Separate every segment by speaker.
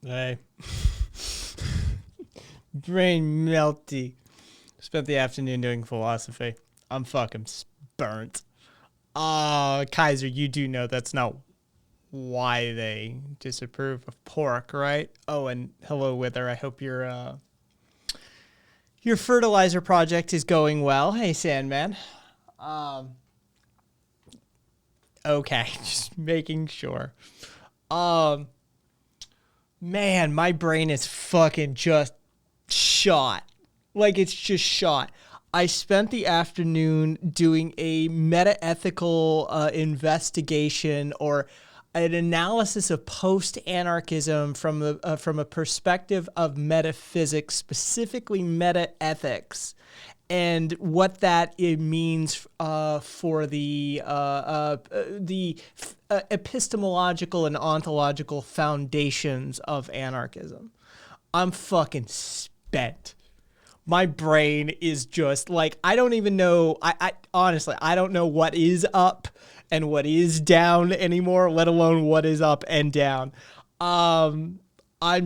Speaker 1: Hey. Brain melty. Spent the afternoon doing philosophy. I'm fucking burnt. Kaiser, you do know that's not why they disapprove of pork, right? Oh, and hello, Wither. I hope your fertilizer project is going well. Hey, Sandman. Okay, just making sure. Man, my brain is fucking just shot. Like, it's just shot. I spent the afternoon doing a meta-ethical investigation or an analysis of post-anarchism from a perspective of metaphysics, specifically meta-ethics, and what that it means for the epistemological and ontological foundations of anarchism. I'm fucking spent. My brain is just like, I don't even know. I honestly, I don't know what is up and what is down anymore, let alone what is up and down. I'm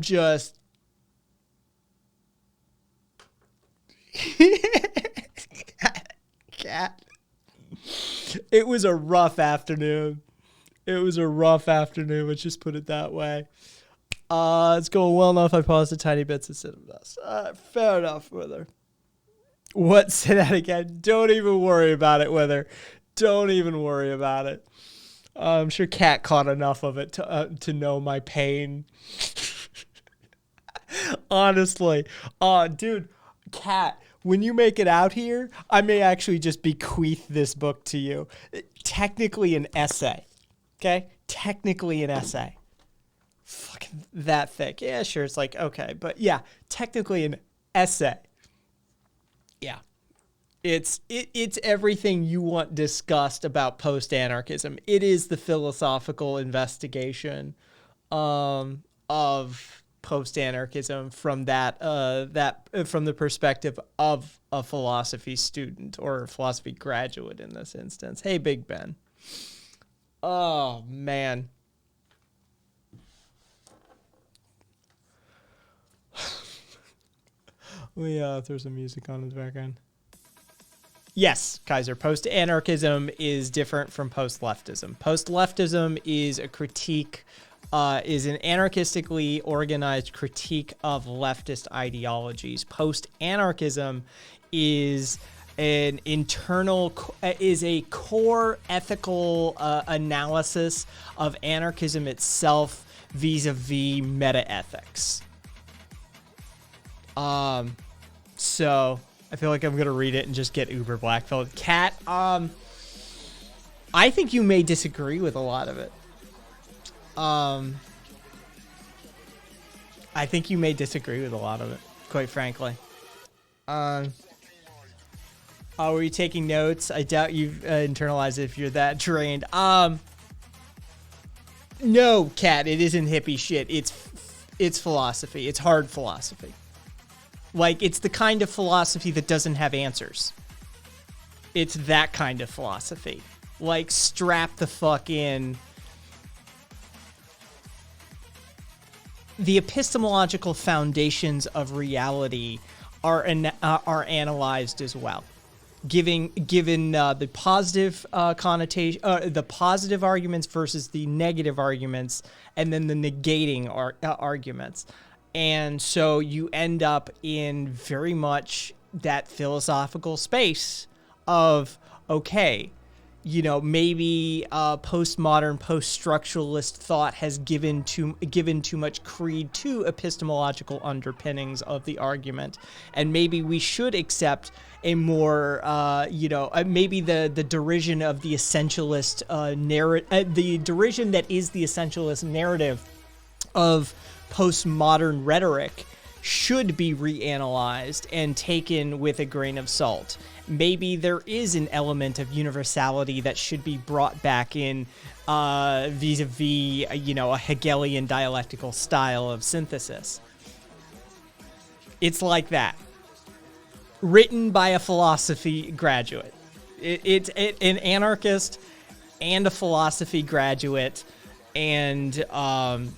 Speaker 1: just cat. It was a rough afternoon. Let's just put it that way. It's going well enough. I paused the tiny bits instead of this. Fair enough, Wither. What? Say that again. Don't even worry about it, Wither. Don't even worry about it. I'm sure Cat caught enough of it to know my pain. Honestly. Dude, Cat, when you make it out here, I may actually just bequeath this book to you. Technically an essay. Okay? Technically an essay. Fucking that thick. Yeah, sure. It's like, okay. But yeah, technically an essay. Yeah. It's everything you want discussed about post-anarchism. It is the philosophical investigation of post-anarchism from from the perspective of a philosophy student or a philosophy graduate in this instance. Hey, Big Ben. Oh, man. We throw some music on in the background. Yes, Kaiser, post-anarchism is different from post-leftism. Post-leftism is a critique, is an anarchistically organized critique of leftist ideologies. Post-anarchism is an internal, is a core ethical analysis of anarchism itself vis-a-vis meta-ethics. So I feel like I'm going to read it and just get uber blackfilled. Cat, I think you may disagree with a lot of it. I think you may disagree with a lot of it, quite frankly. Were you taking notes? I doubt you've internalized it if you're that drained. No, Cat, it isn't hippie shit. It's philosophy. It's hard philosophy. Like, it's the kind of philosophy that doesn't have answers. It's that kind of philosophy. Like, strap the fuck in. The epistemological foundations of reality are analyzed as well. Given the positive connotation, the positive arguments versus the negative arguments, and then the negating arguments. And so you end up in very much that philosophical space of, okay, you know, maybe postmodern, post-structuralist thought has given too much creed to epistemological underpinnings of the argument, and maybe we should accept a more, maybe the derision of the essentialist narrative, the derision that is the essentialist narrative of postmodern rhetoric should be reanalyzed and taken with a grain of salt. Maybe there is an element of universality that should be brought back in vis-a-vis, a Hegelian dialectical style of synthesis. It's like that. Written by a philosophy graduate. It's an anarchist and a philosophy graduate. And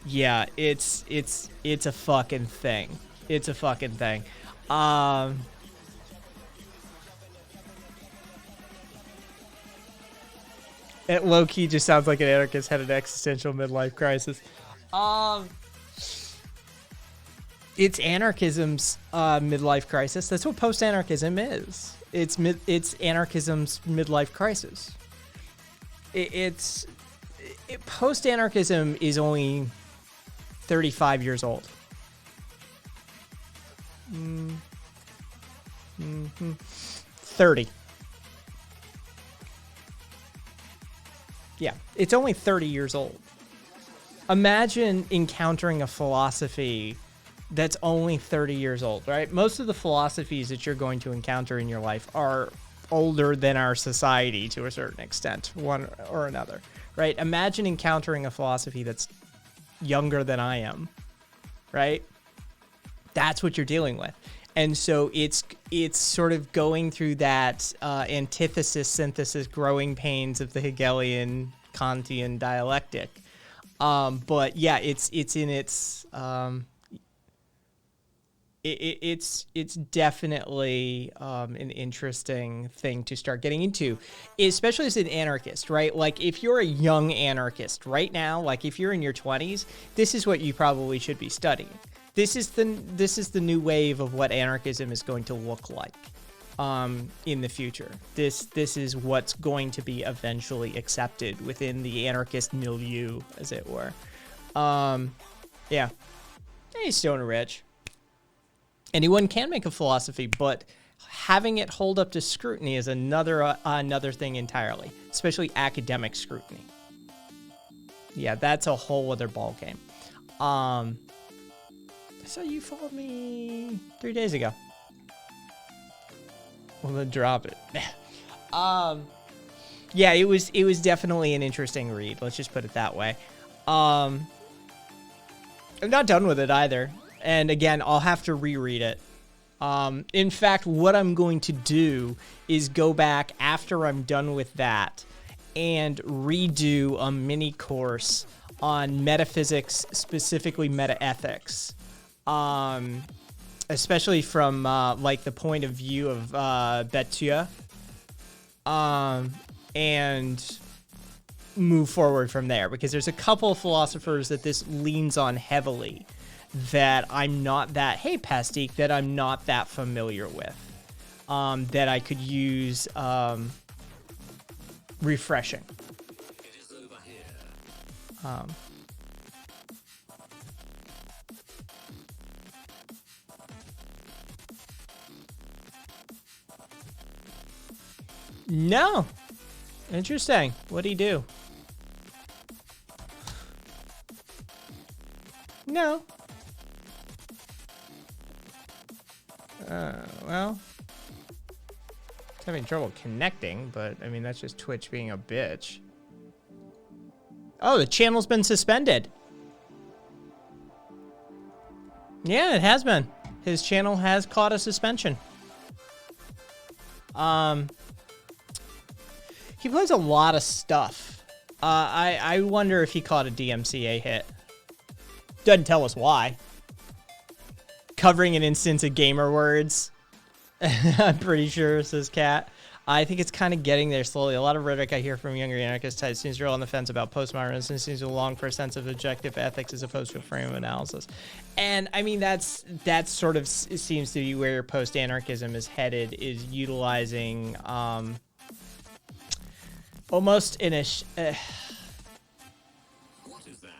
Speaker 1: yeah, it's a fucking thing. It's a fucking thing. It low-key just sounds like an anarchist had an existential midlife crisis. It's anarchism's midlife crisis. That's what post-anarchism is. It's anarchism's midlife crisis. Post-anarchism is only 35 years old. 30. Yeah, it's only 30 years old. Imagine encountering a philosophy that's only 30 years old, right? Most of the philosophies that you're going to encounter in your life are older than our society to a certain extent, one or another, right? Imagine encountering a philosophy that's younger than I am, right? That's what you're dealing with. And so it's sort of going through that antithesis, synthesis, growing pains of the Hegelian Kantian dialectic. But yeah, it's definitely an interesting thing to start getting into, especially as an anarchist, right? Like if you're a young anarchist right now, like if you're in your 20s, this is what you probably should be studying. This is the new wave of what anarchism is going to look like in the future. This is what's going to be eventually accepted within the anarchist milieu, as it were. Yeah. Hey, Stoner Rich. Anyone can make a philosophy, but having it hold up to scrutiny is another thing entirely, especially academic scrutiny. Yeah, that's a whole other ballgame. So you followed me 3 days ago. Well, then drop it. Yeah, it was definitely an interesting read. Let's just put it that way. I'm not done with it either. And again, I'll have to reread it. In fact, what I'm going to do is go back after I'm done with that and redo a mini course on metaphysics, specifically metaethics. Especially from like the point of view of Bethieux, and move forward from there, because there's a couple of philosophers that this leans on heavily that I'm not that, hey Pastique, that I'm not that familiar with, that I could use refreshing. No. Interesting. What'd he do? No. Well. It's having trouble connecting, but I mean, that's just Twitch being a bitch. Oh, the channel's been suspended. Yeah, it has been. His channel has caught a suspension. He plays a lot of stuff. I wonder if he caught a DMCA hit. Doesn't tell us why. Covering an instance of gamer words. I'm pretty sure, says Cat. I think it's kind of getting there slowly. A lot of rhetoric I hear from younger anarchist types seems to roll on the fence about postmodernism, seems to long for a sense of objective ethics as opposed to a frame of analysis. And I mean, that's sort of seems to be where post-anarchism is headed, is utilizing almost in a...
Speaker 2: What is that?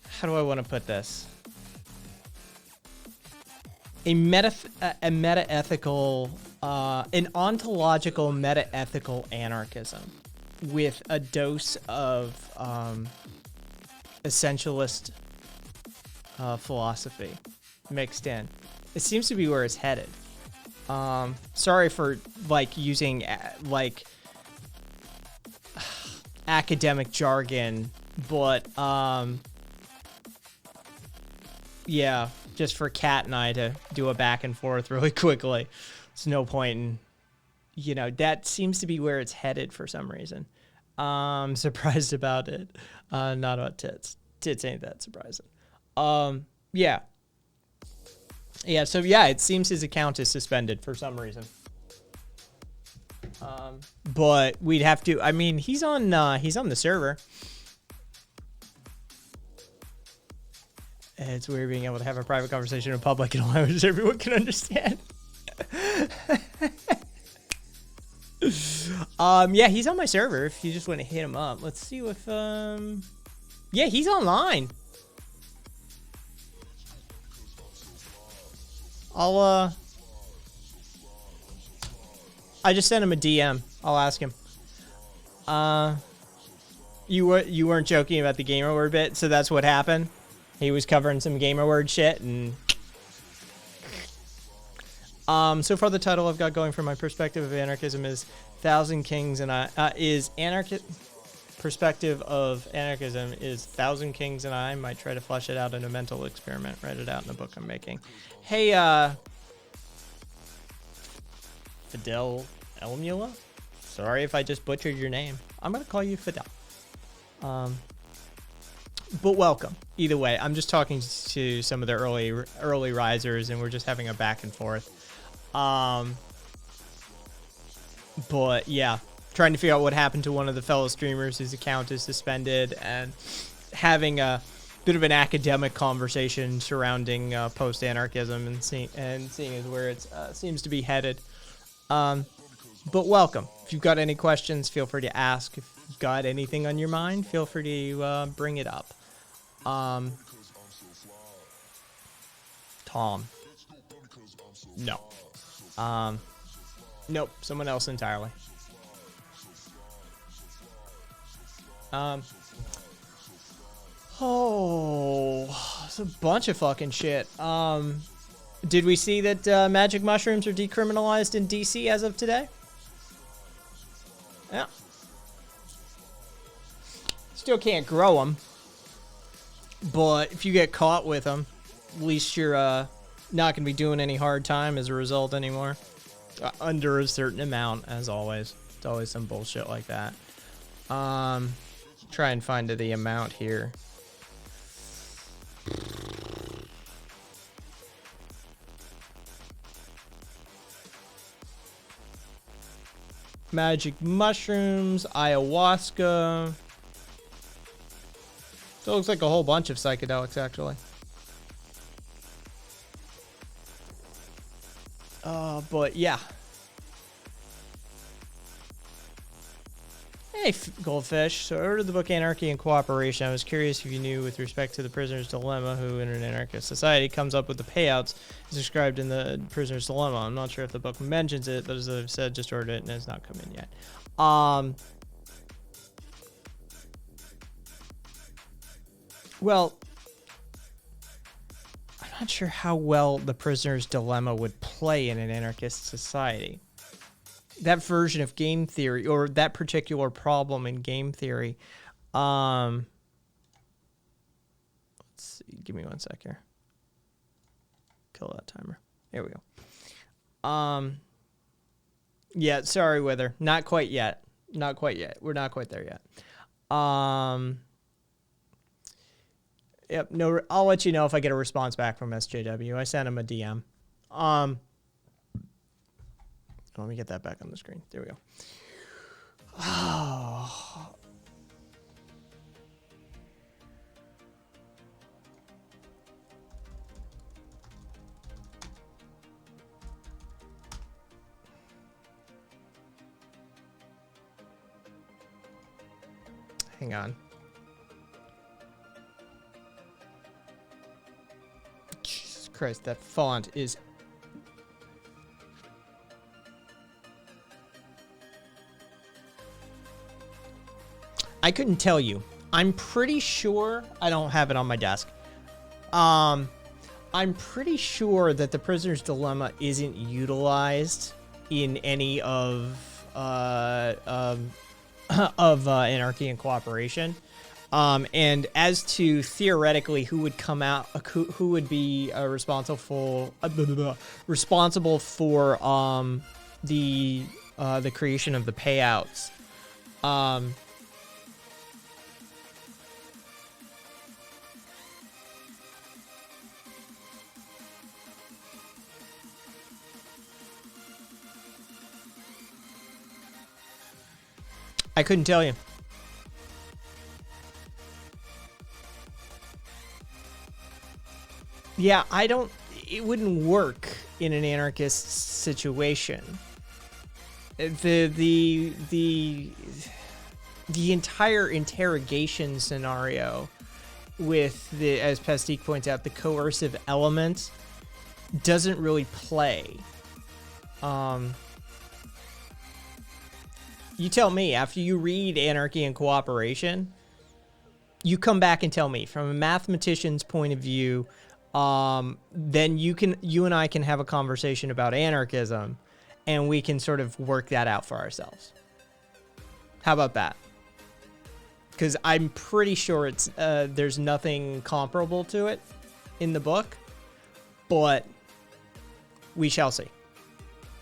Speaker 1: How do I want to put this? A meta-ethical, an ontological meta-ethical anarchism with a dose of essentialist philosophy mixed in. It seems to be where it's headed. Sorry for like using like academic jargon, but yeah, just for Kat and I to do a back and forth really quickly. There's no point you know, that seems to be where it's headed for some reason. Surprised about it. Not about tits. Tits ain't that surprising. Yeah. Yeah, so yeah, it seems his account is suspended for some reason. But we'd have to, I mean, he's on the server. It's weird being able to have a private conversation in public in a language everyone can understand. Yeah, he's on my server if you just want to hit him up. Let's see if, yeah, he's online. I just sent him a DM. I'll ask him. You weren't joking about the gamer word bit, so that's what happened. He was covering some gamer word shit, and so far the title I've got going from my perspective of anarchism is Thousand Kings and I perspective of anarchism is Thousand Kings and I might try to flesh it out in a mental experiment. Write it out in the book I'm making. Hey, Fidel Elmula? Sorry if I just butchered your name. I'm gonna call you Fidel. But welcome. Either way, I'm just talking to some of the early risers, and we're just having a back and forth. But yeah, trying to figure out what happened to one of the fellow streamers whose account is suspended, and having a bit of an academic conversation surrounding post-anarchism and seeing as where it seems to be headed. But welcome. If you've got any questions, feel free to ask. If you've got anything on your mind, feel free to bring it up. Tom. No. Nope. Someone else entirely. Oh, it's a bunch of fucking shit. Did we see that magic mushrooms are decriminalized in DC as of today? Yeah. Still can't grow them. But if you get caught with them, at least you're not going to be doing any hard time as a result anymore. Under a certain amount, as always. It's always some bullshit like that. Try and find the amount here. Magic mushrooms, ayahuasca. So it looks like a whole bunch of psychedelics, actually. But yeah. Hey, Goldfish. So I ordered the book Anarchy and Cooperation. I was curious if you knew with respect to the prisoner's dilemma who in an anarchist society comes up with the payouts as described in the prisoner's dilemma. I'm not sure if the book mentions it, but as I've said, just ordered it and it's not come in yet. Well, I'm not sure how well the prisoner's dilemma would play in an anarchist society. That version of game theory, or that particular problem in game theory, let's see, give me one sec here. Kill that timer. There we go. Yeah, sorry, Wither. Not quite yet. Not quite yet. We're not quite there yet. Yep, no, I'll let you know if I get a response back from SJW. I sent him a DM. Let me get that back on the screen. There we go. Oh. Hang on. Jesus Christ, that font is... I couldn't tell you. I'm pretty sure I don't have it on my desk. I'm pretty sure that the prisoner's dilemma isn't utilized in any of Anarchy and Cooperation. And as to theoretically who would come out, who would be responsible for the the creation of the payouts. I couldn't tell you. Yeah, it wouldn't work in an anarchist situation. The entire interrogation scenario with the, as Pastique points out, the coercive element doesn't really play. You tell me, after you read Anarchy and Cooperation, you come back and tell me from a mathematician's point of view, then you and I can have a conversation about anarchism, and we can sort of work that out for ourselves. How about that? Because I'm pretty sure it's there's nothing comparable to it in the book, but we shall see.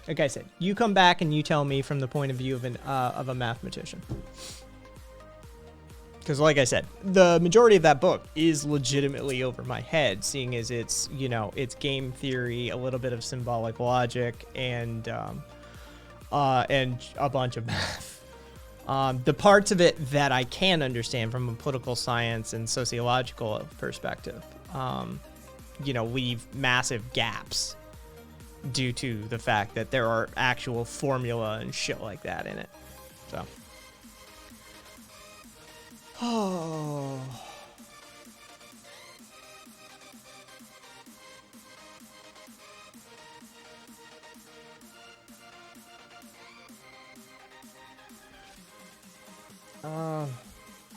Speaker 1: Like I said, you come back and you tell me from the point of view of a mathematician. Because like I said, the majority of that book is legitimately over my head, seeing as it's, you know, it's game theory, a little bit of symbolic logic, and a bunch of math. The parts of it that I can understand from a political science and sociological perspective, you know, leave massive gaps due to the fact that there are actual formula and shit like that in it. So. Oh.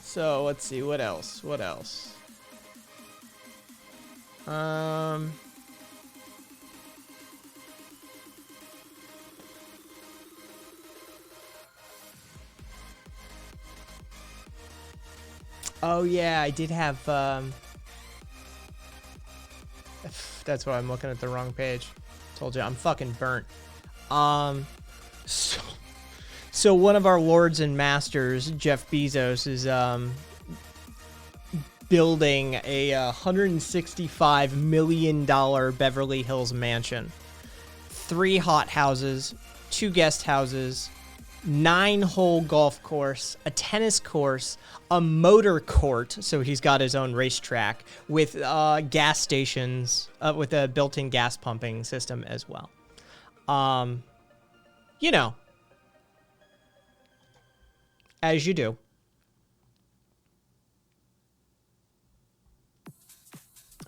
Speaker 1: So let's see, what else? Oh yeah, I did have, that's why I'm looking at the wrong page. Told you, I'm fucking burnt. So one of our lords and masters, Jeff Bezos, is, building a $165 million Beverly Hills mansion. 3 hot houses, 2 guest houses, 9-hole golf course, a tennis course, a motor court, so he's got his own racetrack, with gas stations, with a built-in gas pumping system as well. You know, as you do.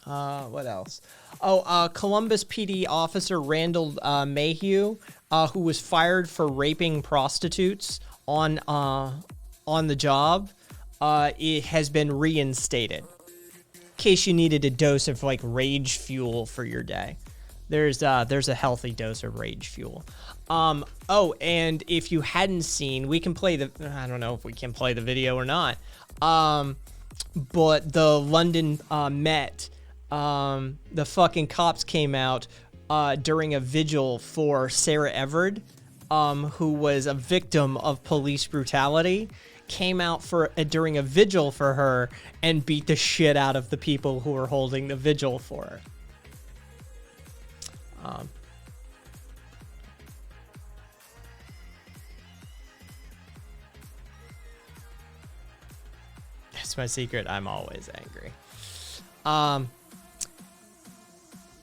Speaker 1: What else? Oh, Columbus PD officer Randall Mayhew, who was fired for raping prostitutes on the job, it has been reinstated. In case you needed a dose of like rage fuel for your day, there's a healthy dose of rage fuel. Oh, and if you hadn't seen, we can play the. I don't know if we can play the video or not. But the London Met. The fucking cops came out during a vigil for Sarah Everard, who was a victim of police brutality, came out during a vigil for her and beat the shit out of the people who were holding the vigil for her. That's my secret. I'm always angry.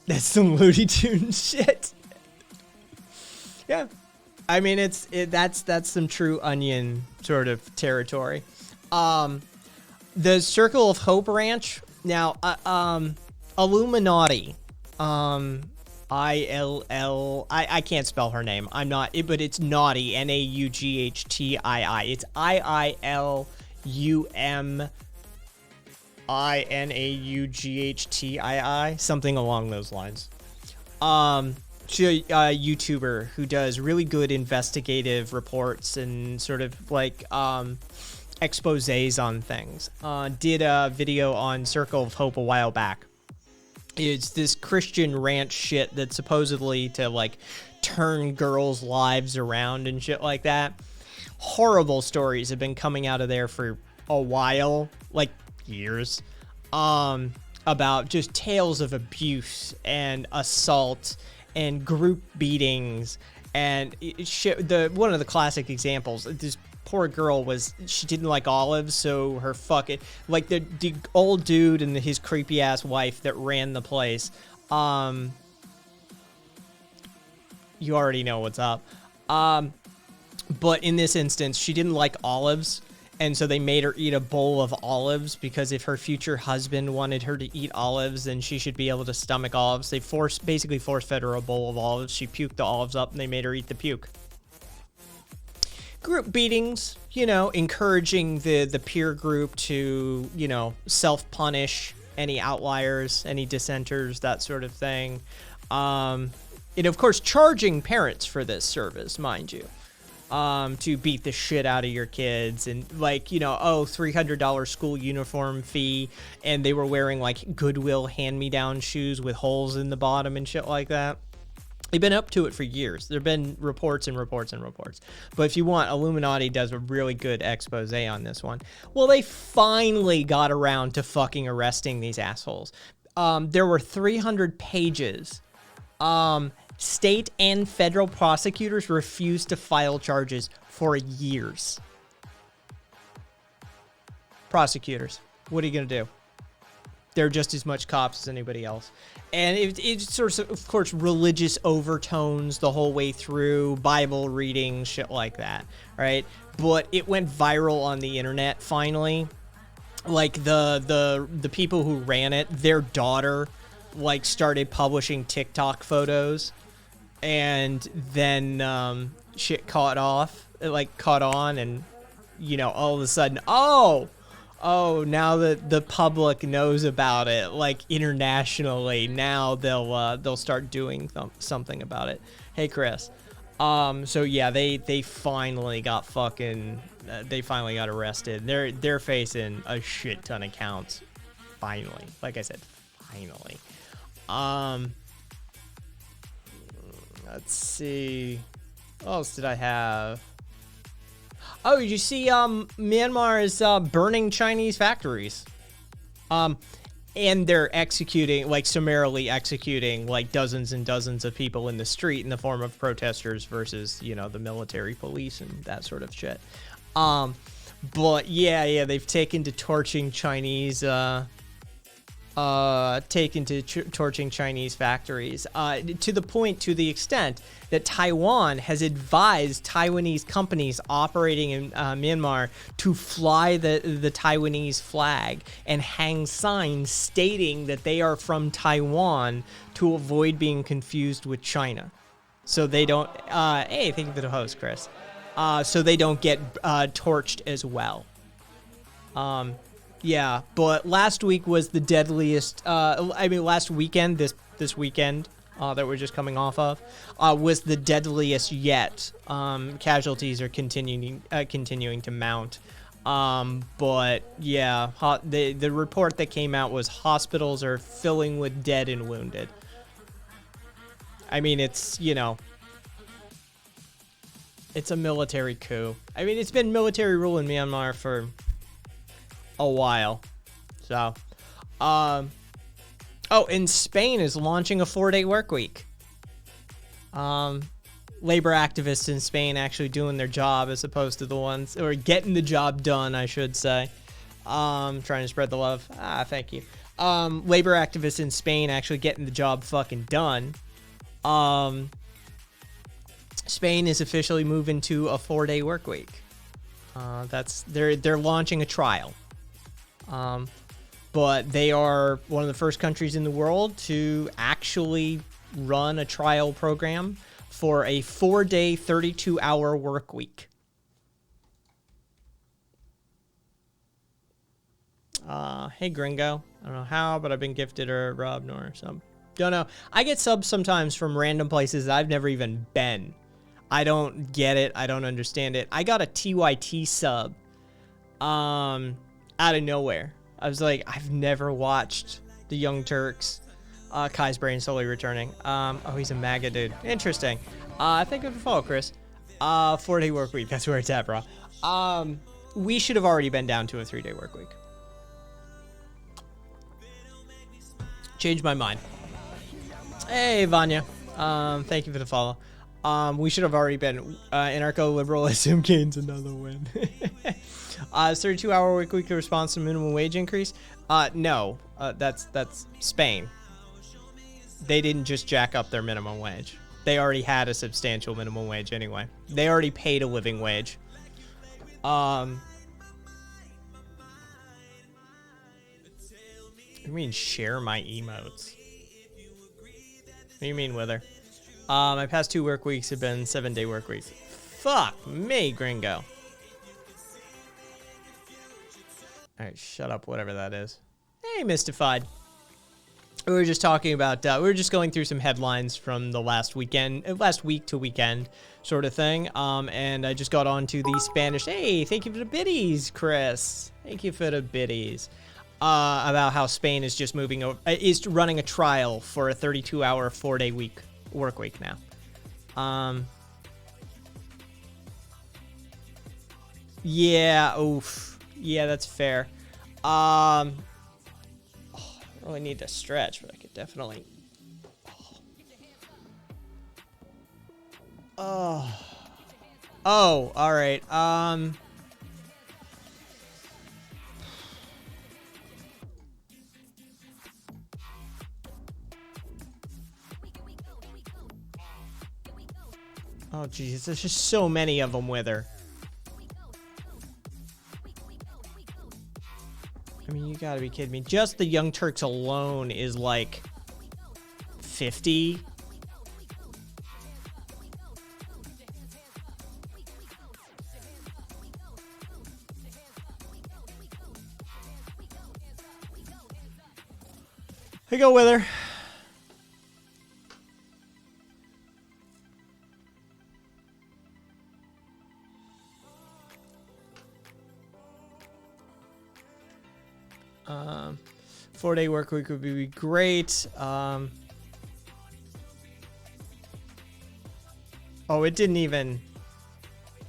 Speaker 1: That's some Looney Tunes shit. Yeah. I mean, that's some true Onion sort of territory. The Circle of Hope Ranch. Now, Illuminati. I can't spell her name. I'm not, but it's Naughty, Naughtii. It's IILUMINAUGHTII, something along those lines. She's a YouTuber who does really good investigative reports and sort of like exposés on things. Did a video on Circle of Hope a while back. It's this Christian ranch shit that's supposedly to like turn girls' lives around and shit like that. Horrible stories have been coming out of there for a while, like years, about just tales of abuse and assault and group beatings and one of the classic examples. This poor girl she didn't like olives, so her fucking like the old dude and his creepy ass wife that ran the place. You already know what's up. But in this instance, she didn't like olives, and so they made her eat a bowl of olives because if her future husband wanted her to eat olives, then she should be able to stomach olives. They basically force-fed her a bowl of olives. She puked the olives up, and they made her eat the puke. Group beatings, encouraging the peer group to, self-punish any outliers, any dissenters, that sort of thing. And of course, charging parents for this service, mind you. To beat the shit out of your kids and $300 school uniform fee, and they were wearing like Goodwill hand-me-down shoes with holes in the bottom and shit like that. They've been up to it for years. There have been reports and reports and reports. But if you want, Illuminati does a really good expose on this one. Well, they finally got around to fucking arresting these assholes. There were 300 pages. State and federal prosecutors refused to file charges for years. Prosecutors, what are you going to do? They're just as much cops as anybody else. And it's sort of course, religious overtones the whole way through, Bible reading, shit like that, right? But it went viral on the internet finally. Like the people who ran it, their daughter started publishing TikTok photos. And then shit caught on, and all of a sudden, now that the public knows about it, internationally, now they'll start doing something about it. Hey, Chris. So yeah, they finally got they finally got arrested. They're facing a shit ton of counts. Finally, like I said, finally. Let's see. What else did I have? Oh, did you see Myanmar is burning Chinese factories? And they're summarily executing dozens and dozens of people in the street in the form of protesters versus, the military police and that sort of shit. But yeah, they've taken to torching Chinese torching Chinese factories, to the extent that Taiwan has advised Taiwanese companies operating in Myanmar to fly the Taiwanese flag and hang signs stating that they are from Taiwan to avoid being confused with China. So they don't, hey, thank you for the host, Chris. So they don't get torched as well. Yeah, but last week was the deadliest, last weekend, this weekend that we're just coming off of, was the deadliest yet. Casualties are continuing to mount. But yeah, the report that came out was hospitals are filling with dead and wounded. I mean, it's, it's a military coup. I mean, it's been military rule in Myanmar for a while. So, and Spain is launching a 4-day work week. Labor activists in Spain actually doing their job as opposed to the ones, or getting the job done, I should say. Trying to spread the love. Thank you. Labor activists in Spain actually getting the job fucking done. Spain is officially moving to a 4-day work week. They're launching a trial. But they are one of the first countries in the world to actually run a trial program for a 4-day, 32-hour work week. Hey, Gringo. I don't know how, but I've been gifted a Rob Nor sub. Don't know. I get subs sometimes from random places that I've never even been. I don't get it. I don't understand it. I got a TYT sub out of nowhere. I was like, I've never watched the Young Turks. Kai's brain slowly returning. Oh, he's a MAGA dude. Interesting. Thank you for the follow, Chris. 4-day work week. That's where it's at, bro. We should have already been down to a 3-day work week. Changed my mind. Hey, Vanya. Thank you for the follow. We should have already been anarcho-liberal. Assume gains another win. 32-hour work week response to minimum wage increase? No. That's Spain. They didn't just jack up their minimum wage. They already had a substantial minimum wage anyway. They already paid a living wage. I mean, share my emotes. What do you mean, Wither? My past 2 work weeks have been 7-day work weeks. Fuck me, gringo. Alright, shut up, whatever that is. Hey, Mystified. We were just talking about, we were just going through some headlines from the last week to weekend sort of thing. And I just got on to the Spanish. Hey, thank you for the biddies, Chris. Thank you for the biddies. About how Spain is just moving over, is running a trial for a 32-hour, 4-day work week now. Yeah, oof. Yeah, that's fair. I really need to stretch, but I could definitely. Oh, all right. Oh, geez, there's just so many of them with her. I mean, you gotta be kidding me. Just the Young Turks alone is like 50. Here you go, Wither. Four-day work week would be great. Oh, it didn't even.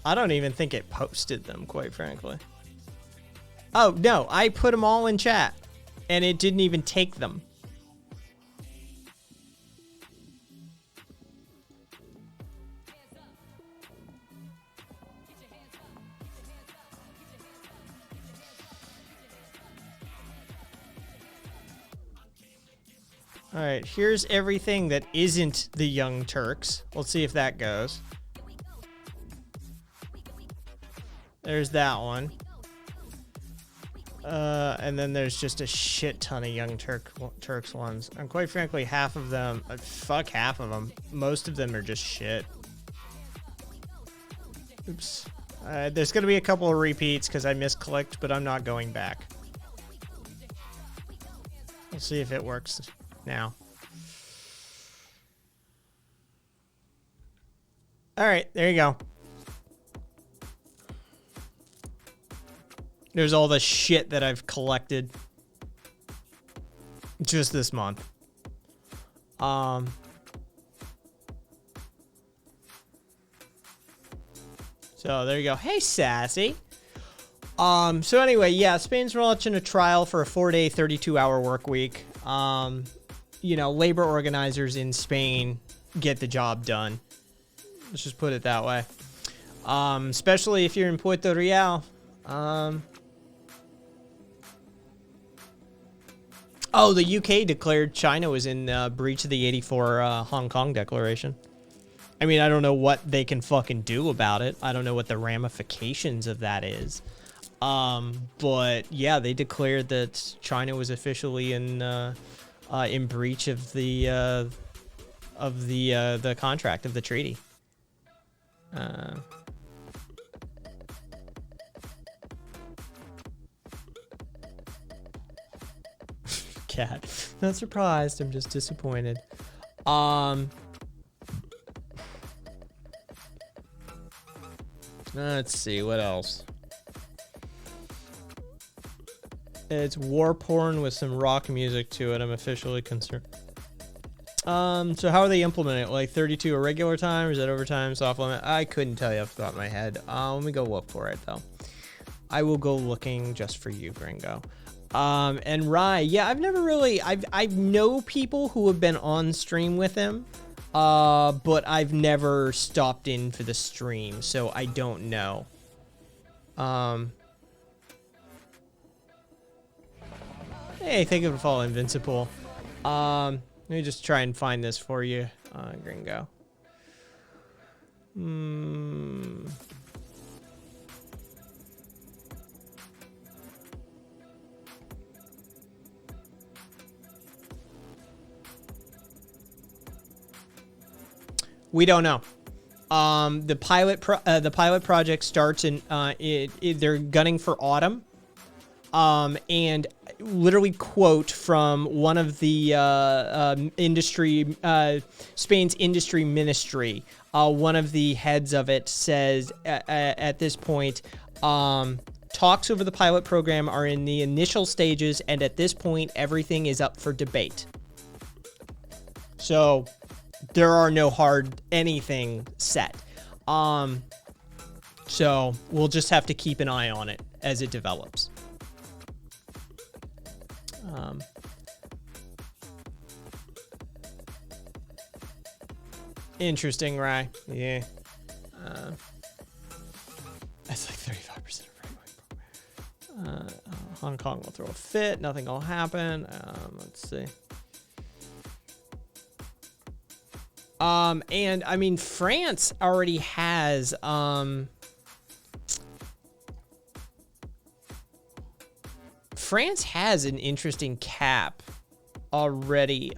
Speaker 1: I don't even think it posted them, quite frankly. Oh, no, I put them all in chat, and it didn't even take them. All right, here's everything that isn't the Young Turks. Let's see if that goes. There's that one. And then there's just a shit ton of Young Turks ones. And quite frankly, half of them, fuck half of them. Most of them are just shit. Oops. There's going to be a couple of repeats because I misclicked, but I'm not going back. We'll see if it works now. All right, there you go. There's all the shit that I've collected just this month. So there you go. Hey, Sassy. So anyway, yeah, Spain's launching a trial for a 4-day, 32-hour work week. You know, labor organizers in Spain get the job done. Let's just put it that way. Especially if you're in Puerto Real. Oh, the UK declared China was in breach of the 84 Hong Kong Declaration. I mean, I don't know what they can fucking do about it. I don't know what the ramifications of that is. But yeah, they declared that China was officially in breach of the contract of the treaty. Cat, not surprised. I'm just disappointed. Let's see what else. It's war porn with some rock music to it. I'm officially concerned.
Speaker 2: So how are they implementing it? Like 32 a regular time? Or is that overtime, soft limit? I couldn't tell you off the top of my head. Let me go look for it though. I will go looking just for you, Gringo. And Rye, yeah, I've never really, I know people who have been on stream with him, but I've never stopped in for the stream, so I don't know. Hey, thank you for following Invincible. Let me just try and find this for you, Gringo. We don't know. The pilot project starts in they're gunning for autumn. And literally quote from one of the Spain's industry ministry. One of the heads of it says at this point, talks over the pilot program are in the initial stages, and at this point, everything is up for debate. So there are no hard anything set. So we'll just have to keep an eye on it as it develops. Interesting, right? Yeah. That's like 35% of right-wing. Hong Kong will throw a fit. Nothing will happen. Let's see. And I mean, France already has, France has an interesting cap already.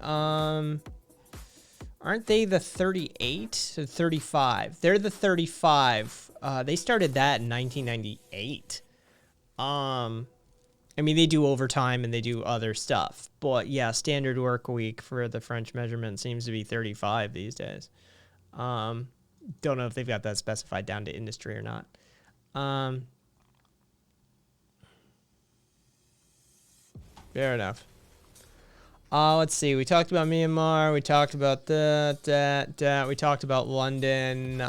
Speaker 2: Aren't they the 38 or 35? They're the 35. They started that in 1998. I mean, they do overtime and they do other stuff, but yeah, standard work week for the French measurement seems to be 35 these days. Don't know if they've got that specified down to industry or not. Fair enough. Let's see. We talked about Myanmar. We talked about that. We talked about London.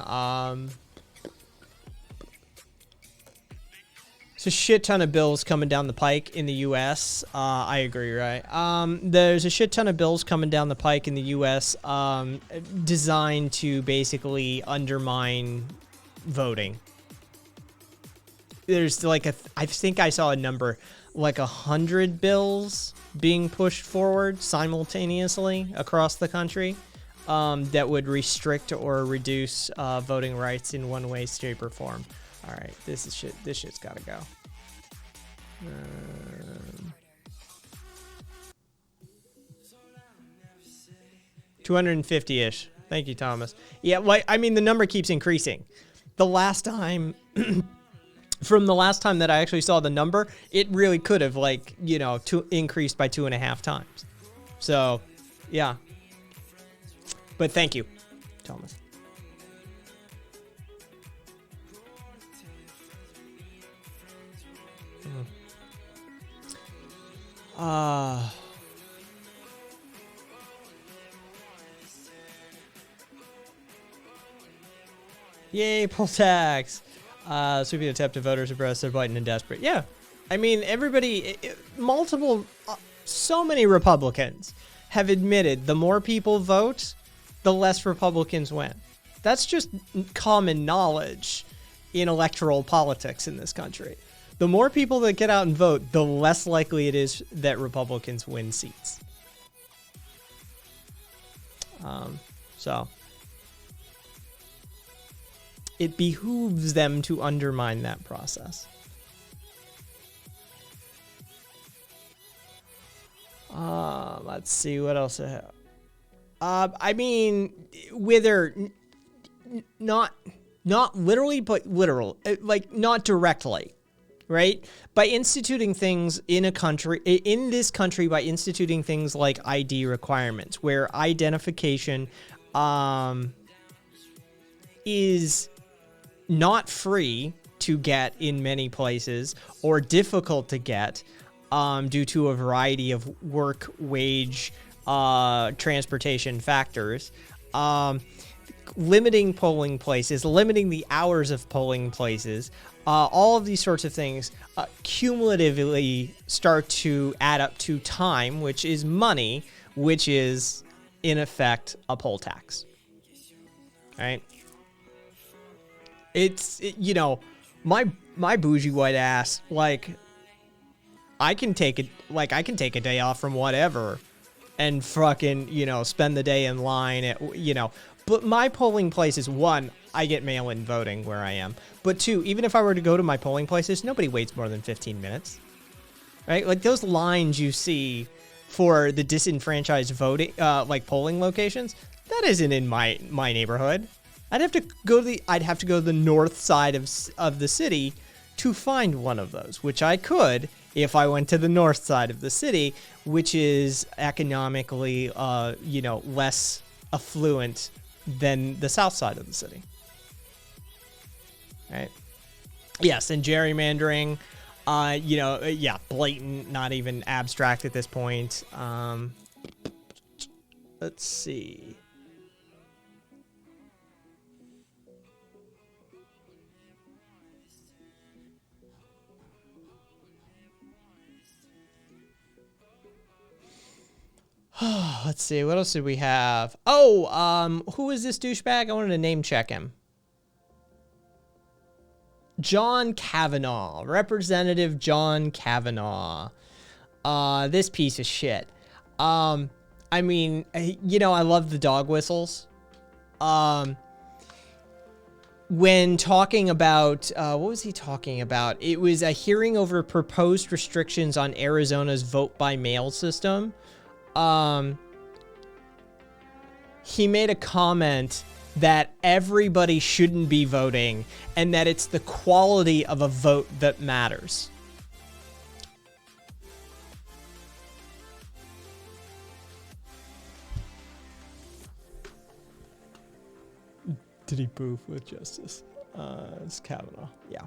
Speaker 2: It's a shit ton of bills coming down the pike in the U.S. I agree, right? There's a shit ton of bills coming down the pike in the U.S. Designed to basically undermine voting. There's like I think I saw a number, like 100 bills being pushed forward simultaneously across the country that would restrict or reduce voting rights in one way, shape, or form. All right, this is shit. This shit's gotta go. 250-ish. Thank you, Thomas. Yeah, like I mean, the number keeps increasing. The last time, from the last time that I actually saw the number, it really could have increased by 2.5 times. So, yeah. But thank you, Thomas. Yay, poll tax. Sweeping a tap to voters abreast, they're biting and desperate. Yeah. I mean, everybody, so many Republicans have admitted the more people vote, the less Republicans win. That's just common knowledge in electoral politics in this country. The more people that get out and vote, the less likely it is that Republicans win seats. So it behooves them to undermine that process. Let's see what else I have. I mean, whether not literally, but literal, like not directly. Right? By instituting things in this country, by instituting things like ID requirements, where identification is not free to get in many places or difficult to get due to a variety of work, wage, transportation factors. Limiting polling places, limiting the hours of polling places, all of these sorts of things cumulatively start to add up to time, which is money, which is in effect a poll tax. Right? You know, my bougie white ass, like, I can take a day off from whatever and fucking, you know, spend the day in line at, you know, but my polling place is, one, I get mail-in voting where I am, but two, even if I were to go to my polling places, nobody waits more than 15 minutes, right? Like, those lines you see for the disenfranchised voting, like polling locations, that isn't in my neighborhood. I'd have to go to the north side of the city to find one of those, which I could if I went to the north side of the city, which is economically, you know, less affluent than the south side of the city. Right? Yes, and gerrymandering, you know, yeah, blatant, not even abstract at this point. Let's see. Let's see, what else did we have? Oh, who is this douchebag? I wanted to name check him. John Kavanaugh, Representative John Kavanaugh. This piece of shit. I mean, you know, I love the dog whistles. When talking about, what was he talking about? It was a hearing over proposed restrictions on Arizona's vote-by-mail system. He made a comment that everybody shouldn't be voting and that it's the quality of a vote that matters. Did he poof with justice? It's Kavanaugh. Yeah.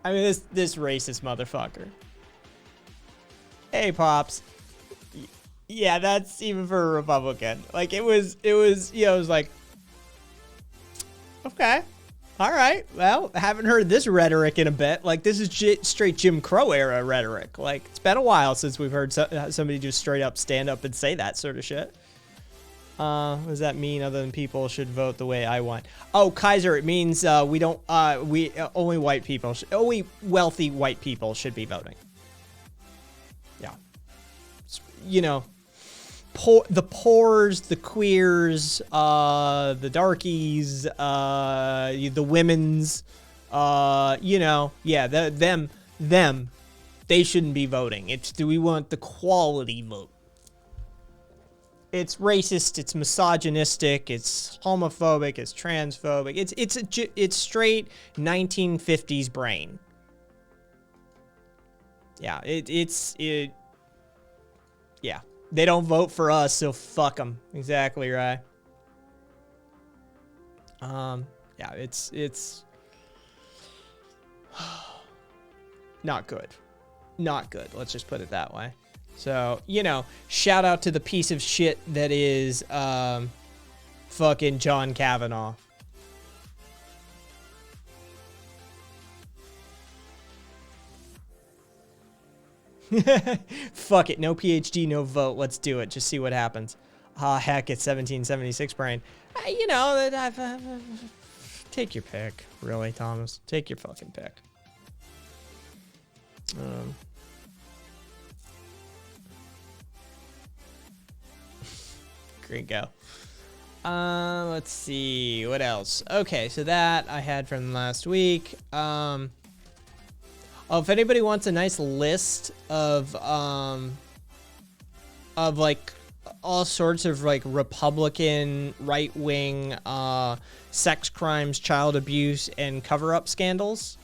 Speaker 2: I mean, this racist motherfucker. Hey, Pops. Yeah, that's even for a Republican. Like, it was, you know, it was like, okay, all right, well, haven't heard this rhetoric in a bit. Like, this is straight Jim Crow era rhetoric. Like, it's been a while since we've heard somebody just straight up stand up and say that sort of shit. What does that mean other than people should vote the way I want? Oh, Kaiser, it means only white people, only wealthy white people should be voting. Yeah. You know, the poors, the queers, the darkies, the women's, you know, yeah, them, they shouldn't be voting. We want the quality vote. It's racist, it's misogynistic, it's homophobic, it's transphobic. It's straight 1950s brain. Yeah, yeah. They don't vote for us, so fuck them. Exactly right. Yeah, it's not good. Not good. Let's just put it that way. So, you know, shout out to the piece of shit that is fucking John Kavanaugh. Fuck it. No PhD, no vote. Let's do it. Just see what happens. Heck, it's 1776 brain. You know, take your pick. Really, Thomas. Take your fucking pick. Gringo. Let's see. What else? Okay, so that I had from last week. Oh, if anybody wants a nice list of like all sorts of like Republican right-wing sex crimes, child abuse, and cover-up scandals,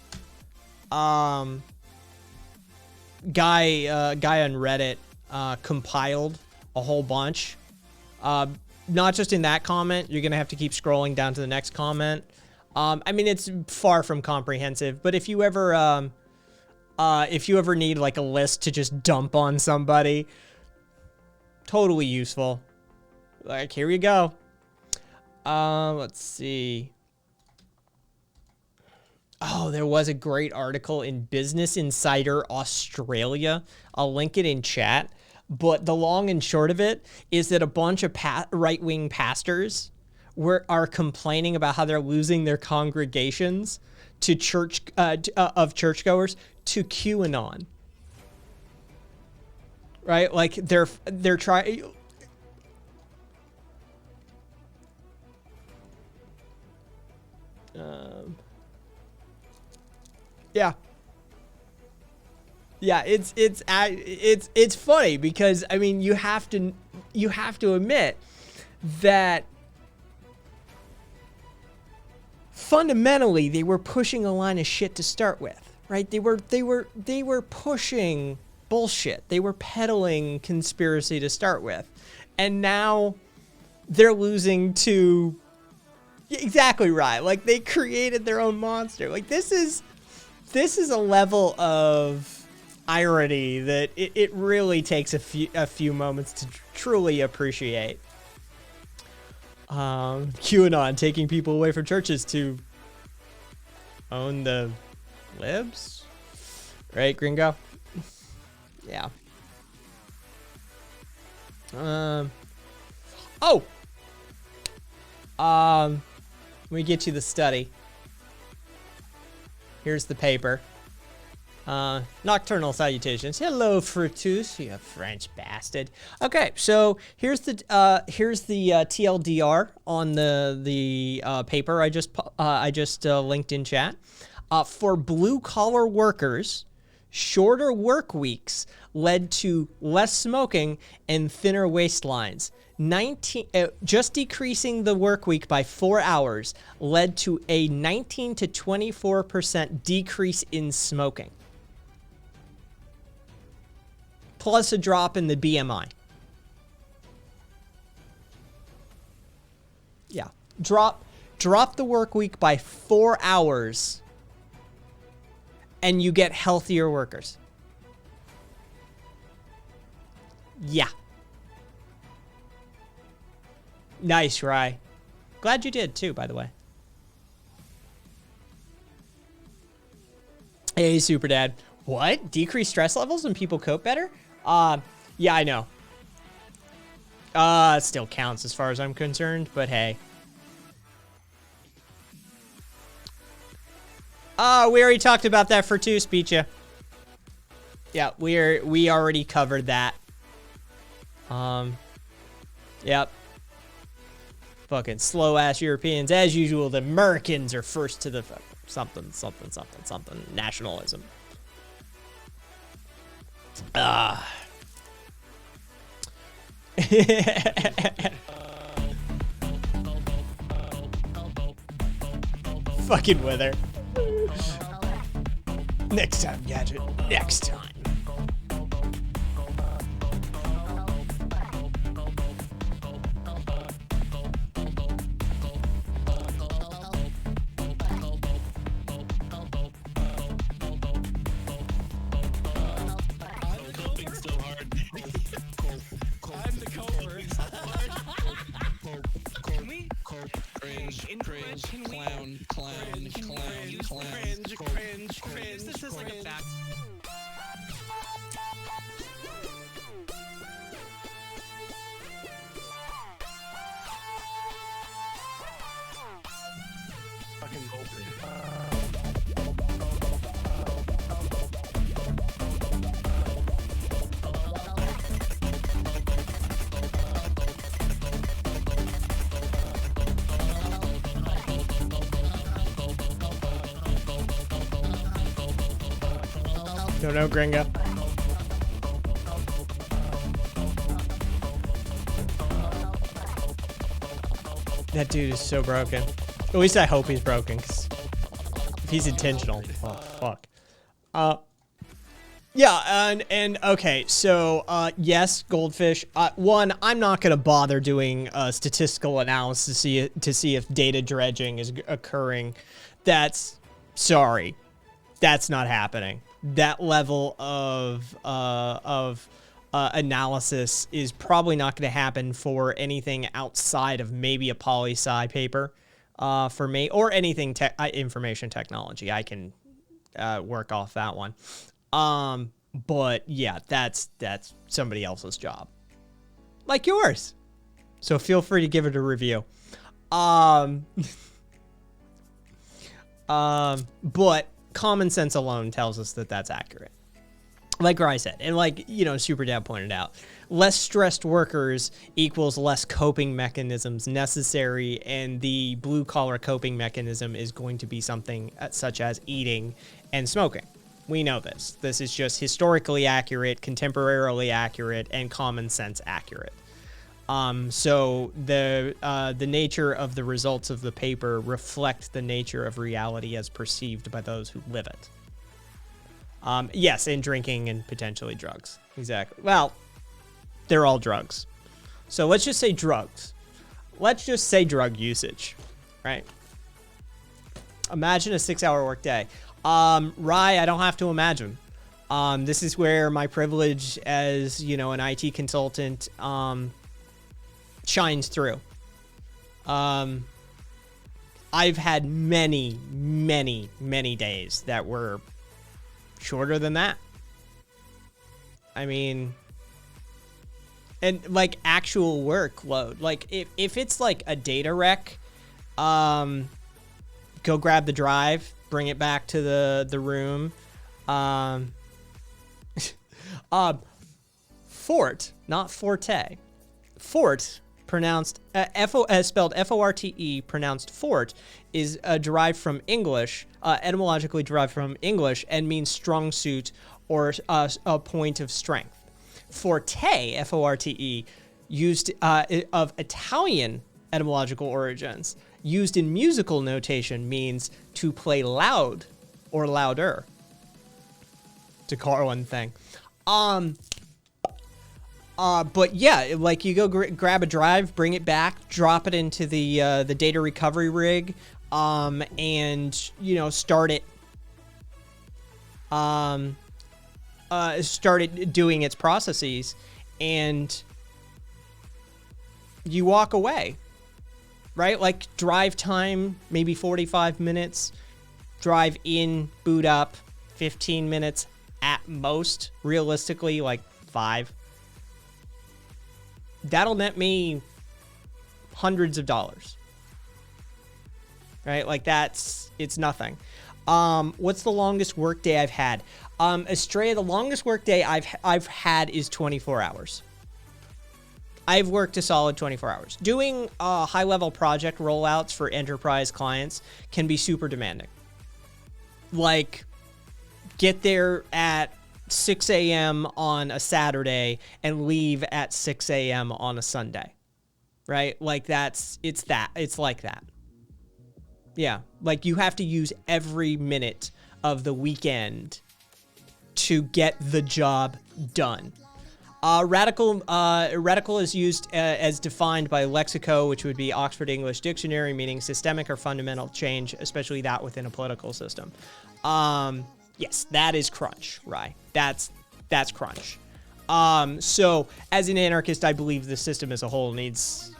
Speaker 2: guy on Reddit compiled a whole bunch. Not just in that comment, you're gonna have to keep scrolling down to the next comment. I mean, it's far from comprehensive, but if you ever need like a list to just dump on somebody, totally useful. Like, here we go. Let's see. Oh, there was a great article in Business Insider Australia. I'll link it in chat. But the long and short of it is that a bunch of right-wing pastors are complaining about how they're losing their congregations to of churchgoers to QAnon. Right? Like they're trying. Yeah. Yeah, it's funny because I mean you have to admit that fundamentally they were pushing a line of shit to start with, right? They were pushing bullshit. They were peddling conspiracy to start with. And now they're losing to exactly right. Like they created their own monster. Like this is a level of irony that it really takes a few moments to truly appreciate. QAnon taking people away from churches to own the libs, right, Gringo? Yeah. Let me get you the study. Here's the paper. Nocturnal salutations. Hello, Frutus, you French bastard. Okay, so here's the TLDR on the paper I just linked in chat. For blue collar workers, shorter work weeks led to less smoking and thinner waistlines. Just decreasing the work week by 4 hours led to a 19 to 24% decrease in smoking. Plus a drop in the BMI. Yeah. Drop the work week by 4 hours and you get healthier workers. Yeah. Nice, Rye. Glad you did too, by the way. Hey, Super Dad. What? Decrease stress levels and people cope better? Yeah, I know. It still counts as far as I'm concerned, but hey. We already talked about that for two, Speecha. Yeah, we already covered that. Yep. Fucking slow ass Europeans, as usual. The Americans are first to the something nationalism. Fucking Wither. Next time, Gadget. Next time.
Speaker 3: This is like a back. Fucking
Speaker 2: Don't know, Gringo. That dude is so broken. At least I hope he's broken, because if he's intentional, oh, fuck. Yeah, and okay, so, yes, Goldfish. One, I'm not going to bother doing a statistical analysis to see if data dredging is occurring. Sorry, that's not happening. That level of analysis is probably not going to happen for anything outside of maybe a poli-sci paper for me, or anything information technology. I can work off that one. But yeah, that's somebody else's job, like yours. So feel free to give it a review. But common sense alone tells us that that's accurate. Like Rye said, and like, Super Dad pointed out, less stressed workers equals less coping mechanisms necessary, and the blue-collar coping mechanism is going to be something such as eating and smoking. We know this. This is just historically accurate, contemporarily accurate, and common sense accurate. So the nature of the results of the paper reflect the nature of reality as perceived by those who live it. Yes, and drinking and potentially drugs. Exactly. Well, they're all drugs. So let's just say drugs. Let's just say drug usage, right? Imagine a 6-hour workday. Rye, I don't have to imagine. This is where my privilege as, an IT consultant, shines through. I've had many, many, many days that were shorter than that. I mean, and like actual workload, like if it's like a data wreck, go grab the drive, bring it back to the room. Fort, not forte. Fort, pronounced spelled F-O-R-T-E, pronounced fort, is derived from English, etymologically derived from English, and means strong suit or a point of strength. Forte, F-O-R-T-E, used of Italian etymological origins, used in musical notation, means to play loud or louder. To call one thing. But yeah, like you go grab a drive, bring it back, drop it into the data recovery rig, and start it doing its processes, and you walk away, right? Like drive time, maybe 45 minutes, drive in, boot up, 15 minutes at most, realistically, like 5. That'll net me hundreds of dollars, right? Like it's nothing. What's the longest work day I've had? Estrella, the longest work day I've had is 24 hours. I've worked a solid 24 hours. Doing high-level project rollouts for enterprise clients can be super demanding. Like, get there at 6 a.m. on a Saturday and leave at 6 a.m. on a Sunday, right? Like it's like that. Yeah. Like you have to use every minute of the weekend to get the job done. Radical is used as defined by Lexico, which would be Oxford English Dictionary, meaning systemic or fundamental change, especially that within a political system. Yes, that is crunch, right? That's crunch. So as an anarchist, I believe the system as a whole needs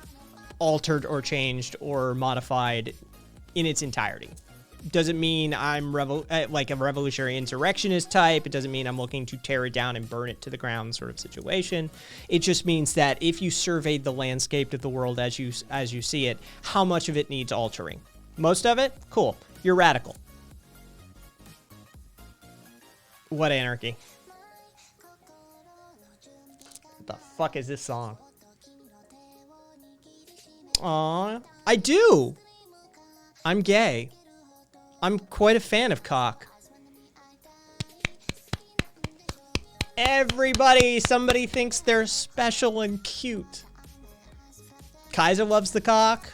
Speaker 2: altered or changed or modified in its entirety. Doesn't mean I'm like a revolutionary insurrectionist type. It doesn't mean I'm looking to tear it down and burn it to the ground sort of situation. It just means that if you surveyed the landscape of the world as you see it, how much of it needs altering? Most of it? Cool. You're radical. What anarchy? What the fuck is this song? Aw, I do. I'm gay. I'm quite a fan of cock. Everybody, somebody thinks they're special and cute. Kaiser loves the cock.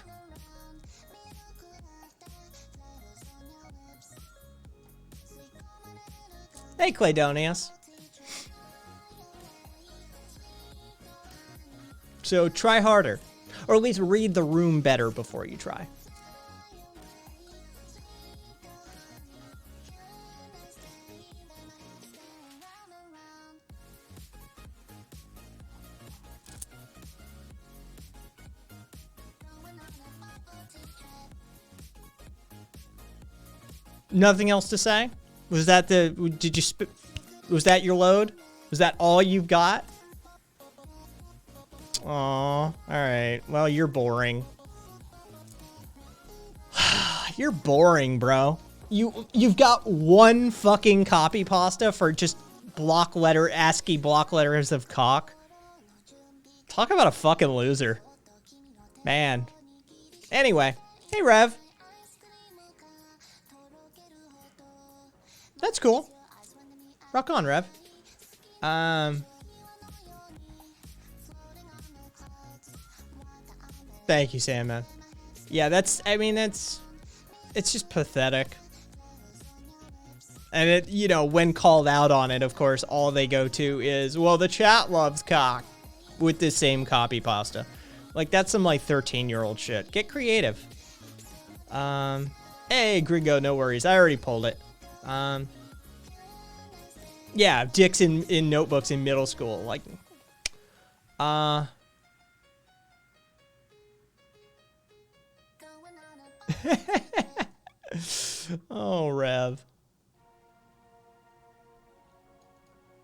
Speaker 2: Hey, Claydonius. So try harder, or at least read the room better before you try.
Speaker 1: Nothing else to say? Was that was that your load? Was that all you've got? Aw, all right. Well, you're boring. You're boring, bro. You've got one fucking copy pasta for just ASCII block letters of cock. Talk about a fucking loser. Man. Anyway. Hey, Rev. That's cool. Rock on, Rev. Thank you, Sandman. Yeah, it's just pathetic. And it, you know, when called out on it, of course, all they go to is, well, the chat loves cock with the same copy pasta. Like, that's some, like, 13-year-old shit. Get creative. Hey, Gringo, no worries. I already pulled it. Yeah, dicks in notebooks in middle school. Like, oh, Rev.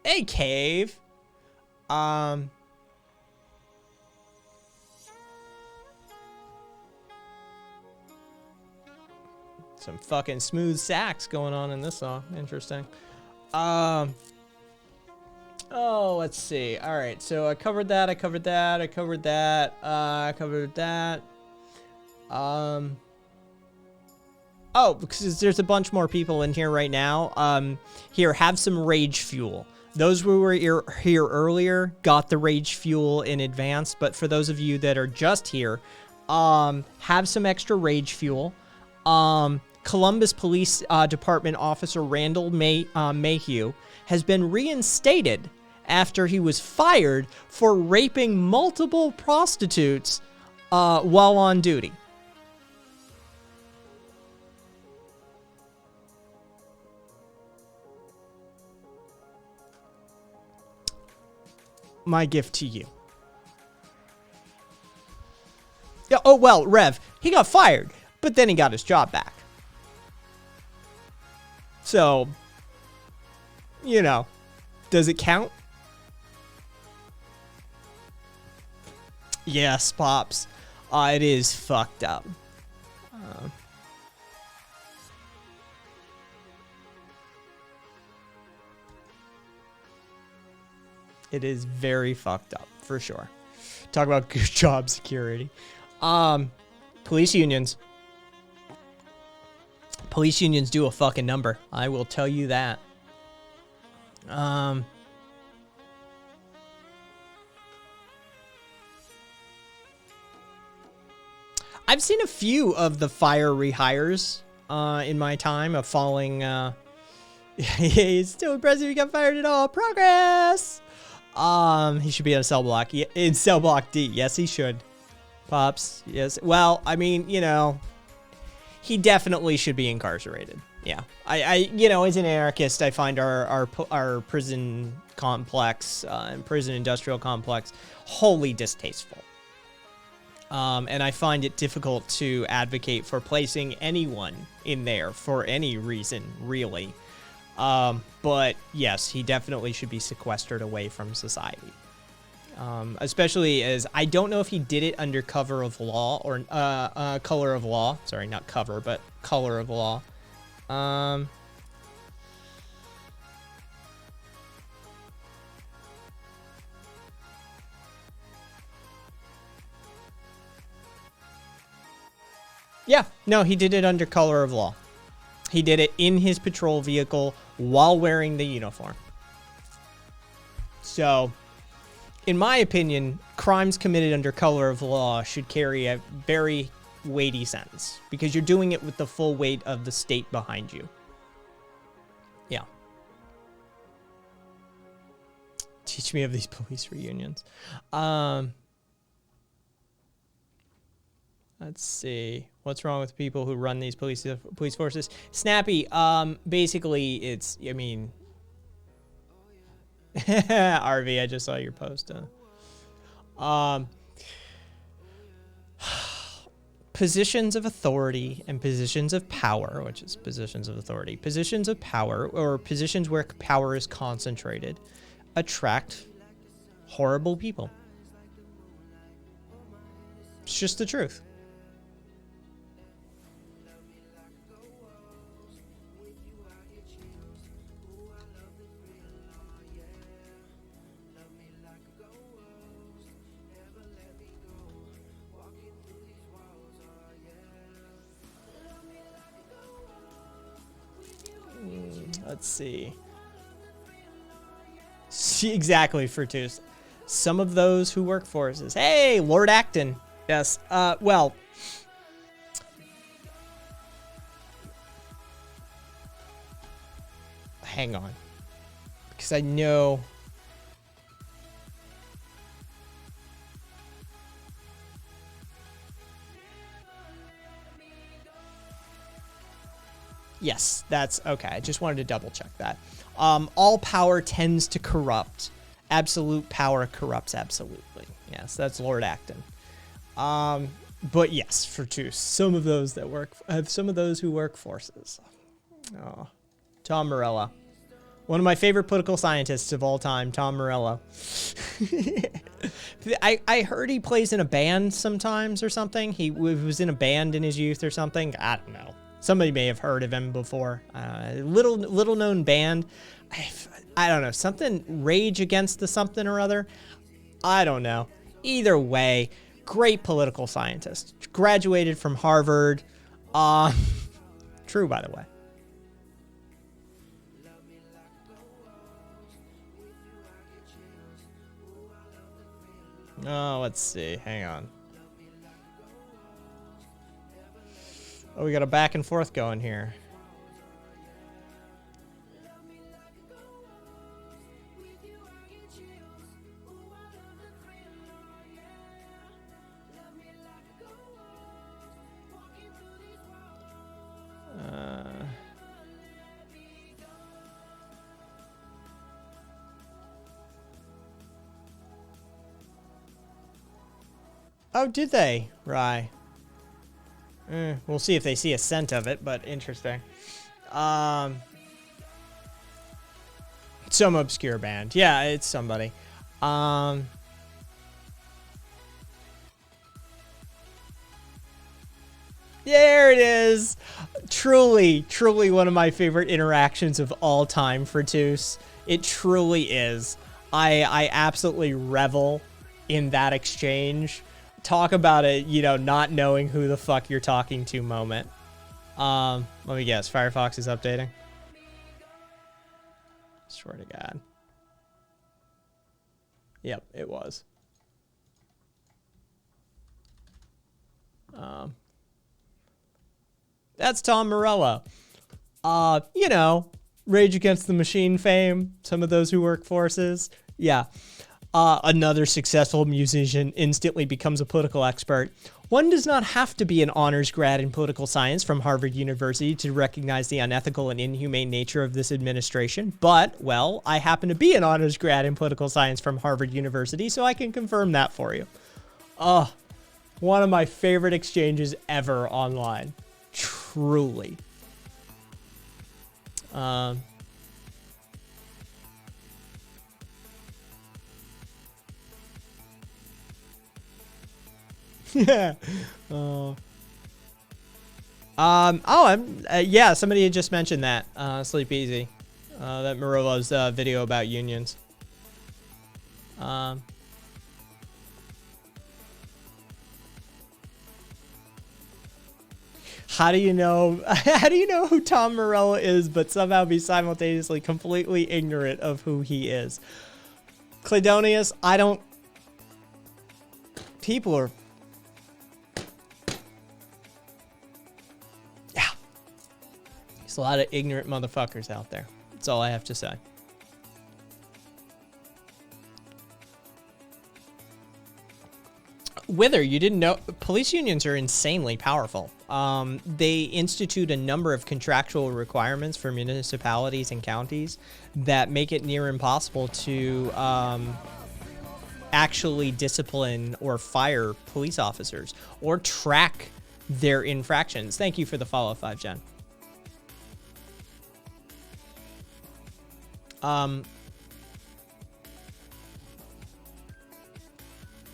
Speaker 1: Hey, Cave. Some fucking smooth sax going on in this song. Interesting. Oh, let's see. All right, so I covered that. Oh, because there's a bunch more people in here right now. Here, have some rage fuel. Those who were here earlier got the rage fuel in advance, but for those of you that are just here, have some extra rage fuel. Columbus Police Department Officer Randall Mayhew has been reinstated after he was fired for raping multiple prostitutes while on duty. My gift to you. Yeah, oh, well, Rev, he got fired, but then he got his job back. So, you know, does it count? Yes, Pops. It is fucked up. It is very fucked up, for sure. Talk about good job security. Police unions. Police unions do a fucking number. I will tell you that. I've seen a few of the fire rehires in my time of following. It's still impressive he got fired at all. Progress. He should be on cell block. In cell block D. Yes, he should. Pops. Yes. Well, I mean, you know, he definitely should be incarcerated. Yeah. You know, as an anarchist, I find our prison complex and prison industrial complex wholly distasteful. And I find it difficult to advocate for placing anyone in there for any reason, really. But yes, he definitely should be sequestered away from society. Especially as I don't know if he did it under cover of law or color of law. Sorry, not cover, but color of law. Yeah, no, he did it under color of law. He did it in his patrol vehicle while wearing the uniform. So, in my opinion, crimes committed under color of law should carry a very weighty sentence because you're doing it with the full weight of the state behind you. Yeah. Teach me of these police reunions. Let's see. What's wrong with people who run these police forces? Snappy, basically it's, I mean, RV, I just saw your post.
Speaker 2: positions of authority and positions of power, which is positions of authority, positions of power, or positions where power is concentrated, attract horrible people. It's just the truth. Let's see. See exactly, Fructus. Some of those who work for us is, hey, Lord Acton. Yes. Well, hang on, because I know. Yes, that's okay. I just wanted to double check that. All power tends to corrupt. Absolute power corrupts absolutely. Yes, that's Lord Acton. But yes, Fructus, some of those that work, some of those who work forces. Oh, Tom Morello. One of my favorite political scientists of all time, Tom Morello. I heard he plays in a band sometimes or something. He was in a band in his youth or something. I don't know. Somebody may have heard of him before. Little known band. I don't know. Something Rage Against the something or other. I don't know. Either way, great political scientist. Graduated from Harvard. True, by the way. Oh, let's see. Hang on. Oh, we got a back and forth going here. Oh, did they? Right. We'll see if they see a scent of it, but interesting. Some obscure band. Yeah, it's somebody. There it is. Truly, truly one of my favorite interactions of all time for Fructus. It truly is. I absolutely revel in that exchange. Talk about it, you know, not knowing who the fuck you're talking to moment. Let me guess. Firefox is updating. Swear to God. Yep, it was. That's Tom Morello. You know, Rage Against the Machine fame. Some of those who work forces. Yeah. Another successful musician instantly becomes a political expert. One does not have to be an honors grad in political science from Harvard University to recognize the unethical and inhumane nature of this administration. But, well, I happen to be an honors grad in political science from Harvard University, so I can confirm that for you. One of my favorite exchanges ever online. Truly. Yeah. Yeah, somebody had just mentioned that. Sleep Easy. That Marilla's video about unions. How do you know who Tom Morello is, but somehow be simultaneously completely ignorant of who he is? Cladonius, people are... Yeah. There's a lot of ignorant motherfuckers out there. That's all I have to say. Wither, you didn't know police unions are insanely powerful. They institute a number of contractual requirements for municipalities and counties that make it near impossible to actually discipline or fire police officers or track their infractions. Thank you for the follow, 5Gen.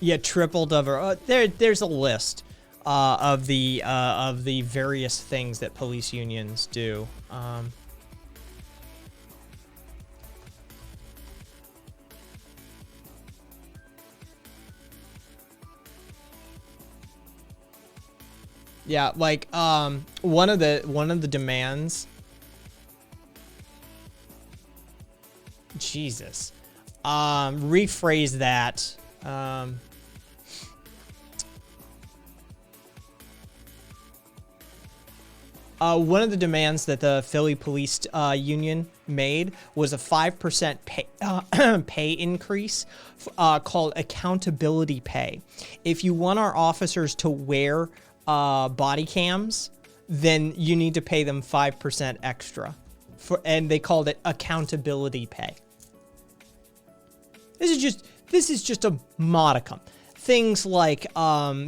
Speaker 2: Yeah, tripled over. There's a list of the various things that police unions do. Yeah, like one of the demands. Jesus. Rephrase that. One of the demands that the Philly Police Union made was a 5% pay increase called accountability pay. If you want our officers to wear body cams, then you need to pay them 5% extra. And they called it accountability pay. This is just a modicum. Things like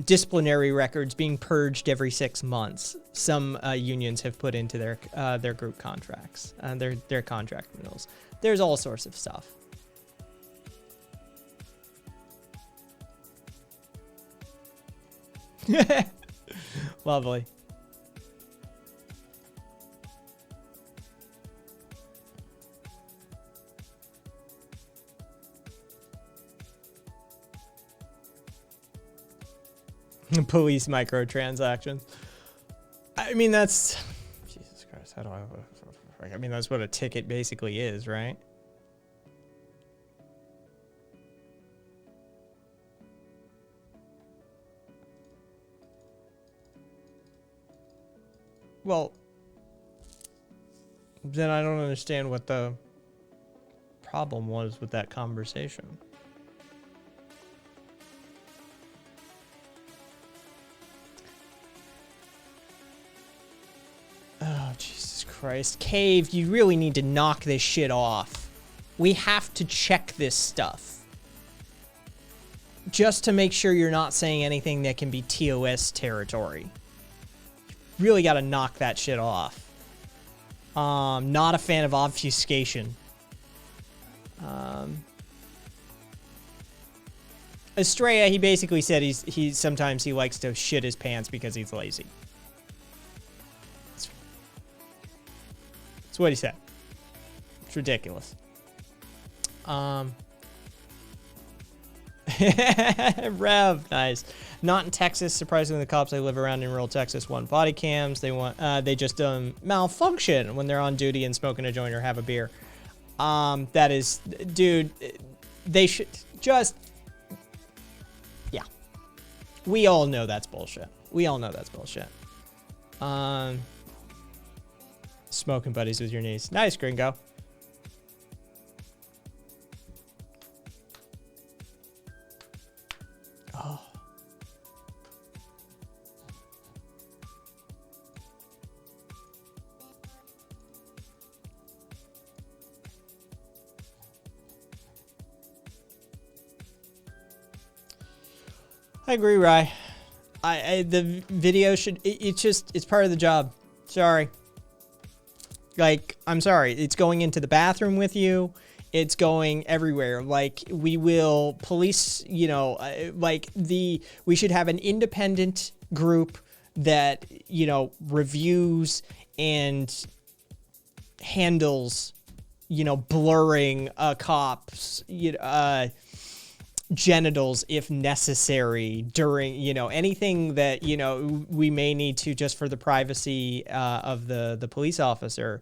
Speaker 2: disciplinary records being purged every 6 months. Some unions have put into their group contracts, their contract renewals. There's all sorts of stuff. Lovely. Police microtransactions. I mean, that's... Jesus Christ, how do I mean, that's what a ticket basically is, right? Well, then I don't understand what the problem was with that conversation. Oh, Jesus Christ. Cave, you really need to knock this shit off. We have to check this stuff. Just to make sure you're not saying anything that can be TOS territory. Really got to knock that shit off. Not a fan of obfuscation. Estrella, he basically said he sometimes he likes to shit his pants because he's lazy. That's what he said. It's ridiculous. Rev, nice. Not in Texas. Surprisingly, the cops I live around in rural Texas want body cams. They just malfunction when they're on duty and smoking a joint or have a beer. That is, dude. They should just. Yeah. We all know that's bullshit. We all know that's bullshit. Smoking buddies with your niece. Nice, Gringo. Oh. I agree, Rye. The video should, it's part of the job. Sorry. Like, I'm sorry. It's going into the bathroom with you. It's going everywhere. Like, we will police, you know, we should have an independent group that, you know, reviews and handles, you know, blurring a cop's, genitals if necessary during, you know, anything that, you know, we may need to just for the privacy of the police officer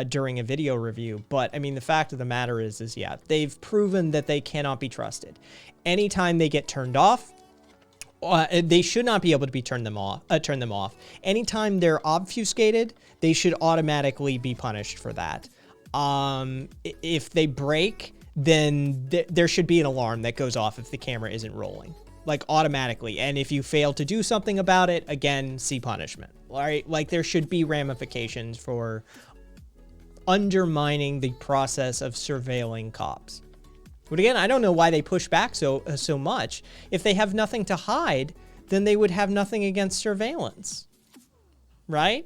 Speaker 2: during a video review. But I mean, the fact of the matter is yeah, they've proven that they cannot be trusted. Anytime they get turned off, they should not be able to be turn them off. Anytime they're obfuscated, they should automatically be punished for that. If they break, then there should be an alarm that goes off if the camera isn't rolling, like automatically. And if you fail to do something about it, again, see punishment. All right, like there should be ramifications for undermining the process of surveilling cops. But again, I don't know why they push back so much. If they have nothing to hide, then they would have nothing against surveillance, right?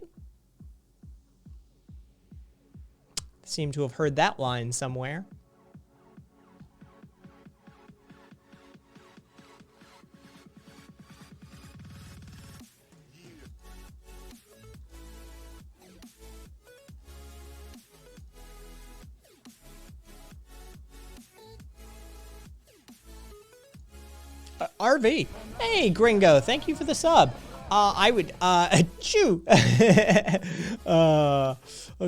Speaker 2: Seem to have heard that line somewhere. RV. Hey, Gringo. Thank you for the sub. I would, chew. Oh,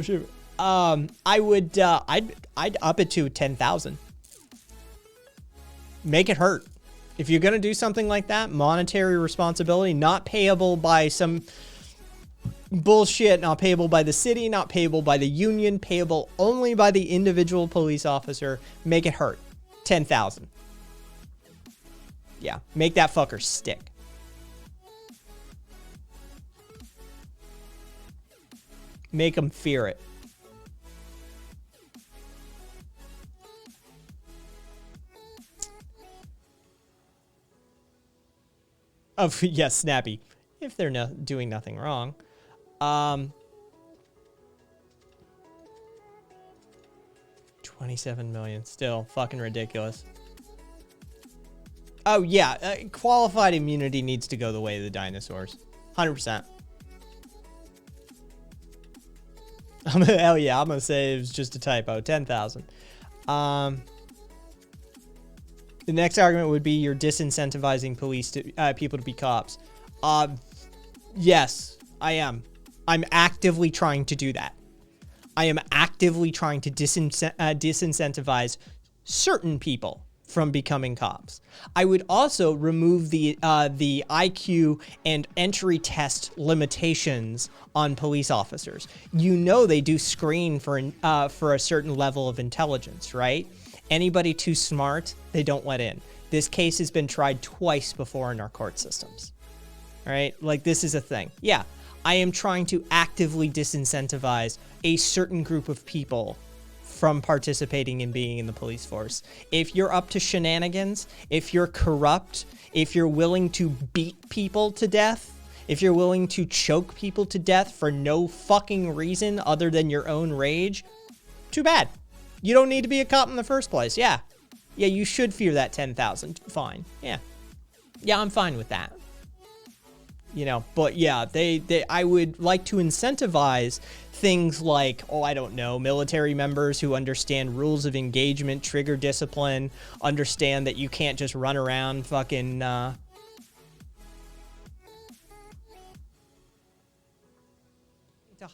Speaker 2: shoot. I would, I'd up it to 10,000. Make it hurt. If you're going to do something like that, monetary responsibility, not payable by some bullshit, not payable by the city, not payable by the union, payable only by the individual police officer, make it hurt. 10,000. Yeah, make that fucker stick. Make them fear it. Oh, yes, Snappy. If they're doing nothing wrong. 27 million. Still fucking ridiculous. Oh, yeah. Qualified immunity needs to go the way of the dinosaurs. 100%. Hell yeah, I'm going to say it was just a typo. 10,000. The next argument would be you're disincentivizing police to people to be cops. Yes, I am. I'm actively trying to do that. I am actively trying to disincentivize certain people from becoming cops. I would also remove the IQ and entry test limitations on police officers. You know they do screen for a certain level of intelligence, right? Anybody too smart, they don't let in. This case has been tried twice before in our court systems. All right? Like, this is a thing. Yeah, I am trying to actively disincentivize a certain group of people from participating in being in the police force. If you're up to shenanigans, if you're corrupt, if you're willing to beat people to death, if you're willing to choke people to death for no fucking reason other than your own rage, too bad. You don't need to be a cop in the first place. Yeah. Yeah, you should fear that 10,000. Fine. Yeah. Yeah, I'm fine with that. You know, but yeah, I would like to incentivize things like, oh, I don't know, military members who understand rules of engagement, trigger discipline, understand that you can't just run around fucking, to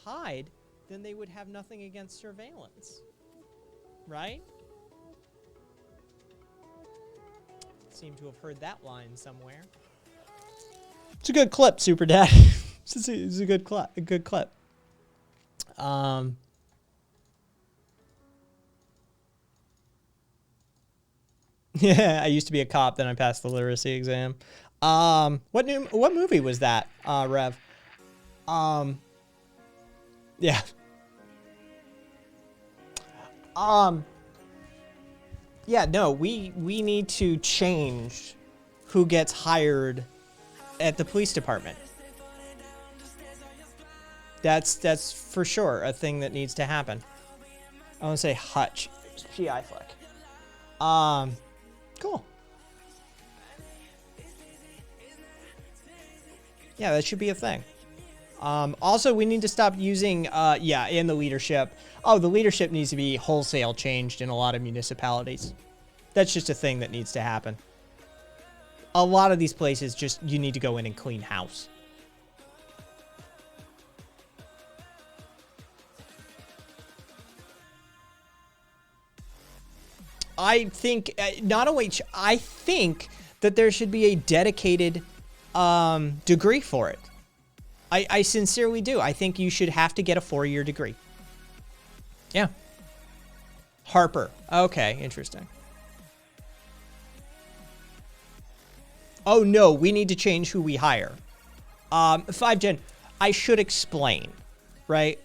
Speaker 2: hide, then they would have nothing against surveillance. Right? Seem to have heard that line somewhere. It's a good clip, Super Dad. It's a good clip. A good clip. Yeah, I used to be a cop, then I passed the literacy exam. What movie was that, Rev? Yeah. Yeah, no, we need to change who gets hired at the police department. That's for sure a thing that needs to happen. I want to say Hutch. GI flick. Cool. Yeah, that should be a thing. Also, we need to stop using, in the leadership. Oh, the leadership needs to be wholesale changed in a lot of municipalities. That's just a thing that needs to happen. A lot of these places just, you need to go in and clean house. I think, I think that there should be a dedicated degree for it. I sincerely do. I think you should have to get a 4-year degree. Yeah. Harper. Okay, interesting. Oh no, we need to change who we hire. 5 Gen, I should explain, right?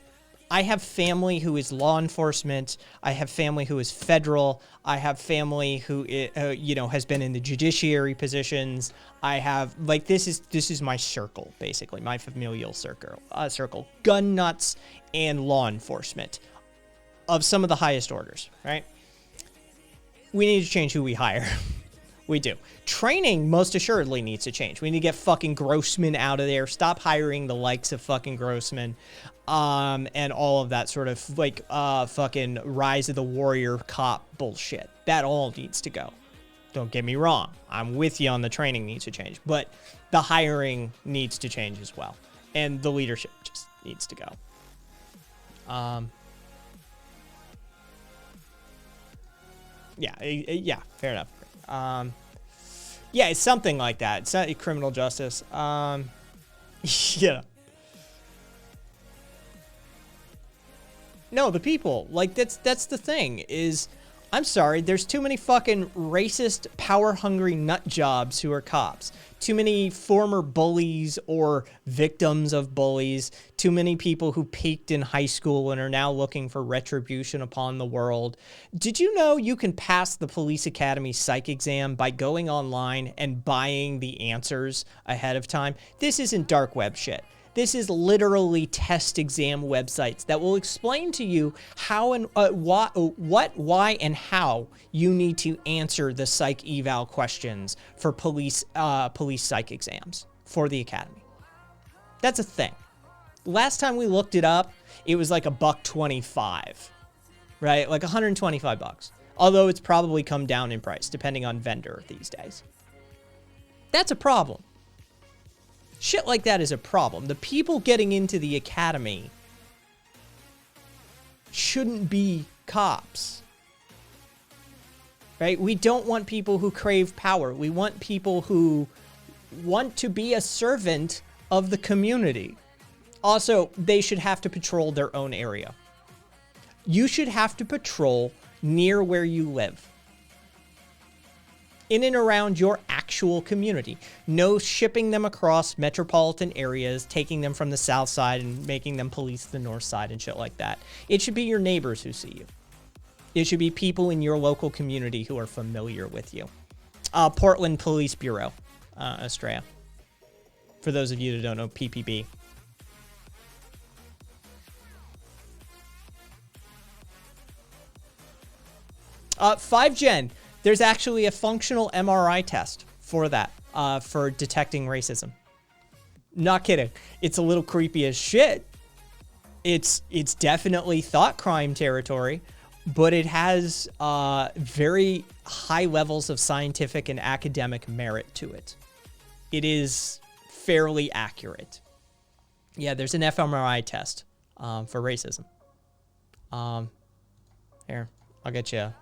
Speaker 1: I have family who is law enforcement. I have family who is federal. I have family who, has been in the judiciary positions. I have, like, this is my circle, basically, my familial circle. Gun nuts and law enforcement of some of the highest orders, right? We need to change who we hire. We do. Training most assuredly needs to change. We need to get fucking Grossman out of there. Stop hiring the likes of fucking Grossman, and all of that sort of fucking Rise of the Warrior cop bullshit. That all needs to go. Don't get me wrong. I'm with you on the training needs to change, but the hiring needs to change as well, and the leadership just needs to go. Yeah, fair enough. Yeah, it's something like that. It's not criminal justice. Yeah. No, the people. Like, that's the thing is, I'm sorry, there's too many fucking racist, power-hungry nut jobs who are cops. Too many former bullies or victims of bullies. Too many people who peaked in high school and are now looking for retribution upon the world. Did you know you can pass the police academy psych exam by going online and buying the answers ahead of time? This isn't dark web shit. This is literally test exam websites that will explain to you how and why, and how you need to answer the psych eval questions for police psych exams for the academy. That's a thing. Last time we looked it up, it was like $125, right? Like $125. Although it's probably come down in price depending on vendor these days. That's a problem. Shit like that is a problem. The people getting into the academy shouldn't be cops, right? We don't want people who crave power. We want people who want to be a servant of the community. Also, they should have to patrol their own area. You should have to patrol near where you live, in and around your actual community. No shipping them across metropolitan areas, taking them from the south side and making them police the north side and shit like that. It should be your neighbors who see you. It should be people in your local community who are familiar with you. Portland Police Bureau, Australia. For those of you that don't know, PPB. Five Gen. There's actually a functional MRI test for that, for detecting racism. Not kidding. It's a little creepy as shit. It's definitely thought crime territory, but it has very high levels of scientific and academic merit to it. It is fairly accurate. Yeah, there's an fMRI test for racism. Here, I'll get you.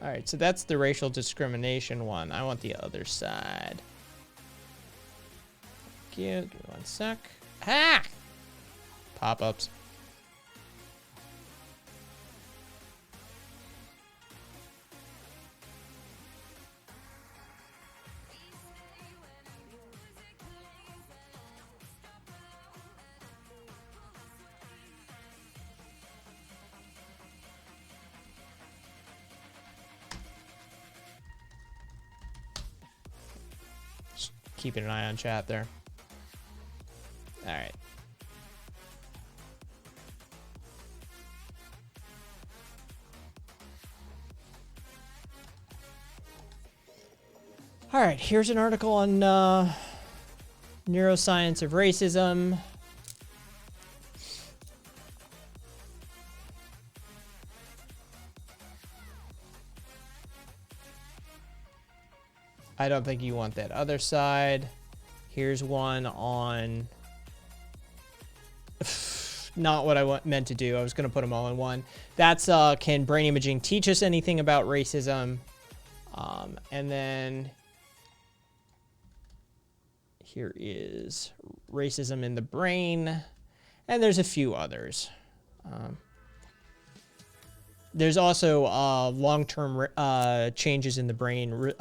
Speaker 1: All right, so that's the racial discrimination one. I want the other side. Thank you. Give me one sec. Ah! Pop-ups. Keeping an eye on chat there. All right. All right, here's an article on neuroscience of racism. I don't think you want that other side. Here's one on
Speaker 2: not what I meant to do. I was going to put them all in one. That's can brain imaging teach us anything about racism? And then here is racism in the brain. And there's a few others. There's also long-term changes in the brain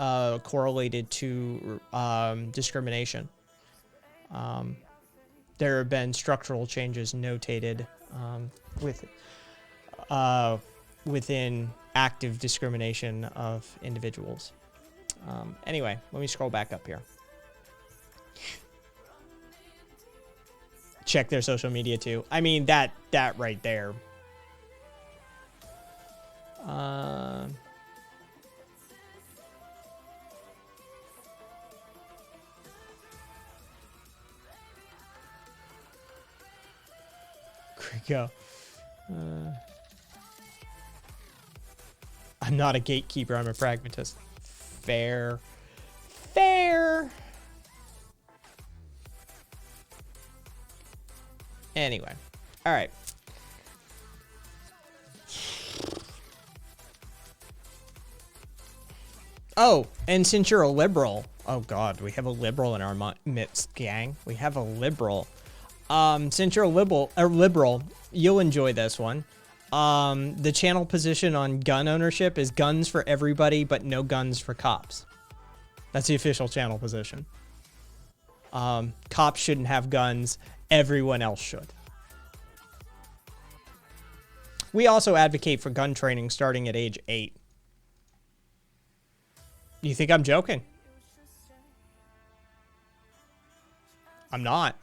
Speaker 2: correlated to discrimination. There have been structural changes notated within active discrimination of individuals. Anyway, let me scroll back up here. Check their social media too. I mean, that right there. Quick go. I'm not a gatekeeper. I'm a pragmatist. Fair. Fair. Anyway. All right. Oh, and since you're a liberal, oh God, we have a liberal in our midst, gang. We have a liberal. Since you're a liberal, you'll enjoy this one. The channel position on gun ownership is guns for everybody, but no guns for cops. That's the official channel position. Cops shouldn't have guns. Everyone else should. We also advocate for gun training starting at age 8. You think I'm joking? I'm not.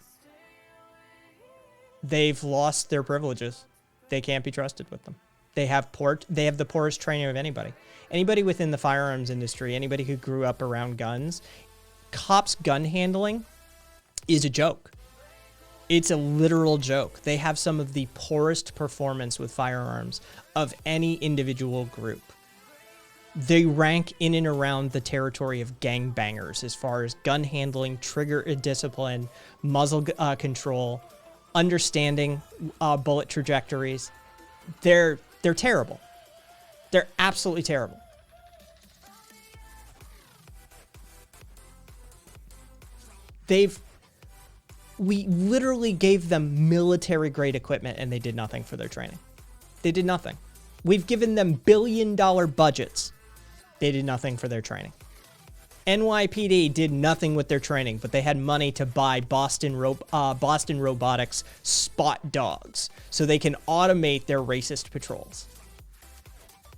Speaker 2: They've lost their privileges. They can't be trusted with them. They have the poorest training of anybody. Anybody within the firearms industry, anybody who grew up around guns, cops' gun handling is a joke. It's a literal joke. They have some of the poorest performance with firearms of any individual group. They rank in and around the territory of gangbangers as far as gun handling, trigger discipline, muzzle control, understanding bullet trajectories. They're terrible. They're absolutely terrible. We literally gave them military grade equipment and they did nothing for their training. They did nothing. We've given them billion-dollar budgets. They did nothing for their training. NYPD did nothing with their training, but they had money to buy Boston Robotics Spot Dogs so they can automate their racist patrols.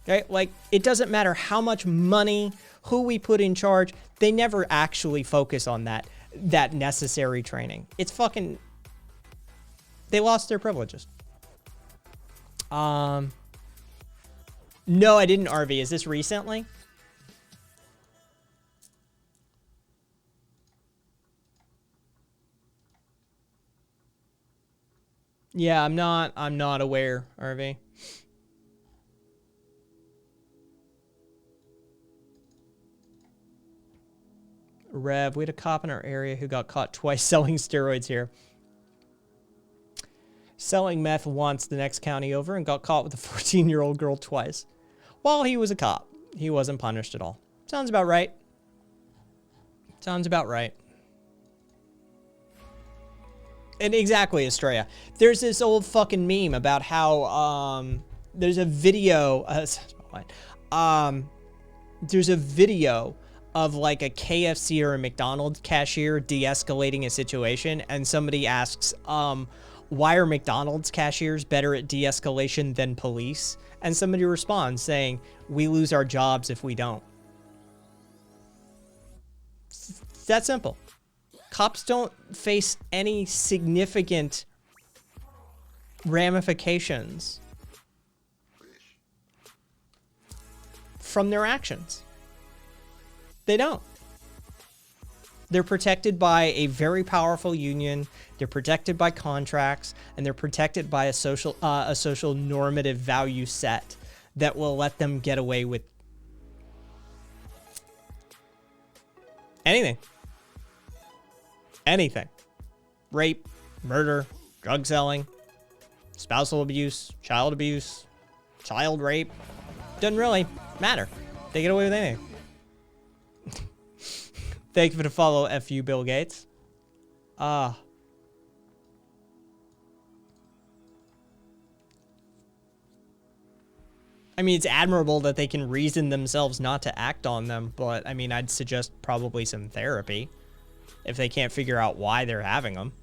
Speaker 2: Okay, like, it doesn't matter how much money, who we put in charge, they never actually focus on that necessary training. It's fucking... They lost their privileges. No, I didn't, RV. Is this recently? Yeah, I'm not aware, RV. Rev, we had a cop in our area who got caught twice selling steroids here. Selling meth once the next county over and got caught with a 14-year-old girl twice. While he was a cop, he wasn't punished at all. Sounds about right. Sounds about right. And exactly, Estrella. There's this old fucking meme about how there's a video. There's a video of like a KFC or a McDonald's cashier de-escalating a situation, and somebody asks, "Why are McDonald's cashiers better at de-escalation than police?" And somebody responds saying, "We lose our jobs if we don't." It's that simple. Cops don't face any significant ramifications from their actions. They don't. They're protected by a very powerful union. They're protected by contracts, and they're protected by a social normative value set that will let them get away with anything. Anything. Rape, murder, drug selling, spousal abuse, child rape. Doesn't really matter. They get away with anything. Thank you for the follow, FU Bill Gates. I mean, it's admirable that they can reason themselves not to act on them, but I mean, I'd suggest probably some therapy if they can't figure out why they're having them.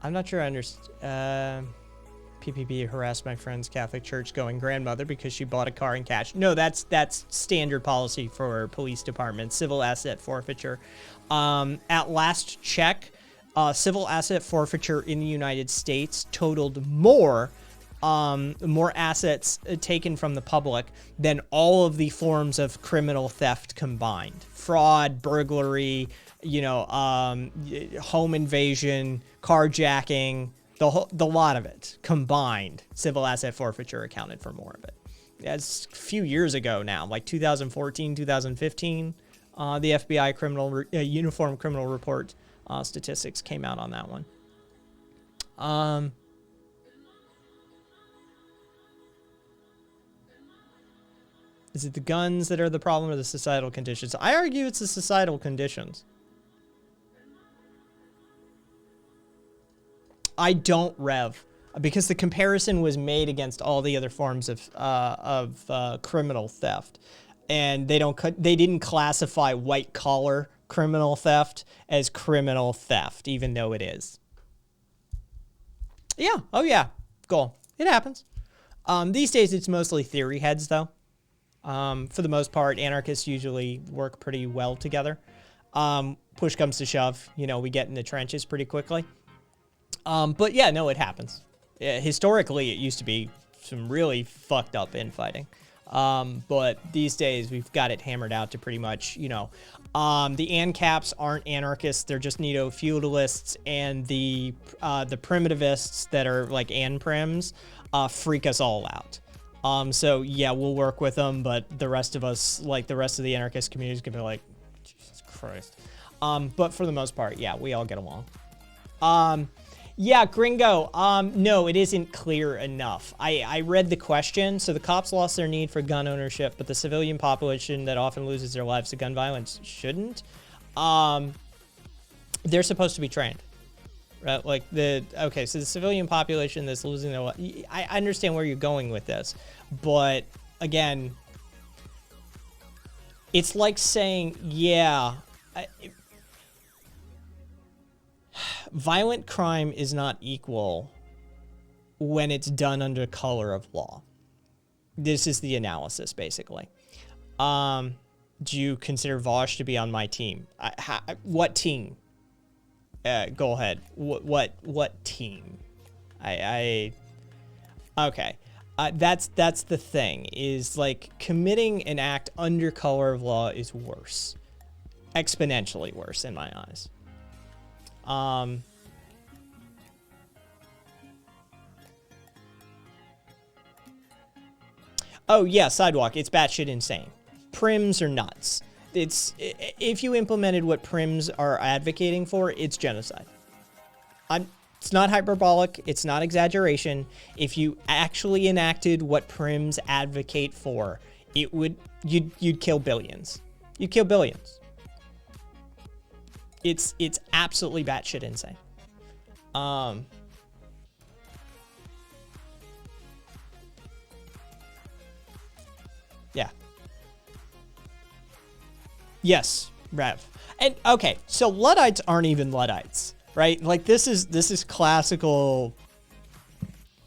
Speaker 2: I'm not sure I understand. PPP harassed my friend's Catholic church-going grandmother because she bought a car in cash. No, that's standard policy for police departments, civil asset forfeiture. At last check, civil asset forfeiture in the United States totaled more assets taken from the public than all of the forms of criminal theft combined. Fraud, burglary, home invasion, carjacking, the lot of it combined. Civil asset forfeiture accounted for more of it. That's a few years ago now, like 2014, 2015. The FBI Uniform Criminal Report statistics came out on that one. Is it the guns that are the problem or the societal conditions? I argue it's the societal conditions. I don't rev because the comparison was made against all the other forms of criminal theft, and they didn't classify white collar criminal theft as criminal theft, even though it is. Yeah. Oh yeah. Cool. It happens. These days it's mostly theory heads though. For the most part, anarchists usually work pretty well together. Push comes to shove, we get in the trenches pretty quickly. But yeah, no, it happens. Historically, it used to be some really fucked up infighting. But these days, we've got it hammered out to pretty much, the ANCAPs aren't anarchists. They're just neo-feudalists. And the primitivists that are like ANPrims freak us all out. So yeah, we'll work with them, but the rest of us, like the rest of the anarchist community is gonna be like, Jesus Christ. But for the most part, yeah, we all get along. Yeah, Gringo, no, it isn't clear enough. I read the question. So the cops lost their need for gun ownership, but the civilian population that often loses their lives to gun violence shouldn't. They're supposed to be trained. Right? So the civilian population that's losing their life, I understand where you're going with this, but again, it's like saying, yeah, violent crime is not equal when it's done under color of law. This is the analysis, basically. Do you consider Vosh to be on my team? What team? Go ahead. What team? Okay. That's the thing, is like committing an act under color of law is worse. Exponentially worse in my eyes. Oh yeah, Sidewalk, it's batshit insane. Prims are nuts. If you implemented what Prims are advocating for, it's genocide. It's not hyperbolic, it's not exaggeration. If you actually enacted what Prims advocate for, you'd kill billions. You'd kill billions. It's absolutely batshit insane. Yeah. Yes, Rev. And okay, so Luddites aren't even Luddites, right? Like this is classical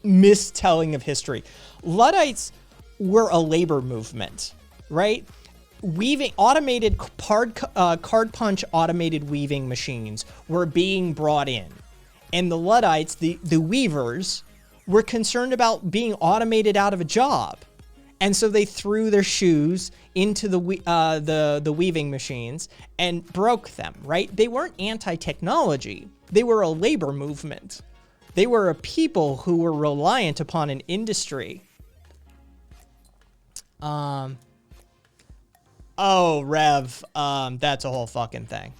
Speaker 2: mistelling of history. Luddites were a labor movement, right? Weaving automated card punch automated weaving machines were being brought in, and the Luddites, the weavers, were concerned about being automated out of a job,
Speaker 1: And so they threw their shoes into the weaving machines and broke them, right? They weren't anti-technology. They were a labor movement. They were a people who were reliant upon an industry. Oh, Rev, that's a whole fucking thing.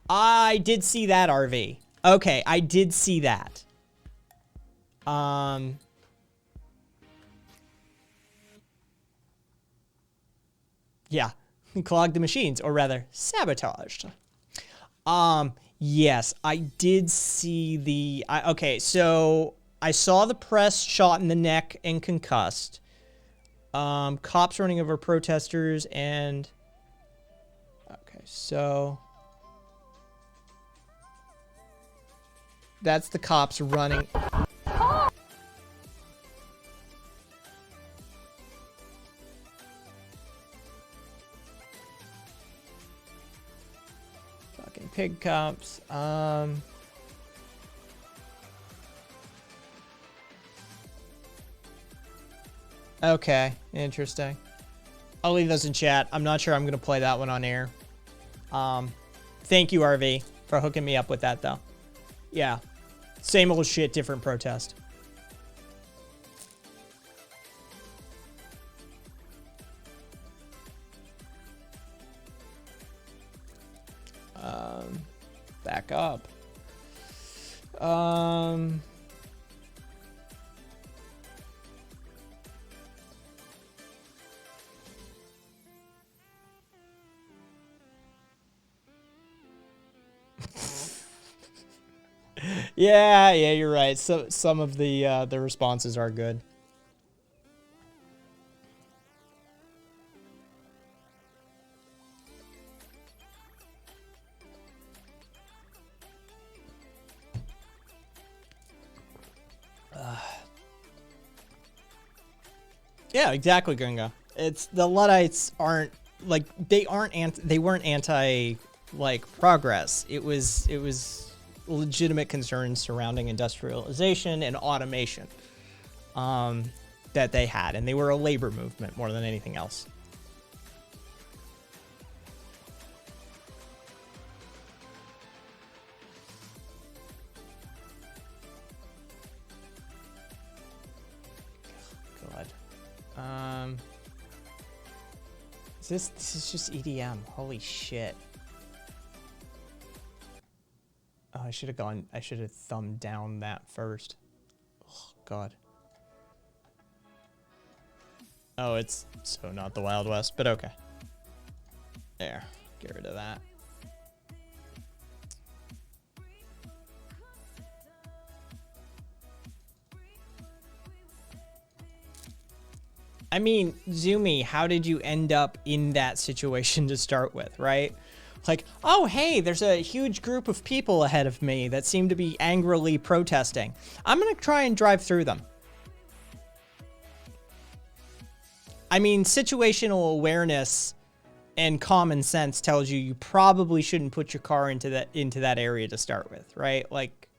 Speaker 1: I did see that, RV. Okay, I did see that. Yeah, clogged the machines, or rather, sabotaged. Yes, I did see the... okay, so I saw the press shot in the neck and concussed. Cops running over protesters and... Okay, so... That's the cops running... Fucking pig cops. Okay, interesting. I'll leave those in chat. I'm not sure I'm gonna play that one on air. Thank you, RV, for hooking me up with that, though. Yeah. Same old shit, different protest. Back up. Yeah, you're right. So some of the responses are good. Yeah, exactly, Gringo. It's the Luddites aren't like they weren't anti like progress. It was legitimate concerns surrounding industrialization and automation that they had, and they were a labor movement more than anything else. God. This is just EDM. Holy shit. Oh, I should have thumbed down that first. Oh, God. Oh, it's so not the Wild West, but okay. There, get rid of that. I mean, Zumi, how did you end up in that situation to start with, right? Like, oh, hey, there's a huge group of people ahead of me that seem to be angrily protesting. I'm going to try and drive through them. I mean, situational awareness and common sense tells you you probably shouldn't put your car into that area to start with, right? Like,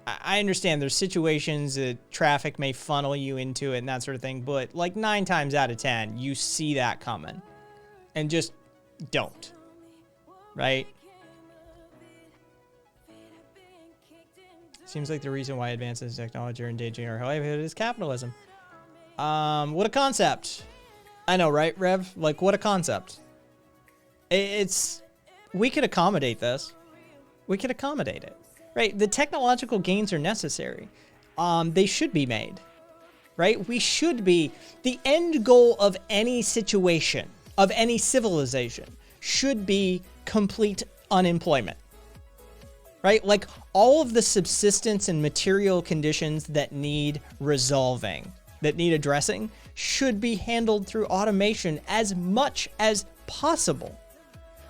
Speaker 1: I understand there's situations that traffic may funnel you into it and that sort of thing, but like 9 times out of 10, you see that coming and just don't. Right? Seems like the reason why advances in technology are endangering our livelihood is capitalism. What a concept. I know, right, Rev? Like, what a concept. We could accommodate this. We could accommodate it. Right? The technological gains are necessary. They should be made. Right? We should be... The end goal of any situation, of any civilization, should be complete unemployment, right? Like all of the subsistence and material conditions that need resolving, that need addressing, should be handled through automation as much as possible.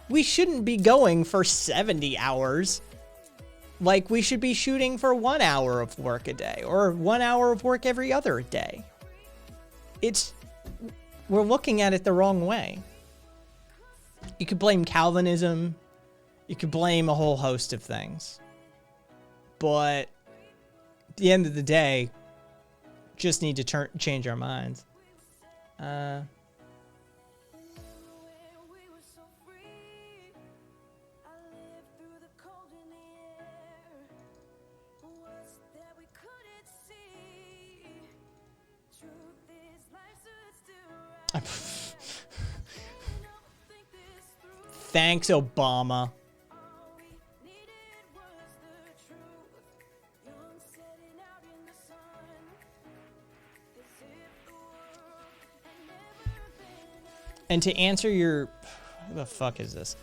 Speaker 1: We shouldn't be going for 70 hours. Like we should be shooting for 1 hour of work a day or 1 hour of work every other day. We're looking at it the wrong way. You could blame Calvinism. You could blame a whole host of things. But at the end of the day, just need to change our minds. Thanks, Obama. And to answer your... What the fuck is this?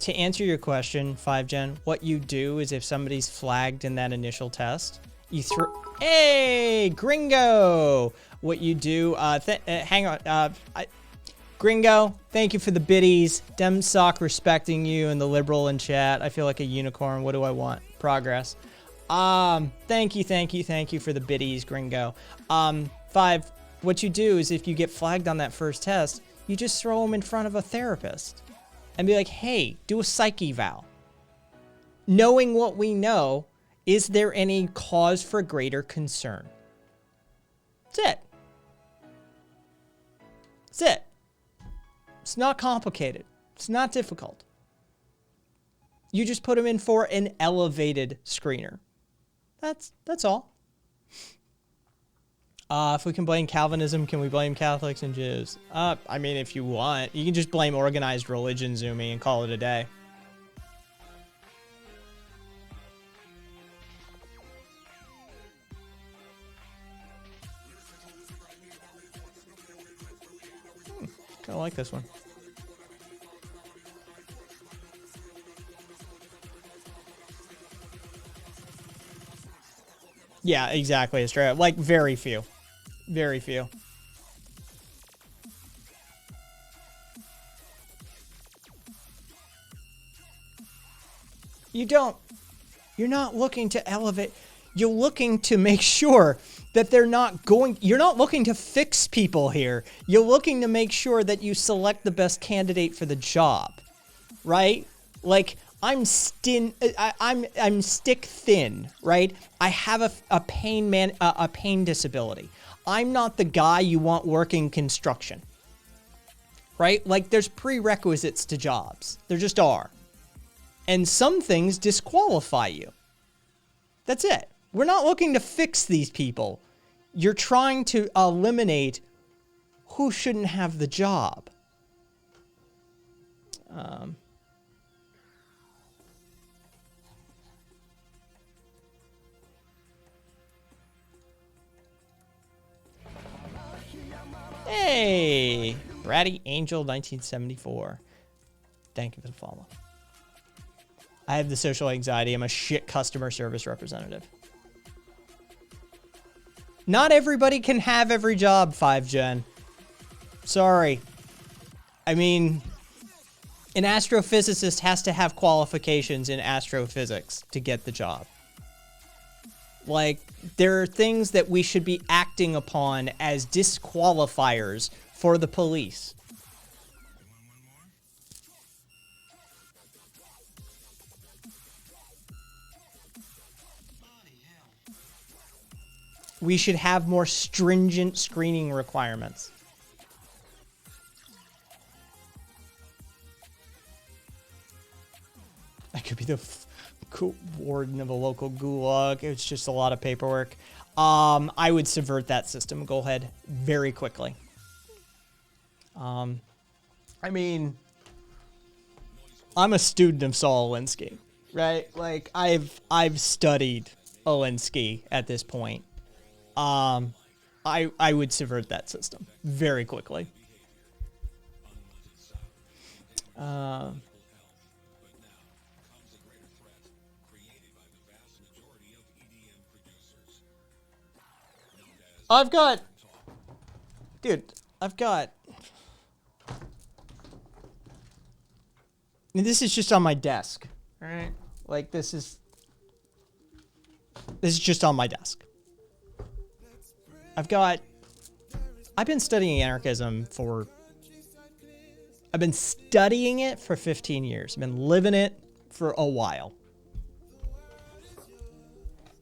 Speaker 1: To answer your question, 5Gen, what you do is if somebody's flagged in that initial test, you throw... Hey, Gringo! What you do... hang on. Gringo, thank you for the biddies. Demsock respecting you and the liberal in chat. I feel like a unicorn. What do I want? Progress. Thank you for the biddies, Gringo. 5, what you do is if you get flagged on that first test, you just throw them in front of a therapist and be like, hey, do a psych eval. Knowing what we know, is there any cause for greater concern? That's it. That's it. It's not complicated. It's not difficult. You just put them in for an elevated screener. That's all. If we can blame Calvinism, can we blame Catholics and Jews? I mean, if you want, you can just blame organized religion, Zoomy, and call it a day. Kind of like this one. Yeah, exactly. Straight up. Like, very few. Very few. You're not looking to elevate. You're looking to make sure that they're not going, you're not looking to fix people here. You're looking to make sure that you select the best candidate for the job, right? Like, I'm stick thin, right? I have a pain disability. I'm not the guy you want working construction, right? Like, there's prerequisites to jobs. There just are. And some things disqualify you. That's it. We're not looking to fix these people. You're trying to eliminate who shouldn't have the job. Hey, Bratty Angel 1974. Thank you for the follow. I have the social anxiety. I'm a shit customer service representative. Not everybody can have every job, 5Gen. Sorry. I mean, an astrophysicist has to have qualifications in astrophysics to get the job. Like, there are things that we should be acting upon as disqualifiers for the police. We should have more stringent screening requirements. I could be the warden of a local gulag. It's just a lot of paperwork. I would subvert that system. Go ahead very quickly. I mean, I'm a student of Saul Alinsky, right? Like, I've studied Alinsky at this point. I would subvert that system very quickly. This is just on my desk, all right? Like, this is just on my desk. I've been studying anarchism I've been studying it for 15 years. I've been living it for a while.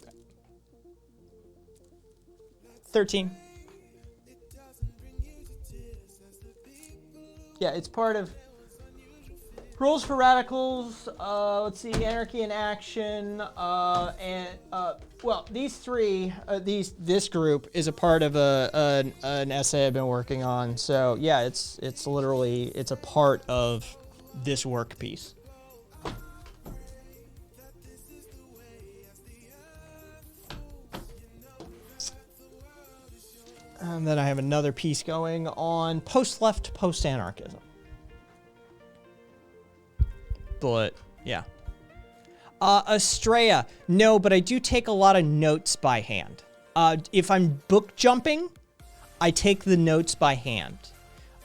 Speaker 1: Okay. 13. Yeah, it's part of Rules for Radicals. Let's see, Anarchy in Action, well, these three, this group is a part of an essay I've been working on. So yeah, it's literally a part of this work piece. And then I have another piece going on post-left, post-anarchism. But, yeah. Estrella, no, but I do take a lot of notes by hand. If I'm book jumping, I take the notes by hand.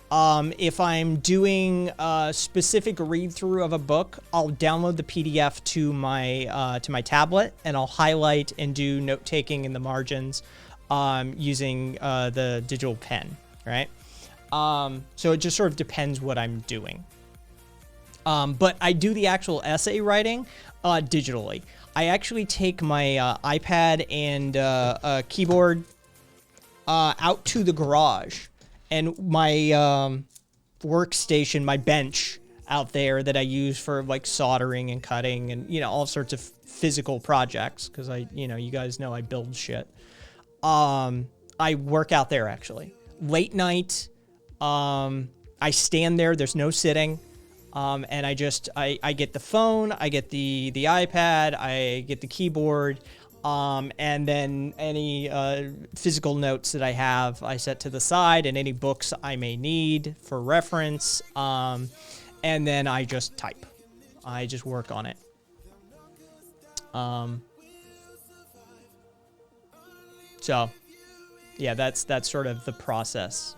Speaker 1: If I'm doing a specific read-through of a book, I'll download the PDF to my tablet, and I'll highlight and do note-taking in the margins using the digital pen, right? So it just sort of depends what I'm doing. But I do the actual essay writing digitally. I actually take my iPad and keyboard out to the garage, and my workstation, my bench out there that I use for like soldering and cutting and, you know, all sorts of physical projects, because you guys know I build shit. I work out there actually. Late night, I stand there, there's no sitting. And I get the phone, I get the iPad, I get the keyboard, and then any physical notes that I have, I set to the side, and any books I may need for reference, and then I just type. I just work on it. So, yeah, that's sort of the process.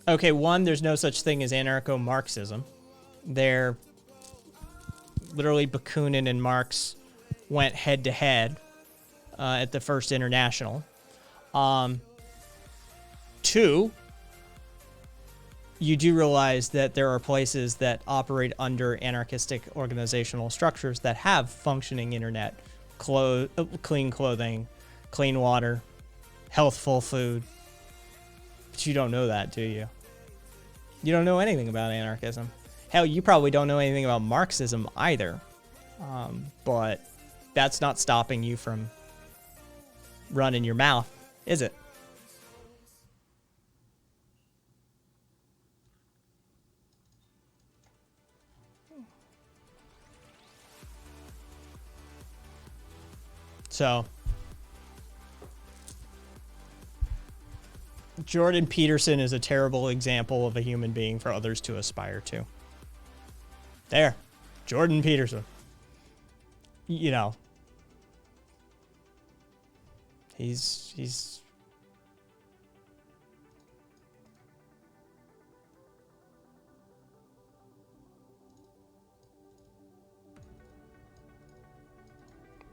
Speaker 1: Okay, one, there's no such thing as anarcho-Marxism. They're literally Bakunin and Marx went head-to-head at the First International. Two, you do realize that there are places that operate under anarchistic organizational structures that have functioning internet, clean clothing, clean water, healthful food. But you don't know that, do you? You don't know anything about anarchism. Hell, you probably don't know anything about Marxism either. But that's not stopping you from running your mouth, is it? So, Jordan Peterson is a terrible example of a human being for others to aspire to. There. Jordan Peterson. You know. He's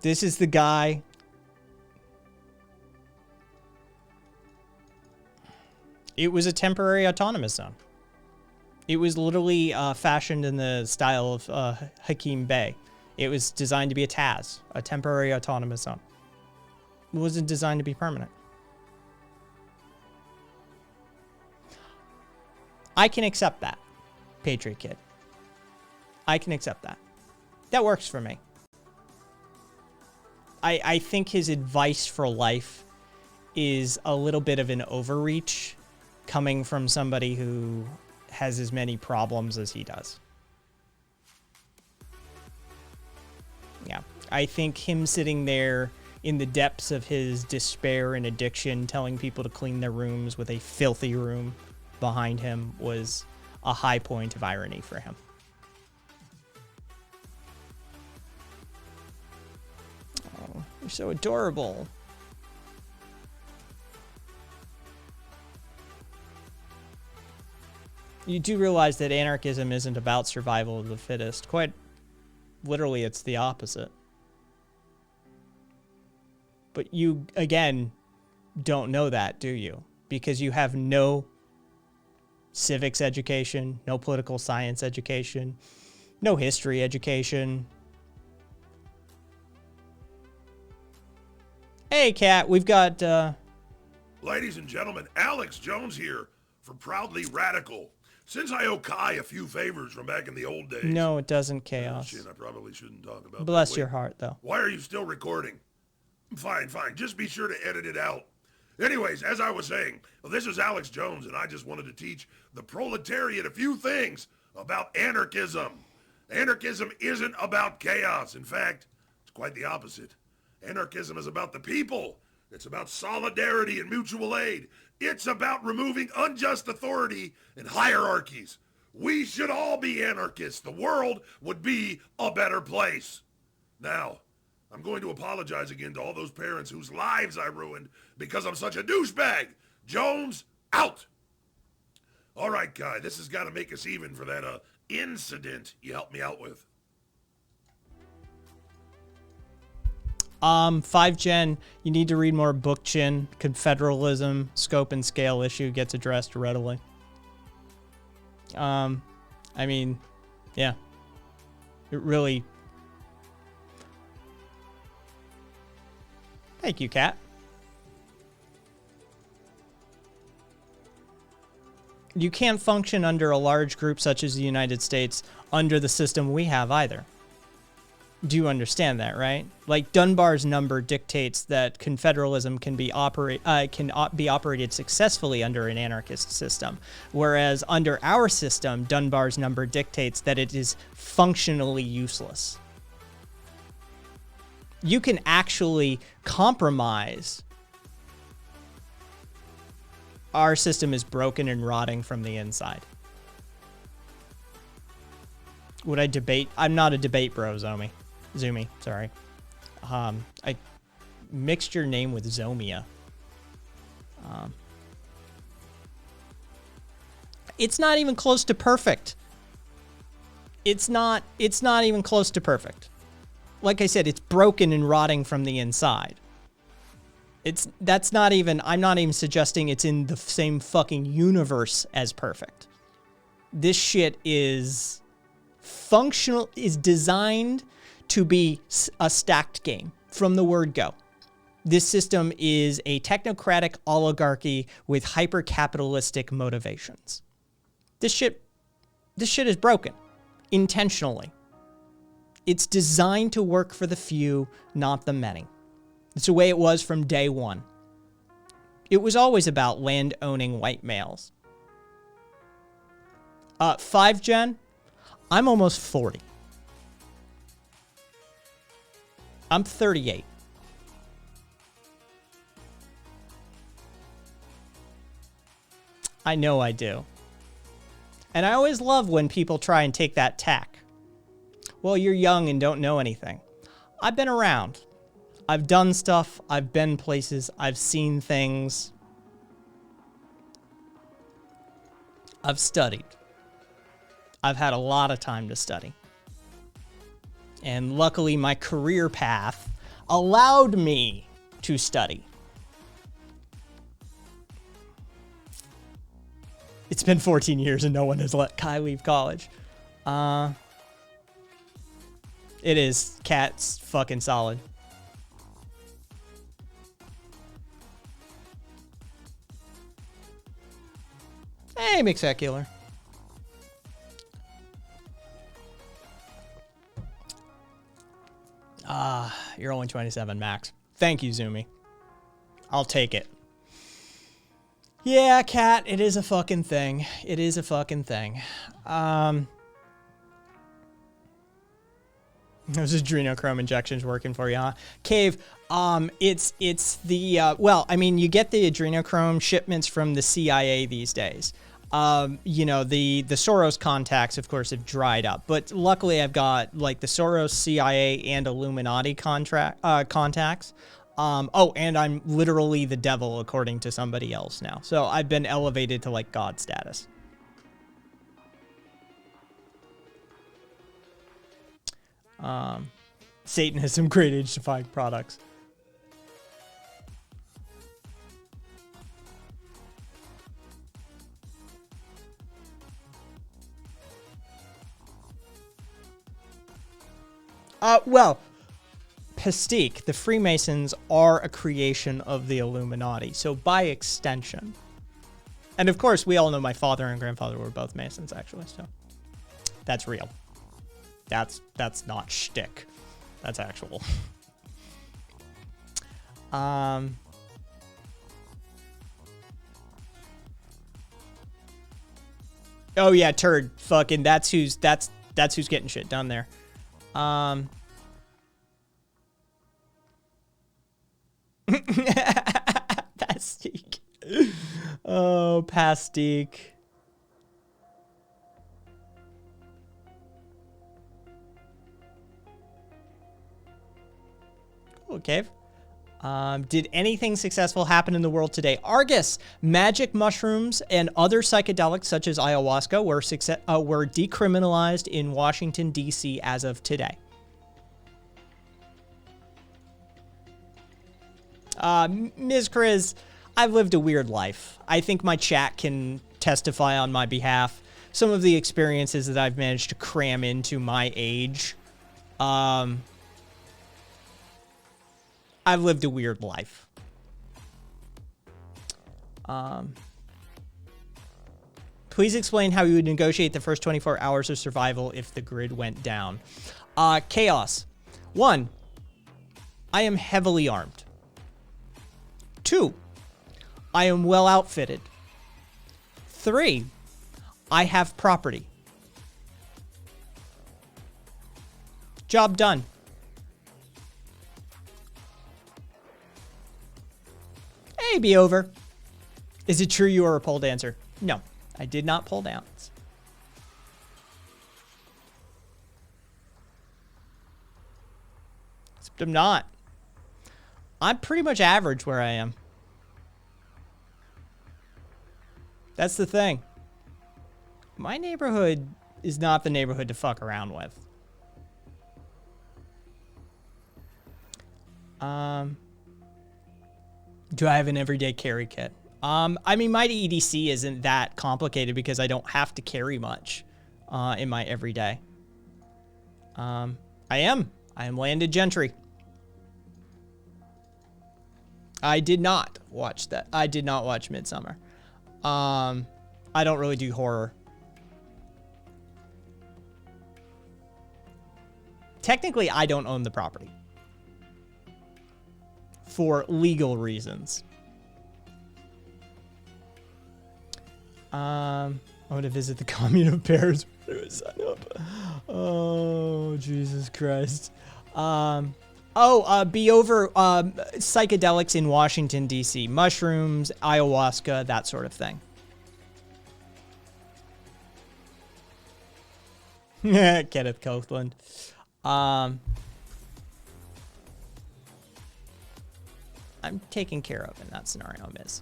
Speaker 1: This is the guy. It was a temporary autonomous zone. It was literally fashioned in the style of Hakeem Bey. It was designed to be a TAZ, a temporary autonomous zone. It wasn't designed to be permanent. I can accept that, Patriot Kid. I can accept that. That works for me. I think his advice for life is a little bit of an overreach coming from somebody who has as many problems as he does. Yeah, I think him sitting there in the depths of his despair and addiction, telling people to clean their rooms with a filthy room behind him was a high point of irony for him. Oh, you're so adorable. You do realize that anarchism isn't about survival of the fittest. Quite literally, it's the opposite. But you, again, don't know that, do you? Because you have no civics education, no political science education, no history education. Hey, Kat, we've got,
Speaker 4: Ladies and gentlemen, Alex Jones here for Proudly Radical. Since I owe Kai a few favors from back in the old days.
Speaker 1: No, it doesn't, Chaos.
Speaker 4: Shit, I probably shouldn't talk about that.
Speaker 1: Bless
Speaker 4: Wait,
Speaker 1: your heart, though.
Speaker 4: Why are you still recording? Fine. Just be sure to edit it out. Anyways, as I was saying, well, this is Alex Jones, and I just wanted to teach the proletariat a few things about anarchism. Anarchism isn't about chaos. In fact, it's quite the opposite. Anarchism is about the people. It's about solidarity and mutual aid. It's about removing unjust authority and hierarchies. We should all be anarchists. The world would be a better place. Now, I'm going to apologize again to all those parents whose lives I ruined because I'm such a douchebag. Jones, out. All right, Kai, this has got to make us even for that incident you helped me out with.
Speaker 1: 5 Gen, you need to read more Bookchin. Confederalism, scope and scale issue gets addressed readily. I mean, yeah. It really... Thank you, Kat. You can't function under a large group such as the United States under the system we have either. Do you understand that, right? Like Dunbar's number dictates that confederalism can be operated successfully under an anarchist system, whereas under our system, Dunbar's number dictates that it is functionally useless. You can actually compromise. Our system is broken and rotting from the inside. Would I debate? I'm not a debate bro, Zumi, sorry. I mixed your name with Zomia. It's not even close to perfect. It's not even close to perfect. Like I said, it's broken and rotting from the inside. I'm not even suggesting it's in the same fucking universe as perfect. This shit is functional, is designed to be a stacked game from the word go. This system is a technocratic oligarchy with hyper-capitalistic motivations. This shit is broken intentionally. It's designed to work for the few, not the many. It's the way it was from day one. It was always about land-owning white males. 5 Gen, I'm almost 40. I'm 38. I know I do. And I always love when people try and take that tack. Well, you're young and don't know anything. I've been around. I've done stuff. I've been places. I've seen things. I've studied. I've had a lot of time to study. And luckily, my career path allowed me to study. It's been 14 years and no one has let Kai leave college. It is. Cat's fucking solid. Hey, McSecular. You're only 27, Max. Thank you, Zumi. I'll take it. Yeah, Cat, it is a fucking thing. It is a fucking thing. Those adrenochrome injections working for you, huh? Cave, it's the, well, I mean, you get the adrenochrome shipments from the CIA these days. You know, the Soros contacts, of course, have dried up. But luckily, I've got, like, the Soros, CIA, and Illuminati contacts. Oh, and I'm literally the devil, according to somebody else now. So I've been elevated to, like, God status. Satan has some great age-defying products. Pistique, the Freemasons are a creation of the Illuminati, so by extension. And of course, we all know my father and grandfather were both Masons, actually, so that's real. That's not shtick. That's actual. Oh yeah, turd. Fucking that's who's getting shit done there. Pastique. Oh, Pastique. Cool, Cave. Did anything successful happen in the world today? Argus, magic mushrooms, and other psychedelics such as ayahuasca were decriminalized in Washington, D.C. as of today. Ms. Chris, I've lived a weird life. I think my chat can testify on my behalf. Some of the experiences that I've managed to cram into my age. I've lived a weird life. Please explain how you would negotiate the first 24 hours of survival if the grid went down. Chaos. 1, I am heavily armed. 2, I am well outfitted. 3, I have property. Job done. Hey, be over. Is it true you are a pole dancer? No, I did not pole dance. I'm not. I'm pretty much average where I am. That's the thing. My neighborhood is not the neighborhood to fuck around with. Do I have an everyday carry kit? I mean, my EDC isn't that complicated because I don't have to carry much in my everyday. I am landed gentry. I did not watch that. I did not watch Midsummer. I don't really do horror. Technically, I don't own the property. For legal reasons. I want to visit the commune of Paris. Where do I sign up? Oh, Jesus Christ. Be over psychedelics in Washington, D.C. Mushrooms, ayahuasca, that sort of thing. Kenneth Copeland. I'm taken care of in that scenario, Miz.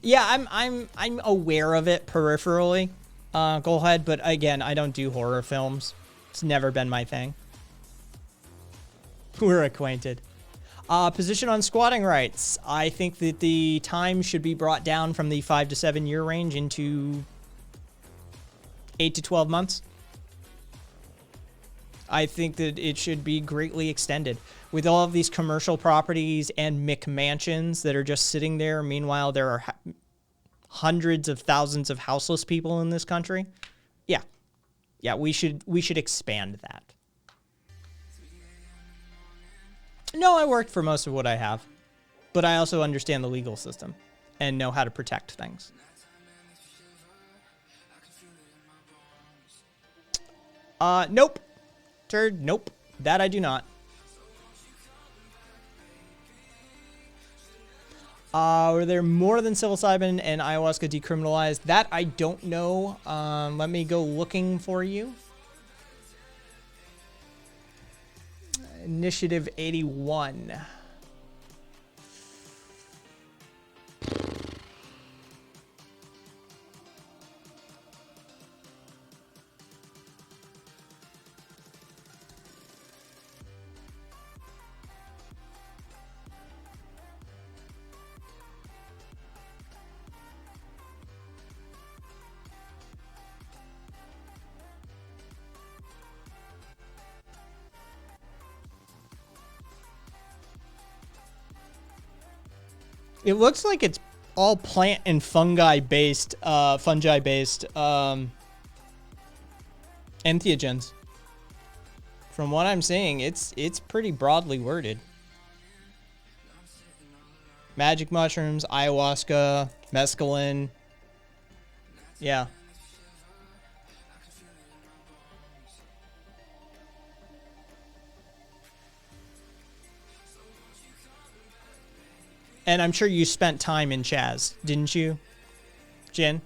Speaker 1: Yeah, I'm aware of it peripherally, Goalhead, but again, I don't do horror films. It's never been my thing. We're acquainted. Position on squatting rights. I think that the time should be brought down from the 5 to 7 year range into 8 to 12 months. I think that it should be greatly extended. With all of these commercial properties and McMansions that are just sitting there, meanwhile there are hundreds of thousands of houseless people in this country. Yeah, we should expand that. No, I worked for most of what I have, but I also understand the legal system and know how to protect things. Nope. Turd, nope. That I do not. Were there more than psilocybin and ayahuasca decriminalized? That I don't know. Let me go looking for you. Initiative 81. It looks like it's all plant and fungi based, entheogens. From what I'm seeing, it's pretty broadly worded. Magic mushrooms, ayahuasca, mescaline. Yeah. And I'm sure you spent time in Chaz, didn't you, Jin?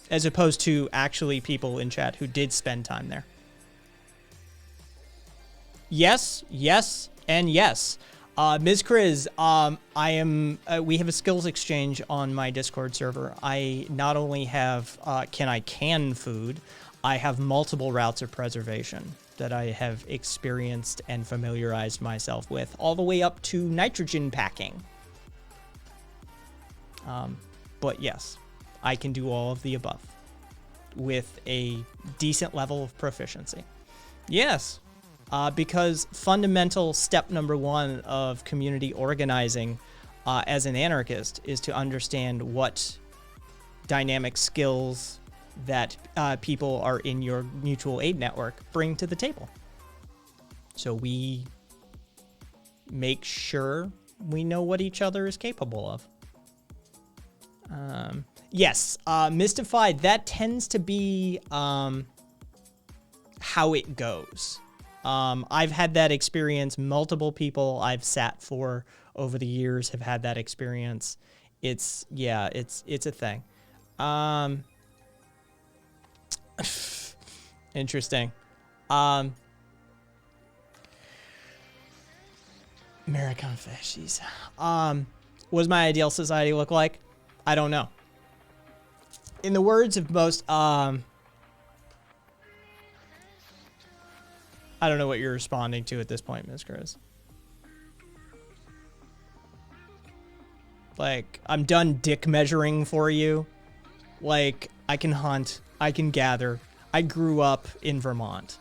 Speaker 1: As opposed to actually people in chat who did spend time there. Yes, yes, and yes. Ms. Kriz, we have a skills exchange on my Discord server. I not only have, can food, I have multiple routes of preservation that I have experienced and familiarized myself with, all the way up to nitrogen packing. But yes, I can do all of the above with a decent level of proficiency. Yes, because fundamental step number one of community organizing as an anarchist is to understand what dynamic skills that people are in your mutual aid network bring to the table. So we make sure we know what each other is capable of. Yes, Mystified, that tends to be how it goes. I've had that experience. Multiple people I've sat for over the years have had that experience. It's a thing. Interesting. American Fascies. What does my ideal society look like? I don't know. In the words of most, I don't know what you're responding to at this point, Ms. Chris. Like, I'm done dick measuring for you. Like, I can hunt. I can gather. I grew up in Vermont,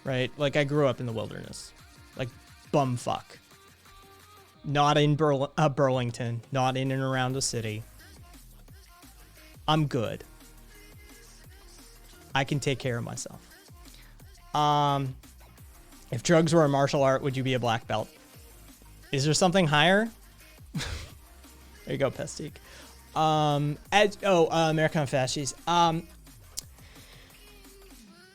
Speaker 1: right? Like, I grew up in the wilderness. Like, bumfuck. Not in Burlington. Not in and around the city. I'm good. I can take care of myself. If drugs were a martial art, would you be a black belt? Is there something higher? There you go, Pestique. American Fascies.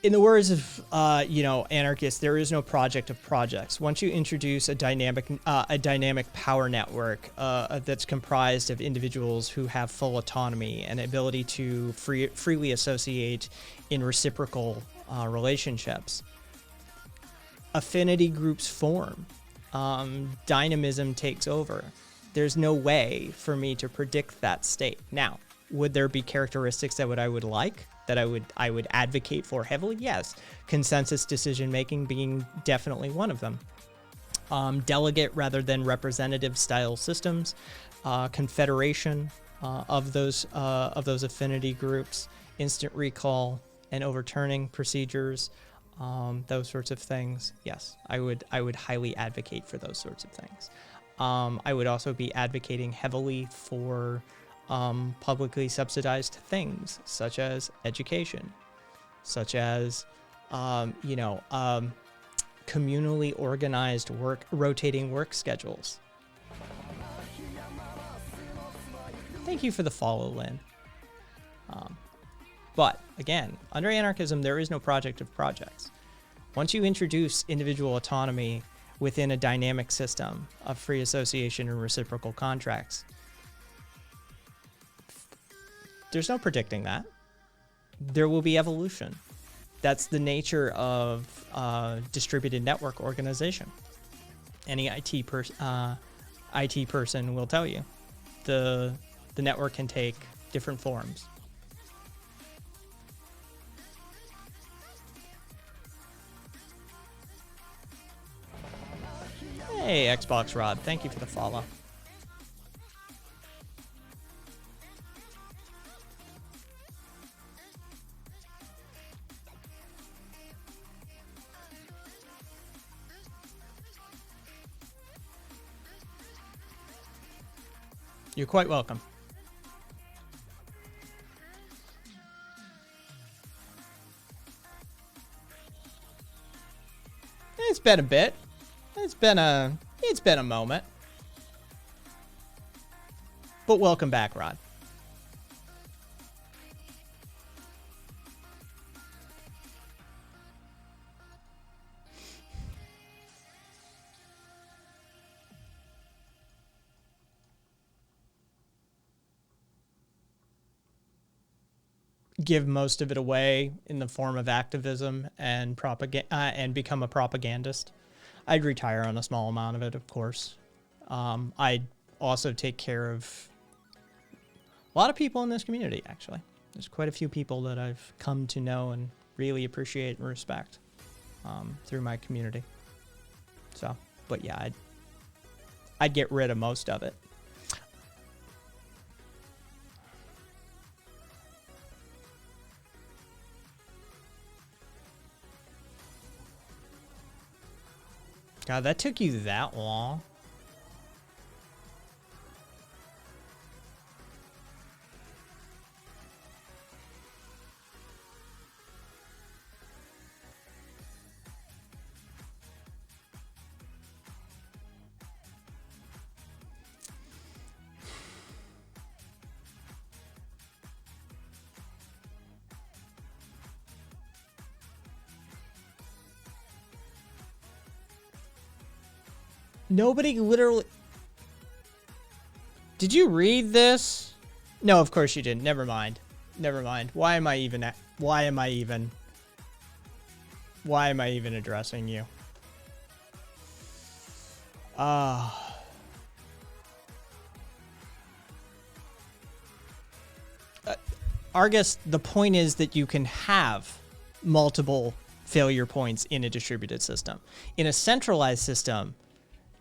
Speaker 1: In the words of, anarchists, there is no project of projects. Once you introduce a dynamic power network that's comprised of individuals who have full autonomy and ability to freely associate in reciprocal relationships, affinity groups form. Dynamism takes over. There's no way for me to predict that state. Now, would there be characteristics that I would like? That I would advocate for heavily? Yes. Consensus decision making being definitely one of them. Delegate rather than representative style systems, confederation of those affinity groups, instant recall and overturning procedures, those sorts of things. Yes, I would highly advocate for those sorts of things. I would also be advocating heavily for publicly subsidized things such as education, such as communally organized rotating work schedules. Thank you for the follow, Lynn. But again, under anarchism, there is no project of projects. Once you introduce individual autonomy within a dynamic system of free association and reciprocal contracts, there's no predicting that. There will be evolution. That's the nature of distributed network organization. Any IT person will tell you. The network can take different forms. Hey, Xbox Rod, thank you for the follow. You're quite welcome. It's been a bit. It's been a moment. But welcome back, Rod. Give most of it away in the form of activism and and become a propagandist. I'd retire on a small amount of it, of course. I'd also take care of a lot of people in this community, actually. There's quite a few people that I've come to know and really appreciate and respect through my community. So, but yeah, I'd get rid of most of it. God, that took you that long? Nobody literally... Did you read this? No, of course you didn't. Never mind. Never mind. Why am I even addressing you? Argus, the point is that you can have multiple failure points in a distributed system. In a centralized system,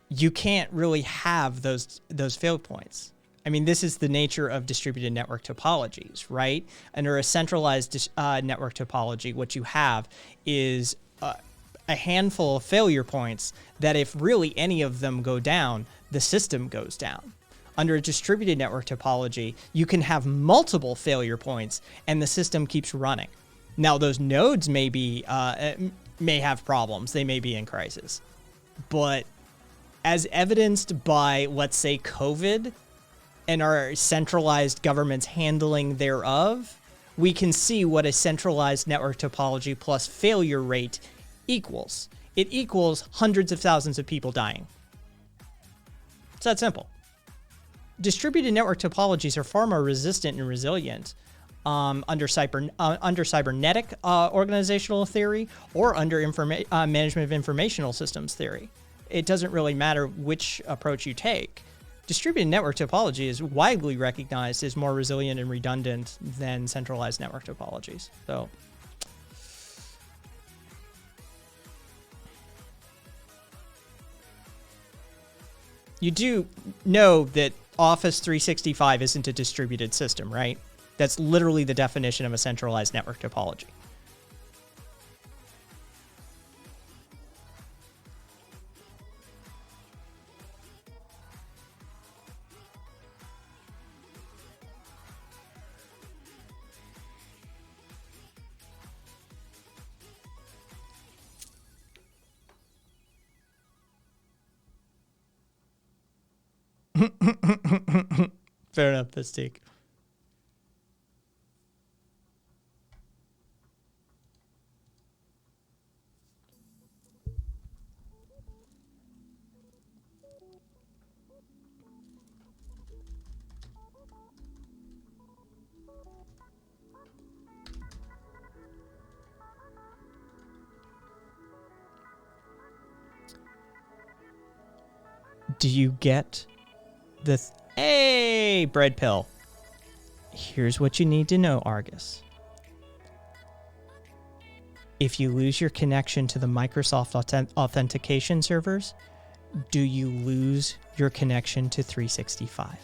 Speaker 1: you can't really have those fail points. I mean, this is the nature of distributed network topologies, right? Under a centralized network topology, what you have is a handful of failure points that if really any of them go down, the system goes down. Under a distributed network topology, you can have multiple failure points and the system keeps running. Now, those nodes may have problems. They may be in crisis. But as evidenced by, let's say, COVID and our centralized government's handling thereof, we can see what a centralized network topology plus failure rate equals. It equals hundreds of thousands of people dying. It's that simple. Distributed network topologies are far more resistant and resilient under cybernetic organizational theory or under management of informational systems theory. It doesn't really matter which approach you take. Distributed network topology is widely recognized as more resilient and redundant than centralized network topologies. So, you do know that Office 365 isn't a distributed system, right? That's literally the definition of a centralized network topology. Fair enough, Mystique. Do you get the... Hey, bread pill. Here's what you need to know, Argus. If you lose your connection to the Microsoft authentication servers, do you lose your connection to 365?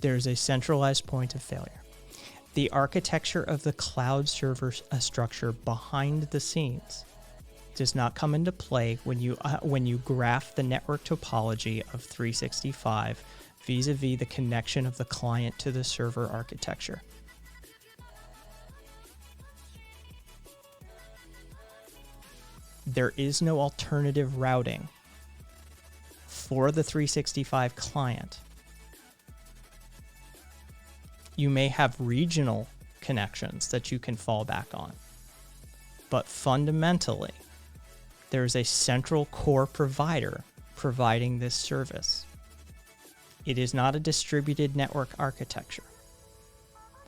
Speaker 1: There's a centralized point of failure. The architecture of the cloud server structure behind the scenes does not come into play when you graph the network topology of 365 vis-a-vis the connection of the client to the server architecture. There is no alternative routing for the 365 client. You may have regional connections that you can fall back on, but fundamentally, there's a central core provider providing this service. It is not a distributed network architecture.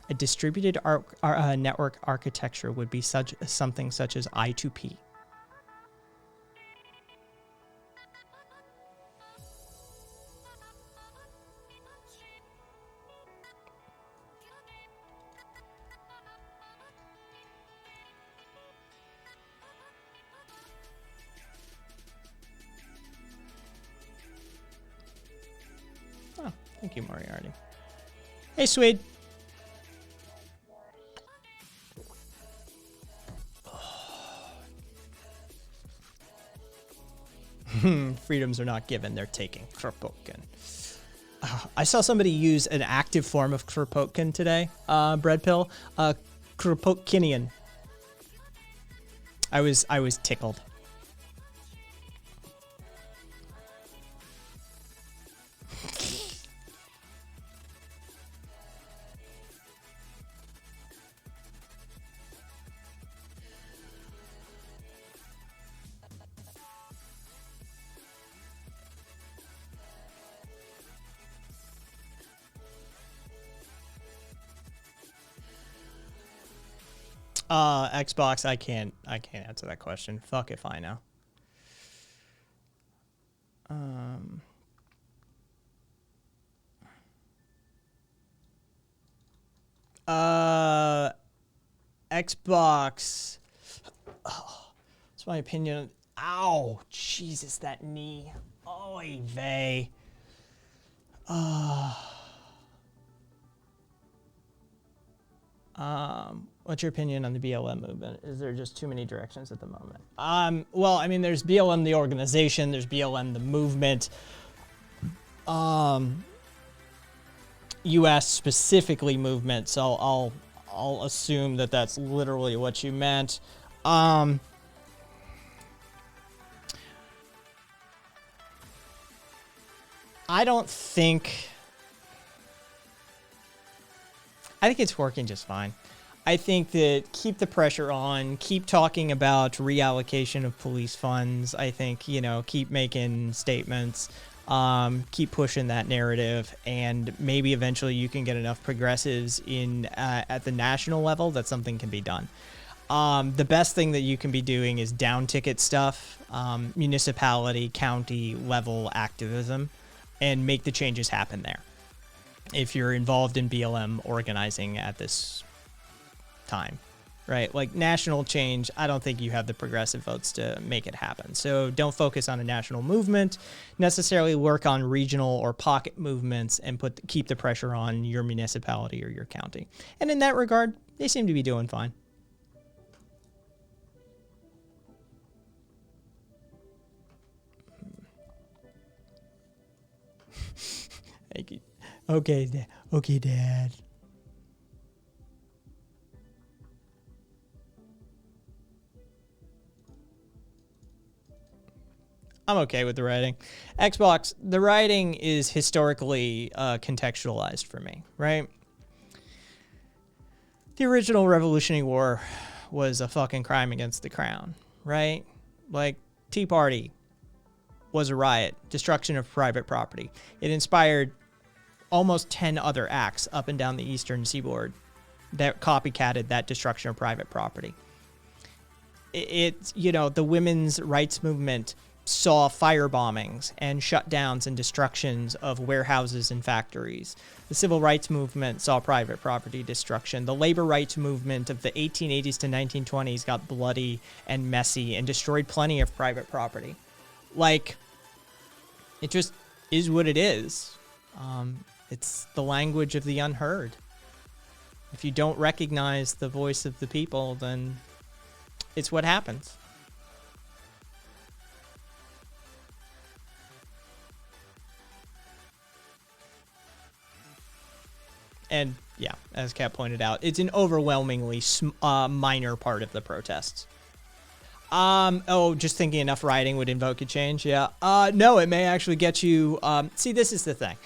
Speaker 1: A distributed network architecture would be something such as I2P. Oh, thank you, Moriarty. Hey, Swede. Freedoms are not given, they're taken. Kropotkin. I saw somebody use an active form of Kropotkin today, Bread Pill. Kropotkinian. I was tickled. Xbox, I can't answer that question. Fuck if I know. Xbox. Oh, that's my opinion. Ow, Jesus, that knee. Oy vey. What's your opinion on the BLM movement? Is there just too many directions at the moment? Well, I mean, there's BLM the organization, there's BLM the movement. U.S. specifically movement, so I'll assume that that's literally what you meant. I think it's working just fine. I think that keep the pressure on, keep talking about reallocation of police funds. I think, keep making statements, keep pushing that narrative, and maybe eventually you can get enough progressives in at the national level that something can be done. The best thing that you can be doing is down ticket stuff, municipality, county level activism, and make the changes happen there. If you're involved in BLM organizing at this time, right? Like national change, I don't think you have the progressive votes to make it happen. So don't focus on a national movement, necessarily work on regional or pocket movements and keep the pressure on your municipality or your county. And in that regard, they seem to be doing fine. Okay, Dad. I'm okay with the writing. Xbox, the writing is historically contextualized for me, right? The original Revolutionary War was a fucking crime against the crown, right? Like, Tea Party was a riot, destruction of private property. It inspired almost 10 other acts up and down the eastern seaboard that copycatted that destruction of private property. The women's rights movement saw fire bombings and shutdowns and destructions of warehouses and factories. The civil rights movement saw private property destruction. The labor rights movement of the 1880s to 1920s got bloody and messy and destroyed plenty of private property. Like, it just is what it is. It's the language of the unheard. If you don't recognize the voice of the people, then it's what happens. And yeah, as Kat pointed out, it's an overwhelmingly minor part of the protests. Just thinking enough rioting would invoke a change. Yeah. No, it may actually get you. See, this is the thing.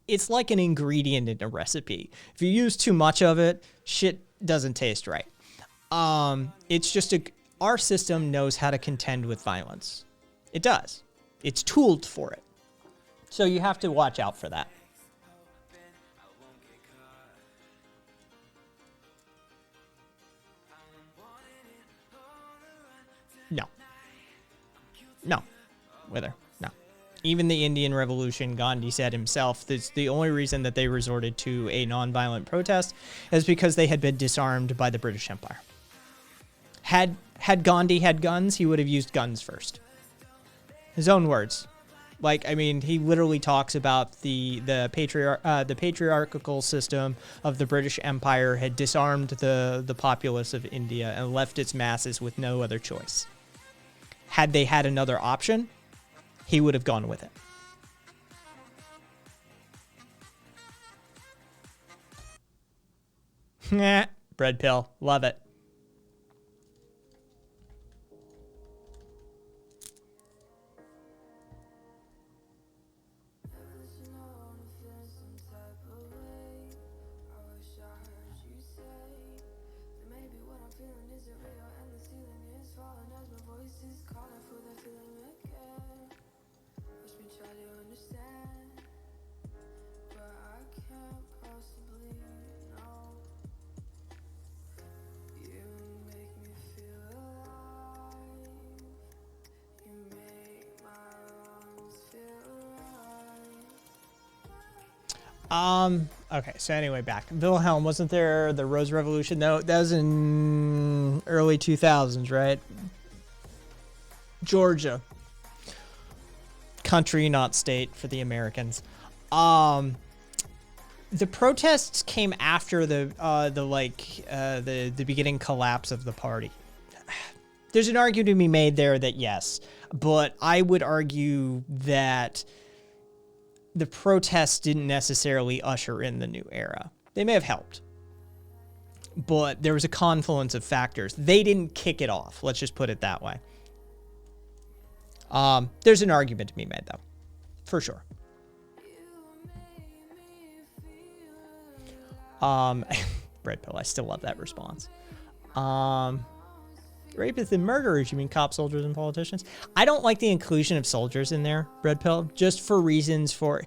Speaker 1: It's like an ingredient in a recipe. If you use too much of it, shit doesn't taste right. It's just our system knows how to contend with violence. It does. It's tooled for it. So you have to watch out for that. No. Wither. No. Even the Indian Revolution, Gandhi said himself, that's the only reason that they resorted to a nonviolent protest is because they had been disarmed by the British Empire. Had Gandhi had guns, he would have used guns first. His own words. He literally talks about the patriarchal system of the British Empire had disarmed the populace of India and left its masses with no other choice. Had they had another option, he would have gone with it. Bread pill. Love it. Okay, so anyway, back. Wilhelm, wasn't there the Rose Revolution? No, that was in early 2000s, right? Georgia. Country, not state for the Americans. The protests came after the beginning collapse of the party. There's an argument to be made there that yes, but I would argue that the protests didn't necessarily usher in the new era. They may have helped, but there was a confluence of factors. They didn't kick it off. Let's just put it that way. There's an argument to be made, though, for sure. Red pill. I still love that response. Rapists and murderers, you mean cop, soldiers, and politicians? I don't like the inclusion of soldiers in there, Bread Pill, just for reasons for...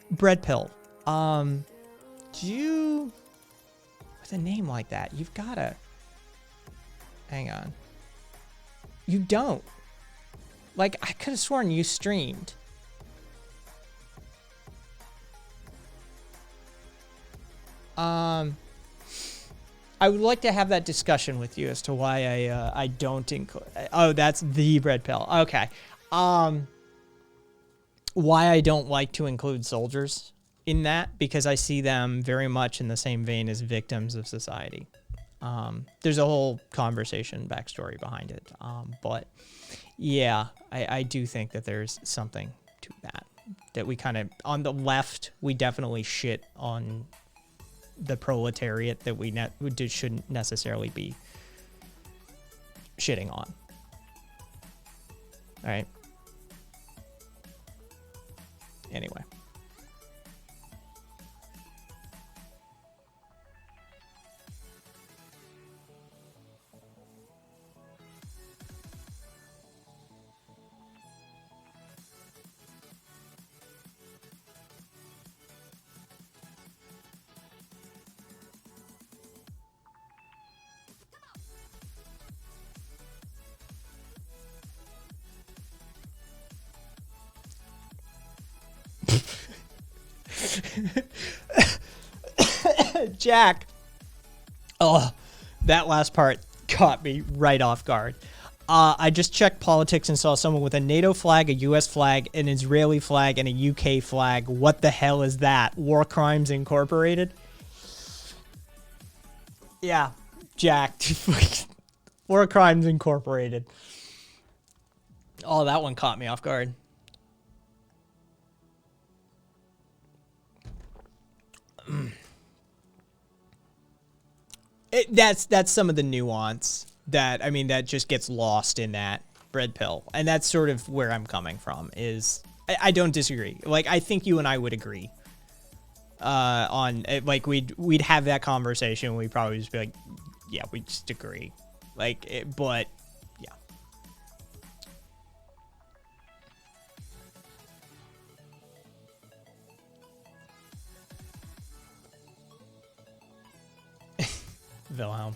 Speaker 1: Bread Pill, with a name like that, you've gotta... Hang on. You don't. I could have sworn you streamed. I would like to have that discussion with you as to why I don't include... Oh, that's the Bread Pill. Okay. Why I don't like to include soldiers in that, because I see them very much in the same vein as victims of society. There's a whole conversation backstory behind it. But yeah, I do think that there's something to that. That we kind of, on the left, we definitely shit on the proletariat that we shouldn't necessarily be shitting on. All right. Anyway. Jack. Oh, that last part caught me right off guard. I just checked politics and saw someone with a NATO flag, a U.S. flag, an Israeli flag, and a U.K. flag. What the hell is that? War Crimes Incorporated? Yeah, Jack. War Crimes Incorporated. Oh, that one caught me off guard. That's some of the nuance that, I mean, that just gets lost in that bread pill. And that's sort of where I'm coming from is I don't disagree. Like, I think you and I would agree on, like, we'd have that conversation. We'd probably just be like, yeah, we just agree. Like, but yeah. Wilhelm.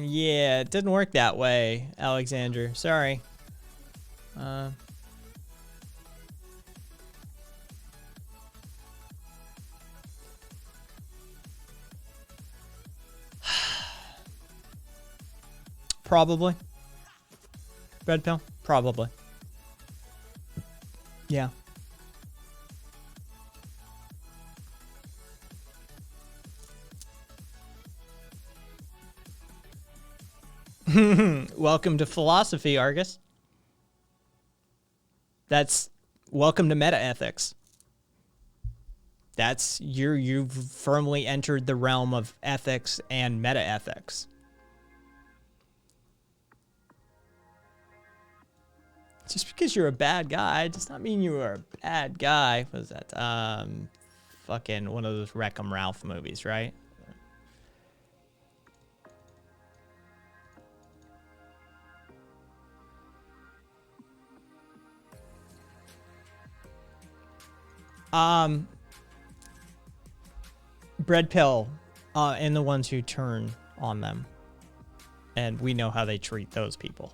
Speaker 1: Yeah, it didn't work that way, Alexander. Sorry. Probably. Red pill? Probably. Yeah. Welcome to philosophy, Argus. That's welcome to meta ethics. That's you've firmly entered the realm of ethics and meta ethics. Just because you're a bad guy does not mean you are a bad guy. What is that? Fucking one of those Wreck-'em Ralph movies, right? Bread pill, and the ones who turn on them. And we know how they treat those people.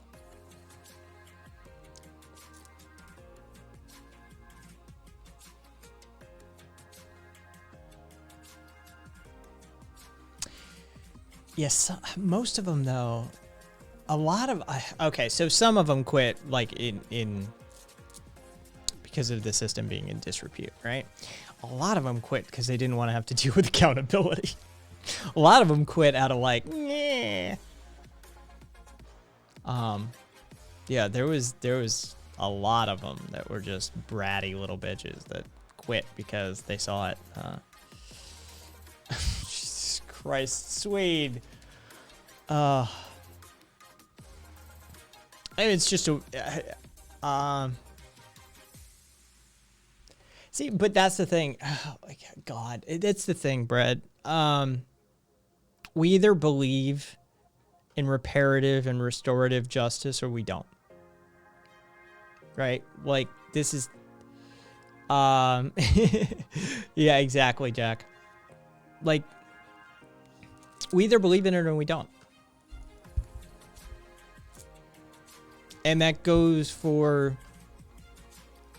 Speaker 1: Yes, most of them though. A lot of okay, so some of them quit like in because of the system being in disrepute, right? A lot of them quit because they didn't want to have to deal with accountability. A lot of them quit out of like, yeah. Yeah, there was a lot of them that were just bratty little bitches that quit because they saw it. Jesus Christ, Swede. I mean, it's just a. See, but that's the thing. Oh my God, that's the thing, Brett. We either believe in reparative and restorative justice or we don't. Right? Like, this is... Yeah, exactly, Jack. Like, we either believe in it or we don't. And that goes for...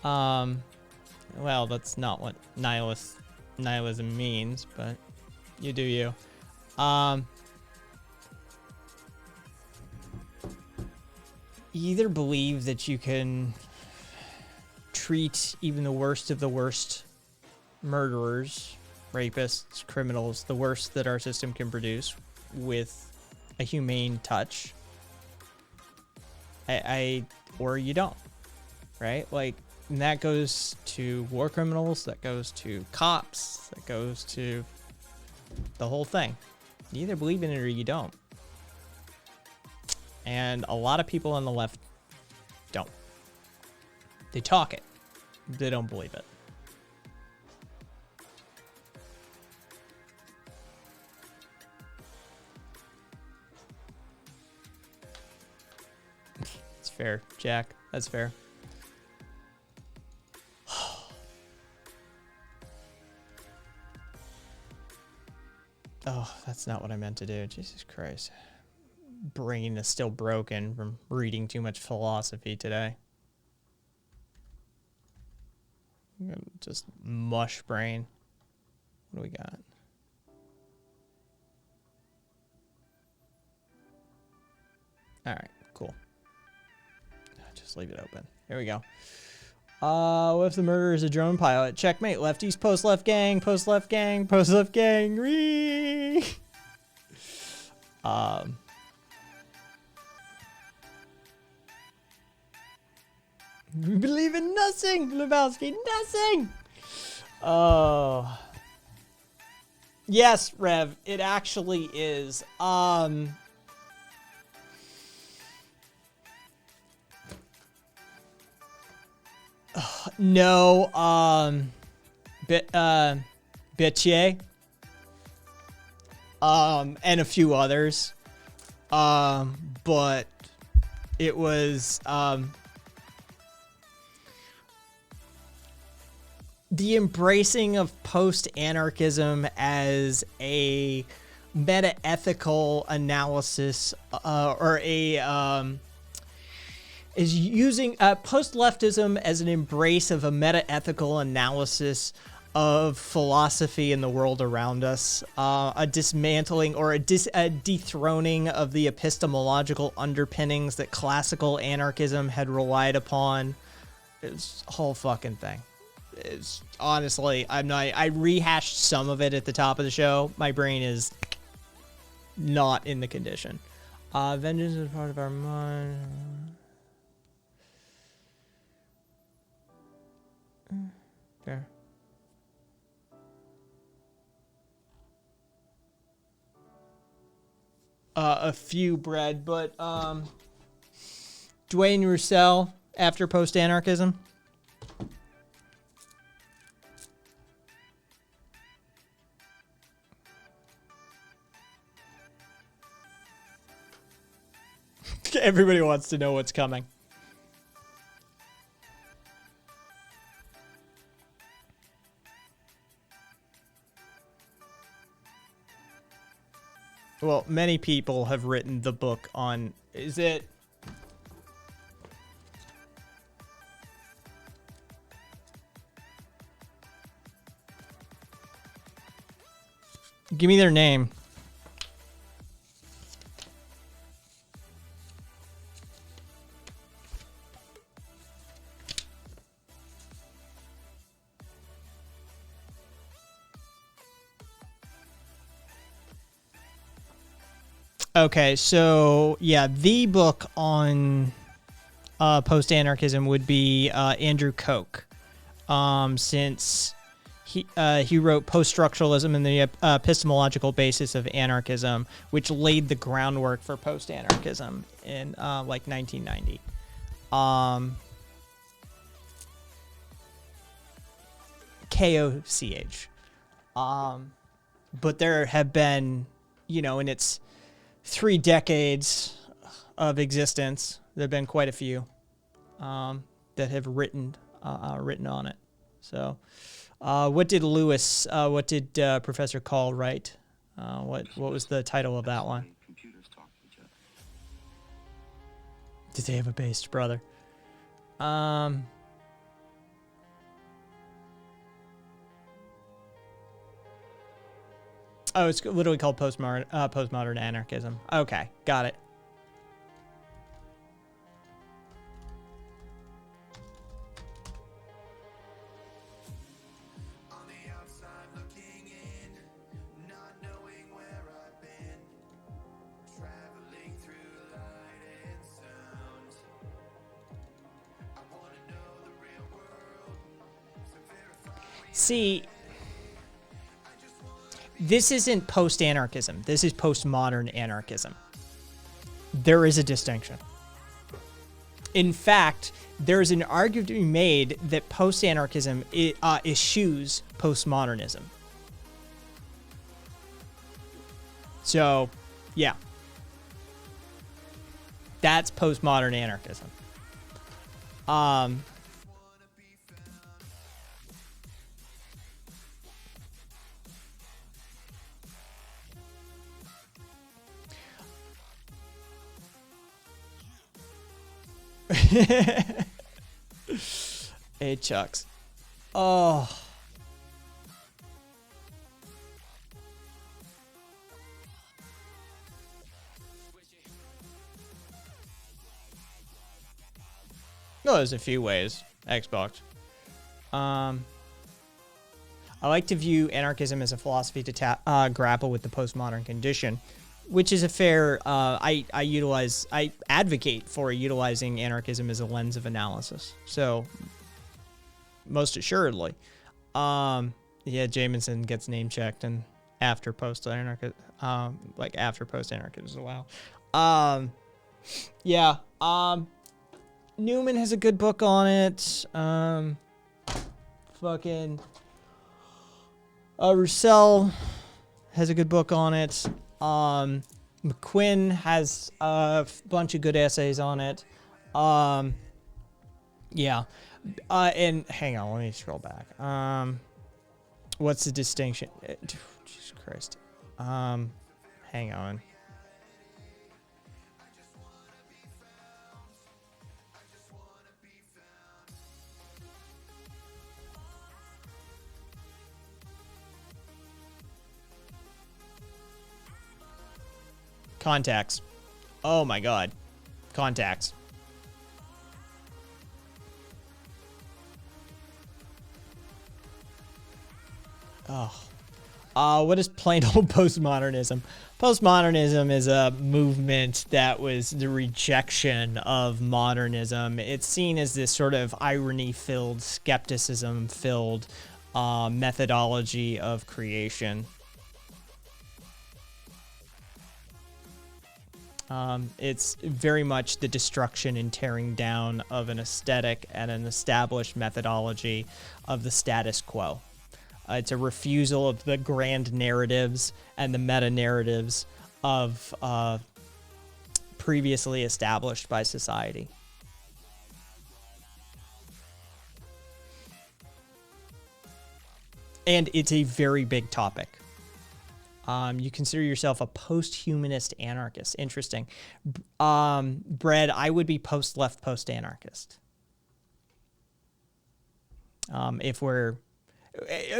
Speaker 1: well, that's not what nihilism means, but you do you. You either believe that you can treat even the worst of the worst murderers, rapists, criminals, the worst that our system can produce with a humane touch, or you don't, right? Like, and that goes to war criminals, that goes to cops, that goes to the whole thing. You either believe in it or you don't. And a lot of people on the left don't. They talk it. They don't believe it. It's fair, Jack. That's fair. Oh, that's not what I meant to do. Jesus Christ. Brain is still broken from reading too much philosophy today. Just mush brain. What do we got?
Speaker 2: All right, cool. Just leave it open. Here we go. What if the murderer is a drone pilot? Checkmate. Lefties, post left gang, post left gang, post left gang. Whee! We believe in nothing, Lebowski. Nothing. Oh. Yes, Rev. It actually is. No. Bitche. And a few others. But it was the embracing of post-anarchism as a meta-ethical analysis, or a is using post-leftism as an embrace of a meta-ethical analysis of philosophy in the world around us, a dismantling or a dethroning of the epistemological underpinnings that classical anarchism had relied upon. It's a whole fucking thing. It's honestly, I rehashed some of it at the top of the show. My brain is not in the condition. Vengeance is part of our mind. Fair. A few bread, but Dwayne Roussel after post-anarchism. Everybody wants to know what's coming. Well, many people have written the book on... Is it... Give me their name. Okay, so yeah, the book on post-anarchism would be Andrew Koch, since he wrote Post-Structuralism and the Epistemological Basis of Anarchism, which laid the groundwork for post-anarchism in like 1990. KOCH. But there have been, you know, in its 3 decades of existence, there have been quite a few that have written on it. So, what did Professor Call write? What was the title of that one? Did they have a bass brother? Oh, it's literally called postmodern anarchism. Okay, got it.
Speaker 5: On the outside looking in, not knowing where I've been, traveling through light and sound. I want to know the real world, so verify.
Speaker 1: See, this isn't post-anarchism. This is postmodern anarchism. There is a distinction. In fact, there's an argument to be made that post-anarchism eschews postmodernism. So, yeah. That's postmodern anarchism. Hey, Chucks. Oh.
Speaker 2: No, there's a few ways. Xbox. I like to view anarchism as a philosophy to grapple with the postmodern condition, which is a fair. I advocate for utilizing anarchism as a lens of analysis. So, most assuredly, yeah, Jameson gets name checked and after post anarchism, after post anarchism as well. Yeah. Newman has a good book on it. Roussel has a good book on it. McQuinn has a bunch of good essays on it. Yeah. And hang on, let me scroll back. What's the distinction? Jesus Christ. Hang on. Contacts. Oh my god. Contacts. What is plain old postmodernism? Postmodernism is a movement that was the rejection of modernism. It's seen as this sort of irony-filled, skepticism-filled methodology of creation. It's very much the destruction and tearing down of an aesthetic and an established methodology of the status quo. It's a refusal of the grand narratives and the meta-narratives of previously established by society. And it's a very big topic. You consider yourself a post-humanist anarchist. Interesting. Brett, I would be post-left, post-anarchist. If we're...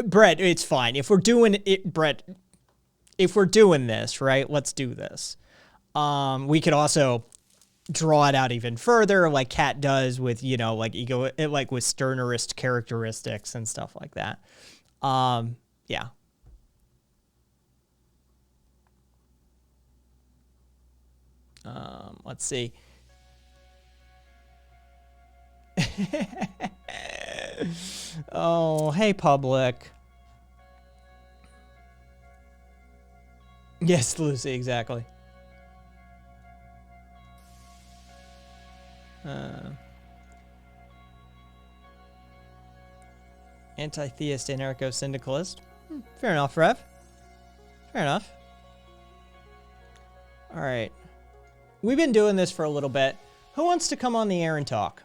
Speaker 2: Brett, it's fine. If we're doing it, Brett, if we're doing this, right, let's do this. We could also draw it out even further, like Kat does with, you know, like ego, like with Stirnerist characteristics and stuff like that. Yeah. Let's see. Oh, hey, public. Yes, Lucy, exactly. Anti-theist, anarcho-syndicalist. Fair enough, Rev. Fair enough. All right. We've been doing this for a little bit. Who wants to come on the air and talk?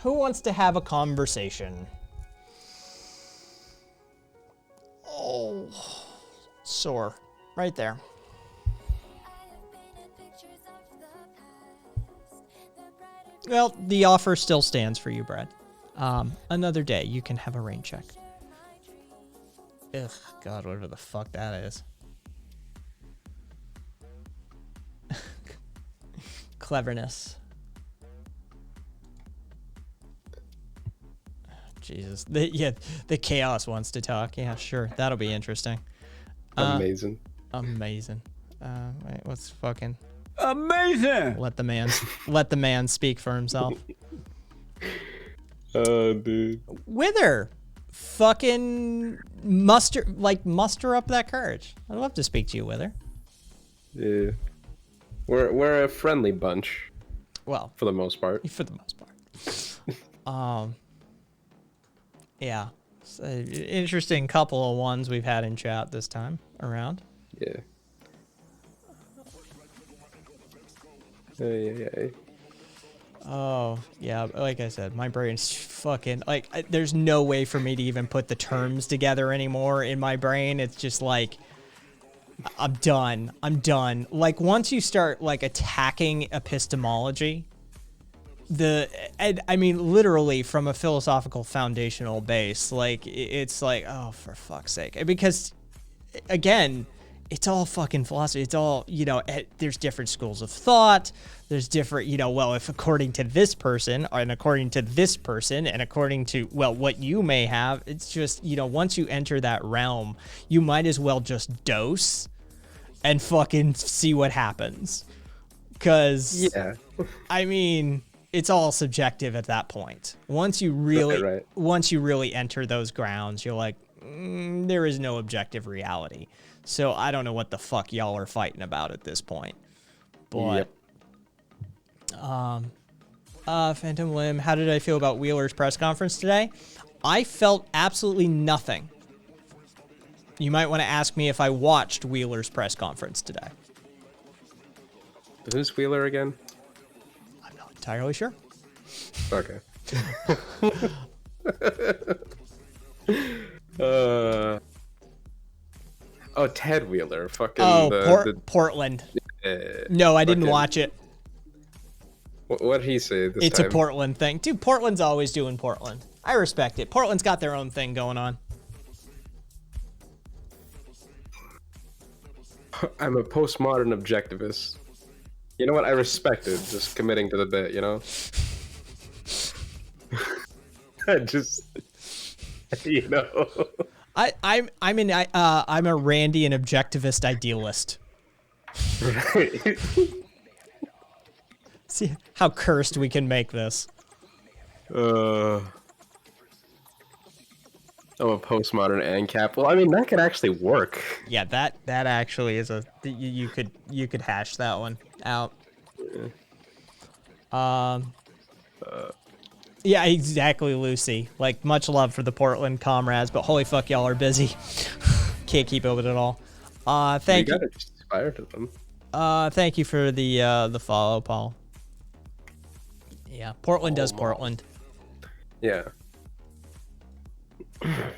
Speaker 2: Who wants to have a conversation? Oh, sore. Right there. Well, the offer still stands for you, Brad. Another day, you can have a rain check. Ugh, God, whatever the fuck that is. Cleverness. Jesus. The chaos wants to talk. Yeah, sure. That'll be interesting.
Speaker 6: Amazing.
Speaker 2: Amazing. Wait, what's fucking...
Speaker 7: Amazing!
Speaker 2: Let the man speak for himself.
Speaker 6: Oh, dude.
Speaker 2: Wither! Fucking muster up that courage. I'd love to speak to you, Wither.
Speaker 6: Yeah. We're a friendly bunch.
Speaker 2: Well,
Speaker 6: for the most part.
Speaker 2: For the most part. Yeah. It's an interesting couple of ones we've had in chat this time around.
Speaker 6: Yeah. Hey.
Speaker 2: Oh, yeah, like I said, my brain's fucking, there's no way for me to even put the terms together anymore in my brain. It's just like, I'm done. Like, once you start, attacking epistemology, I mean, literally from a philosophical foundational base, it's like, oh, for fuck's sake. Because, again,
Speaker 1: it's all fucking philosophy. It's all, there's different schools of thought. There's different, well, if according to this person and according to this person and according to, well, what you may have, it's just, once you enter that realm, you might as well just dose and fucking see what happens. Because,
Speaker 6: Yeah.
Speaker 1: I mean, it's all subjective at that point. Once you really,
Speaker 6: Right.
Speaker 1: once you really enter those grounds, you're like, there is no objective reality. So I don't know what the fuck y'all are fighting about at this point. But, Phantom Limb, how did I feel about Wheeler's press conference today? I felt absolutely nothing. You might want to ask me if I watched Wheeler's press conference today.
Speaker 6: Who's Wheeler again?
Speaker 1: I'm not entirely sure.
Speaker 6: Okay. Oh, Ted Wheeler. Fucking.
Speaker 1: Portland.
Speaker 6: the
Speaker 1: No, I didn't
Speaker 6: fucking-
Speaker 1: watch it.
Speaker 6: What did he say this
Speaker 1: It's
Speaker 6: time?
Speaker 1: a Portland thing. Dude, Portland's always doing Portland. I respect it. Portland's got their own thing going on.
Speaker 6: I'm a postmodern objectivist. You know what? I respect it. Just committing to the bit, you know? I just, you know.
Speaker 1: I'm a Randy and objectivist idealist.
Speaker 6: Right.
Speaker 1: See how cursed we can make this.
Speaker 6: I'm a postmodern ANCAP. Well, I mean, that could actually work.
Speaker 1: Yeah, that actually is you could hash that one out. Yeah, exactly, Lucy. Like, much love for the Portland comrades, but holy fuck, y'all are busy. Can't keep up with it all. Thank
Speaker 6: You
Speaker 1: you.
Speaker 6: gotta just aspire to them.
Speaker 1: Thank you for the follow, Paul. Yeah, Portland does Portland.
Speaker 6: Yeah. I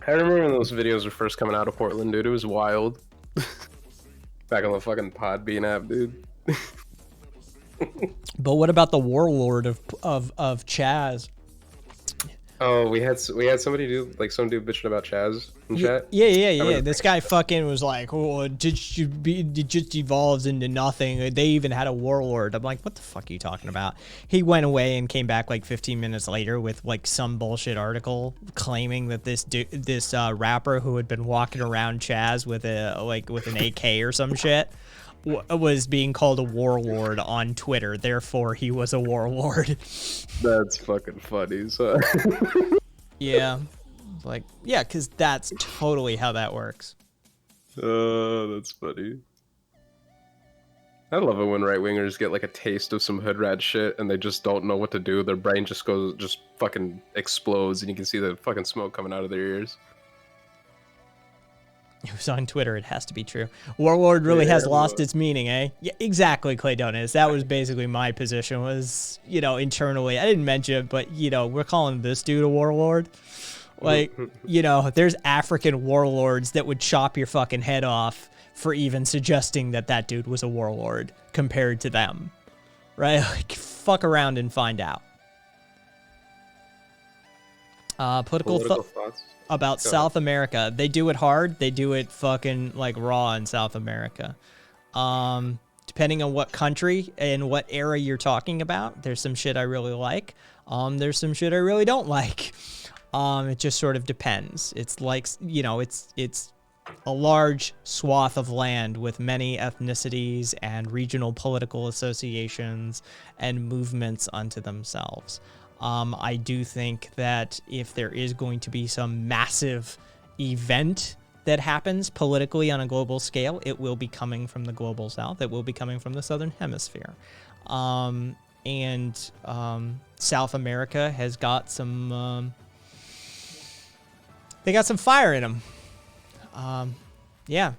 Speaker 6: remember when those videos were first coming out of Portland, dude. It was wild. Back on the fucking Podbean app, dude.
Speaker 1: But what about the warlord of Chaz?
Speaker 6: Oh, we had somebody do, like, some dude bitching about Chaz in chat.
Speaker 1: Yeah. This guy fucking was like, "Oh, it just evolves into nothing." They even had a warlord. I'm like, "What the fuck are you talking about?" He went away and came back like 15 minutes later with like some bullshit article claiming that this rapper who had been walking around Chaz with an AK or some shit was being called a warlord on Twitter. Therefore, he was a warlord.
Speaker 6: That's fucking funny. So.
Speaker 1: Yeah. Like, yeah, because that's totally how that works.
Speaker 6: Oh, that's funny. I love it when right wingers get like a taste of some hood rat shit and they just don't know what to do. Their brain just fucking explodes and you can see the fucking smoke coming out of their ears.
Speaker 1: It was on Twitter. It has to be true. Warlord really
Speaker 6: Yeah,
Speaker 1: has lost its meaning, eh? Yeah, exactly, Clay Donis. That was basically my position was, internally. I didn't mention it, but, we're calling this dude a warlord. Like, there's African warlords that would chop your fucking head off for even suggesting that dude was a warlord compared to them. Right? Like, fuck around and find out. Political
Speaker 6: thoughts.
Speaker 1: about South America. They do it hard. They do it fucking like raw in South America. Depending on what country and what era you're talking about, there's some shit I really like. There's some shit I really don't like. It just sort of depends. It's like, it's a large swath of land with many ethnicities and regional political associations and movements unto themselves. I do think that if there is going to be some massive event that happens politically on a global scale, it will be coming from the global south. It will be coming from the southern hemisphere. And South America has got some... they got some fire in them. Yeah.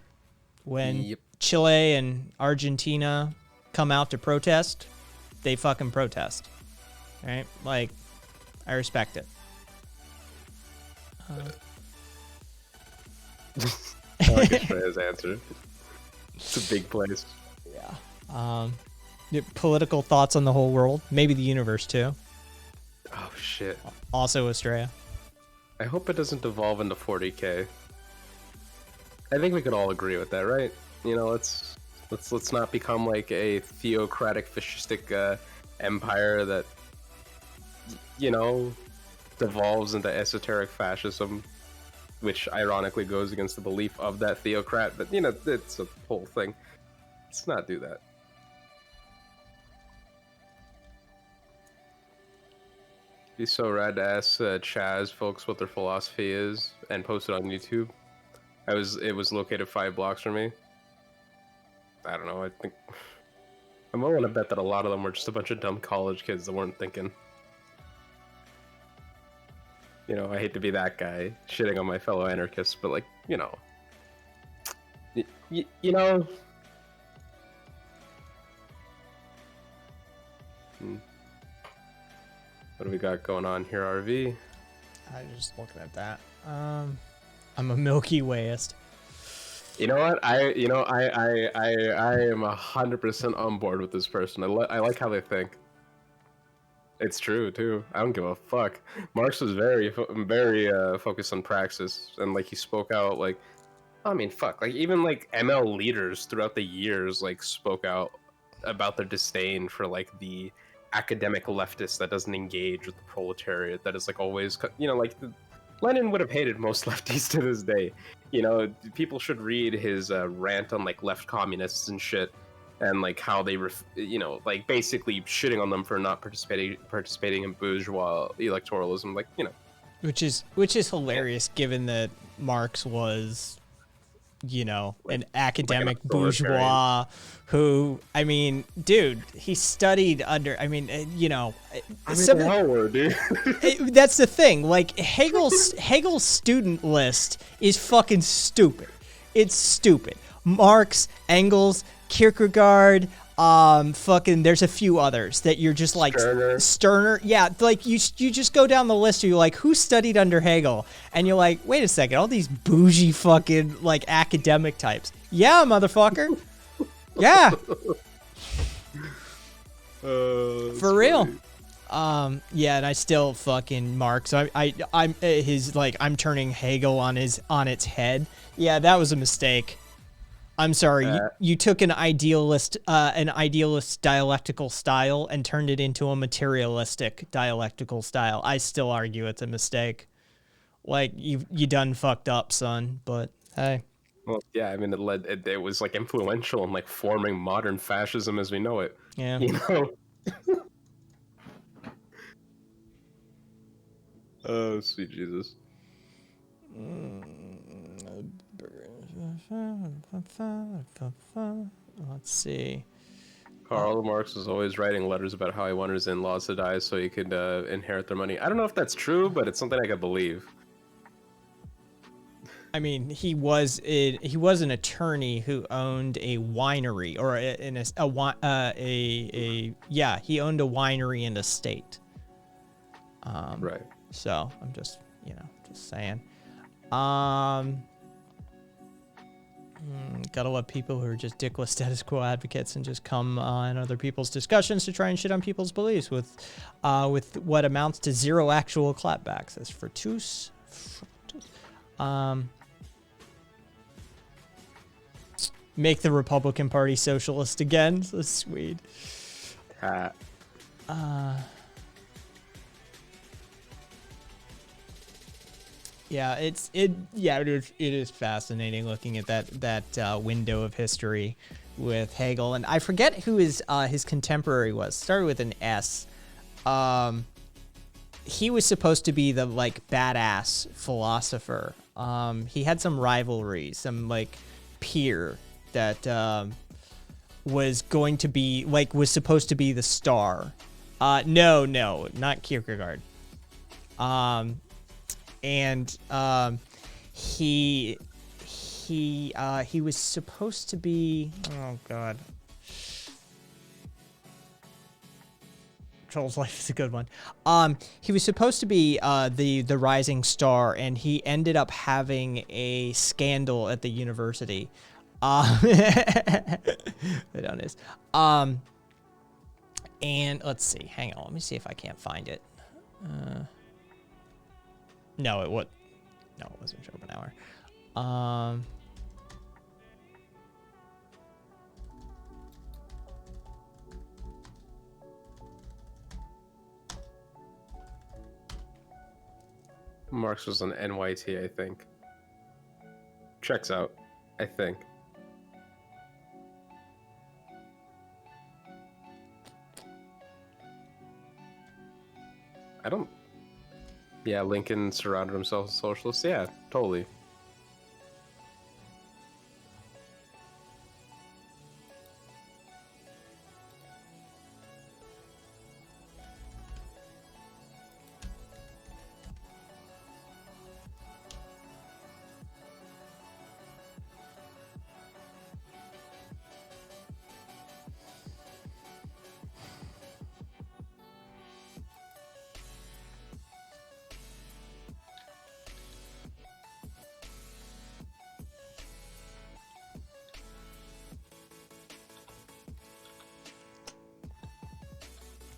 Speaker 1: When
Speaker 6: Yep.
Speaker 1: Chile and Argentina come out to protest, they fucking protest. Right? Like, I respect it.
Speaker 6: I like his answer. It's a big place.
Speaker 1: Political thoughts on the whole world, maybe the universe too.
Speaker 6: Oh shit.
Speaker 1: Also Australia.
Speaker 6: I hope it doesn't devolve into 40k. I think we could all agree with that, right? You know, let's not become like a theocratic, fascistic empire that, you know, devolves into esoteric fascism, which ironically goes against the belief of that theocrat. But you know, it's a whole thing. Let's not do that. Be so rad to ask Chaz folks what their philosophy is and post it on YouTube. It was located 5 blocks from me. I don't know. I think I'm willing to bet that a lot of them were just a bunch of dumb college kids that weren't thinking. You know, I hate to be that guy shitting on my fellow anarchists, but like, you know, you know. What do we got going on here, RV?
Speaker 2: I'm just looking at that. I'm a Milky Wayist.
Speaker 6: You know what? I am 100% on board with this person. I like how they think. It's true too. I don't give a fuck. Marx was very focused on praxis, and like he spoke out like, I mean, fuck. Like even like ML leaders throughout the years like spoke out about their disdain for like the academic leftist that doesn't engage with the proletariat. That is like always, you know, like Lenin would have hated most lefties to this day. You know, people should read his rant on like left communists and shit, and like how they, you know, like basically shitting on them for not participating in bourgeois electoralism. Like, you know,
Speaker 2: Which is hilarious, given that Marx was, you know, an academic bourgeois who, I mean, dude, he studied under, I mean, you know,
Speaker 6: dude.
Speaker 1: That's the thing. Like Hegel's student list is fucking stupid. It's stupid. Marx, Engels, Kierkegaard, fucking. There's a few others that you're just like Stirner. Yeah, like you just go down the list. And you're like, who studied under Hegel? And you're like, wait a second, all these bougie fucking like academic types. Yeah, motherfucker. Yeah. For real. Yeah, and I still fucking Marx. I'm his like I'm turning Hegel on its head. Yeah, that was a mistake. I'm sorry. You took an idealist dialectical style and turned it into a materialistic dialectical style. I still argue it's a mistake. Like you done fucked up, son. But hey.
Speaker 6: Well, yeah, I mean, it was like influential in like forming modern fascism as we know it.
Speaker 1: Yeah.
Speaker 6: You know. Oh, sweet Jesus.
Speaker 1: Let's see.
Speaker 6: Karl Marx was always writing letters about how he wanted his in-laws to die so he could inherit their money. I don't know if that's true, but it's something I could believe.
Speaker 1: I mean, he was an attorney who owned a winery, or he owned a winery and estate.
Speaker 6: Right.
Speaker 1: So I'm just saying. Gotta love people who are just dickless status quo advocates and just come on other people's discussions to try and shit on people's beliefs with what amounts to zero actual clapbacks. As for Tus, make the Republican Party socialist again. So sweet. Yeah, it is fascinating looking at that window of history with Hegel, and I forget who his contemporary was. Started with an S. He was supposed to be the like badass philosopher. He had some rivalry, some like peer that was going to be like was supposed to be the star. No, not Kierkegaard. And he was supposed to be, oh god, Troll's Life is a good one. He was supposed to be the rising star, and he ended up having a scandal at the university. And let's see, hang on, let me see if I can't find it. No, it wasn't Schopenhauer.
Speaker 6: Marx was on NYT, I think. Checks out, I think. I don't. Yeah, Lincoln surrounded himself with socialists. Yeah, totally.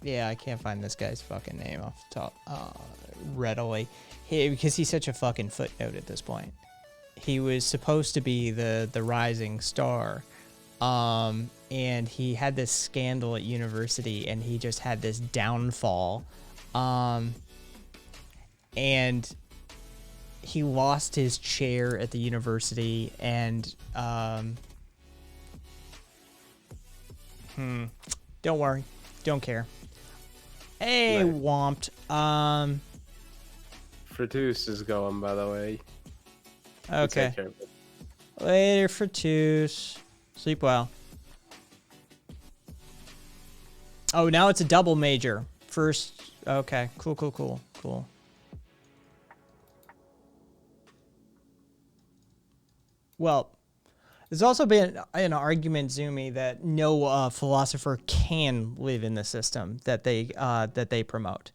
Speaker 2: Yeah, I can't find this guy's fucking name off the top readily. Because he's such a fucking footnote at this point. He was supposed to be the rising star. And he had this scandal at university and he just had this downfall. And he lost his chair at the university and don't worry. Don't care. Hey,
Speaker 6: Right.
Speaker 2: Womped.
Speaker 6: Fratus is going, by the way.
Speaker 2: Okay.
Speaker 6: Take care of it.
Speaker 2: Later, Fratus. Sleep well. Oh, now it's a double major. First, okay. Cool. Well, there's also been an argument, Zumi, that no philosopher can live in the system that they promote.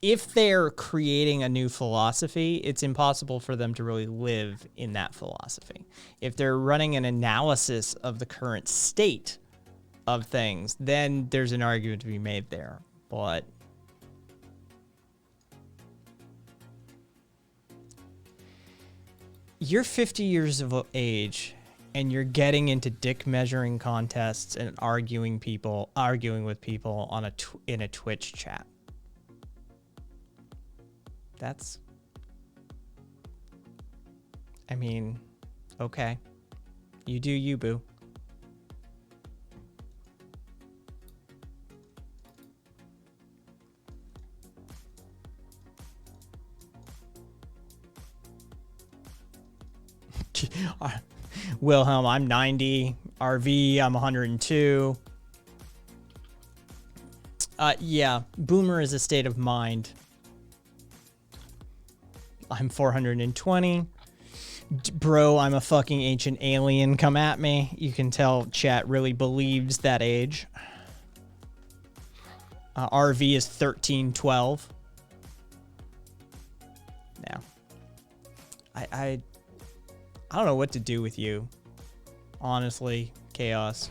Speaker 2: If they're creating a new philosophy, it's impossible for them to really live in that philosophy. If they're running an analysis of the current state of things, then there's an argument to be made there. But you're 50 years of age and you're getting into dick measuring contests and arguing with people on in a Twitch chat. That's, I mean, okay. You do you, boo. Wilhelm, I'm 90. RV, I'm 102. Yeah, boomer is a state of mind. I'm 420. Bro, I'm a fucking ancient alien. Come at me. You can tell chat really believes that age. RV is 1312. Now, I don't know what to do with you. Honestly, Chaos.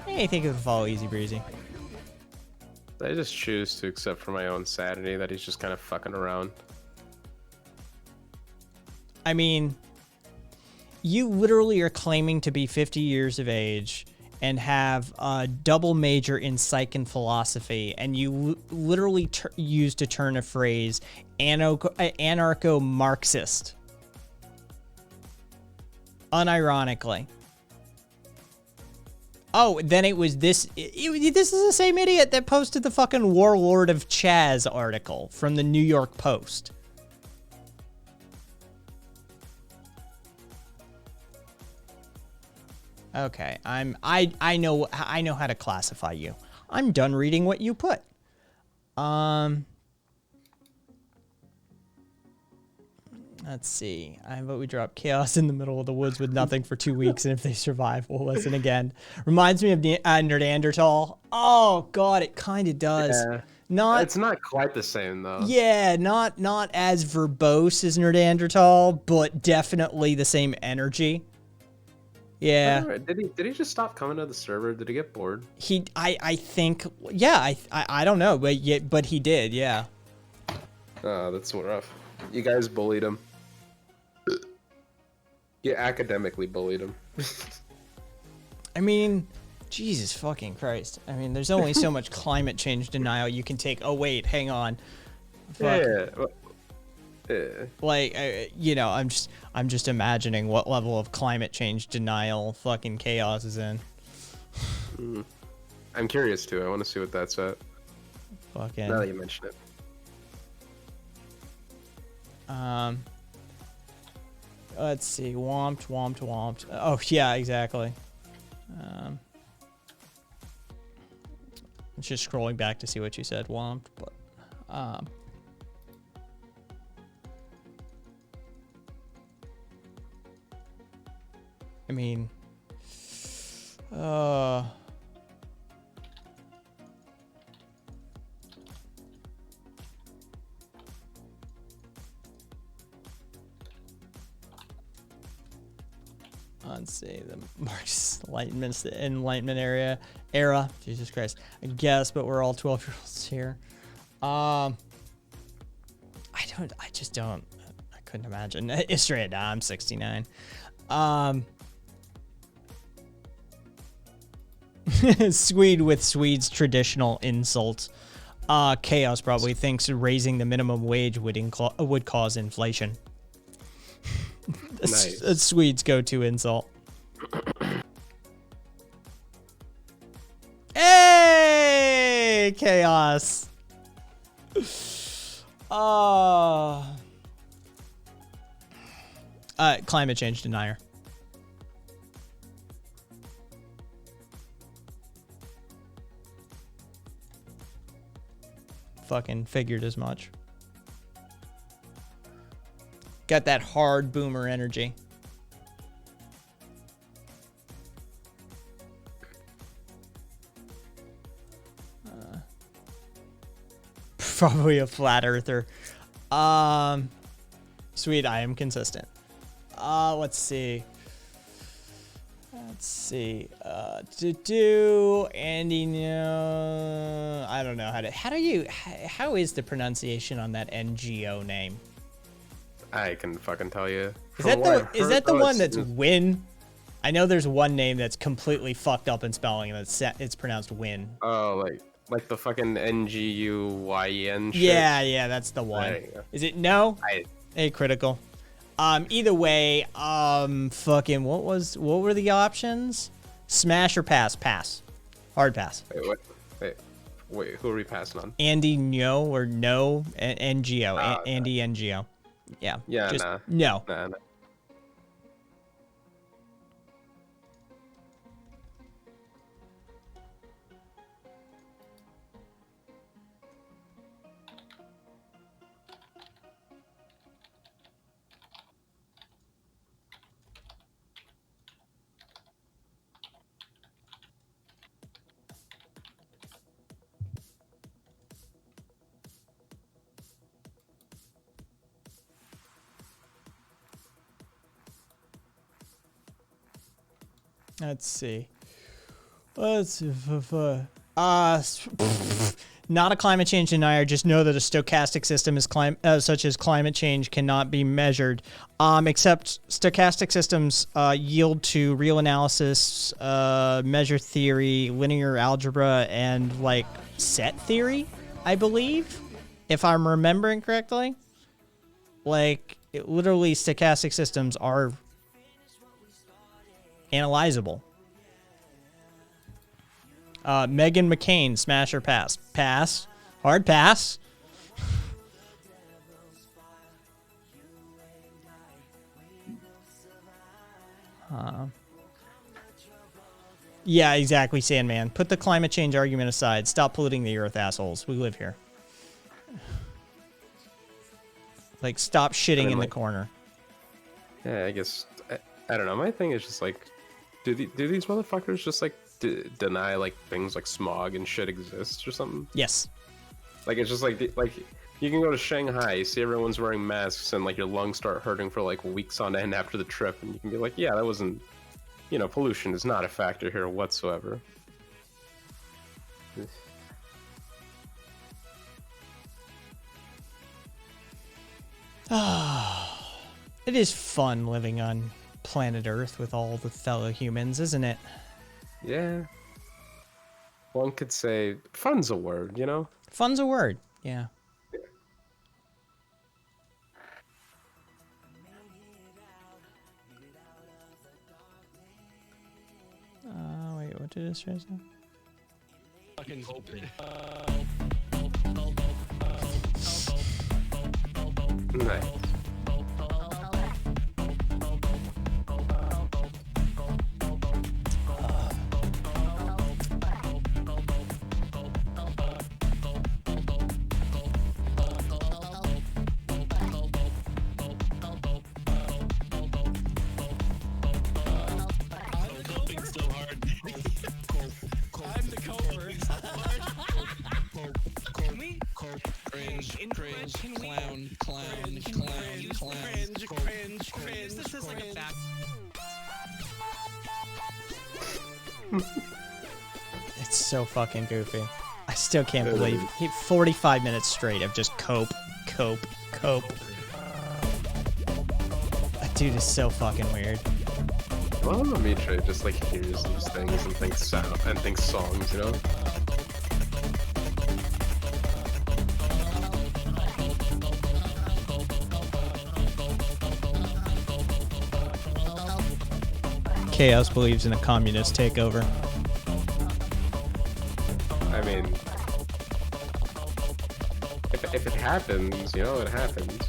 Speaker 2: I think it would fall easy breezy.
Speaker 6: I just choose to accept for my own sanity that he's just kind of fucking around.
Speaker 2: I mean, you literally are claiming to be 50 years of age and have a double major in psych and philosophy, and you literally use to turn a phrase anarcho-Marxist. Unironically. Oh, then it was this. This is the same idiot that posted the fucking Warlord of Chaz article from the New York Post. Okay, I know how to classify you. I'm done reading what you put. Let's see. I vote we drop Chaos in the middle of the woods with nothing for 2 weeks, and if they survive, we'll listen again. Reminds me of Neanderthal. Oh God, it kind of does.
Speaker 6: Yeah.
Speaker 2: Not
Speaker 6: It's not quite the same though.
Speaker 2: yeah, not as verbose as Neanderthal, but definitely the same energy. Yeah.
Speaker 6: Did he just stop coming to the server? Did he get bored?
Speaker 2: I think yeah, I don't know, but he did, yeah.
Speaker 6: Oh, that's rough. You guys bullied him. You academically bullied him.
Speaker 2: I mean, Jesus fucking Christ. I mean, there's only so much climate change denial you can take. Oh wait, hang on.
Speaker 1: Fuck.
Speaker 6: Yeah. Well, yeah.
Speaker 1: Like, I'm just imagining what level of climate change denial fucking Chaos is in.
Speaker 6: I'm curious too. I want to see what that's at.
Speaker 1: Fucking.
Speaker 6: Now that you mention it.
Speaker 1: Let's see. Womped. Oh, yeah, exactly. Just scrolling back to see what you said, womped, but, I mean, let's see, the Marxist Enlightenment era. Jesus Christ, I guess, but we're all 12-year-olds here. I couldn't imagine. It's straight down. I'm 69. Swede with Swede's traditional insult. Chaos probably thinks raising the minimum wage would cause inflation.
Speaker 6: Nice.
Speaker 1: That's Swede's go-to insult. Hey, Chaos. Climate change denier. Fucking figured as much. Got that hard boomer energy. Probably a flat earther. Sweet, I am consistent. Let's see. Andy, no. I don't know how is the pronunciation on that NGO name?
Speaker 6: I can fucking tell you.
Speaker 1: Is that the one that's Win? I know there's one name that's completely fucked up in spelling and it's pronounced Win.
Speaker 6: Oh, like the fucking NGUYEN shit?
Speaker 1: Yeah, that's the one.
Speaker 6: There you go.
Speaker 1: Is it no? Critical. Either way, fucking what were the options? Smash or pass? Pass. Hard pass.
Speaker 6: Wait, who are we passing on?
Speaker 1: Andy No or no NGO. Andy NGO. Yeah.
Speaker 6: Yeah,
Speaker 1: just
Speaker 6: nah.
Speaker 1: No.
Speaker 6: Nah.
Speaker 1: Let's see. Not a climate change denier. Just know that a stochastic system is such as climate change cannot be measured. Except stochastic systems yield to real analysis, measure theory, linear algebra, and like set theory, I believe, if I'm remembering correctly. Like, literally, stochastic systems are analyzable. Megan McCain, smash or pass? Pass. Hard pass. Yeah, exactly, Sandman. Put the climate change argument aside. Stop polluting the earth, assholes. We live here. Like, stop shitting in the corner.
Speaker 6: Yeah, I guess I don't know. My thing is just like, do these motherfuckers just like deny like things like smog and shit exists or something?
Speaker 1: Yes.
Speaker 6: Like it's just like you can go to Shanghai, you see everyone's wearing masks, and like your lungs start hurting for like weeks on end after the trip, and you can be like, yeah, that wasn't, pollution is not a factor here whatsoever.
Speaker 1: It is fun living on planet Earth with all the fellow humans, isn't it?
Speaker 6: Yeah. One could say fun's a word,
Speaker 1: Fun's a word, yeah. do this right now.
Speaker 3: Fucking open.
Speaker 6: Nice.
Speaker 3: I'm coping so hard. I'm the coper. Can we? Cringe, cringe, clown, clown, clown, cringe, cringe, cringe. This is like a back.
Speaker 1: It's so fucking goofy. I still can't believe 45 minutes straight of just cope. That dude is so fucking weird.
Speaker 6: Well, Mitra just like hears these things and thinks songs, you know?
Speaker 1: Chaos believes in a communist takeover.
Speaker 6: I mean, if it happens, you know, it happens.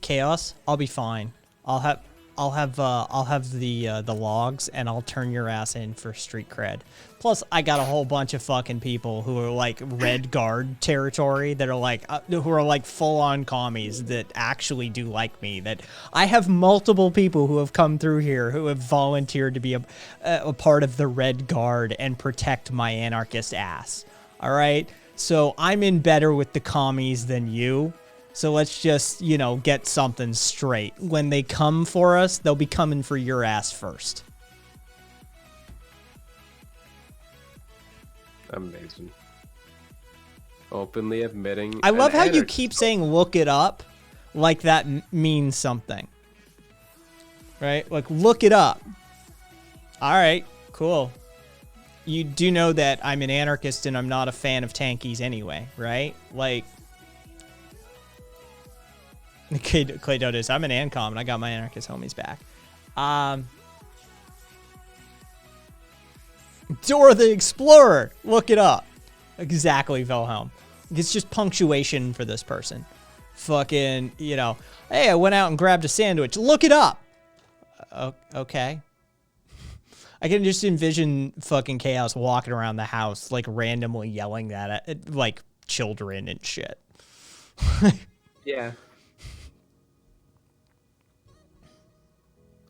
Speaker 1: Chaos, I'll be fine. I'll have the logs, and I'll turn your ass in for street cred. Plus, I got a whole bunch of fucking people who are like Red Guard territory that are like who are like full on commies that actually do like me. That I have multiple people who have come through here who have volunteered to be a part of the Red Guard and protect my anarchist ass. All right, so I'm in better with the commies than you. So let's just, you know, get something straight. When they come for us, they'll be coming for your ass first.
Speaker 6: Amazing. Openly admitting.
Speaker 1: I love
Speaker 6: an
Speaker 1: how you
Speaker 6: anarchy.
Speaker 1: keep saying look it up like that means something. Right? Like, look it up. All right, cool. You do know that I'm an anarchist and I'm not a fan of tankies anyway, right? Like, Clay Dodos, I'm an ANCOM and I got my anarchist homies back. Dora the Explorer, look it up. Exactly, Wilhelm. It's just punctuation for this person. Fucking, you know, hey, I went out and grabbed a sandwich. Look it up. Okay. I can just envision fucking Chaos walking around the house, like randomly yelling that at like children and shit.
Speaker 6: Yeah.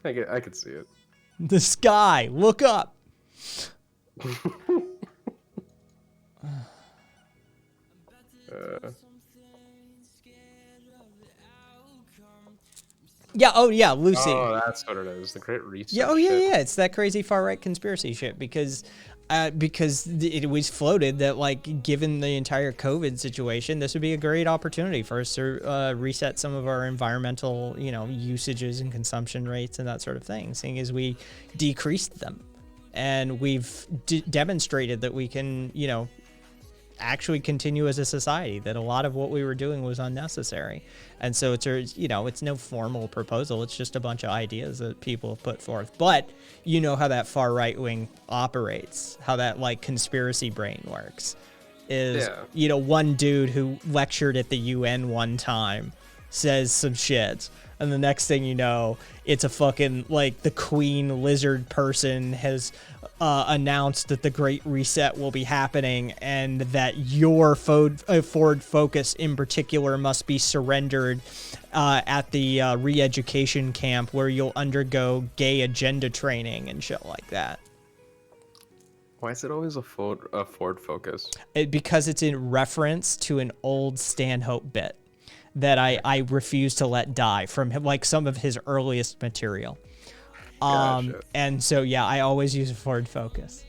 Speaker 6: I could see it.
Speaker 1: The sky, look up. Yeah, oh yeah, Lucy.
Speaker 6: Oh, that's what it is. The Great Reset.
Speaker 1: Yeah, oh yeah,
Speaker 6: shit.
Speaker 1: yeah. It's that crazy far right conspiracy shit because it was floated that like given the entire COVID situation, this would be a great opportunity for us to reset some of our environmental, you know, usages and consumption rates and that sort of thing, seeing as we decreased them, and we've demonstrated that we can, you know, actually continue as a society, that a lot of what we were doing was unnecessary. And so it's, you know, it's no formal proposal, it's just a bunch of ideas that people have put forth. But you know how that far right wing operates, how that like conspiracy brain works is,
Speaker 6: Yeah.
Speaker 1: you know, one dude who lectured at the UN one time says some shit, and the next thing you know, it's a fucking like the queen lizard person has announced that the Great Reset will be happening, and that your Ford Focus in particular must be surrendered at the re-education camp where you'll undergo gay agenda training and shit like that.
Speaker 6: Why is it always a Ford Focus?
Speaker 1: Because it's in reference to an old Stanhope bit that I refuse to let die from him, like some of his earliest material.
Speaker 6: Gotcha.
Speaker 1: And so yeah, I always use a Ford Focus.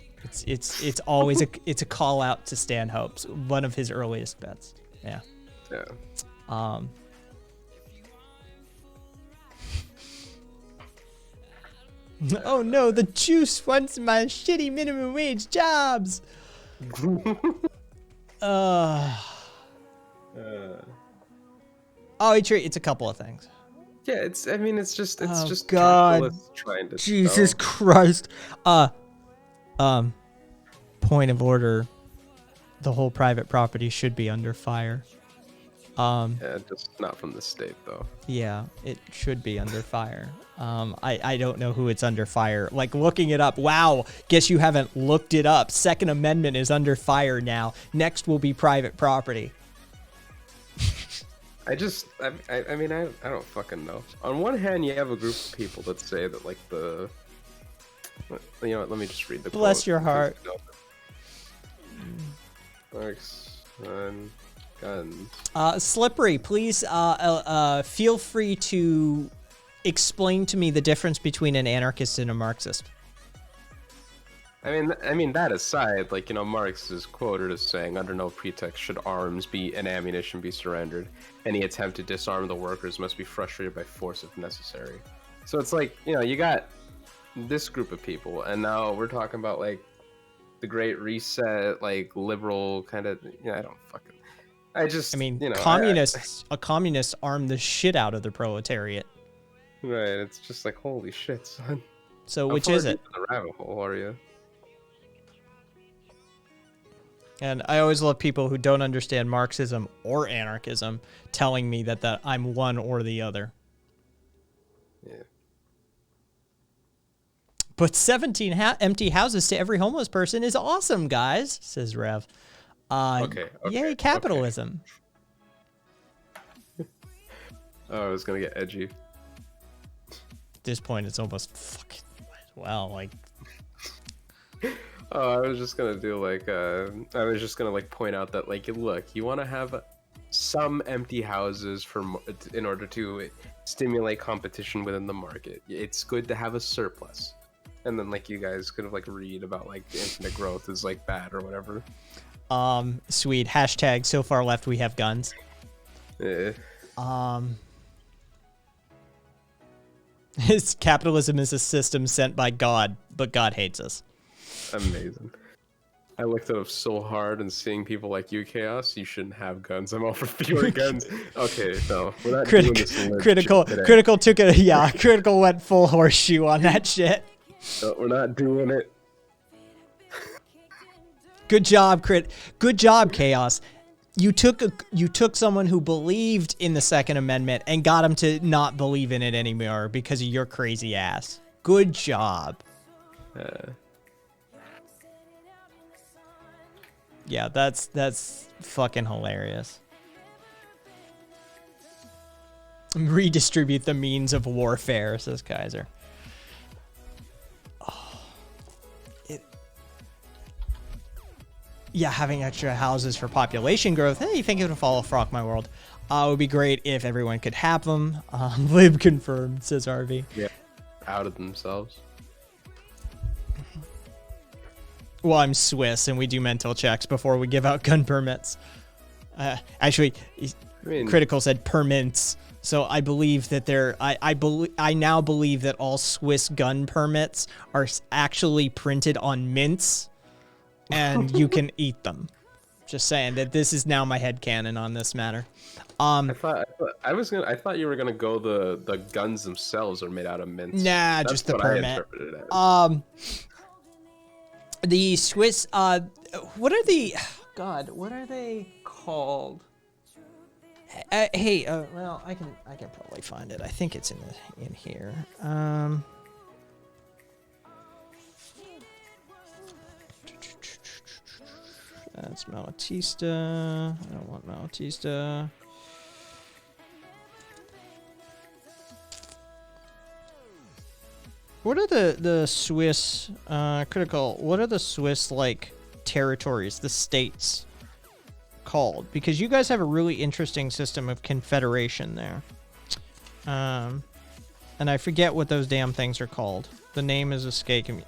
Speaker 1: It's always it's a call out to Stanhope's, one of his earliest bits. Yeah.
Speaker 6: Yeah.
Speaker 1: Oh no, the juice wants my shitty minimum wage jobs. Oh, it's a couple of things.
Speaker 6: Yeah, it's. I mean, it's just. It's
Speaker 1: Oh,
Speaker 6: just
Speaker 1: God.
Speaker 6: capitalists trying to.
Speaker 1: Jesus
Speaker 6: sell.
Speaker 1: Christ. Point of order. The whole private property should be under fire.
Speaker 6: Yeah, just not from the state though.
Speaker 1: Yeah, it should be under fire. I don't know who it's under fire. Like looking it up. Wow, guess you haven't looked it up. Second Amendment is under fire now. Next will be private property.
Speaker 6: I mean, I don't fucking know. On one hand, you have a group of people that say that like the. You know what? Let me just read the.
Speaker 1: Bless
Speaker 6: quote
Speaker 1: your heart.
Speaker 6: Marks on guns.
Speaker 1: Slippery, please feel free to explain to me the difference between an anarchist and a Marxist.
Speaker 6: I mean that aside, like, you know, Marx is quoted as saying, "Under no pretext should arms be and ammunition be surrendered. Any attempt to disarm the workers must be frustrated by force if necessary." So it's like, you know, you got this group of people, and now we're talking about like the Great Reset, like liberal kind of. You know, I mean,
Speaker 1: you know,
Speaker 6: communists.
Speaker 1: communists arm the shit out of the proletariat.
Speaker 6: Right, it's just like, holy shit, son.
Speaker 1: So
Speaker 6: How
Speaker 1: which
Speaker 6: far
Speaker 1: is
Speaker 6: deep
Speaker 1: it?
Speaker 6: in the rabbit hole are you?
Speaker 1: And I always love people who don't understand Marxism or anarchism telling me that I'm one or the other.
Speaker 6: Yeah.
Speaker 1: But 17 empty houses to every homeless person is awesome, guys, says Rev.
Speaker 6: Okay.
Speaker 1: Yay, capitalism.
Speaker 6: Oh, I was gonna get edgy.
Speaker 1: At this point, it's almost fucking well, like.
Speaker 6: Oh, I was just gonna do like I was just gonna like point out that like, look, you want to have some empty houses in order to stimulate competition within the market. It's good to have a surplus, and then like you guys could have like read about like infinite growth is like bad or whatever.
Speaker 1: Sweet hashtag. So far left, we have guns. His capitalism is a system sent by God, but God hates us.
Speaker 6: Amazing. I looked it up so hard, and seeing people like you, Chaos, you shouldn't have guns. I'm all for fewer guns. Okay, no, we're not doing this
Speaker 1: Critical took a Critical went full horseshoe on that shit.
Speaker 6: No, we're not doing it.
Speaker 1: Good job, Good job, Chaos. You took someone who believed in the Second Amendment and got him to not believe in it anymore because of your crazy ass. Good job. Yeah, that's fucking hilarious. Redistribute the means of warfare, says Kaiser. Yeah, having extra houses for population growth. Hey, you think it would follow Frock My World? It would be great if everyone could have them. Lib confirmed, says RV.
Speaker 6: Yeah, out of themselves.
Speaker 1: Well, I'm Swiss, and we do mental checks before we give out gun permits. Actually, Critical said permits, so I believe that I now believe that all Swiss gun permits are actually printed on mints, and you can eat them. Just saying that this is now my headcanon on this matter.
Speaker 6: I thought you were gonna go the guns themselves are made out of mints.
Speaker 1: Nah,
Speaker 6: That's
Speaker 1: just the
Speaker 6: what
Speaker 1: permit.
Speaker 6: I interpreted it as.
Speaker 1: The Swiss, what are they called? Hey, well, I can probably find it. I think it's in here. That's Malatesta. I don't want Malatesta. What are the Swiss Critical? What are the Swiss like territories, the states called? Because you guys have a really interesting system of confederation there. And I forget what those damn things are called. The name is escaping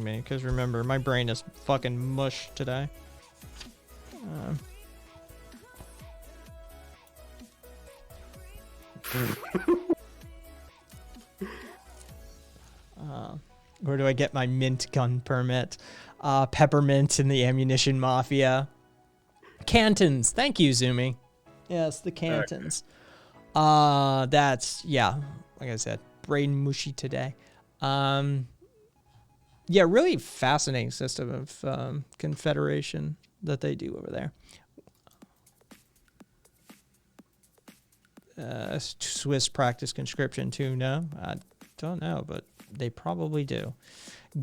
Speaker 1: me because remember, my brain is fucking mush today. Where do I get my mint gun permit? Peppermint and the ammunition mafia. Cantons. Thank you, Zumi. Yes, the cantons. That's, yeah, like I said, brain mushy today. Yeah, really fascinating system of confederation that they do over there. Swiss practice conscription too? No, I don't know, but they probably do.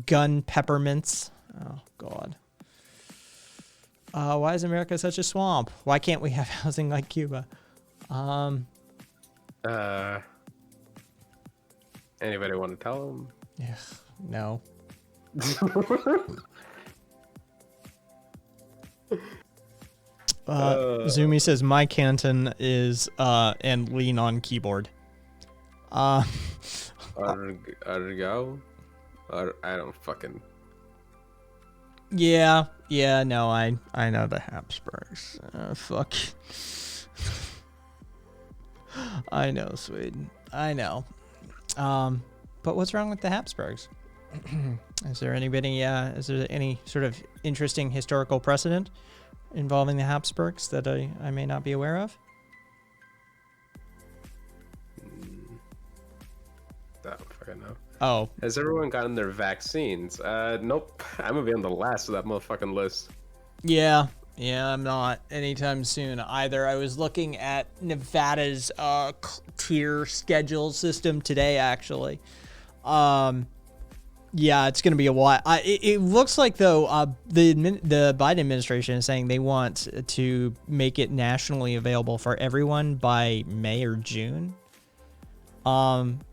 Speaker 1: Gun peppermints. Oh God. Why is America such a swamp? Why can't we have housing like Cuba?
Speaker 6: Anybody want to tell them?
Speaker 1: Yeah, no. Zumi says my canton is and lean on keyboard.
Speaker 6: Argo? I don't fucking.
Speaker 1: Yeah, no, I know the Habsburgs. Fuck. I know Sweden. I know. But what's wrong with the Habsburgs? Is there any sort of interesting historical precedent involving the Habsburgs that I may not be aware of?
Speaker 6: I don't fucking know.
Speaker 1: Oh,
Speaker 6: Has everyone gotten their vaccines? Nope. I'm gonna be on the last of that motherfucking list.
Speaker 1: yeah, I'm not anytime soon either. I was looking at Nevada's tier schedule system today, actually. Yeah, it's gonna be a while. It looks like though the Biden administration is saying they want to make it nationally available for everyone by May or June.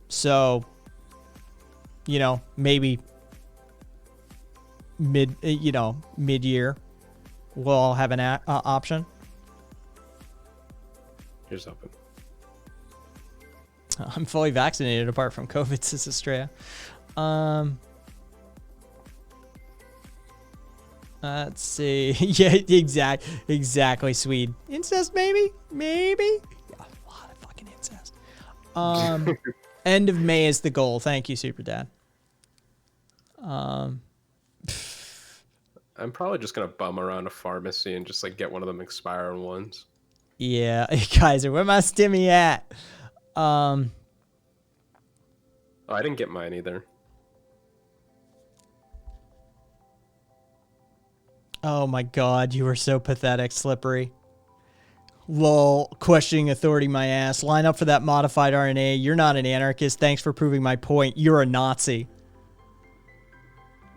Speaker 1: So, maybe mid-year, we'll all have an option.
Speaker 6: Here's hoping.
Speaker 1: I'm fully vaccinated apart from COVID, says Estrella. Let's see. Yeah, exactly, Swede. Incest, maybe? Yeah, a lot of fucking incest. End of May is the goal. Thank you, Super Dad.
Speaker 6: I'm probably just gonna bum around a pharmacy and just like get one of them expiring ones.
Speaker 1: Yeah, Kaiser, where my stimmy at?
Speaker 6: Oh, I didn't get mine either.
Speaker 1: Oh my God, you are so pathetic, Slippery. Lol, questioning authority my ass. Line up for that modified RNA. You're not an anarchist. Thanks for proving my point. You're a Nazi.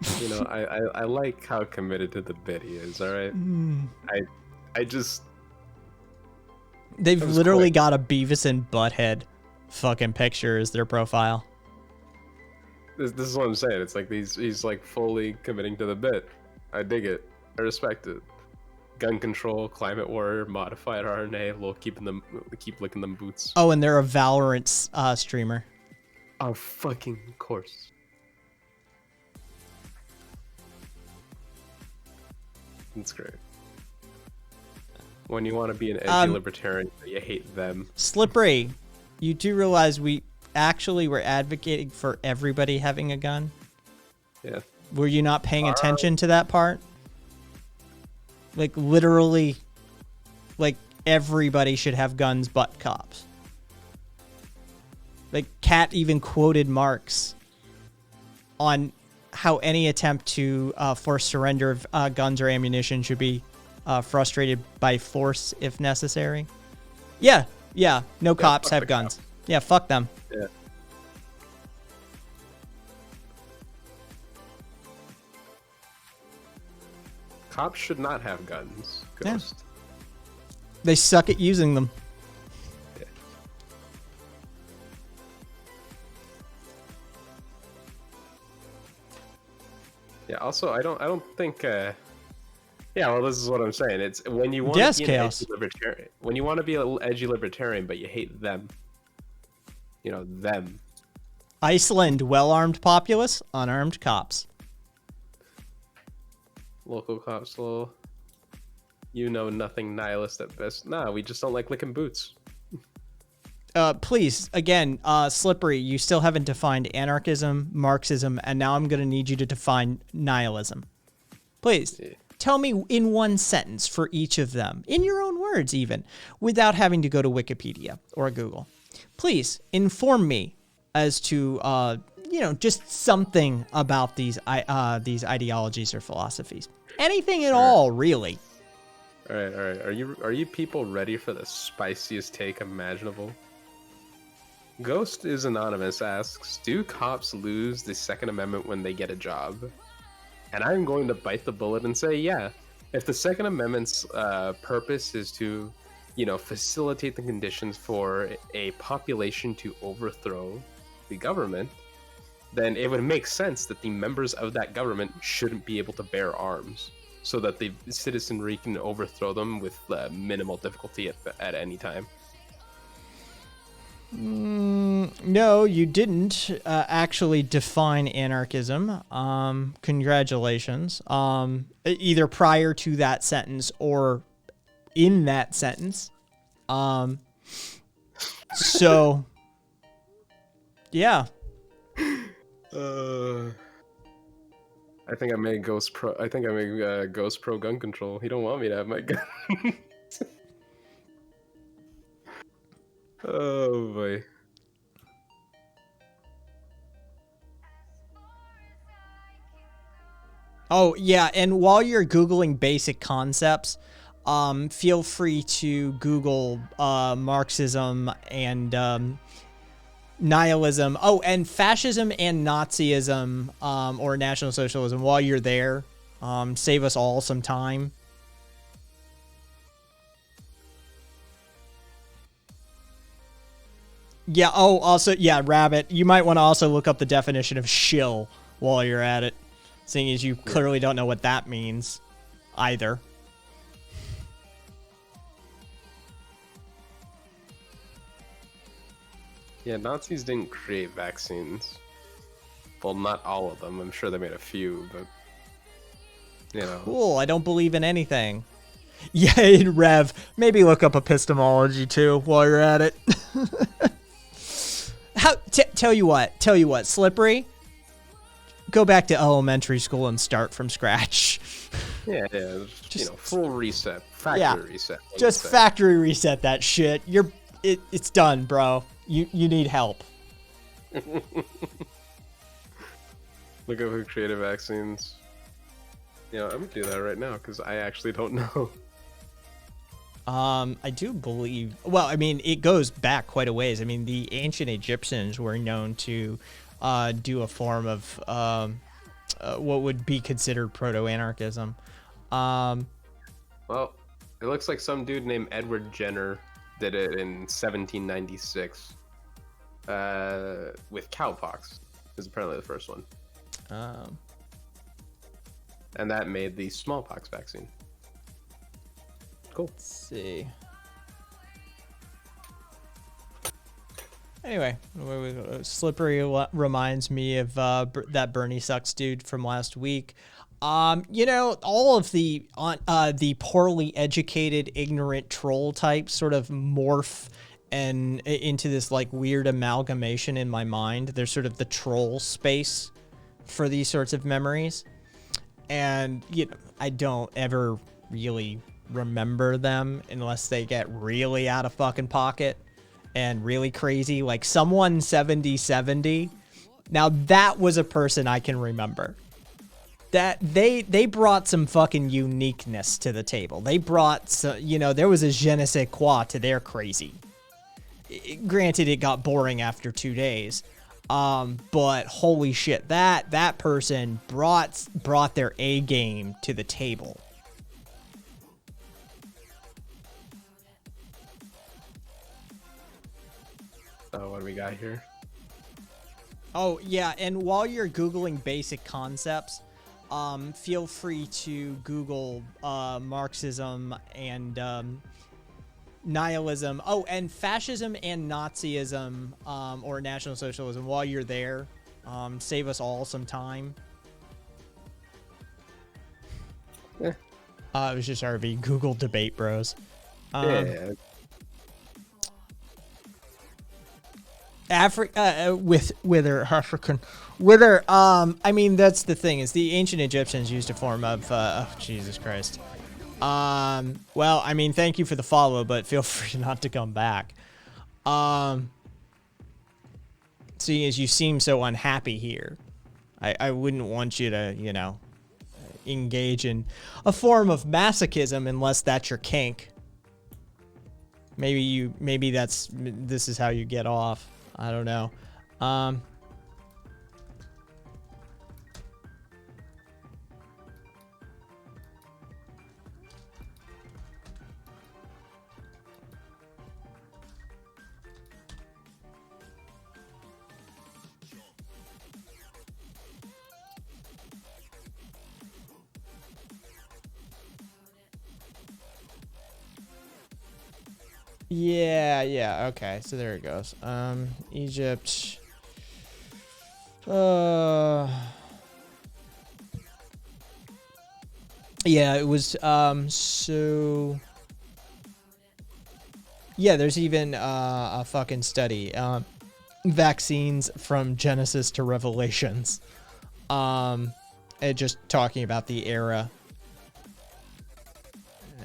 Speaker 6: I like how committed to the bit he is, alright? I just...
Speaker 1: They've
Speaker 6: That was
Speaker 1: literally
Speaker 6: quick.
Speaker 1: got a Beavis and Butthead fucking picture as their profile.
Speaker 6: This is what I'm saying. It's like he's like fully committing to the bit. I dig it. I respect it. Gun control, climate warrior, modified RNA, keep licking them boots.
Speaker 1: Oh, and they're a Valorant streamer.
Speaker 6: Oh, fucking course. That's great. When you want to be an edgy libertarian, but you hate them.
Speaker 1: Slippery, you do realize we actually were advocating for everybody having a gun?
Speaker 6: Yeah.
Speaker 1: Were you not paying attention to that part? Like, literally, like, everybody should have guns but cops. Like, Kat even quoted Marx on how any attempt to force surrender of guns or ammunition should be frustrated by force if necessary. Yeah, no cops
Speaker 6: fuck
Speaker 1: have
Speaker 6: the
Speaker 1: guns.
Speaker 6: cops.
Speaker 1: Yeah, fuck them.
Speaker 6: Yeah. Cops should not have guns.
Speaker 1: Yeah.
Speaker 6: Ghost.
Speaker 1: They suck at using them.
Speaker 6: Yeah. Also, I don't think. Yeah. Well, this is what I'm saying. It's when you want
Speaker 1: Yes,
Speaker 6: to be an
Speaker 1: Chaos.
Speaker 6: edgy libertarian. When you want to be an edgy libertarian, but you hate them. Them.
Speaker 1: Iceland, well-armed populace, unarmed cops.
Speaker 6: Local cops, little. Nothing nihilist at best. Nah, we just don't like licking boots.
Speaker 1: Please, again, Slippery, you still haven't defined anarchism, Marxism, and now I'm going to need you to define nihilism. Please, Tell me in one sentence for each of them, in your own words even, without having to go to Wikipedia or Google. Please inform me as to, just something about these ideologies or philosophies. Anything at all, really.
Speaker 6: All right. Are you people ready for the spiciest take imaginable? Ghost is Anonymous asks, do cops lose the Second Amendment when they get a job? And I'm going to bite the bullet and say, yeah. If the Second Amendment's purpose is to, facilitate the conditions for a population to overthrow the government, then it would make sense that the members of that government shouldn't be able to bear arms, so that the citizenry can overthrow them with minimal difficulty at any time.
Speaker 1: No, you didn't actually define anarchism. Congratulations. Either prior to that sentence or in that sentence. So, yeah.
Speaker 6: I think I made Ghost Pro. I think I made Ghost Pro gun control. He don't want me to have my gun. Oh boy.
Speaker 1: Oh, yeah, and while you're Googling basic concepts, feel free to Google Marxism and nihilism. Oh, and fascism and Nazism or National Socialism while you're there. Save us all some time. Yeah, oh, also, yeah, Rabbit, you might want to also look up the definition of shill while you're at it, seeing as you clearly don't know what that means either.
Speaker 6: Yeah, Nazis didn't create vaccines. Well, not all of them. I'm sure they made a few, but,
Speaker 1: Cool, I don't believe in anything. Yeah, in Rev, maybe look up epistemology too while you're at it. Tell you what, Slippery, go back to elementary school and start from scratch.
Speaker 6: Yeah, just full reset, factory reset.
Speaker 1: Just factory reset that shit. It's done, bro. You need help.
Speaker 6: Look up who created vaccines. I'm gonna do that right now because I actually don't know.
Speaker 1: I do believe. Well, I mean, it goes back quite a ways. I mean, the ancient Egyptians were known to do a form of what would be considered proto-anarchism.
Speaker 6: Well, it looks like some dude named Edward Jenner did it in 1796 with cowpox. Is apparently the first one, and that made the smallpox vaccine. Cool.
Speaker 1: Let's see. Anyway, Slippery reminds me of that Bernie sucks dude from last week. All of the poorly educated, ignorant troll types sort of morph and into this like weird amalgamation in my mind. There's sort of the troll space for these sorts of memories, and I don't ever really remember them unless they get really out of fucking pocket and really crazy, like someone 7070. Now that was a person I can remember. That they brought some fucking uniqueness to the table. They brought there was a je ne sais quoi to their crazy. Granted, it got boring after 2 days, but holy shit, that person brought their A game to the table.
Speaker 6: Oh, what do we got here?
Speaker 1: Oh, yeah, and while you're Googling basic concepts, feel free to Google Marxism and nihilism. Oh, and fascism and Nazism or National Socialism while you're there. Save us all some time.
Speaker 6: Yeah.
Speaker 1: It was just RV. Google debate bros.
Speaker 6: Yeah.
Speaker 1: African wither. I mean, that's the thing, is the ancient Egyptians used a form of oh, Jesus Christ. Well, I mean, thank you for the follow, but feel free not to come back. Seeing as you seem so unhappy here, I wouldn't want you to, you know, engage in a form of masochism unless that's your kink. Maybe this is how you get off. I don't know. Yeah, okay, so there it goes. Egypt. Yeah, it was, so... Yeah, there's even, a fucking study. Vaccines from Genesis to Revelations. Just talking about the era.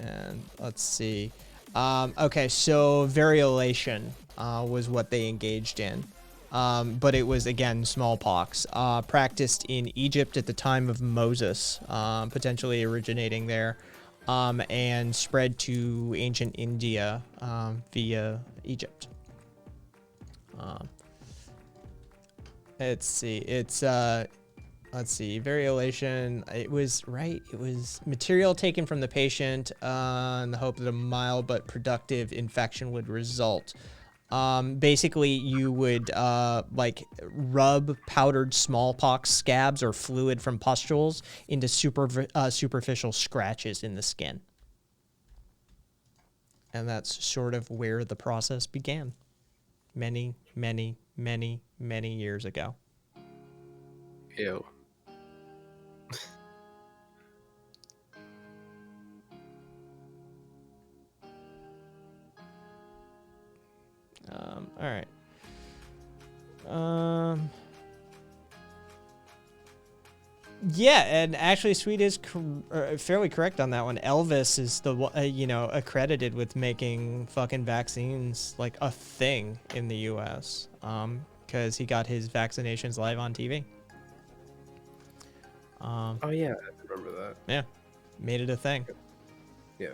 Speaker 1: And let's see. Okay, so variolation was what they engaged in. But it was, again, smallpox. Practiced in Egypt at the time of Moses, potentially originating there, and spread to ancient India via Egypt. Let's see. Let's see, variolation, it was material taken from the patient in the hope that a mild but productive infection would result. Basically, you would, like, rub powdered smallpox scabs or fluid from pustules into superficial scratches in the skin. And that's sort of where the process began. Many, many, many, many years ago.
Speaker 6: Ew.
Speaker 1: All right. Yeah, and actually, Sweet is fairly correct on that one. Elvis is the accredited with making fucking vaccines like a thing in the U.S. Because he got his vaccinations live on TV.
Speaker 6: Oh yeah, I remember that.
Speaker 1: Yeah, made it a thing.
Speaker 6: Yeah,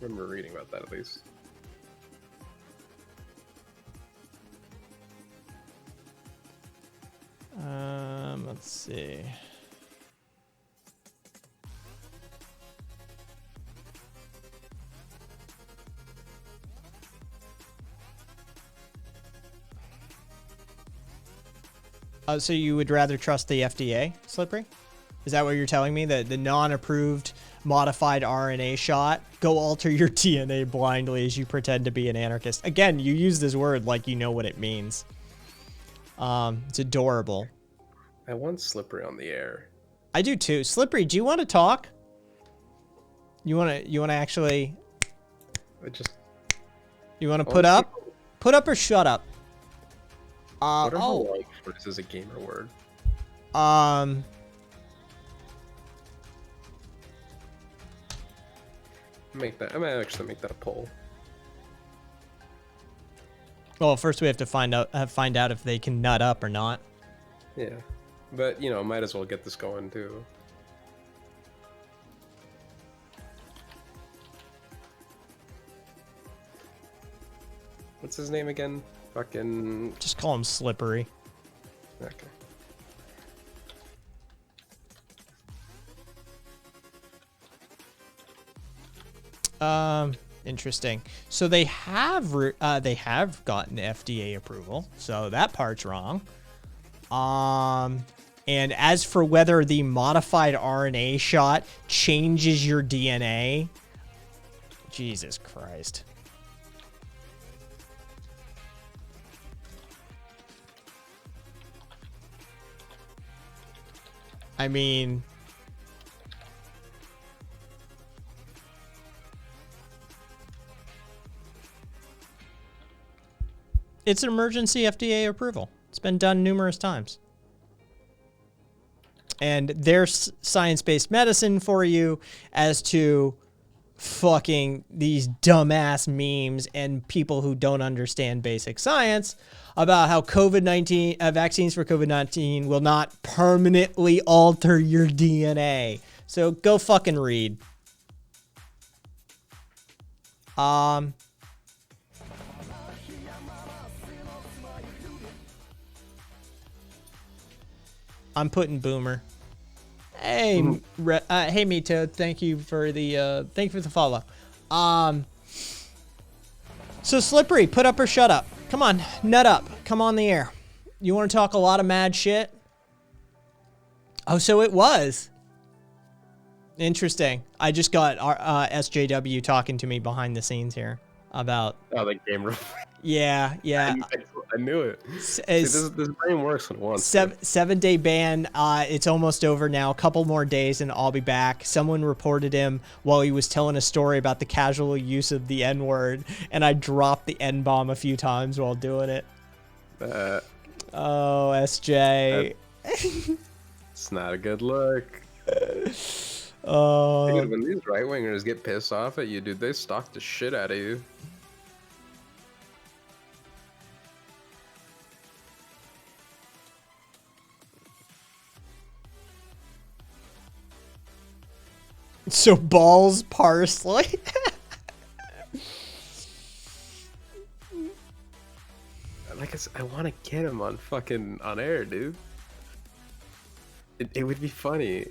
Speaker 6: remember reading about that at least.
Speaker 1: Let's see. So you would rather trust the FDA, Slippery? Is that what you're telling me? That the non-approved modified RNA shot? Go alter your DNA blindly as you pretend to be an anarchist. Again, you use this word like you know what it means. It's adorable.
Speaker 6: I want Slippery on the air.
Speaker 1: I do too. Slippery, do you want to talk? You want to actually... You want to put up? Put up or shut up?
Speaker 6: Whatever like this is a gamer word. Make that. I might actually make that a poll.
Speaker 1: Well, first we have to find out if they can nut up or not.
Speaker 6: Yeah, but you know, might as well get this going too. What's his name again? Fucking.
Speaker 1: Just call him Slippery.
Speaker 6: Okay.
Speaker 1: Interesting. So they have gotten FDA approval. So that part's wrong. And as for whether the modified RNA shot changes your DNA, Jesus Christ. I mean,
Speaker 2: It's an emergency FDA approval. It's been done numerous times. And there's science-based medicine for you as to fucking these dumbass memes and people who don't understand basic science about how COVID-19 vaccines for COVID-19 will not permanently alter your DNA. So go fucking read. I'm putting Boomer. Hey, hey, Mito. Thank you for the follow. So Slippery, put up or shut up. Come on, nut up. Come on the air. You want to talk a lot of mad shit? Oh, so it was. Interesting. I just got SJW talking to me behind the scenes here about.
Speaker 6: Oh, the game room.
Speaker 2: Yeah.
Speaker 6: I knew it. See, this brain works when it wants.
Speaker 2: 7-day ban. It's almost over now. A couple more days and I'll be back. Someone reported him while he was telling a story about the casual use of the N-word, and I dropped the N-bomb a few times while doing it. Oh, SJ.
Speaker 6: It's not a good look.
Speaker 2: Oh.
Speaker 6: Dude, when these right wingers get pissed off at you, dude, they stalk the shit out of you.
Speaker 2: So balls parsley.
Speaker 6: Like I want to get him on fucking on air, dude. It would be funny.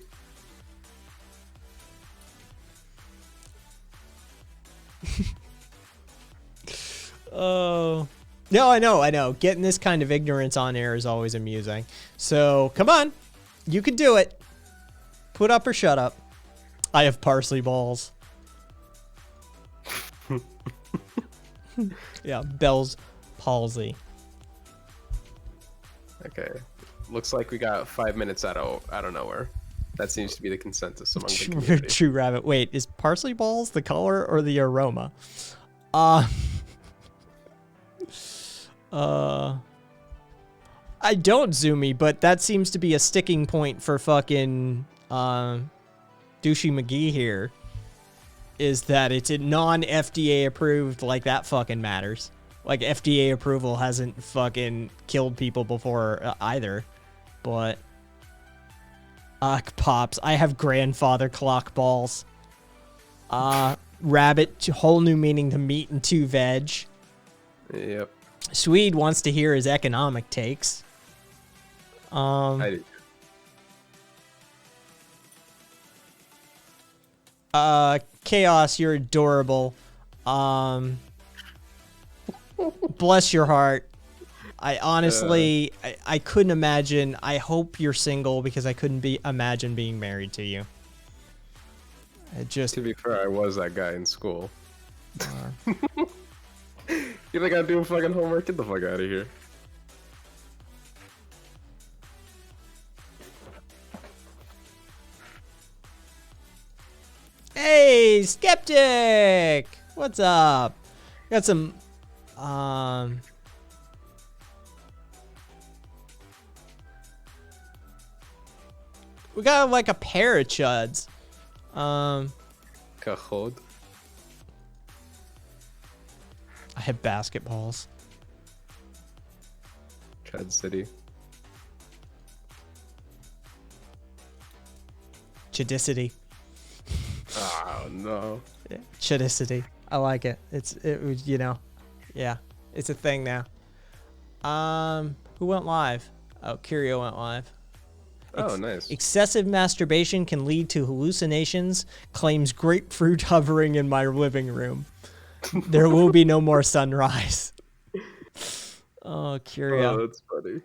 Speaker 2: Oh. No, I know. Getting this kind of ignorance on air is always amusing. So, come on. You can do it. Put up or shut up. I have parsley balls. Yeah, Bell's palsy.
Speaker 6: Okay. Looks like we got 5 minutes out of nowhere. That seems to be the consensus among the community.
Speaker 2: True rabbit. Wait, is parsley balls the color or the aroma? I don't, Zoomy, but that seems to be a sticking point for fucking Douchey McGee here. Is that it's a non-FDA approved, like that fucking matters. Like FDA approval hasn't fucking killed people before either. But Pops, I have grandfather clock balls. Rabbit, whole new meaning to meat and 2 veg.
Speaker 6: Yep.
Speaker 2: Swede wants to hear his economic takes.
Speaker 6: I do.
Speaker 2: Chaos, you're adorable. Bless your heart. I honestly, I couldn't imagine. I hope you're single because I couldn't imagine being married to you.
Speaker 6: To be fair, I was that guy in school. You think I'm doing fucking homework? Get the fuck out of here.
Speaker 2: Hey, Skeptic! What's up? Got some, we got like a pair of chuds.
Speaker 6: Cajod.
Speaker 2: I have basketballs.
Speaker 6: Chad City.
Speaker 2: Chudicity.
Speaker 6: Oh no.
Speaker 2: Yeah, chudicity. I like it. It was, you know, yeah, it's a thing now. Who went live? Oh, Curio went live.
Speaker 6: Oh, nice.
Speaker 2: Excessive masturbation can lead to hallucinations, claims grapefruit hovering in my living room. There will be no more sunrise. Oh, Curio.
Speaker 6: Oh, that's funny.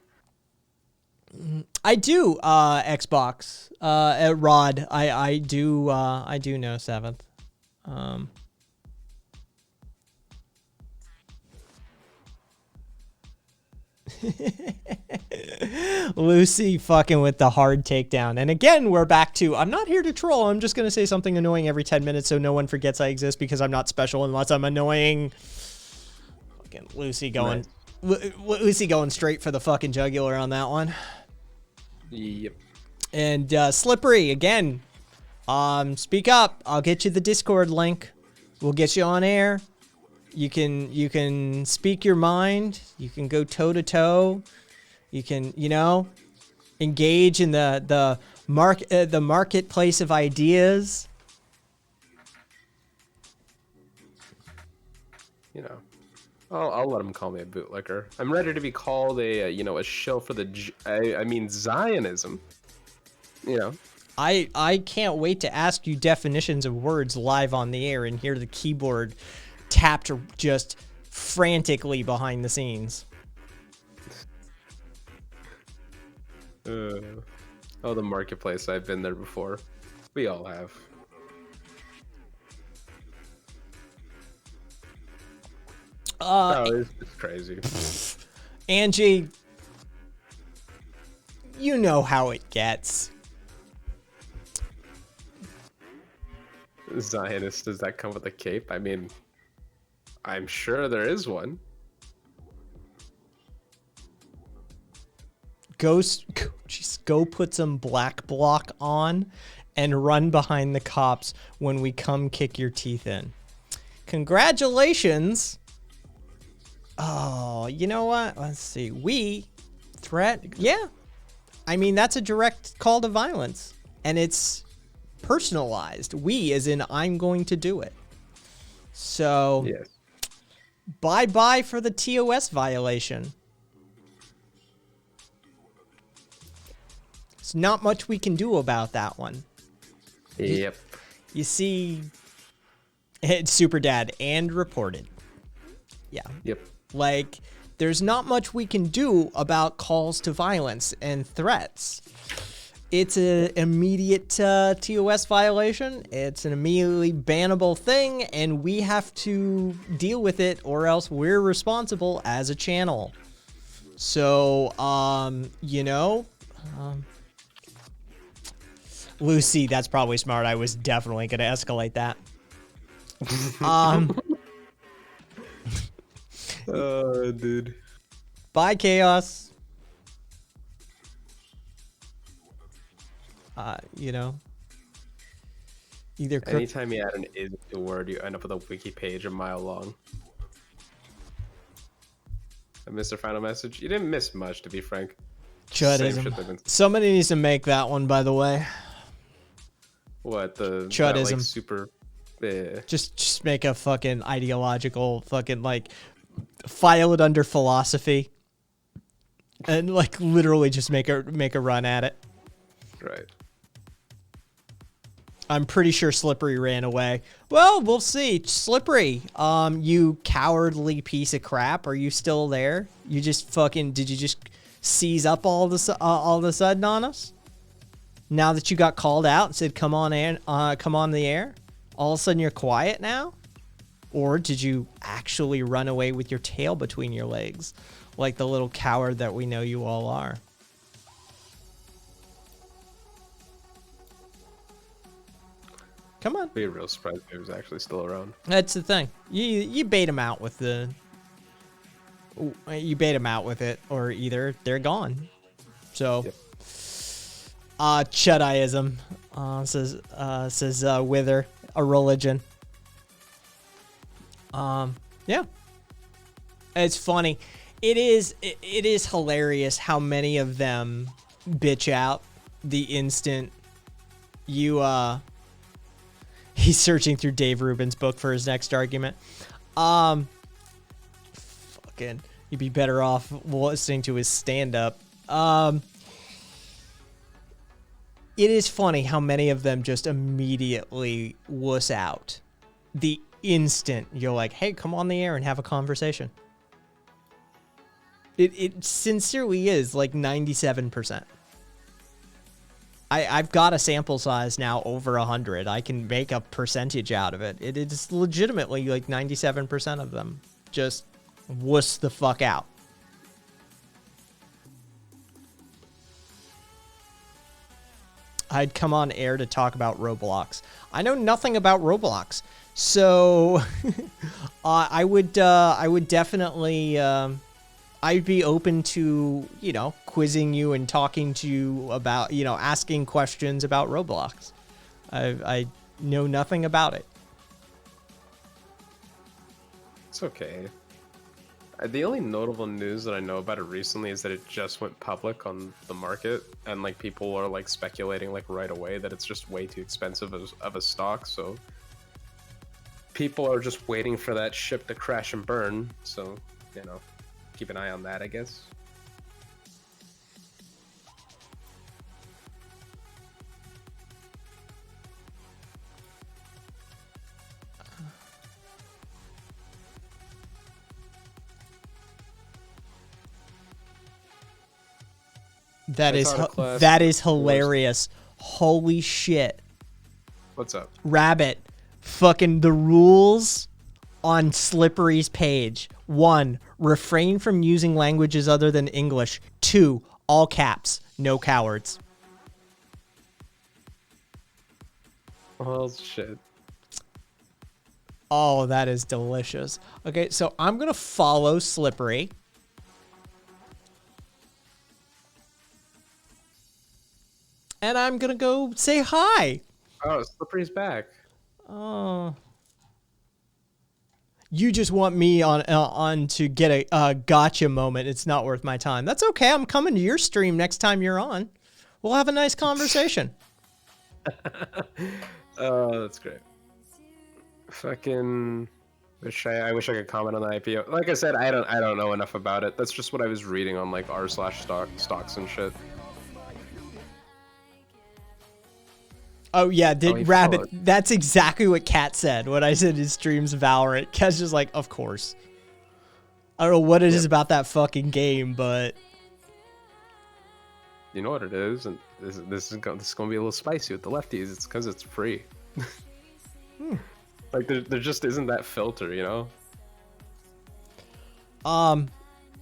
Speaker 2: I do, Xbox. Rod, I do know 7th. Lucy fucking with the hard takedown. And again, we're back to, I'm not here to troll. I'm just going to say something annoying every 10 minutes so no one forgets I exist because I'm not special unless I'm annoying. Fucking Lucy going
Speaker 1: Lucy going straight for the fucking jugular on that one.
Speaker 6: Yep.
Speaker 1: And Slippery, again, speak up. I'll get you the Discord link. We'll get you on air. You can speak your mind. You can go toe to toe. You can, engage in the marketplace of ideas.
Speaker 6: I'll let him call me a bootlicker. I'm ready to be called a shill for the Zionism.
Speaker 1: I can't wait to ask you definitions of words live on the air and hear the keyboard tapped just frantically behind the scenes.
Speaker 6: The marketplace. I've been there before. We all have. It's crazy.
Speaker 1: Angie, you know how it gets.
Speaker 6: Zionist, does that come with a cape? I mean, I'm sure there is one.
Speaker 1: Go put some black block on and run behind the cops when we come kick your teeth in. Congratulations. Oh, you know what? Let's see. Threat. Yeah. I mean, that's a direct call to violence. And it's personalized. We, as in, I'm going to do it. So,
Speaker 6: yes.
Speaker 1: Bye-bye for the TOS violation. There's not much we can do about that one.
Speaker 6: Yep.
Speaker 1: You see, it's Super Dad and reported. Yeah.
Speaker 6: Yep.
Speaker 1: Like, there's not much we can do about calls to violence and threats. It's an immediate TOS violation. It's an immediately bannable thing, and we have to deal with it, or else we're responsible as a channel. So, Lucy, that's probably smart. I was definitely going to escalate that.
Speaker 6: Dude.
Speaker 1: Bye, Chaos. Either
Speaker 6: anytime you add an is to a word, you end up with a wiki page a mile long. I missed a final message. You didn't miss much, to be frank.
Speaker 1: Chudism. Somebody needs to make that one, by the way.
Speaker 6: What the
Speaker 1: Chudism?
Speaker 6: Like, super.
Speaker 1: Just make a fucking ideological fucking file it under philosophy, and literally just make a run at it.
Speaker 6: Right.
Speaker 1: I'm pretty sure Slippery ran away. Well, we'll see. Slippery, you cowardly piece of crap. Are you still there? You just did you just seize up all of a sudden on us? Now that you got called out and said, come on the air, all of a sudden you're quiet now? Or did you actually run away with your tail between your legs, like the little coward that we know you all are? Come on.
Speaker 6: Be real surprised if he was actually still around.
Speaker 1: That's the thing. You bait him out with it, or either they're gone. So,
Speaker 6: yep.
Speaker 1: Chudism says Wither, a religion. Yeah. It's funny. It is hilarious how many of them bitch out the instant he's searching through Dave Rubin's book for his next argument. Fucking, you'd be better off listening to his stand-up. It is funny how many of them just immediately wuss out the instant you're like, hey, come on the air and have a conversation. It sincerely is like 97%. I've got a sample size now over 100. I can make a percentage out of it. It is legitimately like 97% of them just wuss the fuck out. I'd come on air to talk about Roblox. I know nothing about Roblox, so I would definitely I'd be open to, quizzing you and talking to you about, asking questions about Roblox. I know nothing about it.
Speaker 6: It's okay. The only notable news that I know about it recently is that it just went public on the market, and like people are like speculating like right away that it's just way too expensive of a stock. So people are just waiting for that ship to crash and burn. So keep an eye on that, I guess.
Speaker 1: That is
Speaker 6: Taught a class
Speaker 1: that
Speaker 6: with
Speaker 1: is hilarious. Holy shit.
Speaker 6: What's up?
Speaker 1: Rabbit. Fucking the rules on Slippery's page. 1. Refrain from using languages other than English. 2. All caps. No cowards.
Speaker 6: Well, shit.
Speaker 1: Oh, that is delicious. Okay, so I'm going to follow Slippery. And I'm going to go say hi.
Speaker 6: Oh, Slippery's back.
Speaker 1: Oh. You just want me on to get a gotcha moment. It's not worth my time. That's okay. I'm coming to your stream next time you're on. We'll have a nice conversation.
Speaker 6: Oh, that's great. Fucking I wish I could comment on the IPO. Like I said, I don't know enough about it. That's just what I was reading on like r/stocks and shit.
Speaker 1: Oh yeah,
Speaker 6: he
Speaker 1: Rabbit?
Speaker 6: followed.
Speaker 1: That's exactly what Kat said when I said his streams Valorant. Kat's just like, of course. I don't know what it is about that fucking game, but
Speaker 6: You know what it is, and this is gonna be a little spicy with the lefties. It's because it's free. Like there just isn't that filter, you know.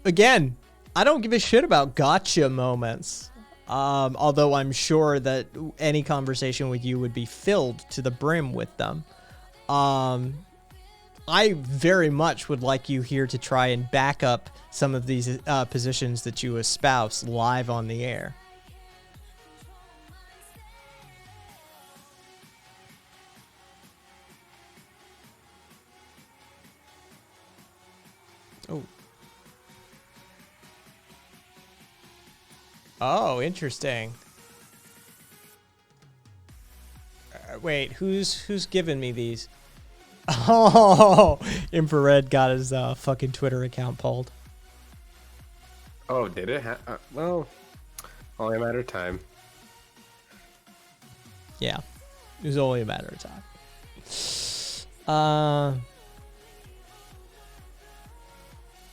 Speaker 1: Again, I don't give a shit about gotcha moments. Although I'm sure that any conversation with you would be filled to the brim with them. I very much would like you here to try and back up some of these positions that you espouse live on the air. Oh. Oh, interesting. Wait, who's giving me these? Oh, Infrared got his fucking Twitter account pulled.
Speaker 6: Oh, did it? Well, only a matter of time.
Speaker 1: Yeah, it was only a matter of time.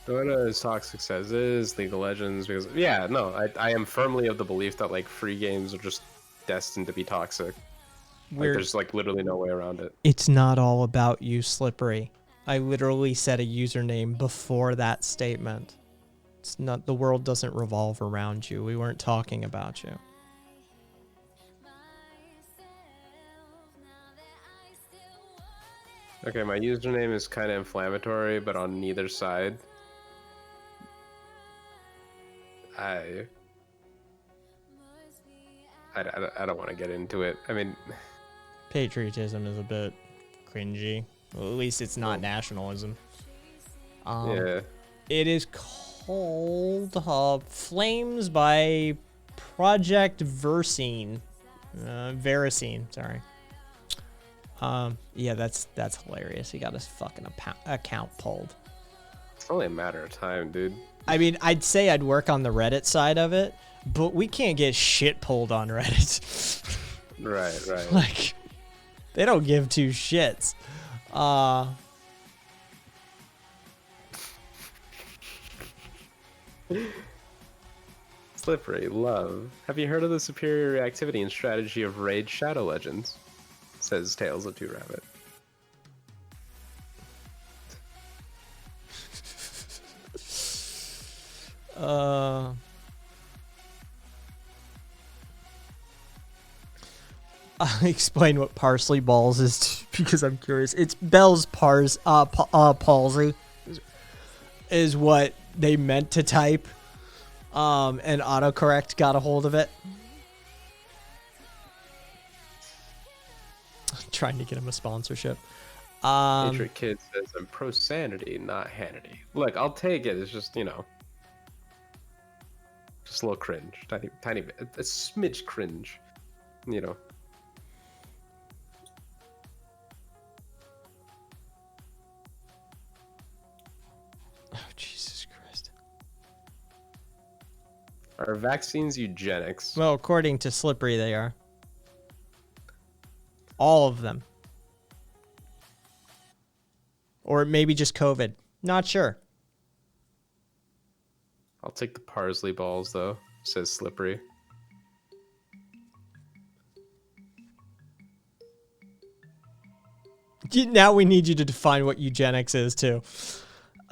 Speaker 6: What his Toxic says is League of Legends because I am firmly of the belief that like free games are just destined to be toxic. Like, there's like literally no way around it.
Speaker 1: It's not all about you, Slippery. I literally said a username before that statement. It's not, the world doesn't revolve around you. We weren't talking about you.
Speaker 6: Okay, my username is kind of inflammatory, but on neither side. I don't want to get into it. I mean,
Speaker 1: Patriotism is a bit cringy. Well, at least it's not nationalism.
Speaker 6: yeah.
Speaker 1: It is called Flames by Project Versine. Verisine, sorry. Yeah, that's hilarious. He got his fucking account pulled.
Speaker 6: It's only a matter of time, dude.
Speaker 1: I mean, I'd say I'd work on the Reddit side of it, but we can't get shit pulled on Reddit.
Speaker 6: Right.
Speaker 1: Like, they don't give two shits.
Speaker 6: Slippery, love. Have you heard of the superior reactivity and strategy of Raid Shadow Legends? Says Tales of Two Rabbit.
Speaker 1: I'll explain what parsley balls is because I'm curious. It's Bell's palsy is what they meant to type, and autocorrect got a hold of it. Trying to get him a sponsorship.
Speaker 6: Patriot Kid says I'm pro sanity, not Hannity. Look, I'll take it. It's just, you know, just a little cringe, tiny bit, a smidge cringe, you know.
Speaker 1: Oh, Jesus Christ.
Speaker 6: Are vaccines eugenics?
Speaker 1: Well, according to Slippery, they are. All of them. Or maybe just COVID. Not sure.
Speaker 6: I'll take the parsley balls, though, says Slippery.
Speaker 1: Now we need you to define what eugenics is, too.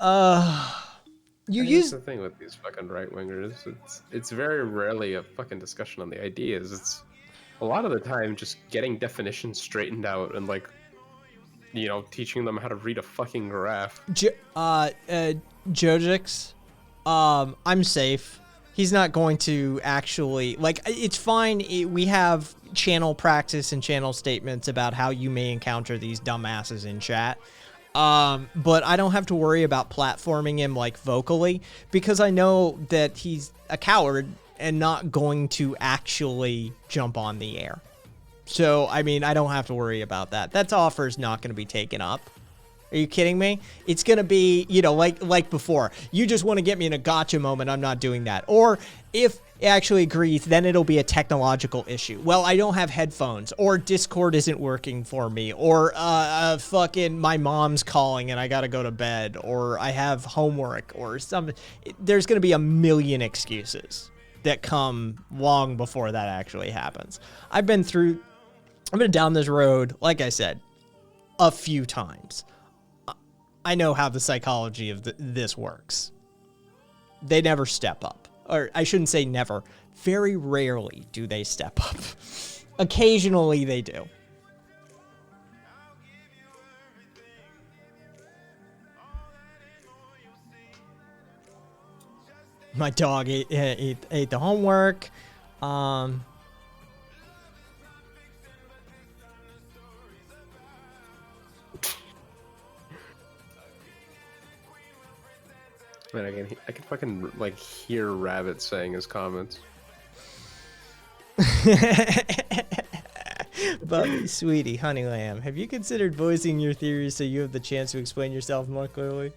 Speaker 1: You
Speaker 6: Here's
Speaker 1: use...
Speaker 6: the thing with these fucking right wingers. It's very rarely a fucking discussion on the ideas. It's a lot of the time just getting definitions straightened out and, like, you know, teaching them how to read a fucking graph.
Speaker 1: Jojix, I'm safe. He's not going to actually, like, it's fine. We have channel practice and channel statements about how you may encounter these dumbasses in chat. But I don't have to worry about platforming him, like, vocally, because I know that he's a coward and not going to actually jump on the air. So, I mean, I don't have to worry about that. That offer's not going to be taken up. Are you kidding me? It's going to be, you know, like before. You just want to get me in a gotcha moment. I'm not doing that. Or if it actually agrees, then it'll be a technological issue. Well, I don't have headphones, or Discord isn't working for me, or fucking my mom's calling and I got to go to bed, or I have homework, or something. There's going to be a million excuses that come long before that actually happens. I've been down this road, like I said, a few times. I know how the psychology of this works. They never step up. Or I shouldn't say never. Very rarely do they step up. Occasionally they do. My dog ate the homework.
Speaker 6: Man, I can fucking, like, hear Rabbit saying his comments.
Speaker 1: Bubby, sweetie, honey lamb, have you considered voicing your theories so you have the chance to explain yourself more clearly?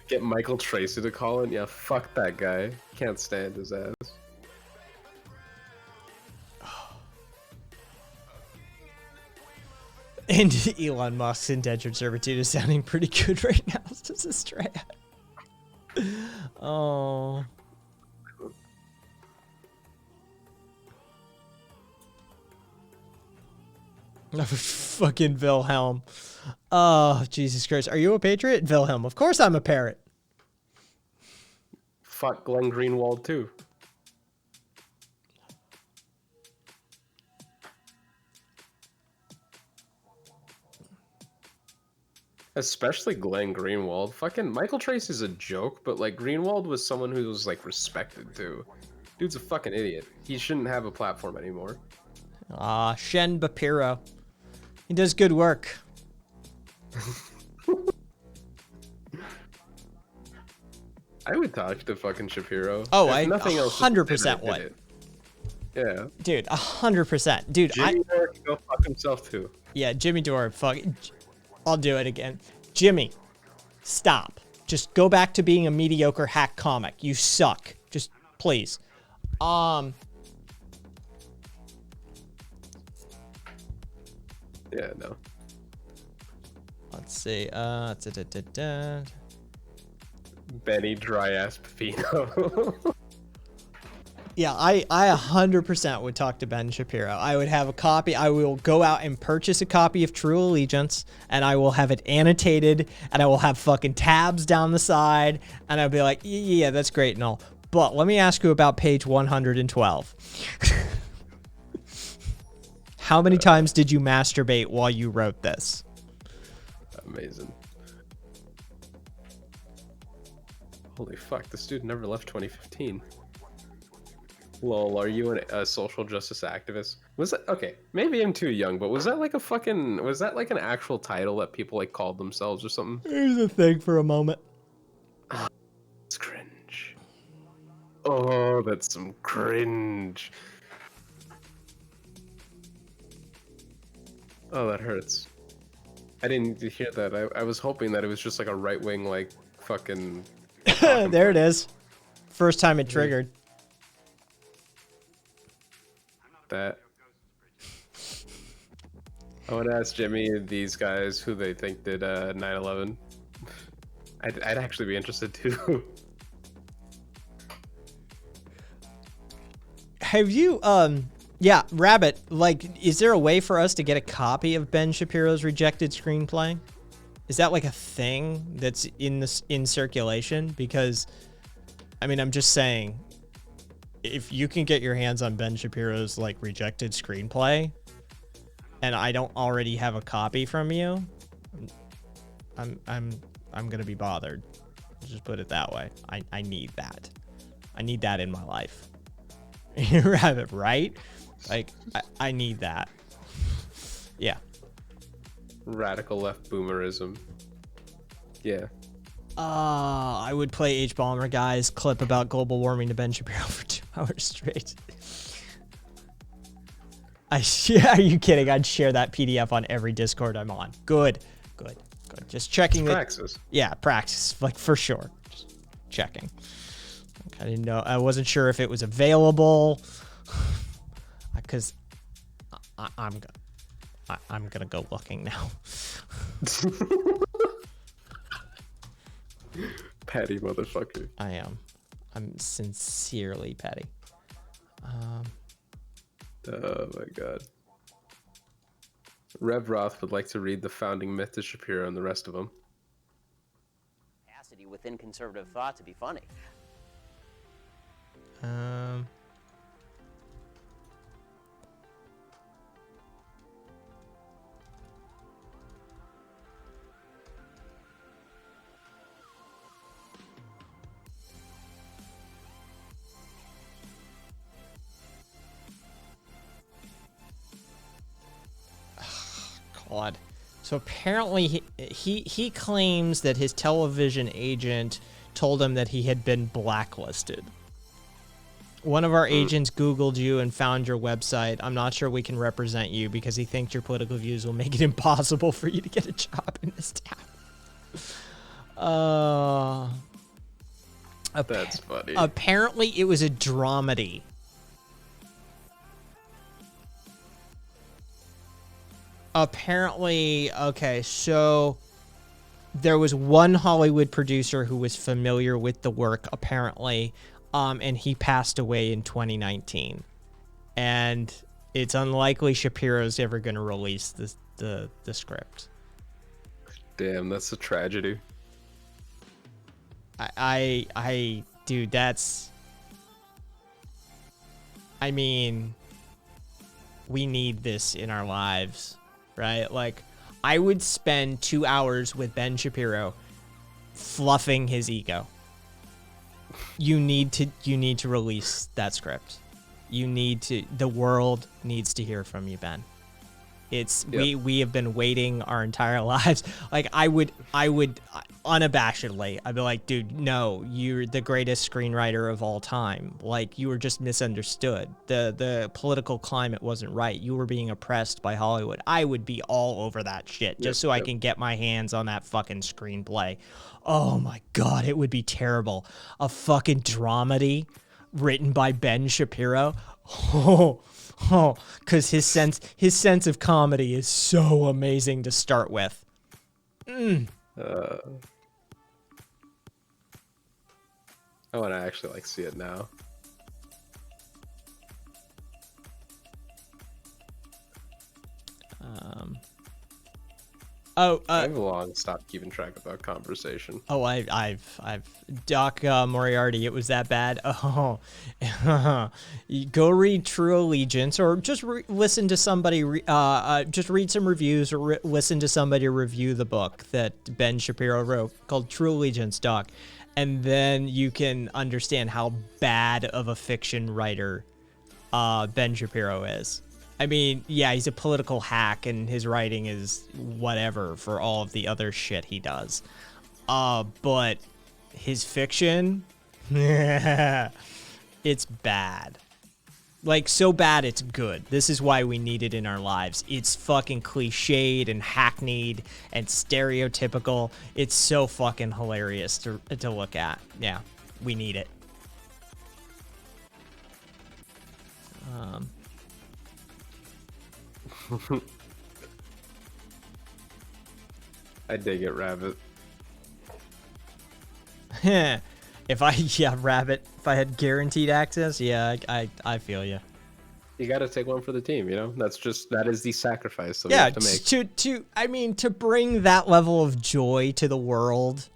Speaker 6: Get Michael Tracy to call in? Yeah, fuck that guy. Can't stand his ass.
Speaker 1: And Elon Musk's indentured servitude is sounding pretty good right now, says Estrella. Oh. Fucking Wilhelm. Oh, Jesus Christ. Are you a patriot? Wilhelm. Of course I'm a parrot.
Speaker 6: Fuck Glenn Greenwald, too. Especially Glenn Greenwald. Fucking Michael Tracy's a joke, but, like, Greenwald was someone who was, like, respected, too. Dude's a fucking idiot. He shouldn't have a platform anymore.
Speaker 1: Shen Bapiro. He does good work.
Speaker 6: I would talk to fucking Shapiro.
Speaker 1: Oh,
Speaker 6: If
Speaker 1: I
Speaker 6: nothing else
Speaker 1: 100%
Speaker 6: did
Speaker 1: would.
Speaker 6: it. Yeah.
Speaker 1: Dude, 100%. Dude,
Speaker 6: Jimmy Dore can go fuck himself, too.
Speaker 1: Yeah, Jimmy Dore, fuck. I'll do it again. Jimmy, stop. Just go back to being a mediocre hack comic. You suck. Just please.
Speaker 6: Yeah, no.
Speaker 1: Let's see.
Speaker 6: Benny dry ass Pepino.
Speaker 1: Yeah, I 100% would talk to Ben Shapiro. I would have a copy. I will go out and purchase a copy of True Allegiance, and I will have it annotated, and I will have fucking tabs down the side, and I'll be like, yeah, that's great and all. But let me ask you about page 112. How many times did you masturbate while you wrote this?
Speaker 6: Amazing. Holy fuck, this dude never left 2015. Lol, are you a social justice activist? Was that okay? Maybe I'm too young, but was that like an actual title that people like called themselves or something?
Speaker 1: Here's the thing for a moment.
Speaker 6: It's cringe. Oh, that's some cringe. Oh, that hurts. I didn't hear that. I was hoping that it was just like a right wing like fucking.
Speaker 1: There it is. First time it triggered.
Speaker 6: That. I want to ask Jimmy these guys who they think did 9/11. I'd actually be interested too.
Speaker 1: Have you yeah, Rabbit, like, is there a way for us to get a copy of Ben Shapiro's rejected screenplay? Is that like a thing that's in circulation? Because I mean, I'm just saying, if you can get your hands on Ben Shapiro's like rejected screenplay, and I don't already have a copy from you, I'm gonna be bothered. Just put it that way. I need that. I need that in my life. Rabbit, right? Like I need that. Yeah.
Speaker 6: Radical left boomerism. Yeah.
Speaker 1: I would play H. Balmer Guy's clip about global warming to Ben Shapiro for 2 hours straight. Are you kidding? I'd share that PDF on every Discord I'm on. Good. Just checking it.
Speaker 6: Praxis.
Speaker 1: Yeah, Praxis, like for sure. Just checking. I didn't know. I wasn't sure if it was available, because I'm gonna go looking now.
Speaker 6: Petty motherfucker.
Speaker 1: I am. I'm sincerely petty.
Speaker 6: Oh my god. Rev Roth would like to read the founding myth to Shapiro and the rest of them.
Speaker 7: Capacity within conservative thought to be funny.
Speaker 1: God. So apparently he claims that his television agent told him that he had been blacklisted. One of our agents Googled you and found your website. I'm not sure we can represent you because he thinks your political views will make it impossible for you to get a job in this town.
Speaker 6: That's funny.
Speaker 1: Apparently it was a dramedy. Apparently, okay, so there was one Hollywood producer who was familiar with the work, apparently, and he passed away in 2019. And it's unlikely Shapiro's ever going to release the script.
Speaker 6: Damn, that's a tragedy.
Speaker 1: Dude, that's... I mean, we need this in our lives. Right? Like, I would spend 2 hours with Ben Shapiro fluffing his ego. You need to release that script. The world needs to hear from you, Ben. We have been waiting our entire lives. Like, I would unabashedly, I'd be like, dude, no, you're the greatest screenwriter of all time. Like, you were just misunderstood. The political climate wasn't right. You were being oppressed by Hollywood. I would be all over that shit just so I can get my hands on that fucking screenplay. Oh my God, it would be terrible. A fucking dramedy written by Ben Shapiro. Because his sense of comedy is so amazing to start with.
Speaker 6: I want to actually like see it now. I've long stopped keeping track of that conversation.
Speaker 1: Oh, I've Doc Moriarty. It was that bad. Oh, you go read True Allegiance, or just listen to somebody. Just read some reviews, or listen to somebody review the book that Ben Shapiro wrote called True Allegiance, Doc. and then you can understand how bad of a fiction writer Ben Shapiro is. I mean, yeah, he's a political hack, and his writing is whatever for all of the other shit he does. But his fiction, it's bad. Like, so bad it's good. This is why we need it in our lives. It's fucking cliched and hackneyed and stereotypical. It's so fucking hilarious to look at. Yeah, we need it.
Speaker 6: I dig it, Rabbit.
Speaker 1: Rabbit. If I had guaranteed access, yeah, I feel you.
Speaker 6: You got to take one for the team, you know? That is the sacrifice that we have to make.
Speaker 1: To bring that level of joy to the world,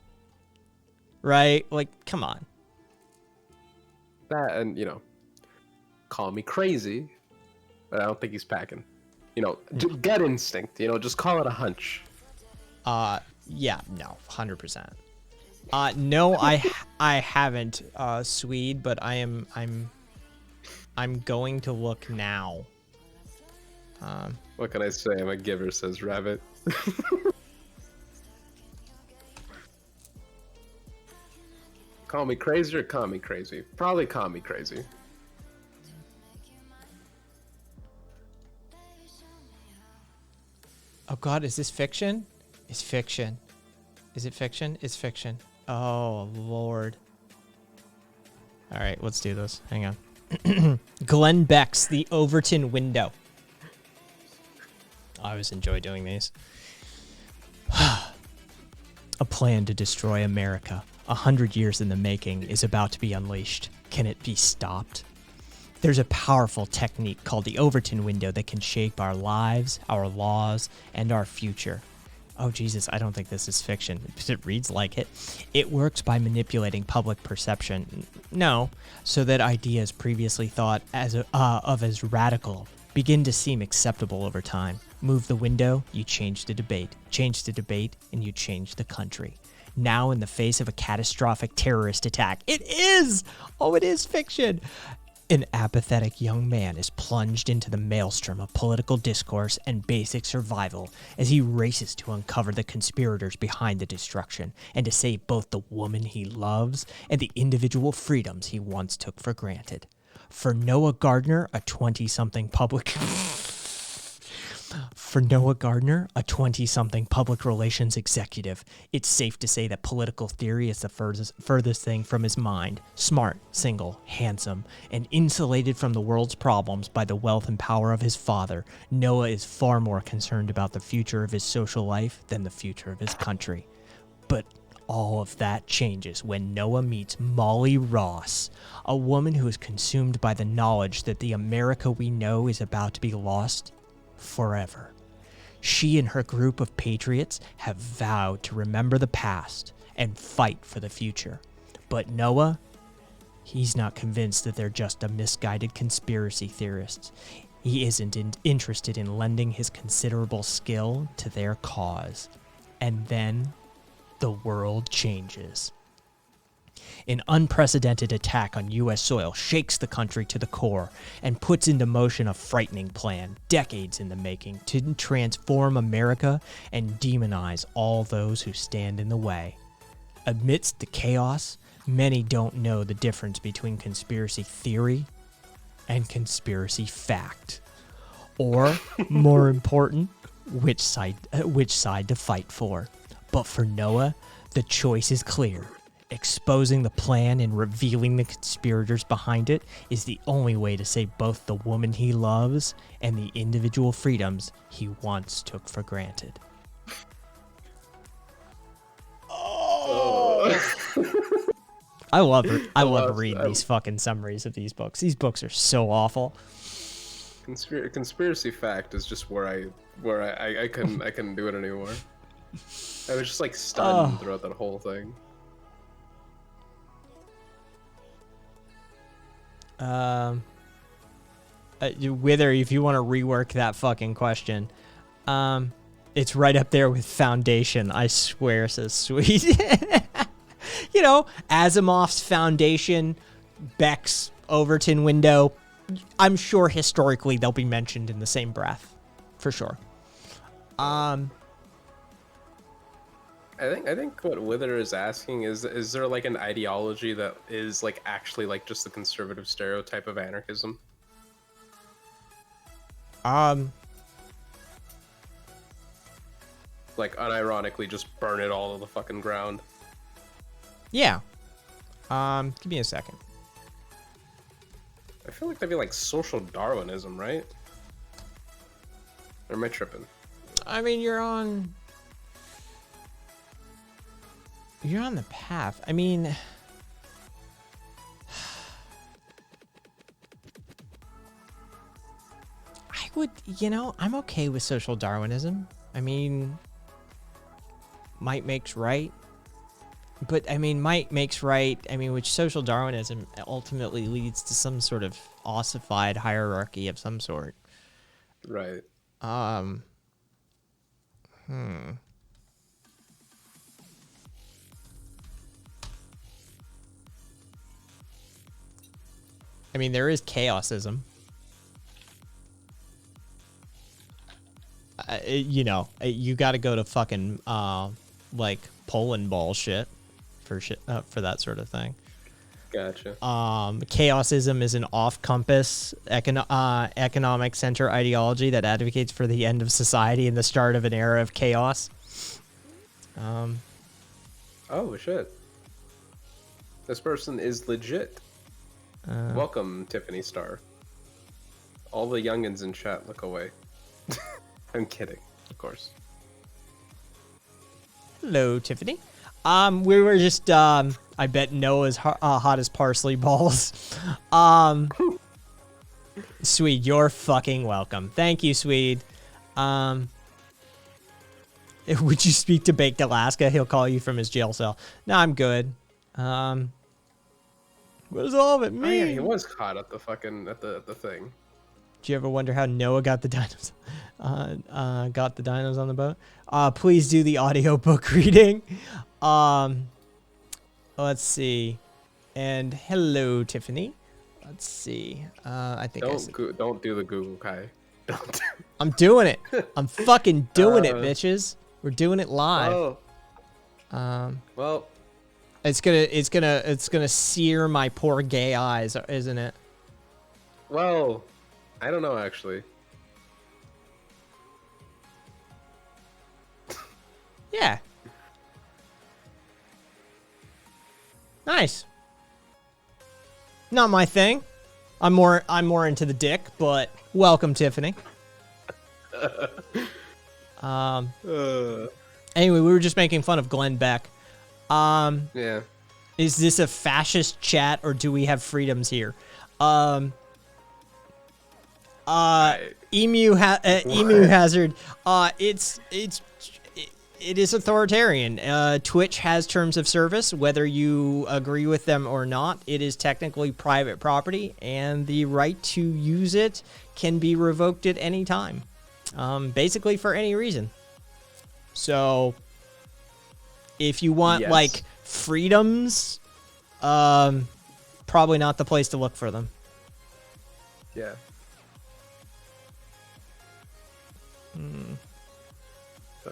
Speaker 1: right? Like, come on.
Speaker 6: That, and, you know, call me crazy, but I don't think he's packing. You know, gut instinct, you know, just call it a hunch.
Speaker 1: Yeah, no, 100%. No, I haven't, Swede, but I'm going to look now.
Speaker 6: What can I say? I'm a giver, says Rabbit. Call me crazy or call me crazy? Probably call me crazy.
Speaker 1: Oh God, is this fiction? It's fiction. Is it fiction? It's fiction. Oh Lord. All right, let's do this. Hang on. Glenn Beck's The Overton Window. I always enjoy doing these. A plan to destroy America, 100 years in the making, is about to be unleashed. Can it be stopped? There's a powerful technique called the Overton window that can shape our lives, our laws, and our future. Oh, Jesus, I don't think this is fiction. It reads like it. It works by manipulating public perception. No, so that ideas previously thought of as radical begin to seem acceptable over time. Move the window, you change the debate. Change the debate, and you change the country. Now, in the face of a catastrophic terrorist attack, it is fiction. An apathetic young man is plunged into the maelstrom of political discourse and basic survival as he races to uncover the conspirators behind the destruction and to save both the woman he loves and the individual freedoms he once took for granted. For Noah Gardner, a 20-something public relations executive, it's safe to say that political theory is the furthest thing from his mind. Smart, single, handsome, and insulated from the world's problems by the wealth and power of his father, Noah is far more concerned about the future of his social life than the future of his country. But all of that changes when Noah meets Molly Ross, a woman who is consumed by the knowledge that the America we know is about to be lost forever. She and her group of patriots have vowed to remember the past and fight for the future. But Noah, he's not convinced that they're just a misguided conspiracy theorists. He isn't interested in lending his considerable skill to their cause. And then the world changes. An unprecedented attack on U.S. soil shakes the country to the core and puts into motion a frightening plan, decades in the making, to transform America and demonize all those who stand in the way. Amidst the chaos, many don't know the difference between conspiracy theory and conspiracy fact. Or, more important, which side to fight for. But for Noah, the choice is clear. Exposing the plan and revealing the conspirators behind it is the only way to save both the woman he loves and the individual freedoms he once took for granted. I love reading these fucking summaries of these books. These books are so awful.
Speaker 6: Conspiracy fact is just where I couldn't do it anymore. I was just like stunned throughout that whole thing.
Speaker 1: Wither, if you want to rework that fucking question, it's right up there with Foundation. I swear, says Sweet. You know, Asimov's Foundation, Beck's Overton window. I'm sure historically they'll be mentioned in the same breath, for sure.
Speaker 6: I think what Wither is asking is there like an ideology that is like actually like just the conservative stereotype of anarchism? Like unironically just burn it all to the fucking ground.
Speaker 1: Yeah. Give me a second.
Speaker 6: I feel like that'd be like social Darwinism, right? Or am I tripping?
Speaker 1: I mean, you're on the path. I mean, I would, I'm okay with social Darwinism. I mean, might makes right. But I mean, might makes right. I mean, which social Darwinism ultimately leads to some sort of ossified hierarchy of some sort.
Speaker 6: Right.
Speaker 1: I mean, there is chaosism. You got to go to fucking like Poland ball shit for that sort of thing.
Speaker 6: Gotcha.
Speaker 1: Chaosism is an off-compass economic center ideology that advocates for the end of society and the start of an era of chaos.
Speaker 6: Oh shit. This person is legit. Welcome, Tiffany Star. All the youngins in chat look away. I'm kidding, of course.
Speaker 1: Hello, Tiffany. We were just, I bet Noah's hot as parsley balls. Swede, you're fucking welcome. Thank you, Swede. Would you speak to Baked Alaska? He'll call you from his jail cell. No, I'm good. What does all of it mean?
Speaker 6: Oh yeah, he was caught at the fucking at the thing.
Speaker 1: Do you ever wonder how Noah got the dinos? Got the dinos on the boat? Please do the audiobook reading. Let's see. And hello, Tiffany. Let's see. I think
Speaker 6: Don't do the Google Kai. Don't.
Speaker 1: I'm doing it. I'm fucking doing it, bitches. We're doing it live.
Speaker 6: Well,
Speaker 1: it's gonna sear my poor gay eyes, isn't it?
Speaker 6: well, I don't know actually.
Speaker 1: Yeah. Nice. Not my thing. I'm more into the dick, but welcome, Tiffany. Anyway, we were just making fun of Glenn Beck.
Speaker 6: Yeah.
Speaker 1: Is this a fascist chat or do we have freedoms here? Emu Hazard. It is authoritarian. Twitch has terms of service, whether you agree with them or not. It is technically private property, and the right to use it can be revoked at any time, basically for any reason. So, if you want like freedoms, probably not the place to look for them.
Speaker 6: Yeah. So.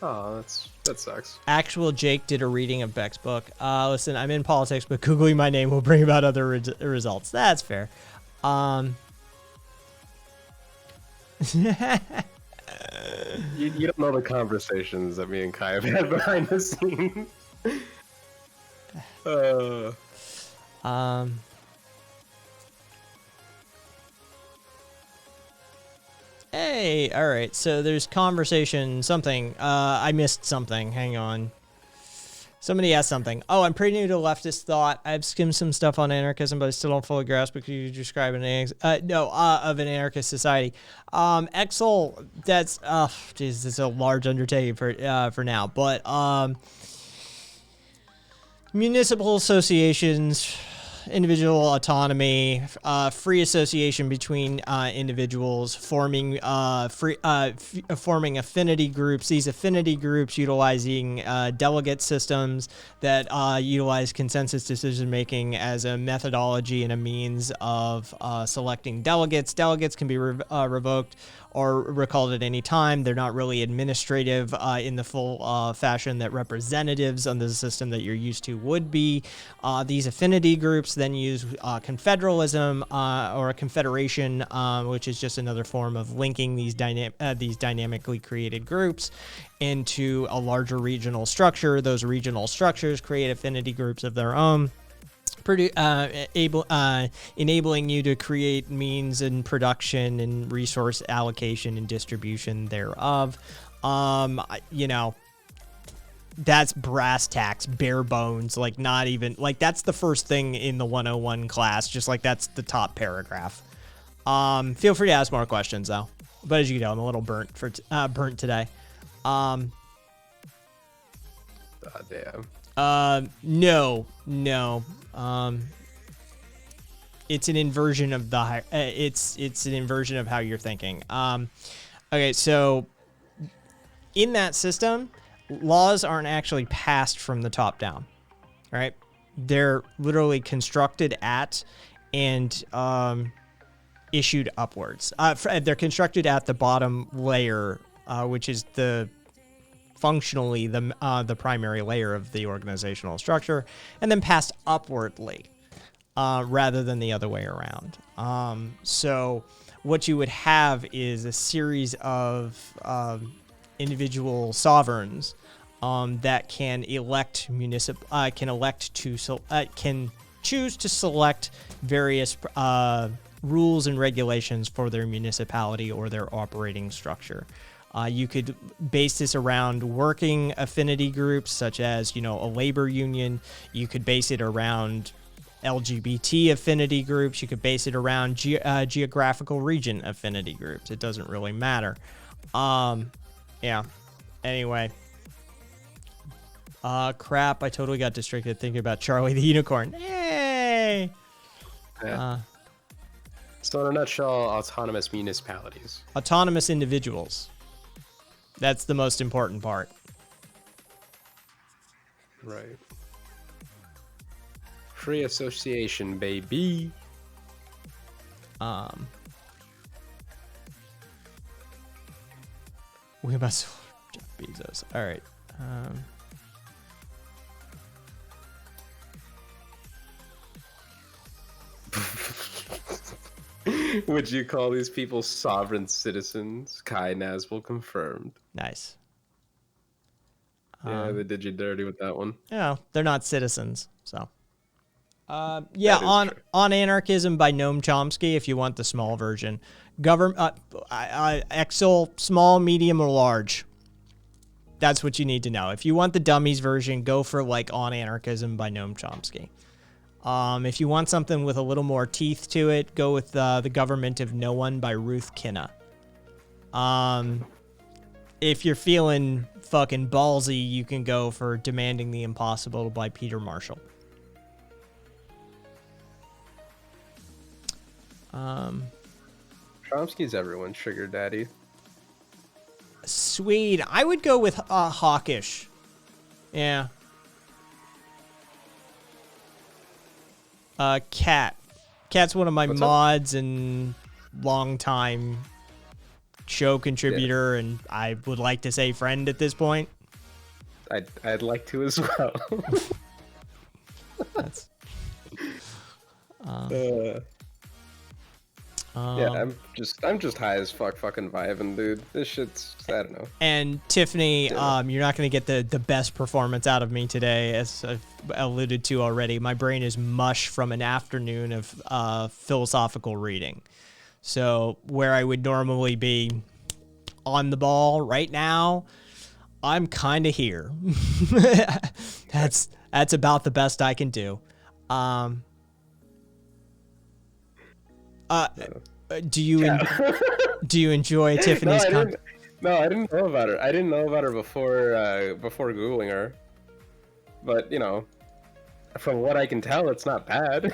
Speaker 6: Oh, that sucks.
Speaker 1: Actual Jake did a reading of Beck's book. Listen, I'm in politics, but Googling my name will bring about other results. That's fair.
Speaker 6: You don't know the conversations that me and Kai have had behind the scenes.
Speaker 1: Hey, all right. So there's conversation. Something. I missed something. Hang on. Somebody asked something. Oh, I'm pretty new to leftist thought. I've skimmed some stuff on anarchism, but I still don't fully grasp it. Could you describe of an anarchist society? Exel, that's geez, it's a large undertaking for now. But municipal associations, individual autonomy, free association between individuals, forming forming affinity groups. These affinity groups utilizing delegate systems that utilize consensus decision making as a methodology and a means of selecting delegates. Delegates can be revoked or recalled at any time. They're not really administrative in the full fashion that representatives under the system that you're used to would be. These affinity groups then use confederalism or a confederation, which is just another form of linking these dynamically created groups into a larger regional structure. Those regional structures create affinity groups of their own, enabling you to create means and production and resource allocation and distribution thereof. You know, that's brass tacks, bare bones, like not even, like that's the first thing in the 101 class, just like that's the top paragraph. Feel free to ask more questions though, but as you can tell, I'm a little burnt today.
Speaker 6: Damn.
Speaker 1: No. It's an inversion of the it's an inversion of how you're thinking. Okay, so in that system, laws aren't actually passed from the top down, right? They're literally constructed at and issued upwards. They're constructed at the bottom layer, which is functionally the primary layer of the organizational structure, and then passed upwardly rather than the other way around. So what you would have is a series of individual sovereigns that can can choose to select various rules and regulations for their municipality or their operating structure. You could base this around working affinity groups, such as, you know, a labor union. You could base it around LGBT affinity groups. You could base it around geographical region affinity groups. It doesn't really matter. Yeah. Anyway. Crap. I totally got distracted thinking about Charlie the Unicorn. Hey!
Speaker 6: Yeah. So in a nutshell, autonomous municipalities.
Speaker 1: Autonomous individuals. That's the most important part.
Speaker 6: Right. Free association, baby.
Speaker 1: We must Jeff Bezos. All right.
Speaker 6: Would you call these people sovereign citizens? Kai Naswell confirmed.
Speaker 1: Nice.
Speaker 6: Yeah, they did you dirty with that one.
Speaker 1: You know, they're not citizens, so. Yeah,
Speaker 6: That is true.
Speaker 1: on Anarchism by Noam Chomsky, if you want the small version. Excel, small, medium, or large. That's what you need to know. If you want the dummies version, go for like On Anarchism by Noam Chomsky. If you want something with a little more teeth to it, go with The Government of No One by Ruth Kinna. If you're feeling fucking ballsy, you can go for Demanding the Impossible by Peter Marshall.
Speaker 6: Chomsky's everyone's sugar daddy.
Speaker 1: Sweet. I would go with Hawkish. Yeah. Cat. Cat's one of my
Speaker 6: What's up?
Speaker 1: mods and longtime show contributor, and I would like to say friend at this point.
Speaker 6: I'd like to as well.
Speaker 1: That's.
Speaker 6: Yeah, I'm just high as fuck, fucking vibing, dude. This shit's, I don't know.
Speaker 1: And Tiffany,
Speaker 6: Yeah.
Speaker 1: you're not going to get the best performance out of me today, as I've alluded to already. My brain is mush from an afternoon of philosophical reading. So where I would normally be on the ball right now, I'm kind of here. That's about the best I can do. Do you enjoy Tiffany's content?
Speaker 6: I didn't know about her. I didn't know about her before Googling her. But, you know, From what I can tell, it's not bad.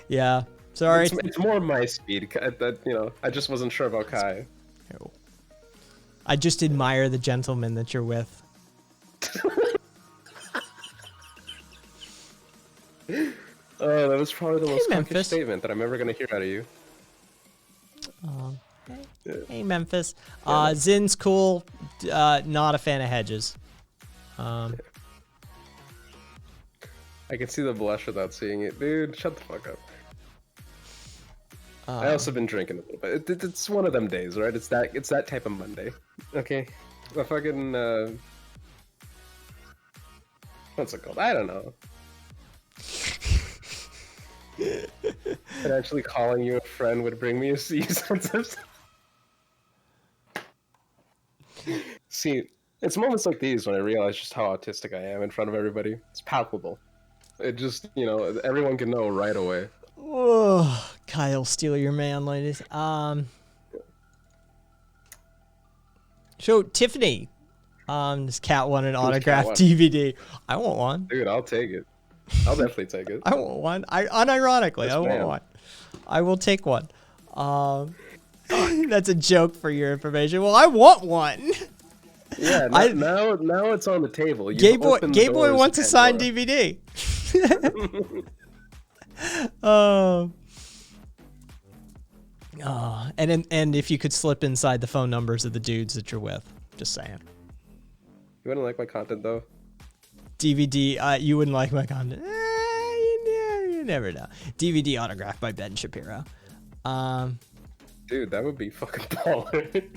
Speaker 2: Yeah. Sorry.
Speaker 6: It's more my speed. That I just wasn't sure about Kai.
Speaker 2: I just admire the gentleman that you're with.
Speaker 6: Oh, that was probably the most
Speaker 2: Memphis.
Speaker 6: Memphis statement that I'm ever gonna hear out of you.
Speaker 2: Hey, Memphis. Zin's cool. Not a fan of Hedges.
Speaker 6: I can see the blush without seeing it, dude. Shut the fuck up. I also been drinking a little bit. It's one of them days, right? It's that type of Monday. Okay, the fucking what's it called? I don't know. And actually calling you a friend would bring me a sense of. See, it's moments like these when I realize just how autistic I am in front of everybody. It's palpable. It just, everyone can know right away.
Speaker 2: Oh, Kyle, steal your man, ladies. So Tiffany, this cat won an autographed
Speaker 6: want?
Speaker 2: DVD. I want one.
Speaker 6: Dude, I'll take it. I'll definitely take it.
Speaker 2: I want one. Unironically, I want
Speaker 6: ma'am.
Speaker 2: one. I will take one. That's a joke for your information. Well, I want one.
Speaker 6: Yeah, now it's on the table. You've
Speaker 2: Gay boy
Speaker 6: opened the doors
Speaker 2: wants a
Speaker 6: of
Speaker 2: signed
Speaker 6: Pandora.
Speaker 2: DVD. Oh. And if you could slip inside the phone numbers of the dudes that you're with, just saying.
Speaker 6: You wouldn't like my content though.
Speaker 2: DVD, you wouldn't like my content. You never know. DVD autographed by Ben Shapiro.
Speaker 6: Dude, that would be fucking baller.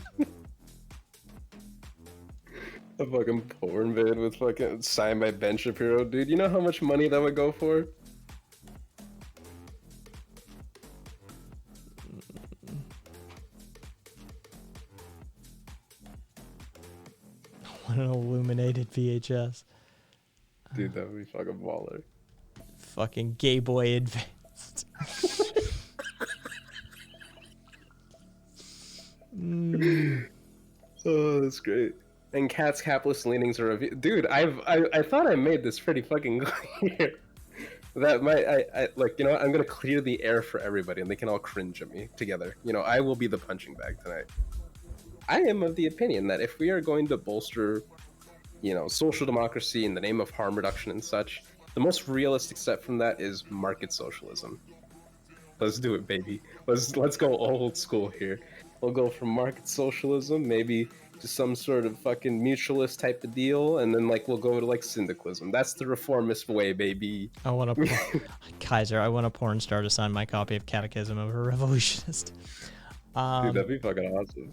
Speaker 6: A fucking porn vid with fucking signed by Ben Shapiro, dude. You know how much money that would go for?
Speaker 2: What an illuminated VHS.
Speaker 6: Dude, that would be fucking baller.
Speaker 2: Fucking gay boy advanced.
Speaker 6: Oh, that's great. And Cat's capitalist leanings are review. Dude, I thought I made this pretty fucking clear. That I'm gonna clear the air for everybody, and they can all cringe at me together. I will be the punching bag tonight. I am of the opinion that if we are going to bolster, social democracy in the name of harm reduction and such, the most realistic step from that is market socialism. Let's do it, baby. Let's go old school here. We'll go from market socialism, maybe to some sort of fucking mutualist type of deal, and then we'll go to syndicalism. That's the reformist way, baby.
Speaker 2: I want a Kaiser. I want a porn star to sign my copy of Catechism of a Revolutionist.
Speaker 6: Dude, that'd be fucking awesome.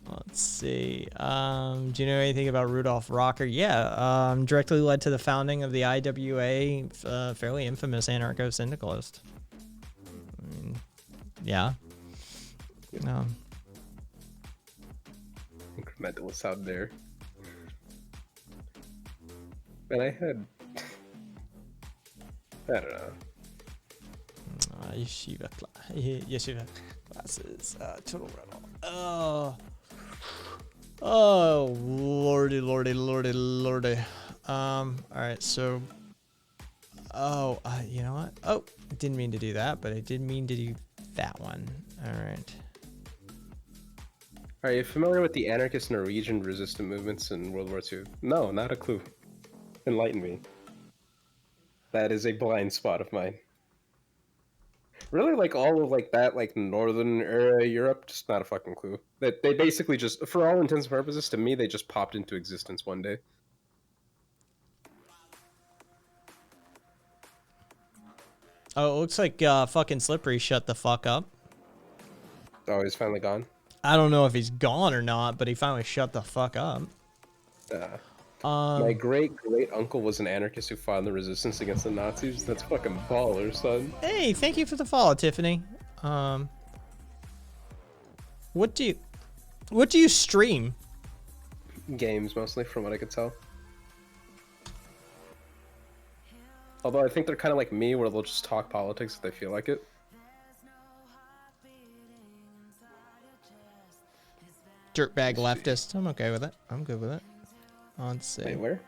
Speaker 2: Let's see. Do you know anything about Rudolph Rocker? Yeah. Directly led to the founding of the IWA, fairly infamous anarcho-syndicalist. I mean, yeah.
Speaker 6: Incrementalists out there. And I don't know.
Speaker 2: Yeshiva classes. Total rental. Oh, lordy. All right, so. You know what? Oh, I didn't mean to do that, but I did mean to do that one. All right.
Speaker 6: Are you familiar with the anarchist Norwegian resistance movements in World War II? No, not a clue. Enlighten me. That is a blind spot of mine. Really, all of that, northern era Europe, just not a fucking clue. They basically just, for all intents and purposes, to me, they just popped into existence one day.
Speaker 2: Oh, it looks like fucking Slippery shut the fuck up.
Speaker 6: Oh, he's finally gone?
Speaker 2: I don't know if he's gone or not, but he finally shut the fuck up.
Speaker 6: My great uncle was an anarchist who fought in the resistance against the Nazis. That's fucking baller, son.
Speaker 2: Hey, thank you for the follow, Tiffany. What do you stream?
Speaker 6: Games, mostly, from what I could tell. Although I think they're kind of like me, where they'll just talk politics if they feel like it.
Speaker 2: Dirtbag leftist. I'm okay with it. I'm good with it. Let's see.
Speaker 6: Wait, where?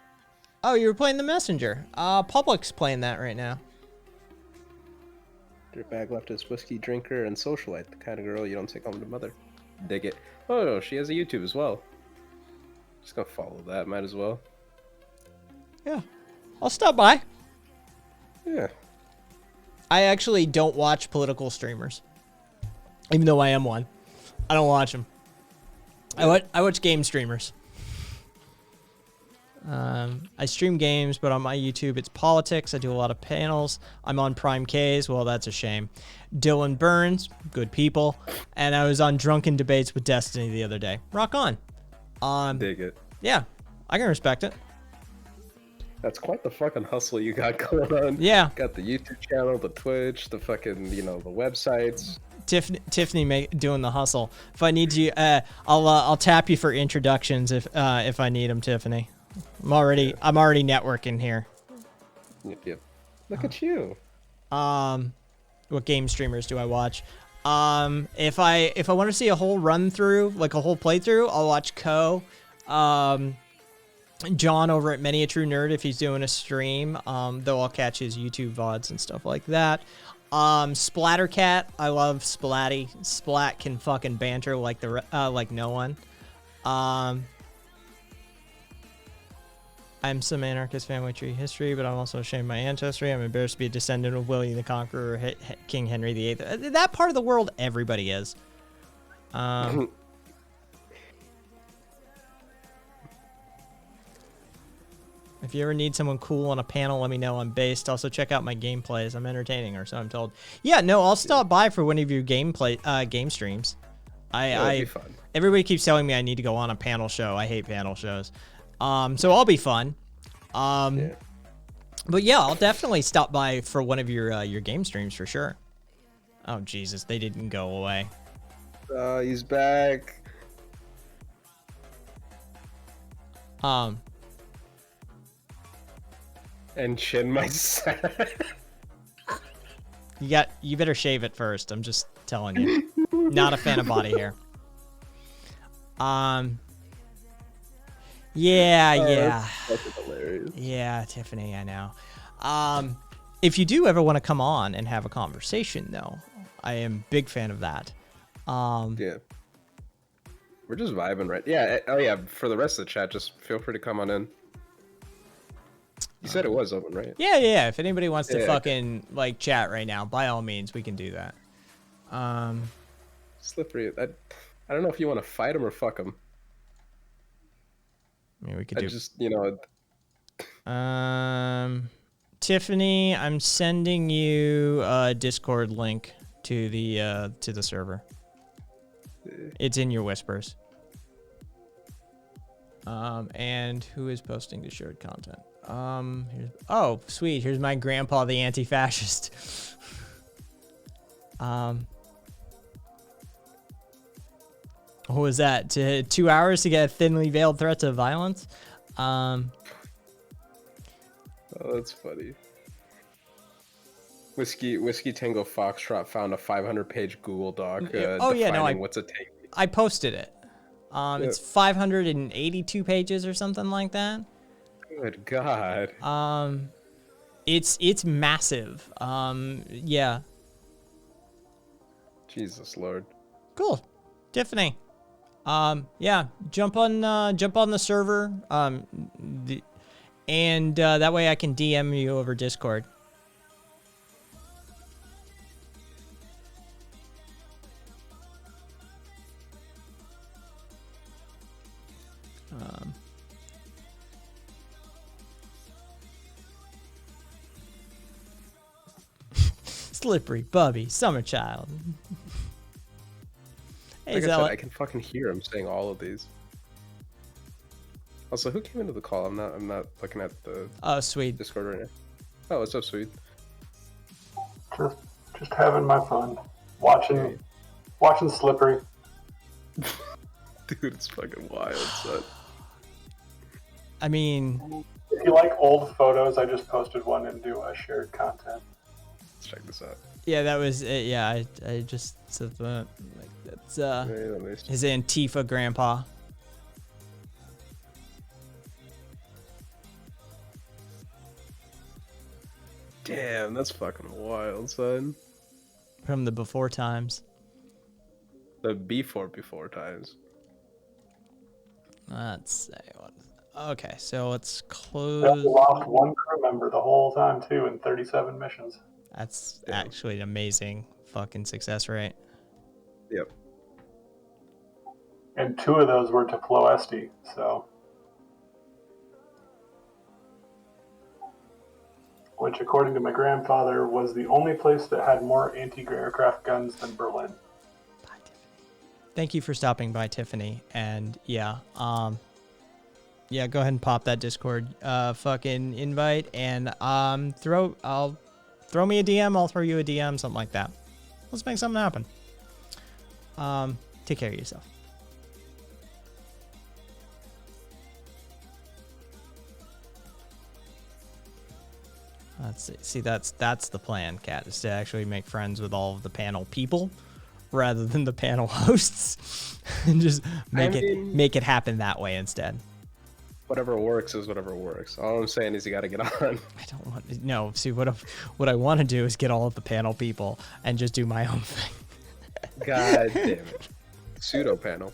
Speaker 2: Oh, you were playing the Messenger. Public's playing that right now.
Speaker 6: Dirtbag leftist whiskey drinker and socialite, the kind of girl you don't take home to mother. Dig it. Oh, no, she has a YouTube as well. Just gonna follow that, might as well.
Speaker 2: Yeah. I'll stop by.
Speaker 6: Yeah.
Speaker 2: I actually don't watch political streamers. Even though I am one. I don't watch them. I watch game streamers. I stream games, but on my YouTube, it's politics. I do a lot of panels. I'm on Prime K's. Well, that's a shame. Dylan Burns, good people. And I was on Drunken Debates with Destiny the other day. Rock on.
Speaker 6: Dig it.
Speaker 2: Yeah, I can respect it.
Speaker 6: That's quite the fucking hustle you got going on.
Speaker 2: Yeah.
Speaker 6: Got the YouTube channel, the Twitch, the fucking, the websites.
Speaker 2: Tiffany doing the hustle. If I need you, I'll tap you for introductions if I need them, Tiffany. I'm already networking here.
Speaker 6: Yep. Look at you.
Speaker 2: What game streamers do I watch? If I want to see a whole run through, like a whole playthrough, I'll watch John over at Many a True Nerd if he's doing a stream. Though I'll catch his YouTube VODs and stuff like that. Splattercat, I love Splatty. Splat can fucking banter like like no one. I'm some anarchist family tree history, but I'm also ashamed of my ancestry. I'm embarrassed to be a descendant of William the Conqueror, or King Henry VIII. That part of the world, everybody is. If you ever need someone cool on a panel, let me know. I'm based. Also, check out my gameplays. I'm entertaining, or so I'm told. Yeah, no, I'll stop by for one of your game streams.
Speaker 6: That'd be fun.
Speaker 2: Everybody keeps telling me I need to go on a panel show. I hate panel shows. So I'll be fun.
Speaker 6: Yeah.
Speaker 2: But yeah, I'll definitely stop by for one of your game streams for sure. Oh Jesus, they didn't go away.
Speaker 6: He's back. And chin my sack.
Speaker 2: You better shave it first. I'm just telling you. Not a fan of body hair. Yeah.
Speaker 6: That's hilarious.
Speaker 2: Yeah, Tiffany, I know. If you do ever want to come on and have a conversation, though, I am a big fan of that.
Speaker 6: Yeah. We're just vibing, right? Yeah. Oh, yeah. For the rest of the chat, just feel free to come on in. You said it was open, right?
Speaker 2: Yeah. If anybody wants to
Speaker 6: Yeah,
Speaker 2: fucking like chat right now, by all means, we can do that.
Speaker 6: Slippery. I don't know if you want to fight him or fuck him.
Speaker 2: I mean, we could
Speaker 6: I
Speaker 2: do.
Speaker 6: just,
Speaker 2: Tiffany, I'm sending you a Discord link to the server. It's in your whispers. And who is posting the shared content? Oh, sweet. Here's my grandpa, the anti-fascist. What was that? 2 hours to get thinly veiled threats of violence?
Speaker 6: Oh, that's funny. Whiskey Tango Foxtrot found a 500-page Google Doc.
Speaker 2: I
Speaker 6: what's a tank.
Speaker 2: I posted it. It's 582 pages or something like that.
Speaker 6: Good God.
Speaker 2: It's massive. Yeah.
Speaker 6: Jesus Lord.
Speaker 2: Cool, Tiffany. Yeah, jump on the server. And that way I can DM you over Discord. Slippery Bubby, Summer Child. Hey,
Speaker 6: Like I said,
Speaker 2: Zella.
Speaker 6: I can fucking hear him saying all of these. Also, who came into the call? I'm not looking at the
Speaker 2: Oh, sweet.
Speaker 6: Discord right now. Oh, what's up, sweet?
Speaker 8: Just having my fun. Watching Slippery.
Speaker 6: Dude, it's fucking wild, son.
Speaker 2: I mean,
Speaker 8: If you like old photos, I just posted one into shared content.
Speaker 6: Let's check this out.
Speaker 2: yeah, that was it. Yeah, I just said that. Like, that's
Speaker 6: Wait, let me see.
Speaker 2: his Antifa grandpa.
Speaker 6: Damn, that's fucking wild, son.
Speaker 2: From the before times.
Speaker 6: The before times.
Speaker 2: Let's say what. Okay, so let's
Speaker 8: They
Speaker 2: close.
Speaker 8: lost one crew member the whole time too in 37 missions.
Speaker 2: That's actually an amazing fucking success rate.
Speaker 6: Yep.
Speaker 8: And 2 of those were to Ploesti, so. Which, according to my grandfather, was the only place that had more anti-aircraft guns than Berlin.
Speaker 2: Thank you for stopping by, Tiffany. And yeah, yeah, go ahead and pop that Discord fucking invite and I'll throw me a DM, I'll throw you a DM, something like that. Let's make something happen. Take care of yourself. Let's see. That's the plan, Kat, is to actually make friends with all of the panel people rather than the panel hosts, and just make it happen that way instead.
Speaker 6: Whatever works is whatever works. All I'm saying is you got to get on.
Speaker 2: I don't want no. See, what I want to do is get all of the panel people and just do my own thing.
Speaker 6: God damn it. Pseudo panel.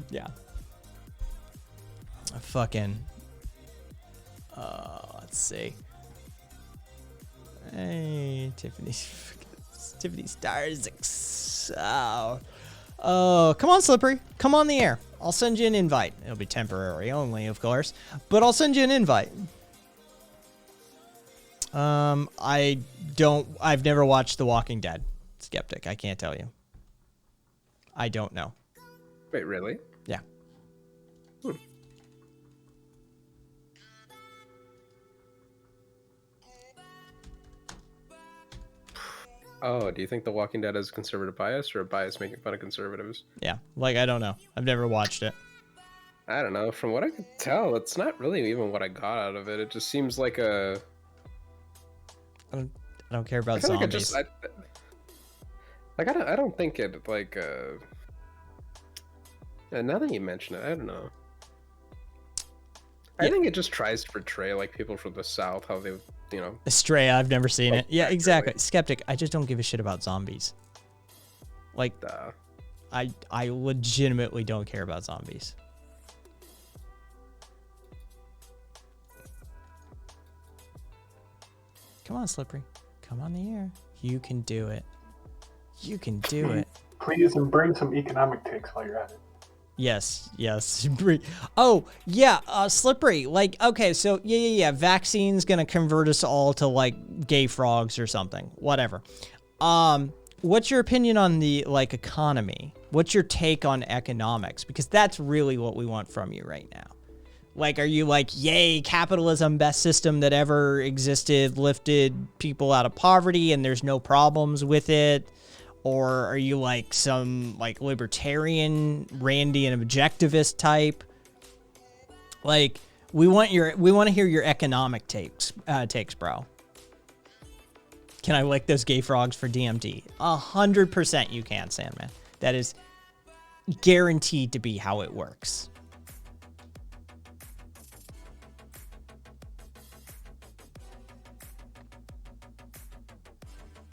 Speaker 2: Yeah. Fucking. Let's see. Hey, Tiffany Stars. Oh, come on, Slippery. Come on the air. I'll send you an invite. It'll be temporary only, of course, but I'll send you an invite. I've never watched The Walking Dead. Skeptic, I can't tell you. I don't know.
Speaker 6: Wait, really?
Speaker 2: Yeah.
Speaker 6: Oh, do you think The Walking Dead has a conservative bias or a bias making fun of conservatives?
Speaker 2: Yeah, like, I don't know. I've never watched it.
Speaker 6: I don't know. From what I could tell, it's not really even what I got out of it. It just seems like a...
Speaker 2: I don't care about
Speaker 6: I feel
Speaker 2: zombies.
Speaker 6: I don't think it, like, now that you mention it, I don't know. I think it just tries to portray, like, people from the South, how they, you know...
Speaker 2: Stray, I've never seen it. Yeah,
Speaker 6: accurately.
Speaker 2: exactly. Skeptic, I just don't give a shit about zombies. Like, I legitimately don't care about zombies. Come on, Slippery. Come on the air. You can do it. You can do it.
Speaker 8: Please, and bring some economic takes while you're at it.
Speaker 2: Yes. Oh, yeah, Slippery. Like, okay, so, yeah. Vaccine's gonna convert us all to, like, gay frogs or something. Whatever. What's your opinion on the, like, economy? What's your take on economics? Because that's really what we want from you right now. Like, are you like, yay, capitalism, best system that ever existed, lifted people out of poverty and there's no problems with it? Or are you like some like libertarian, Randian objectivist type? Like, we want to hear your economic takes, bro. Can I lick those gay frogs for DMD? 100% you can, Sandman. That is guaranteed to be how it works.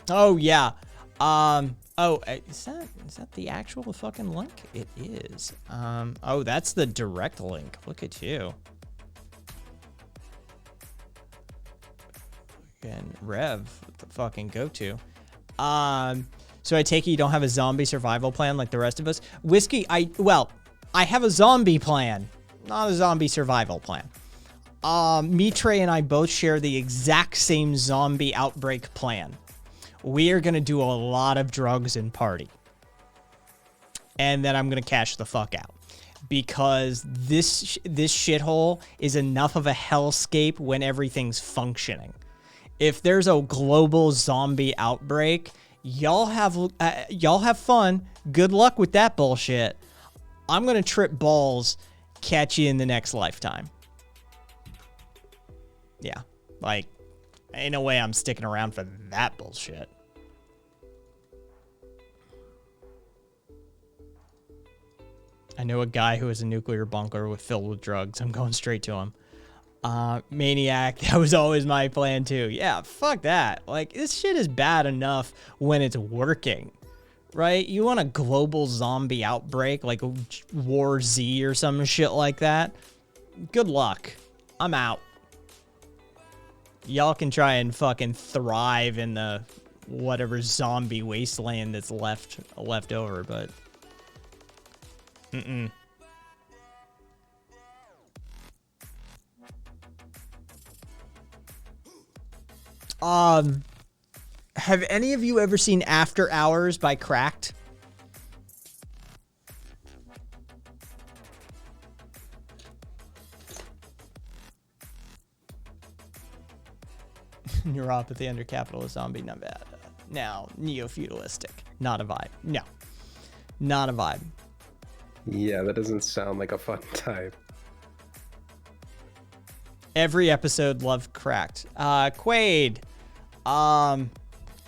Speaker 2: Oh yeah. Is that the actual fucking link? It is. Oh, that's the direct link. Look at you. Fucking Rev, the fucking go-to. So I take it you don't have a zombie survival plan like the rest of us? Whiskey, I have a zombie plan, not a zombie survival plan. Me, Trey, and I both share the exact same zombie outbreak plan. We are going to do a lot of drugs and party. And then I'm going to cash the fuck out. Because this shithole is enough of a hellscape when everything's functioning. If there's a global zombie outbreak, y'all have fun. Good luck with that bullshit. I'm going to trip balls, catch you in the next lifetime. Yeah, like, ain't no way I'm sticking around for that bullshit. I know a guy who has a nuclear bunker filled with drugs. I'm going straight to him.
Speaker 1: Maniac, that was always my plan too. Yeah, fuck that. Like, this shit is bad enough when it's working, right? You want a global zombie outbreak like War Z or some shit like that? Good luck. I'm out. Y'all can try and fucking thrive in the whatever zombie wasteland that's left over, but have any of you ever seen After Hours by Cracked? Neuropathy under capitalist zombie, not bad. Now, neo-feudalistic. Not a vibe. No. Not a vibe.
Speaker 6: Yeah, that doesn't sound like a fun time.
Speaker 1: Every episode loved Cracked. Quaid.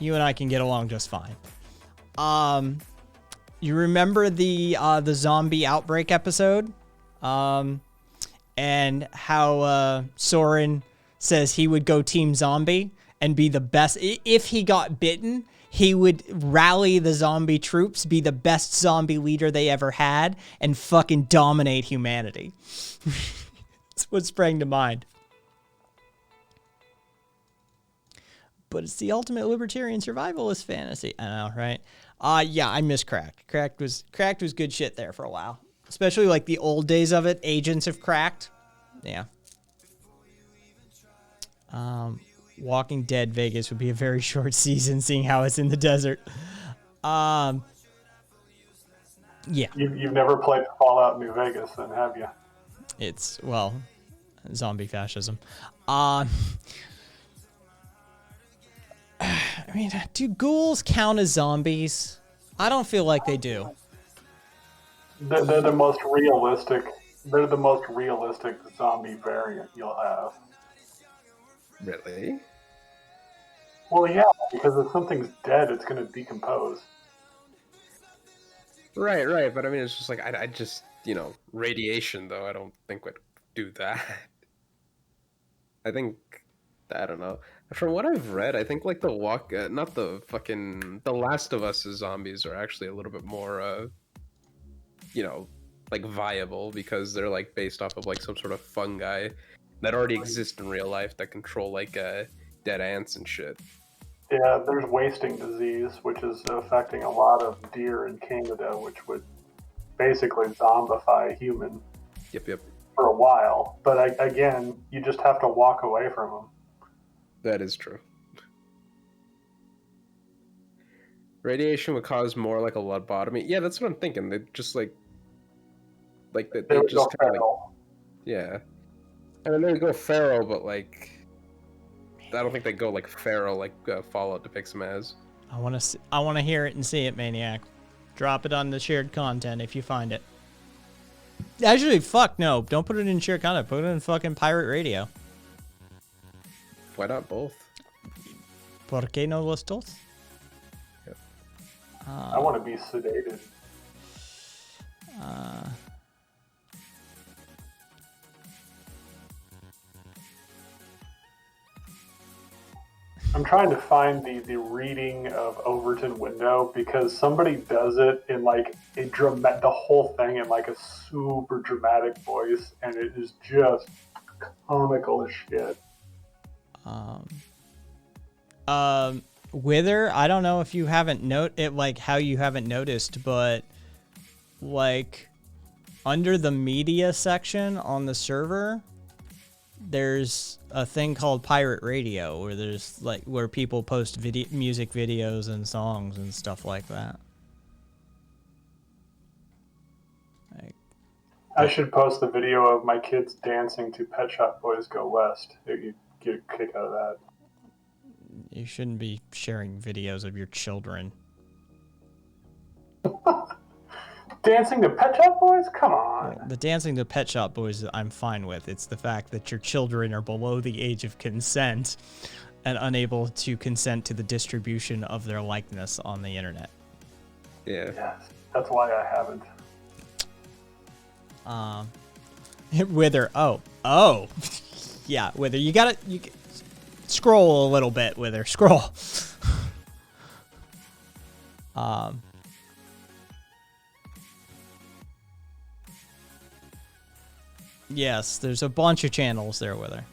Speaker 1: You and I can get along just fine. You remember the zombie outbreak episode? And how Soren says he would go Team Zombie and be the best. If he got bitten, he would rally the zombie troops, be the best zombie leader they ever had, and fucking dominate humanity. That's what sprang to mind. But it's the ultimate libertarian survivalist fantasy. I know, right? Yeah, I miss Cracked. Cracked was good shit there for a while. Especially like the old days of it. Agents of Cracked. Yeah. Walking Dead Vegas would be a very short season, seeing how it's in the desert. Yeah.
Speaker 8: You've never played Fallout New Vegas, then, have you?
Speaker 1: It's, well, zombie fascism. I mean, do ghouls count as zombies? I don't feel like they do.
Speaker 8: They're the most realistic. They're the most realistic zombie variant you'll have.
Speaker 6: Really?
Speaker 8: Well, yeah, because if something's dead, it's going to decompose.
Speaker 6: Right. But I mean, it's just like, I just, radiation, though, I don't think would do that. I think, I don't know. From what I've read, I think, like, The Last of Us zombies are actually a little bit more, like, viable, because they're, like, based off of, like, some sort of fungi that already exist in real life that control, like, dead ants and shit.
Speaker 8: Yeah, there's wasting disease, which is affecting a lot of deer in Canada, which would basically zombify a human.
Speaker 6: Yep.
Speaker 8: For a while. But again, you just have to walk away from them.
Speaker 6: That is true. Radiation would cause more like a lobotomy. Yeah, that's what I'm thinking. They just they just kind of like, yeah. I mean, they would go feral, but like, I don't think they go like feral like Fallout depicts them as.
Speaker 1: I want to hear it and see it, Maniac. Drop it on the shared content if you find it. Actually, fuck no. Don't put it in shared content. Put it in fucking pirate radio.
Speaker 6: Why not both?
Speaker 1: ¿Por qué no los dos?
Speaker 6: Yep.
Speaker 8: I want to be sedated. I'm trying to find the reading of Overton Window because somebody does it in like the whole thing in like a super dramatic voice, and it is just comical as shit.
Speaker 1: Wither, I don't know if you haven't how you haven't noticed, but like under the media section on the server, there's a thing called pirate radio where there's like where people post music videos and songs and stuff like that.
Speaker 8: I should post the video of my kids dancing to Pet Shop Boys Go West. You get a kick out of that.
Speaker 1: You shouldn't be sharing videos of your children.
Speaker 8: Dancing to Pet Shop Boys? Come on.
Speaker 1: The dancing to Pet Shop Boys I'm fine with. It's the fact that your children are below the age of consent and unable to consent to the distribution of their likeness on the internet.
Speaker 6: Yeah.
Speaker 8: Yes, that's why I haven't.
Speaker 1: Wither. Oh. Yeah, Wither, you scroll a little bit, Wither. Scroll. Yes, there's a bunch of channels there, Wither.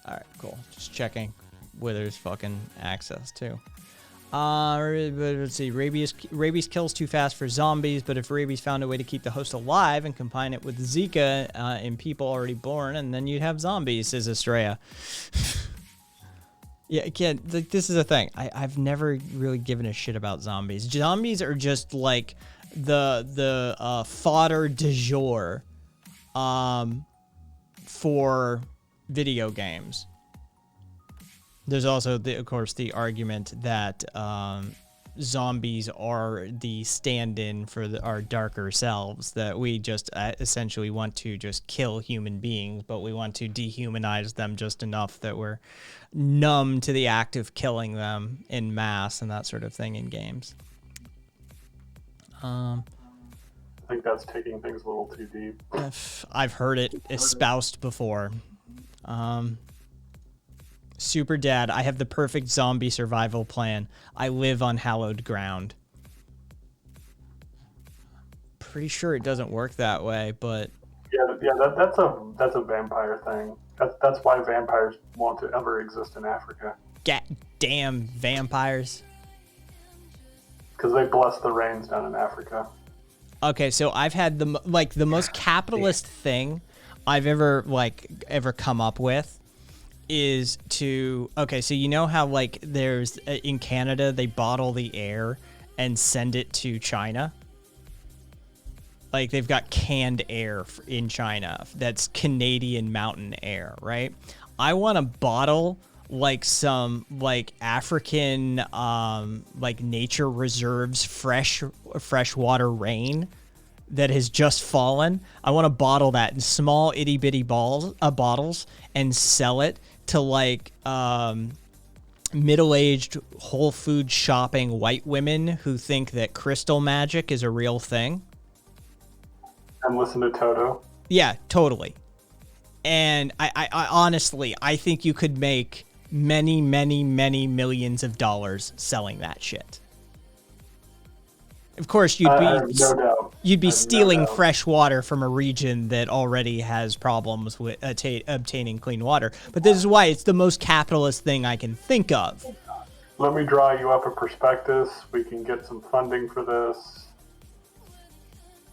Speaker 1: All right, cool. Just checking Wither's fucking access too. Let's see. Rabies kills too fast for zombies, but if rabies found a way to keep the host alive and combine it with Zika in people already born, and then you'd have zombies, says Estrella. Yeah, again, this is a thing. I've never really given a shit about zombies. Zombies are just like the fodder du jour for video games. There's also, of course, the argument that zombies are the stand-in for our darker selves, that we just essentially want to just kill human beings, but we want to dehumanize them just enough that we're numb to the act of killing them in mass and that sort of thing in games.
Speaker 8: I think that's taking things a little too deep.
Speaker 1: I've heard it espoused before. Super Dad, I have the perfect zombie survival plan. I live on hallowed ground. Pretty sure it doesn't work that way, but
Speaker 8: that's a vampire thing. That's why vampires want to ever exist in Africa.
Speaker 1: Damn vampires.
Speaker 8: Because they bless the rains down in Africa.
Speaker 1: Okay, so I've had the most capitalist thing I've ever come up with is to, okay, so you know how like there's in Canada they bottle the air and send it to China? Like they've got canned air in China that's Canadian mountain air, right? I want to bottle like some like African like nature reserves freshwater rain that has just fallen. I want to bottle that in small itty bitty bottles and sell it to like middle-aged Whole Foods shopping white women who think that crystal magic is a real thing.
Speaker 8: And listen to Toto.
Speaker 1: Yeah, totally. And I honestly, I think you could make many, many, many millions of dollars selling that shit. Of course, you'd be stealing fresh water from a region that already has problems with obtaining clean water. But this is why it's the most capitalist thing I can think of.
Speaker 8: Let me draw you up a prospectus. We can get some funding for this.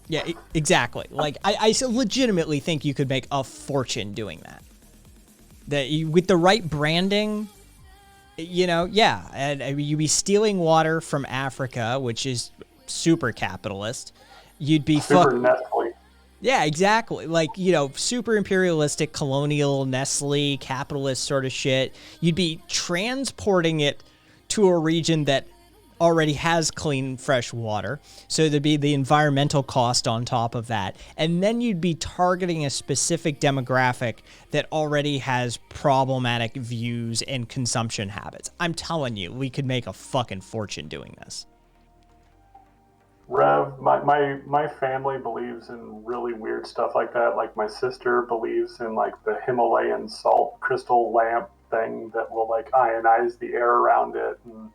Speaker 1: Yeah, exactly. Like I legitimately think you could make a fortune doing that. With the right branding, yeah, and you'd be stealing water from Africa, which is super capitalist. You'd be
Speaker 8: Nestle.
Speaker 1: Yeah, exactly. Like, super imperialistic, colonial, Nestle, capitalist sort of shit. You'd be transporting it to a region that already has clean, fresh water. So there'd be the environmental cost on top of that. And then you'd be targeting a specific demographic that already has problematic views and consumption habits. I'm telling you, we could make a fucking fortune doing this.
Speaker 8: Rev, my family believes in really weird stuff like that. Like my sister believes in like the Himalayan salt crystal lamp thing that will like ionize the air around it and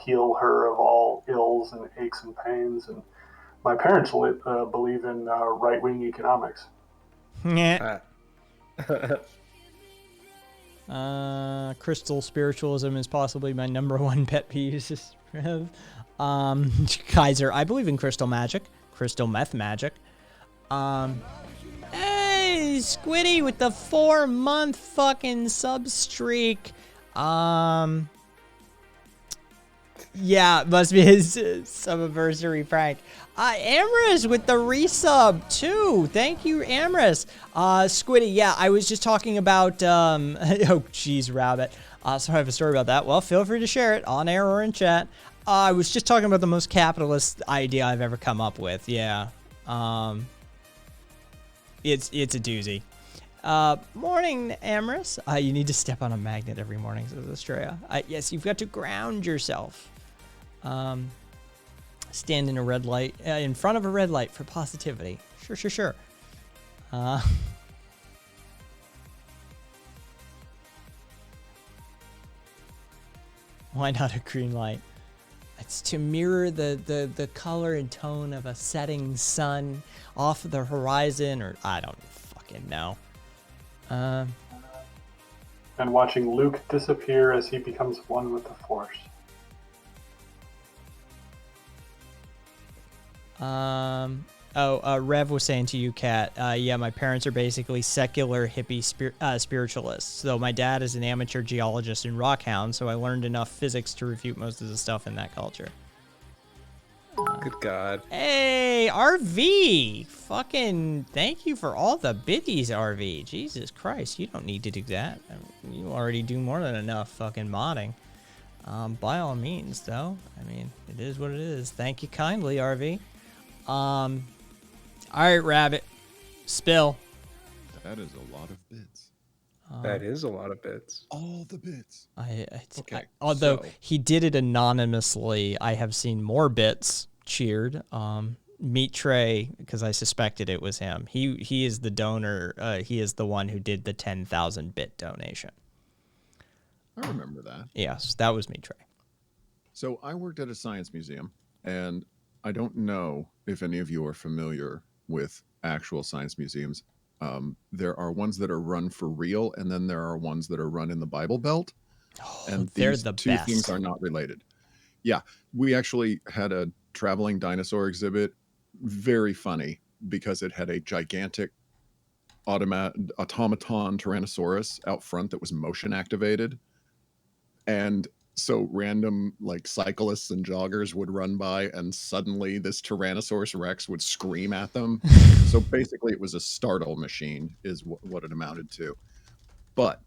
Speaker 8: heal her of all ills and aches and pains. And my parents believe in right-wing economics.
Speaker 1: Yeah. Crystal spiritualism is possibly my number one pet peeve. Rev. Kaiser, I believe in crystal magic, crystal meth magic. Hey, Squiddy with the 4-month fucking sub streak. Yeah, must be his sub-anniversary prank. Amorous with the resub too. Thank you, Amorous. Squiddy, yeah, I was just talking about, oh, geez, Rabbit. So I have a story about that. Well, feel free to share it on air or in chat. I was just talking about the most capitalist idea I've ever come up with. Yeah. It's a doozy. Morning, Amorous. You need to step on a magnet every morning, says Estrella. Yes, you've got to ground yourself. Stand in a red light, in front of a red light for positivity. Sure. Uh, why not a green light? It's to mirror the color and tone of a setting sun off the horizon, or I don't fucking know.
Speaker 8: And watching Luke disappear as he becomes one with the Force.
Speaker 1: Rev was saying to you, Kat, yeah, my parents are basically secular hippie spiritualists. Though my dad is an amateur geologist and rockhound, so I learned enough physics to refute most of the stuff in that culture.
Speaker 6: Good God.
Speaker 1: Hey, RV! Fucking thank you for all the biddies, RV. Jesus Christ, you don't need to do that. I mean, you already do more than enough fucking modding. By all means, though. I mean, it is what it is. Thank you kindly, RV. All right, Rabbit. Spill.
Speaker 9: That is a lot of bits.
Speaker 6: That is a lot of bits.
Speaker 9: All the bits.
Speaker 1: Okay. Although
Speaker 9: so-
Speaker 1: he did it anonymously, I have seen more bits cheered. Meat Tray, because I suspected it was him. He is the donor. He is the one who did the 10,000 bit donation.
Speaker 9: I remember that.
Speaker 1: Yes, that was Meat Tray.
Speaker 9: So I worked at a science museum, and I don't know if any of you are familiar with actual science museums. There are ones that are run for real, and then there are ones that are run in the Bible Belt. And
Speaker 1: they're
Speaker 9: these
Speaker 1: the
Speaker 9: two
Speaker 1: best.
Speaker 9: things are not related. Yeah, we actually had a traveling dinosaur exhibit. Very funny because it had a gigantic automaton Tyrannosaurus out front that was motion activated. And so random like cyclists and joggers would run by and suddenly this Tyrannosaurus Rex would scream at them. So basically it was a startle machine is what it amounted to. But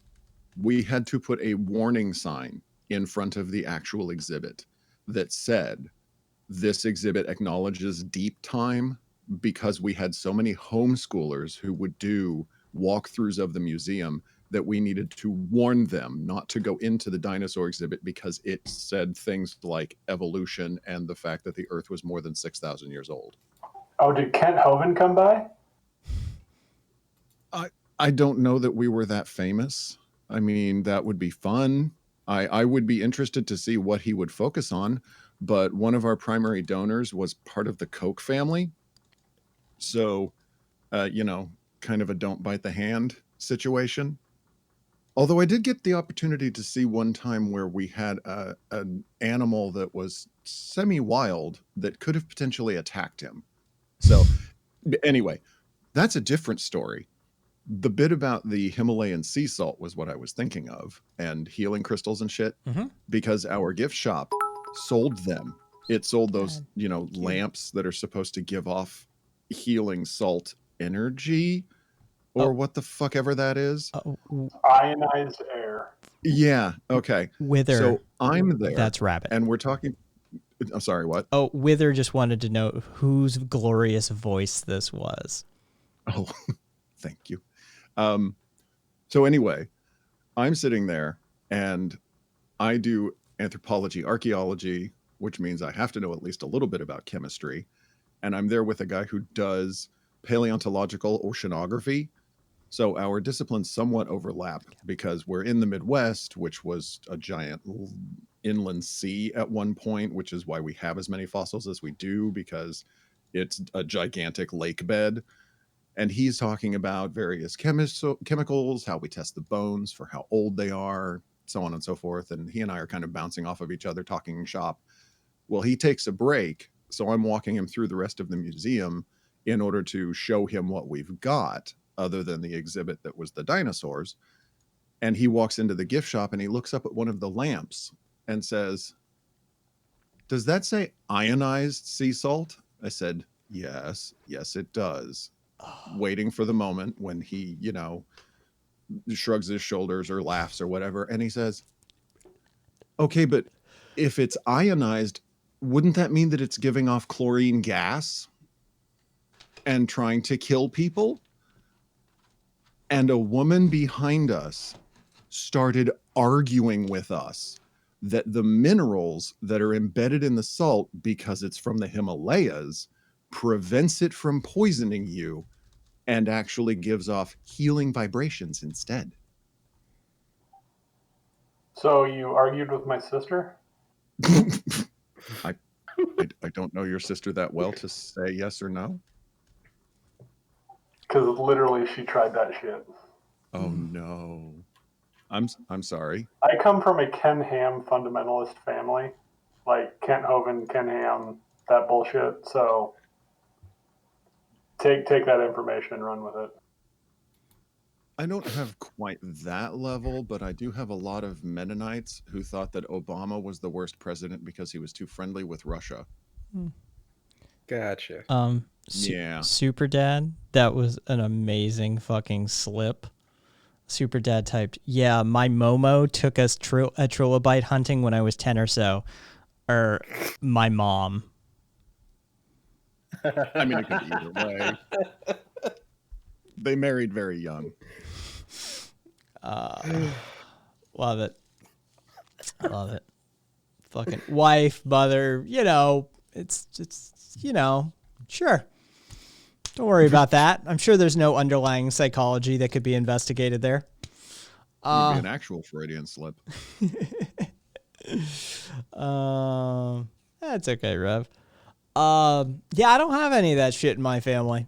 Speaker 9: we had to put a warning sign in front of the actual exhibit that said, this exhibit acknowledges deep time, because we had so many homeschoolers who would do walkthroughs of the museum that we needed to warn them not to go into the dinosaur exhibit because it said things like evolution and the fact that the Earth was more than 6,000 years old.
Speaker 8: Oh, did Kent Hovind come by?
Speaker 9: I don't know that we were that famous. I mean, that would be fun. I would be interested to see what he would focus on, but one of our primary donors was part of the Koch family. So, kind of a don't bite the hand situation. Although I did get the opportunity to see one time where we had an animal that was semi-wild that could have potentially attacked him. So anyway, that's a different story. The bit about the Himalayan sea salt was what I was thinking of, and healing crystals and shit, because our gift shop sold them. It sold those, lamps that are supposed to give off healing salt energy, or what the fuck ever that is.
Speaker 8: Ionized air.
Speaker 9: Yeah. Okay.
Speaker 1: Wither.
Speaker 9: So I'm there.
Speaker 1: That's Rabbit.
Speaker 9: And we're talking. I'm sorry. What?
Speaker 1: Oh, Wither just wanted to know whose glorious voice this was.
Speaker 9: Oh, thank you. So anyway, I'm sitting there and I do anthropology, archaeology, which means I have to know at least a little bit about chemistry. And I'm there with a guy who does paleontological oceanography. So our disciplines somewhat overlap because we're in the Midwest, which was a giant inland sea at one point, which is why we have as many fossils as we do, because it's a gigantic lake bed. And he's talking about various chemicals, how we test the bones for how old they are, so on and so forth. And he and I are kind of bouncing off of each other, talking shop. Well, he takes a break. So I'm walking him through the rest of the museum in order to show him what we've got, other than the exhibit that was the dinosaurs. And he walks into the gift shop and he looks up at one of the lamps and says, "Does that say ionized sea salt?" I said, yes, it does. Waiting for the moment when he, shrugs his shoulders or laughs or whatever. And he says, "Okay, but if it's ionized, wouldn't that mean that it's giving off chlorine gas and trying to kill people?" And a woman behind us started arguing with us that the minerals that are embedded in the salt, because it's from the Himalayas, prevents it from poisoning you, and actually gives off healing vibrations instead.
Speaker 8: So you argued with my sister?
Speaker 9: I don't know your sister that well to say yes or no.
Speaker 8: Because literally she tried that shit.
Speaker 9: Oh no. I'm sorry.
Speaker 8: I come from a Ken Ham fundamentalist family. Like Kent Hovind, Ken Ham, that bullshit. So take that information and run with it.
Speaker 9: I don't have quite that level, but I do have a lot of Mennonites who thought that Obama was the worst president because he was too friendly with Russia.
Speaker 6: Gotcha.
Speaker 9: Yeah.
Speaker 1: Super Dad, that was an amazing fucking slip. Super Dad typed, yeah, my Momo took us a trilobite hunting when I was 10 or so. Or my mom.
Speaker 9: I mean, it could be either way. They married very young.
Speaker 1: Love it. Love it. Fucking wife, mother, you know, it's you know, sure. Don't worry about that. I'm sure there's no underlying psychology that could be investigated there.
Speaker 9: It would be an actual Freudian slip.
Speaker 1: That's okay, Rev. Yeah, I don't have any of that shit in my family.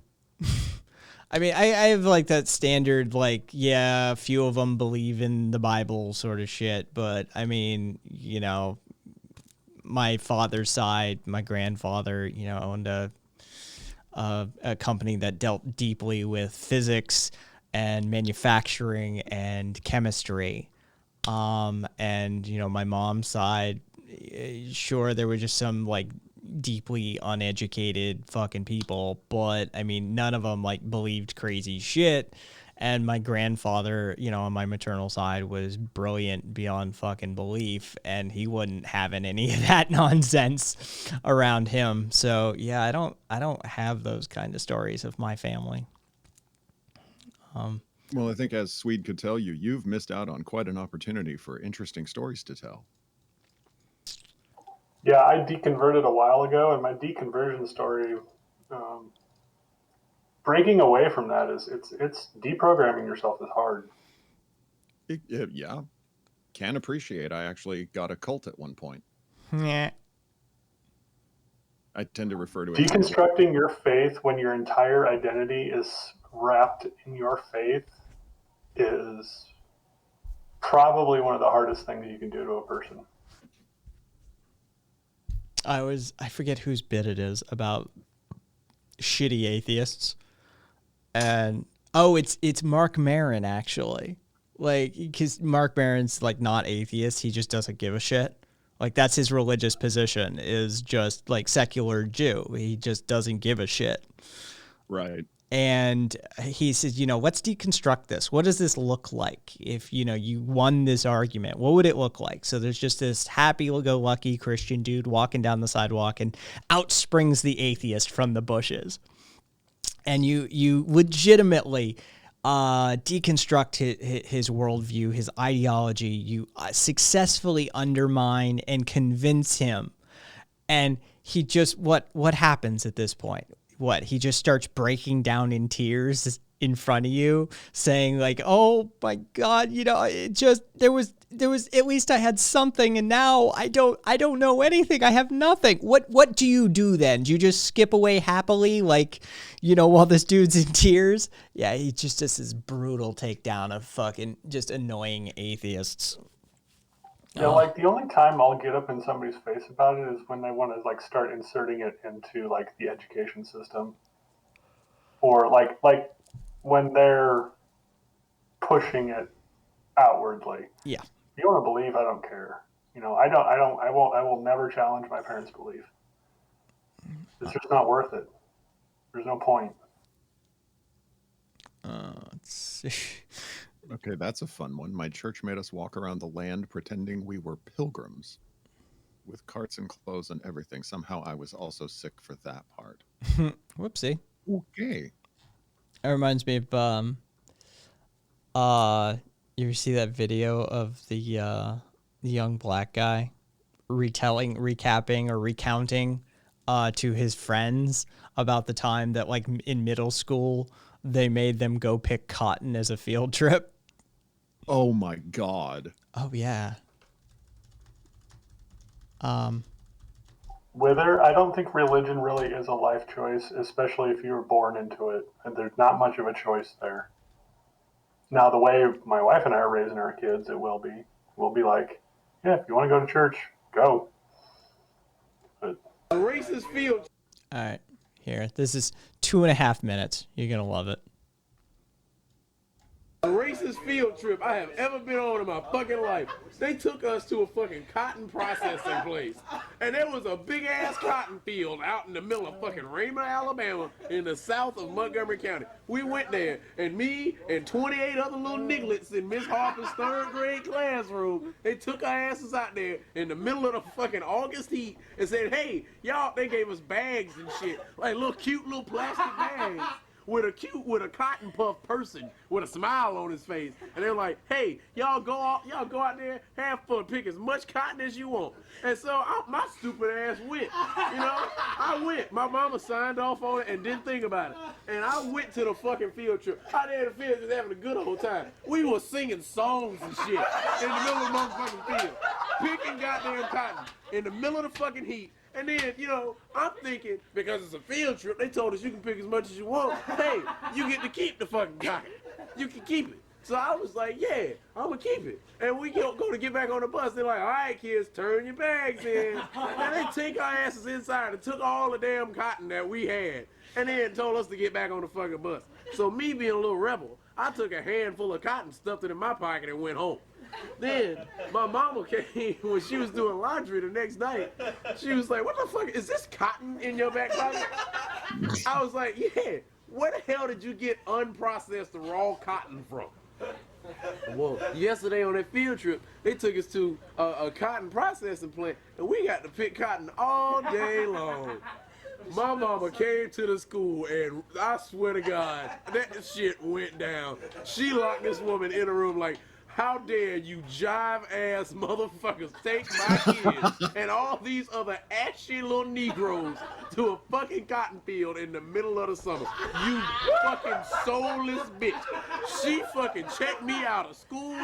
Speaker 1: I mean, I have like that standard, like, yeah, a few of them believe in the Bible sort of shit. But I mean, you know, my father's side, my grandfather, you know, owned a company that dealt deeply with physics and manufacturing and chemistry. And, you know, my mom's side, sure, there were just some like deeply uneducated fucking people, but I mean, none of them like believed crazy shit. And my grandfather, you know, on my maternal side was brilliant beyond fucking belief, and he wasn't having any of that nonsense around him. So yeah, I don't have those kind of stories of my family.
Speaker 9: Well, I think as Swede could tell you, you've missed out on quite an opportunity for interesting stories to tell.
Speaker 8: Yeah, I deconverted a while ago, and my deconversion story, breaking away from that it's deprogramming yourself is hard.
Speaker 9: Yeah, can appreciate. I actually got a cult at one point.
Speaker 1: Yeah.
Speaker 9: I tend to refer to it as
Speaker 8: Deconstructing your faith when your entire identity is wrapped in your faith is probably one of the hardest things you can do to a person.
Speaker 1: I forget whose bit it is about shitty atheists. And it's Mark Maron actually. Like, cuz Mark Maron's like not atheist, he just doesn't give a shit. Like, that's his religious position, is just like secular Jew. He just doesn't give a shit.
Speaker 9: Right.
Speaker 1: And he says, you know, let's deconstruct this. What does this look like if, you know, you won this argument? What would it look like? So there's just this happy-go-lucky Christian dude walking down the sidewalk, and out springs the atheist from the bushes. And you legitimately deconstruct his worldview, his ideology. You successfully undermine and convince him. And he just, what happens at this point? What, he just starts breaking down in tears in front of you, saying like, oh my God, you know, it just, there was, at least I had something, and now I don't know anything. I have nothing. What do you do then? Do you just skip away happily, like, you know, while this dude's in tears? Yeah, he just this brutal takedown of fucking just annoying atheists.
Speaker 8: Yeah, like the only time I'll get up in somebody's face about it is when they want to like start inserting it into like the education system, or like when they're pushing it outwardly.
Speaker 1: Yeah.
Speaker 8: If you want to believe, I don't care. You know, I will never challenge my parents' belief. It's just not worth it. There's no point.
Speaker 9: Okay, that's a fun one. My church made us walk around the land pretending we were pilgrims with carts and clothes and everything. Somehow I was also sick for that part.
Speaker 1: Whoopsie.
Speaker 9: Okay.
Speaker 1: That reminds me of you ever see that video of the young black guy recapping or recounting to his friends about the time that, like, in middle school, they made them go pick cotton as a field trip.
Speaker 9: Oh my god.
Speaker 1: Oh yeah.
Speaker 8: Wither, I don't think religion really is a life choice, especially if you were born into it. And there's not much of a choice there. Now, the way my wife and I are raising our kids, it will be. We'll be like, yeah, if you want to go to church, go. But
Speaker 3: A racist field.
Speaker 1: All right, here. This is 2.5 minutes. You're gonna love it.
Speaker 3: A racist field trip I have ever been on in my fucking life. They took us to a fucking cotton processing place. And there was a big ass cotton field out in the middle of fucking Raymond, Alabama, in the south of Montgomery County. We went there, and me and 28 other little nigglets in Miss Harper's 3rd grade classroom, they took our asses out there in the middle of the fucking August heat and said, hey, y'all, they gave us bags and shit, like little cute little plastic bags. With a cotton puff person with a smile on his face, and they're like, "Hey, y'all go out there, have fun, pick as much cotton as you want." And so my stupid ass went. You know, I went. My mama signed off on it and didn't think about it. And I went to the fucking field trip. Out there in the field, just having a good old time. We were singing songs and shit in the middle of the motherfucking field, picking goddamn cotton in the middle of the fucking heat. And then, you know, I'm thinking, because it's a field trip, they told us you can pick as much as you want. Hey, you get to keep the fucking cotton. You can keep it. So I was like, yeah, I'm going to keep it. And we go to get back on the bus. They're like, all right, kids, turn your bags in. And they take our asses inside and took all the damn cotton that we had. And then told us to get back on the fucking bus. So me being a little rebel, I took a handful of cotton, stuffed it in my pocket, and went home. Then my mama came when she was doing laundry the next night. She was like, what the fuck, is this cotton in your back pocket? I was like, yeah, where the hell did you get unprocessed raw cotton from? Well, yesterday on that field trip, they took us to a cotton processing plant, and we got to pick cotton all day long. My mama came to the school, and I swear to God, that shit went down. She locked this woman in a room like, how dare you jive-ass motherfuckers take my kids and all these other ashy little Negroes to a fucking cotton field in the middle of the summer. You fucking soulless bitch. She fucking checked me out of school.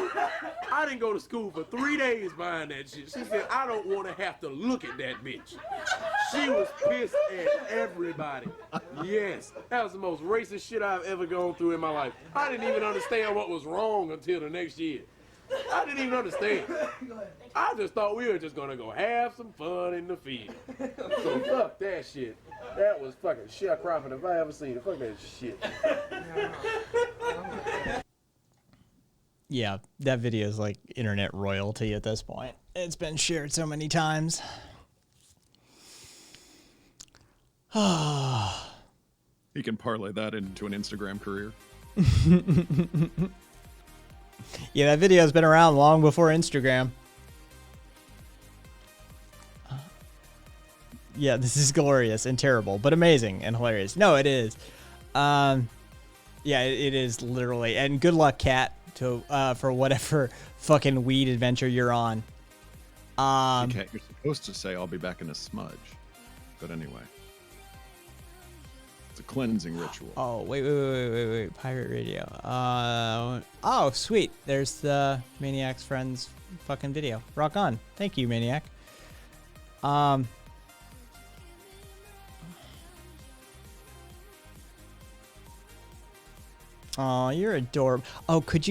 Speaker 3: I didn't go to school for 3 days behind that shit. She said, I don't want to have to look at that bitch. She was pissed at everybody. Yes, that was the most racist shit I've ever gone through in my life. I didn't even understand what was wrong until the next year. I didn't even understand. I just thought we were just gonna go have some fun in the field. So fuck that shit. That was fucking sharecropping if I ever seen it. Fuck that shit.
Speaker 1: Yeah, that video is like internet royalty at this point. It's been shared so many times.
Speaker 9: He can parlay that into an Instagram career.
Speaker 1: Yeah, that video's been around long before Instagram. Yeah, this is glorious and terrible, but amazing and hilarious. No, it is. Yeah, it is literally. And good luck, Kat, to for whatever fucking weed adventure you're on.
Speaker 9: You're supposed to say, I'll be back in a smudge. But anyway. It's a cleansing ritual.
Speaker 1: Oh, wait. Pirate Radio. Oh, sweet. There's the Maniac's Friends fucking video. Rock on. Thank you, Maniac. Oh, you're adorable. Oh, could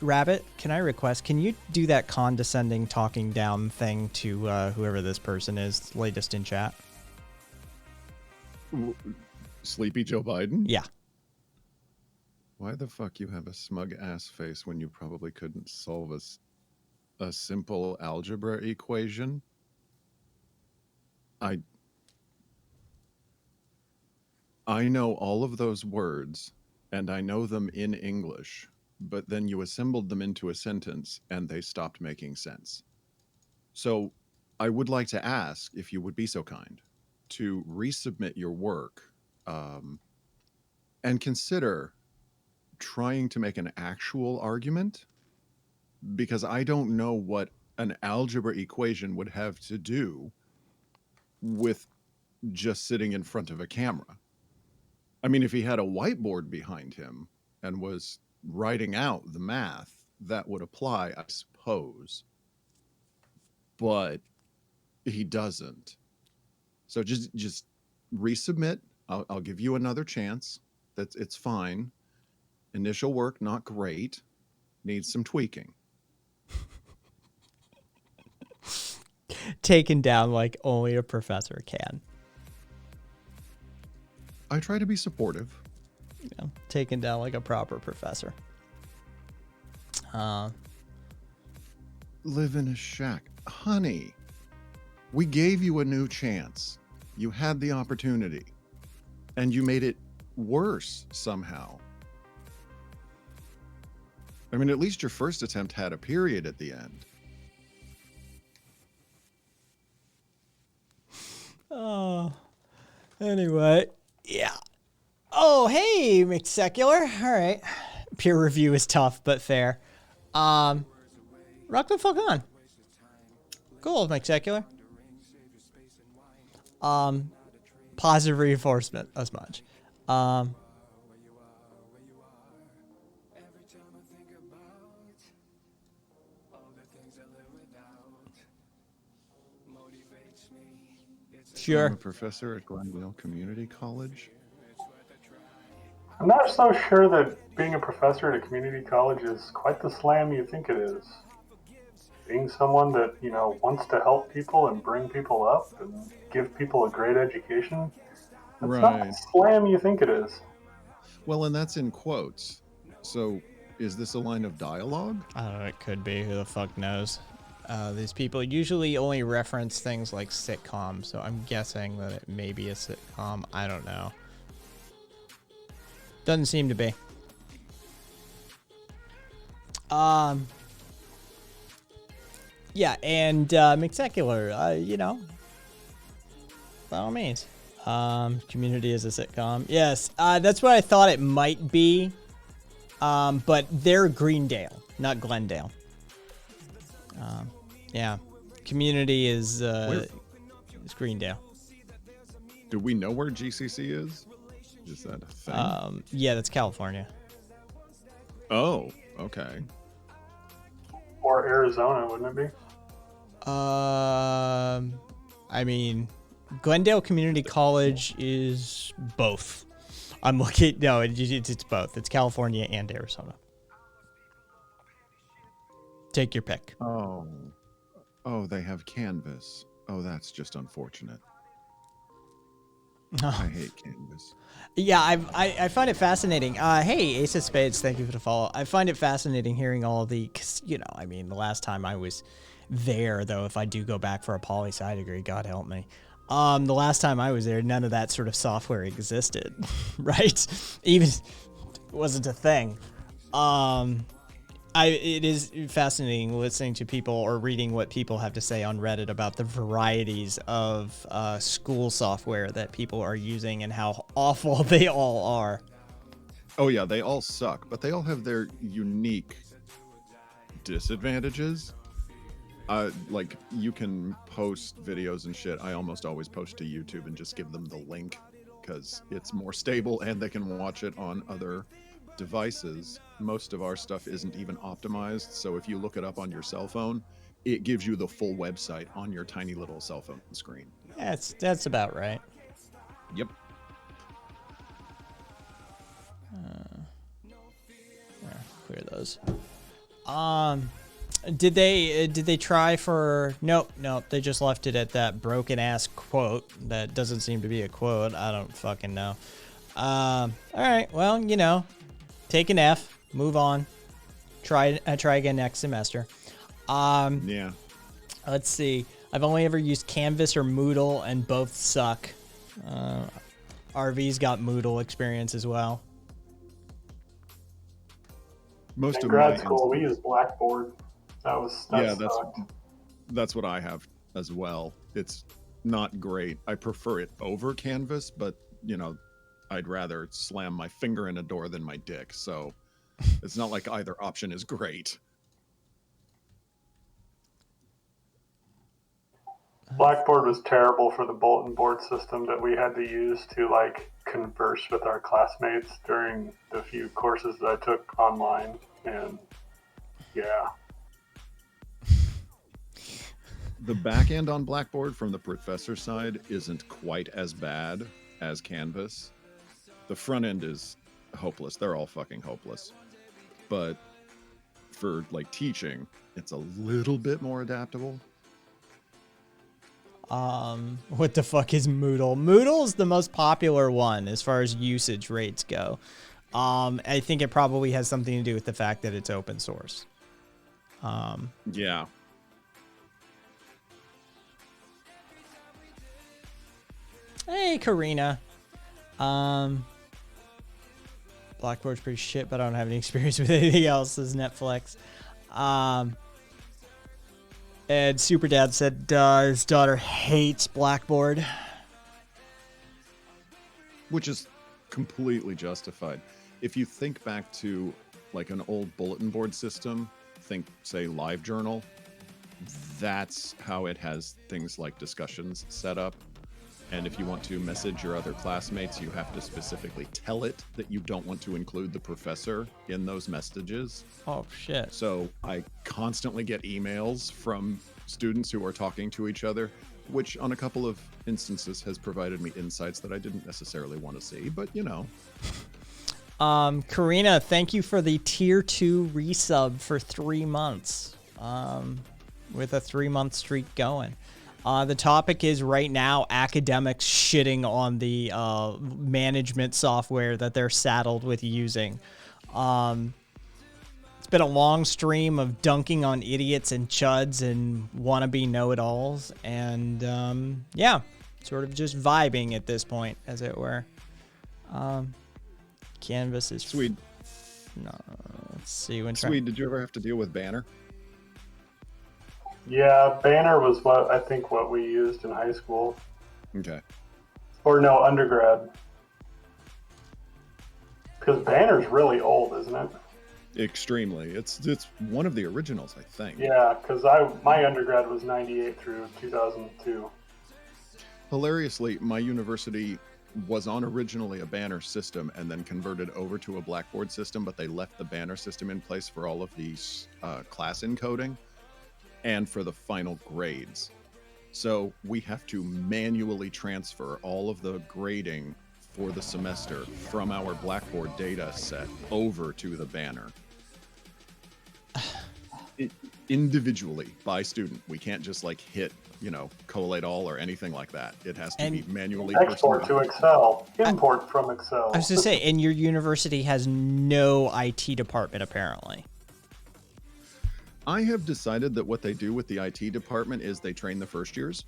Speaker 1: Rabbit, can I request, can you do that condescending talking down thing to whoever this person is latest in chat?
Speaker 9: Sleepy Joe Biden?
Speaker 1: Yeah.
Speaker 9: Why the fuck you have a smug ass face when you probably couldn't solve a simple algebra equation? I know all of those words, and I know them in English, but then you assembled them into a sentence, and they stopped making sense. So I would like to ask, if you would be so kind, to resubmit your work and consider trying to make an actual argument, because I don't know what an algebra equation would have to do with just sitting in front of a camera. I mean, if he had a whiteboard behind him and was writing out the math, that would apply, I suppose. But he doesn't. So just resubmit. I'll give you another chance. It's fine. Initial work not great. Needs some tweaking.
Speaker 1: Taken down like only a professor can.
Speaker 9: I try to be supportive.
Speaker 1: You know, taken down like a proper professor.
Speaker 9: Live in a shack. Honey, we gave you a new chance. You had the opportunity. And you made it worse somehow. I mean, at least your first attempt had a period at the end.
Speaker 1: Oh, anyway, yeah. Oh, hey, McSecular. All right. Peer review is tough, but fair. Rock the fuck on. Cool, McSecular. Positive reinforcement as much.
Speaker 9: I'm a
Speaker 1: Sure.
Speaker 9: professor at Glendale Community College.
Speaker 8: I'm not so sure that being a professor at a community college is quite the slam you think it is. Being someone that, wants to help people and bring people up and give people a great education, that's not the slam you think it is.
Speaker 9: Well, and that's in quotes. So is this a line of dialogue?
Speaker 1: I don't know. It could be. Who the fuck knows? These people usually only reference things like sitcom, so I'm guessing that it may be a sitcom. I don't know. Doesn't seem to be. Yeah, and McSecular, by all means. Community is a sitcom. Yes, that's what I thought it might be. But they're Greendale, not Glendale. Yeah, Community is Greendale.
Speaker 9: Do we know where GCC is? Is that a thing?
Speaker 1: Yeah, that's California.
Speaker 9: Oh, okay.
Speaker 8: Or Arizona, wouldn't it be?
Speaker 1: I mean, Glendale Community College is both. I'm looking. No, it's both. It's California and Arizona. Take your pick.
Speaker 9: Oh, they have Canvas. Oh, that's just unfortunate. I hate Canvas.
Speaker 1: Yeah, I find it fascinating. Hey, Ace of Spades, thank you for the follow. I find it fascinating hearing all the, cause, the last time I was there, though, if I do go back for a poli-sci degree, God help me. The last time I was there, none of that sort of software existed, right? Even wasn't a thing. It is fascinating listening to people or reading what people have to say on Reddit about the varieties of school software that people are using and how awful they all are.
Speaker 9: Oh yeah, they all suck, but they all have their unique disadvantages. Like you can post videos and shit. I almost always post to YouTube and just give them the link because it's more stable and they can watch it on other devices. Most of our stuff isn't even optimized, so if you look it up on your cell phone, it gives you the full website on your tiny little cell phone screen.
Speaker 1: That's about right.
Speaker 9: Yep.
Speaker 1: Clear those. Did they try for? Nope. They just left it at that broken ass quote that doesn't seem to be a quote. I don't fucking know. All right. Well, take an F. Move on. Try again next semester.
Speaker 9: Yeah.
Speaker 1: Let's see. I've only ever used Canvas or Moodle, and both suck. RV's got Moodle experience as well.
Speaker 9: Most
Speaker 8: in
Speaker 9: of
Speaker 8: grad
Speaker 9: my
Speaker 8: school, we used Blackboard.
Speaker 9: That's what I have as well. It's not great. I prefer it over Canvas, but I'd rather slam my finger in a door than my dick. So it's not like either option is great.
Speaker 8: Blackboard was terrible for the bulletin board system that we had to use to converse with our classmates during the few courses that I took online, and yeah.
Speaker 9: The back end on Blackboard from the professor side isn't quite as bad as Canvas. The front end is hopeless. They're all fucking hopeless. But for like teaching, it's a little bit more adaptable.
Speaker 1: What the fuck is Moodle? Moodle is the most popular one as far as usage rates go. I think it probably has something to do with the fact that it's open source.
Speaker 9: Yeah.
Speaker 1: Hey, Karina. Blackboard's pretty shit, but I don't have any experience with anything else, says Netflix. And Superdad said his daughter hates Blackboard.
Speaker 9: Which is completely justified. If you think back to like an old bulletin board system, think, say, LiveJournal, that's how it has things like discussions set up. And if you want to message your other classmates, you have to specifically tell it that you don't want to include the professor in those messages.
Speaker 1: Oh, shit.
Speaker 9: So I constantly get emails from students who are talking to each other, which on a couple of instances has provided me insights that I didn't necessarily want to see, but you know.
Speaker 1: Karina, thank you for the tier 2 resub for 3 months. With a 3-month streak going. The topic is right now academics shitting on the management software that they're saddled with using. It's been a long stream of dunking on idiots and chuds and wannabe know-it-alls. And yeah, sort of just vibing at this point, as it were. Canvas is...
Speaker 9: Swede.
Speaker 1: No, let's see.
Speaker 9: Swede, did you ever have to deal with Banner?
Speaker 8: Yeah, Banner was what we used in high school.
Speaker 9: Okay.
Speaker 8: Or no, undergrad. Because Banner's really old, isn't it?
Speaker 9: Extremely. It's one of the originals, I think.
Speaker 8: Yeah, because my undergrad was 98 through 2002.
Speaker 9: Hilariously, my university was on originally a Banner system and then converted over to a Blackboard system, but they left the Banner system in place for all of the class encoding and for the final grades. So we have to manually transfer all of the grading for the semester from our Blackboard data set over to the Banner. Individually by student. We can't just like hit, collate all or anything like that. It has to be manually
Speaker 8: export to Excel, import from Excel.
Speaker 1: I was going to say, and your university has no IT department apparently.
Speaker 9: I have decided that what they do with the IT department is they train the first years.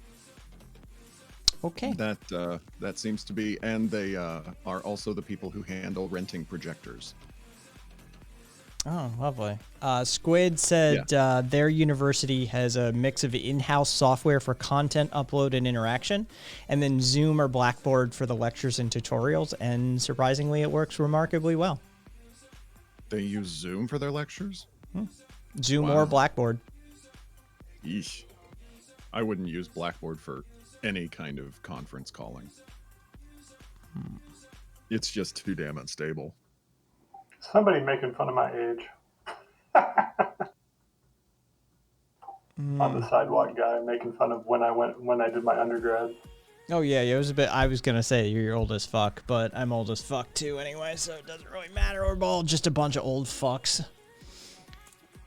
Speaker 1: Okay.
Speaker 9: That seems to be, and they are also the people who handle renting projectors.
Speaker 1: Oh, lovely. Squid said their university has a mix of in-house software for content upload and interaction, and then Zoom or Blackboard for the lectures and tutorials, and surprisingly, it works remarkably well.
Speaker 9: They use Zoom for their lectures?
Speaker 1: Zoom or Blackboard.
Speaker 9: Yeesh. I wouldn't use Blackboard for any kind of conference calling. It's just too damn unstable.
Speaker 8: Somebody making fun of my age. On the sidewalk guy making fun of when I did my undergrad.
Speaker 1: Oh yeah, it was a bit. I was gonna say you're old as fuck, but I'm old as fuck too anyway, so it doesn't really matter. We're all just a bunch of old fucks.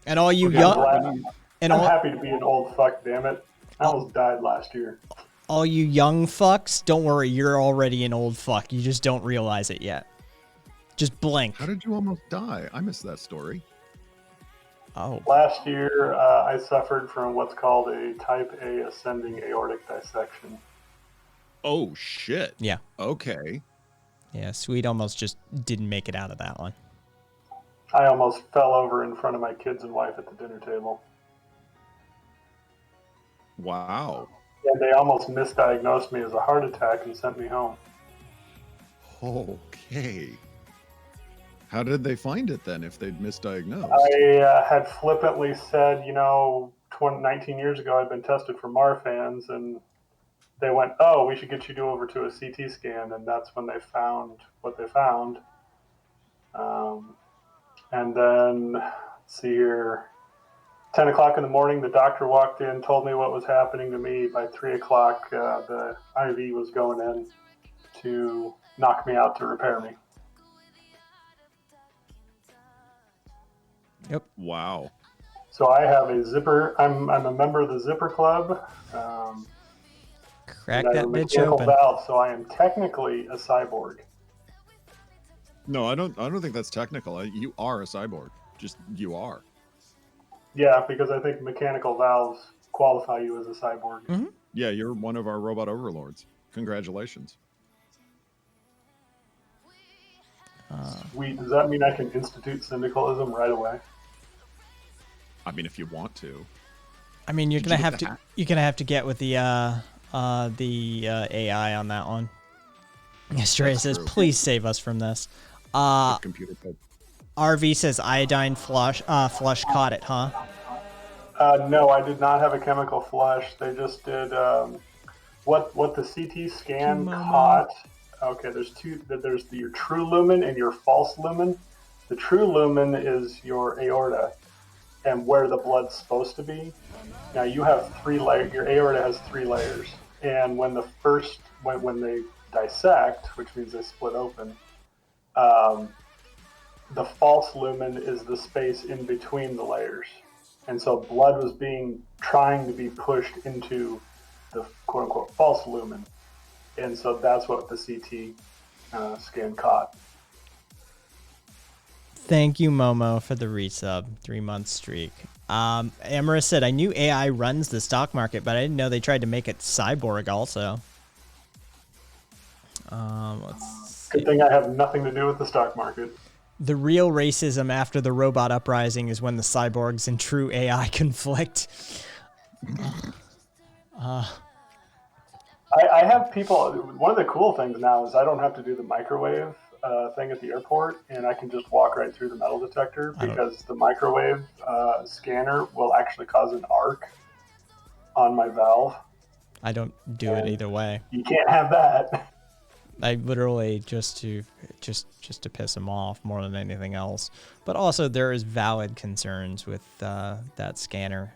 Speaker 1: And all you young,
Speaker 8: I'm happy to be an old fuck. Damn it! I almost died last year.
Speaker 1: All you young fucks, don't worry, you're already an old fuck. You just don't realize it yet. Just blink.
Speaker 9: How did you almost die? I missed that story.
Speaker 1: Oh.
Speaker 8: Last year, I suffered from what's called a type A ascending aortic dissection.
Speaker 9: Oh, shit.
Speaker 1: Yeah.
Speaker 9: Okay.
Speaker 1: Yeah, Sweet almost just didn't make it out of that one.
Speaker 8: I almost fell over in front of my kids and wife at the dinner table.
Speaker 9: Wow.
Speaker 8: And they almost misdiagnosed me as a heart attack and sent me home.
Speaker 9: Okay. How did they find it then if they'd misdiagnosed?
Speaker 8: I had flippantly said, 19 years ago I'd been tested for Marfan's, and they went, oh, we should get you over to a CT scan, and that's when they found what they found. And then, let's see here, 10 o'clock in the morning, the doctor walked in, told me what was happening to me. By 3 o'clock, the IV was going in to knock me out to repair me.
Speaker 2: Yep.
Speaker 9: Wow.
Speaker 8: So I have a zipper. I'm a member of the Zipper Club.
Speaker 2: Crack
Speaker 8: and I
Speaker 2: that
Speaker 8: have a
Speaker 2: bitch
Speaker 8: mechanical
Speaker 2: open.
Speaker 8: valve, so I am technically a cyborg.
Speaker 9: No, I don't think that's technical. You are a cyborg. Just you are.
Speaker 8: Yeah, because I think mechanical valves qualify you as a cyborg.
Speaker 2: Mm-hmm.
Speaker 9: Yeah, you're one of our robot overlords. Congratulations.
Speaker 8: Sweet. Does that mean I can institute syndicalism right away?
Speaker 9: I mean, if you want to.
Speaker 2: I mean, you're
Speaker 9: Did
Speaker 2: gonna
Speaker 9: you
Speaker 2: have
Speaker 9: get
Speaker 2: to.
Speaker 9: that?
Speaker 2: You're gonna have to get with the AI on that one. Stray says,
Speaker 9: true.
Speaker 2: "Please save us from this."
Speaker 9: With computer code.
Speaker 2: RV says, "Iodine flush caught it, huh?"
Speaker 8: No, I did not have a chemical flush. They just did what the CT scan caught. Okay, there's two. There's your true lumen and your false lumen. The true lumen is your aorta and where the blood's supposed to be. Now you have 3 layers. Your aorta has 3 layers, and when they dissect, which means they split open, the false lumen is the space in between the layers. And so blood was trying to be pushed into the quote unquote false lumen. And so that's what the CT scan caught.
Speaker 2: Thank you, Momo, for the resub. 3-month streak. Amara said, "I knew AI runs the stock market, but I didn't know they tried to make it cyborg also." Let's see.
Speaker 8: Good thing I have nothing to do with the stock market.
Speaker 2: The real racism after the robot uprising is when the cyborgs and true AI conflict.
Speaker 8: I have people. One of the cool things now is I don't have to do the microwave thing at the airport, and I can just walk right through the metal detector because the microwave scanner will actually cause an arc on my valve.
Speaker 2: I don't do it either way.
Speaker 8: You can't have that.
Speaker 2: I literally just to piss him off more than anything else. But also there is valid concerns with that scanner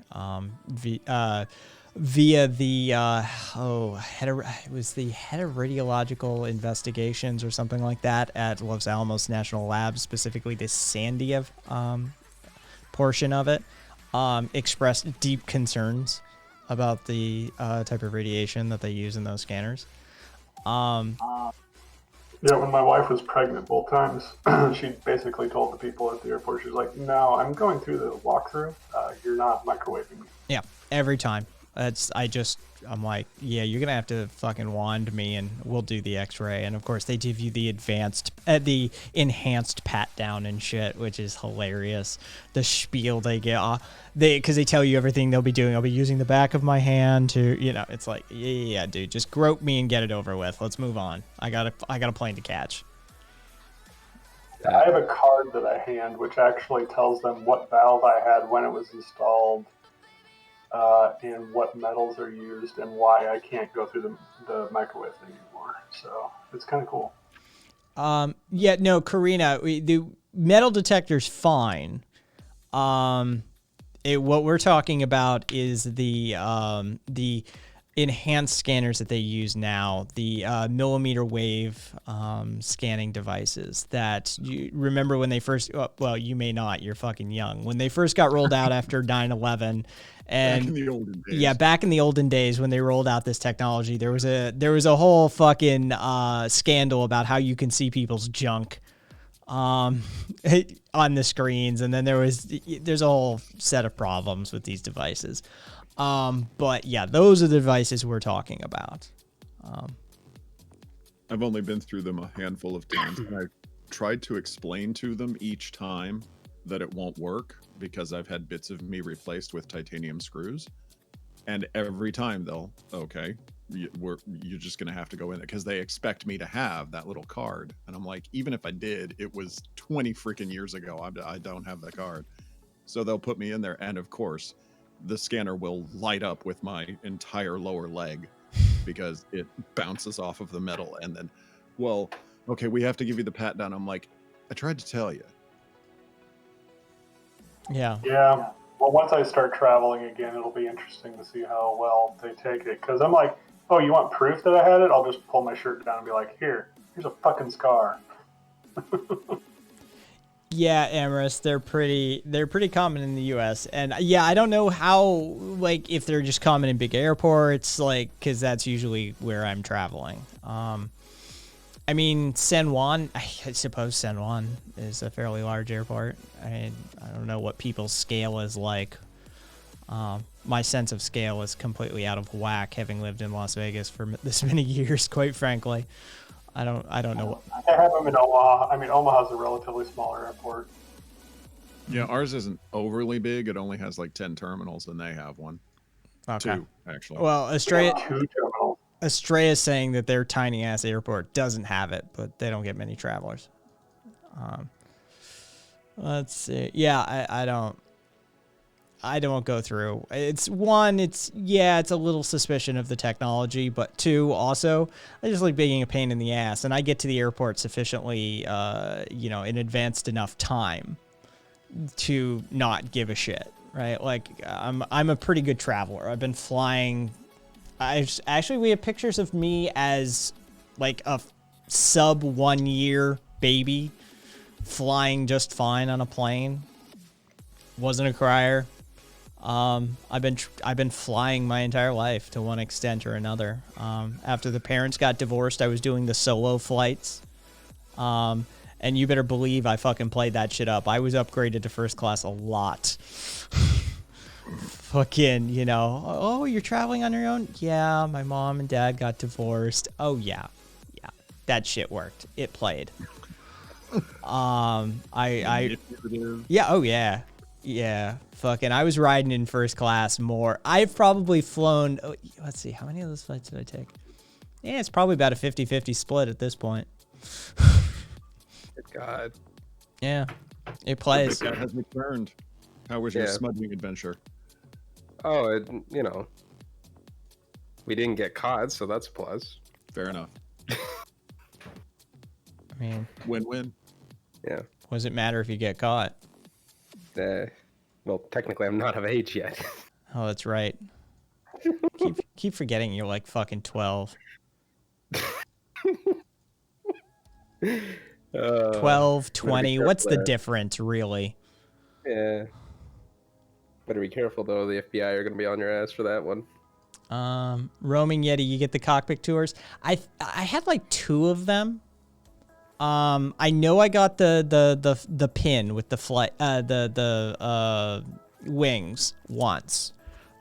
Speaker 2: via the it was the head of radiological investigations or something like that at Los Alamos National Labs, specifically the Sandia portion of it, expressed deep concerns about the type of radiation that they use in those scanners.
Speaker 8: Yeah, when my wife was pregnant both times, she basically told the people at the airport, she was like, "No, I'm going through the walkthrough. You're not microwaving me."
Speaker 2: Yeah, every time. I'm like, yeah, you're gonna have to fucking wand me, and we'll do the X-ray. And of course, they give you the enhanced pat down and shit, which is hilarious. The spiel they get, because they tell you everything they'll be doing. I'll be using the back of my hand to, it's like, yeah, dude, just grope me and get it over with. Let's move on. I got a plane to catch.
Speaker 8: I have a card that I hand, which actually tells them what valve I had when it was installed. And what metals are used and why I can't go through the microwave thing anymore. So it's kind of cool.
Speaker 2: Yeah, no, Karina, the metal detector's fine. What we're talking about is the enhanced scanners that they use now, the millimeter wave scanning devices that you remember when they first, well, you may not, you're fucking young, when they first got rolled out after 9/11. And
Speaker 9: Back in the olden days.
Speaker 2: yeah, back in the olden days when they rolled out this technology, there was a whole fucking scandal about how you can see people's junk on the screens, and then there's a whole set of problems with these devices. But yeah, those are the devices we're talking about.
Speaker 9: I've only been through them a handful of times, and I've tried to explain to them each time that it won't work because I've had bits of me replaced with titanium screws, and every time you're just gonna have to go in there because they expect me to have that little card, and I'm like, even if I did, it was 20 freaking years ago. I don't have the card, so they'll put me in there, and of course, the scanner will light up with my entire lower leg, because it bounces off of the metal and then, well, okay, we have to give you the pat down. I'm like, I tried to tell you.
Speaker 1: Yeah.
Speaker 8: Yeah. Well, once I start traveling again, it'll be interesting to see how well they take it. Because I'm like, oh, you want proof that I had it? I'll just pull my shirt down and be like, here's a fucking scar.
Speaker 1: Yeah, Amherst, they're pretty common in the U.S. And yeah, I don't know how, like, if they're just common in big airports, like, because that's usually where I'm traveling. I mean, San Juan, I suppose San Juan is a fairly large airport. I don't know what people's scale is like. My sense of scale is completely out of whack, having lived in Las Vegas for this many years, quite frankly. I don't know.
Speaker 8: I have them in Omaha. I mean, Omaha's a relatively smaller airport.
Speaker 9: Yeah, ours isn't overly big. It only has like 10 terminals, and they have one.
Speaker 1: Okay.
Speaker 9: 2, actually.
Speaker 1: Well, Estrella,
Speaker 8: 2 terminals.
Speaker 1: Estrella's saying that their tiny ass airport doesn't have it, but they don't get many travelers. Let's see. Yeah, I don't go through. It's a little suspicion of the technology, but 2, also, I just like being a pain in the ass, and I get to the airport sufficiently, in advanced enough time to not give a shit, right? Like, I'm a pretty good traveler. I've been flying. We have pictures of me as like a sub 1 year baby flying just fine on a plane. Wasn't a crier. I've been flying my entire life to one extent or another. After the parents got divorced, I was doing the solo flights. And you better believe I fucking played that shit up. I was upgraded to first class a lot. Fucking, oh, you're traveling on your own? Yeah, my mom and dad got divorced. Oh yeah. That shit worked. It played. Yeah, fucking, I was riding in first class more. I've probably flown, let's see, how many of those flights did I take? Yeah, it's probably about a 50-50 split at this point.
Speaker 6: Good God.
Speaker 1: Yeah, it plays.
Speaker 9: The guy has returned. How was your smudging adventure?
Speaker 6: Oh, we didn't get caught, so that's a plus.
Speaker 9: Fair enough.
Speaker 1: I mean,
Speaker 9: win-win.
Speaker 6: Yeah.
Speaker 1: What does it matter if you get caught?
Speaker 6: Well, technically, I'm not of age yet.
Speaker 1: Oh, that's right. keep forgetting you're like fucking 12. 12, 20. What's the difference, really?
Speaker 6: Yeah. Better be careful, though. The FBI are going to be on your ass for that one.
Speaker 1: Roaming Yeti, you get the cockpit tours. I had like 2 of them. I know I got the pin with the flight, the wings once.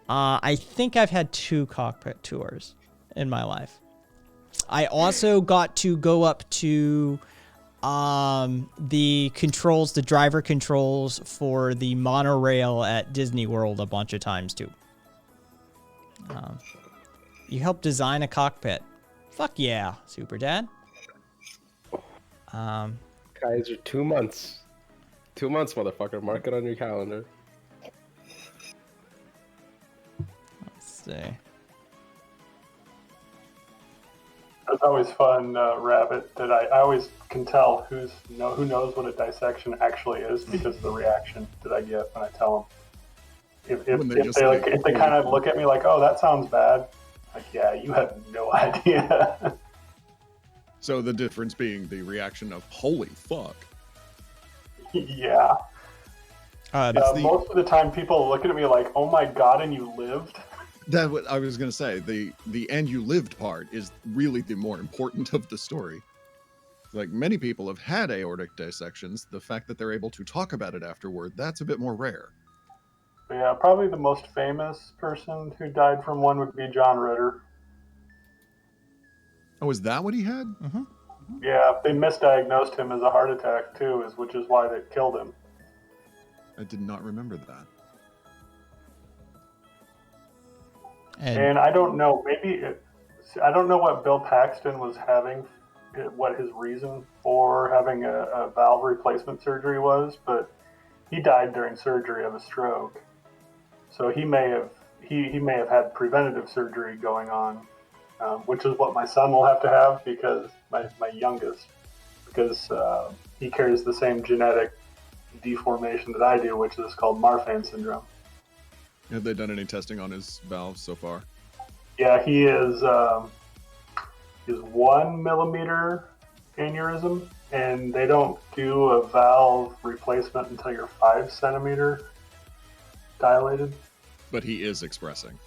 Speaker 1: I think I've had 2 cockpit tours in my life. I also got to go up to the controls, the driver controls for the monorail at Disney World a bunch of times too. You helped design a cockpit. Fuck yeah, Super Dad.
Speaker 6: Kaiser, 2 months. 2 months, motherfucker. Mark it on your calendar.
Speaker 1: Let's see.
Speaker 8: It's always fun, Rabbit, that I always can tell who knows what a dissection actually is because of the reaction that I get when I tell them. If they kind of look at me like, oh, that sounds bad, like, yeah, you have no idea.
Speaker 9: So the difference being the reaction of holy fuck.
Speaker 8: Yeah. Most of the time people are looking at me like, oh my god, and you lived?
Speaker 9: That's what I was going to say. The and you lived part is really the more important of the story. Like, many people have had aortic dissections. The fact that they're able to talk about it afterward, that's a bit more rare.
Speaker 8: Yeah, probably the most famous person who died from one would be John Ritter.
Speaker 9: Oh, is that what he had?
Speaker 1: Mm-hmm.
Speaker 8: Yeah, they misdiagnosed him as a heart attack too, which is why they killed him.
Speaker 9: I did not remember that.
Speaker 8: And I don't know, I don't know what Bill Paxton was having, what his reason for having a valve replacement surgery was, but he died during surgery of a stroke. So he may have had preventative surgery going on which is what my son will have to have because my youngest, because he carries the same genetic deformation that I do, which is called Marfan syndrome.
Speaker 9: Have they done any testing on his valves so far?
Speaker 8: Yeah, he is 1 millimeter aneurysm, and they don't do a valve replacement until you're 5 centimeter dilated.
Speaker 9: But he is expressing.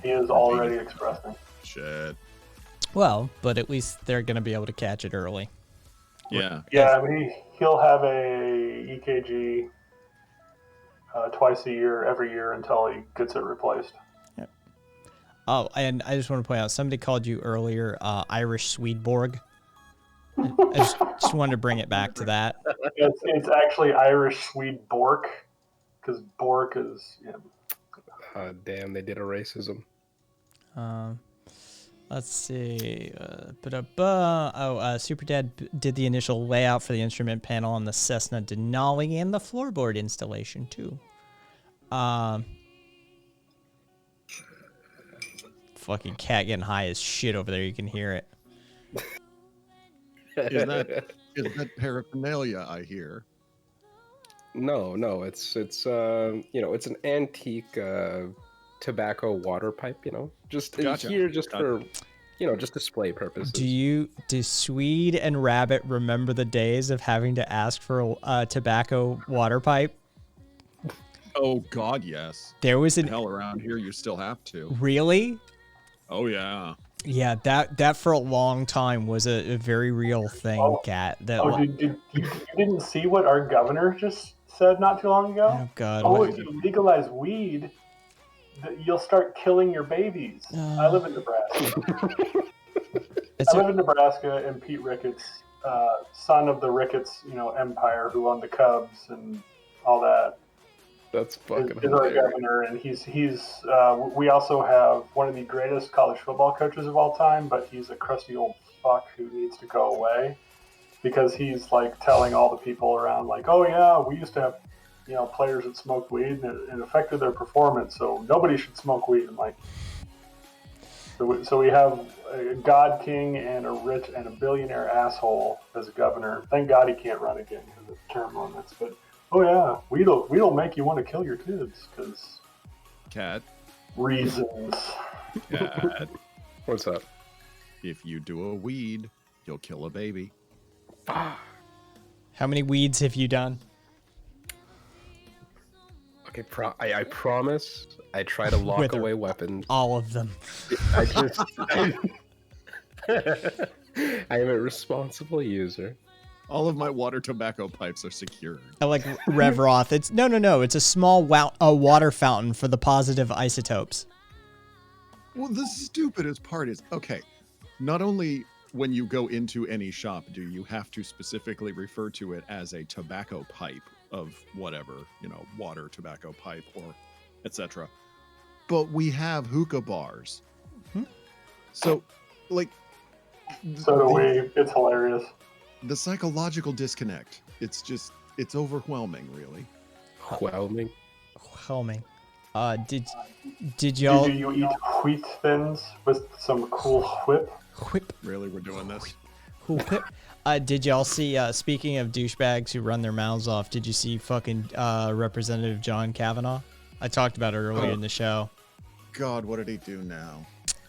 Speaker 8: He is already expressing.
Speaker 9: Shit.
Speaker 2: Well, but at least they're going to be able to catch it early.
Speaker 9: Yeah.
Speaker 8: Yeah, I mean, he'll have a EKG twice a year, every year until he gets it replaced.
Speaker 2: Oh, and I just want to point out, somebody called you earlier Irish Swedenborg. I just wanted to bring it back to that.
Speaker 8: It's actually Irish Swede Bork, because Bork is... Yeah.
Speaker 6: Damn, they did a racism.
Speaker 2: Let's see. Super Dad did the initial layout for the instrument panel on the Cessna Denali and the floorboard installation, too. Fucking cat getting high as shit over there. You can hear it.
Speaker 9: Is that paraphernalia I hear?
Speaker 6: No, it's it's an antique tobacco water pipe, just
Speaker 9: Gotcha.
Speaker 6: here just for just display purposes.
Speaker 2: Do Swede and Rabbit remember the days of having to ask for a tobacco water pipe?
Speaker 9: Oh God, yes.
Speaker 2: There was an
Speaker 9: Hell, around here you still have to.
Speaker 2: really.
Speaker 9: Oh yeah.
Speaker 2: Yeah, that for a long time was a very real thing, Cat. That
Speaker 8: You didn't see what our governor just said not too long ago?
Speaker 2: Oh God.
Speaker 8: Oh,
Speaker 2: what-
Speaker 8: if you legalize weed, you'll start killing your babies. I live in Nebraska. I live in Nebraska, and Pete Ricketts, son of the Ricketts, empire, who owned the Cubs and all that,
Speaker 6: That's fucking
Speaker 8: is our
Speaker 6: hilarious.
Speaker 8: governor. And he's we also have one of the greatest college football coaches of all time, but he's a crusty old fuck who needs to go away because he's like telling all the people around, like, oh yeah, we used to have players that smoked weed, and it affected their performance, so nobody should smoke weed. And so we have a god king and a rich and a billionaire asshole as a governor. Thank God he can't run again because of term limits. But oh yeah, weed'll make you want to kill your kids because
Speaker 9: Cat.
Speaker 8: reasons.
Speaker 9: Cat.
Speaker 6: What's up?
Speaker 9: If you do a weed, you'll kill a baby.
Speaker 2: How many weeds have you done?
Speaker 6: Okay, I promise I try to lock
Speaker 2: With her.
Speaker 6: away weapons.
Speaker 2: All of them.
Speaker 6: I just I am a responsible user.
Speaker 9: All of my water tobacco pipes are secured.
Speaker 2: I like Rev Roth. It's no. It's a small water fountain for the positive isotopes.
Speaker 9: Well, the stupidest part is, okay, not only when you go into any shop do you have to specifically refer to it as a tobacco pipe of whatever, water, tobacco pipe, or etc. But we have hookah bars. So, like...
Speaker 8: So do we. It's hilarious.
Speaker 9: The psychological disconnect, it's overwhelming, really.
Speaker 6: Whelming.
Speaker 2: Whelming. Did y'all
Speaker 8: Do you eat wheat thins with some cool whip?
Speaker 2: whip?
Speaker 9: Really, we're doing this?
Speaker 2: Whip. Did y'all see? Speaking of douchebags who run their mouths off, did you see fucking Representative John Kavanaugh? I talked about it earlier in the show.
Speaker 9: God, what did he do now?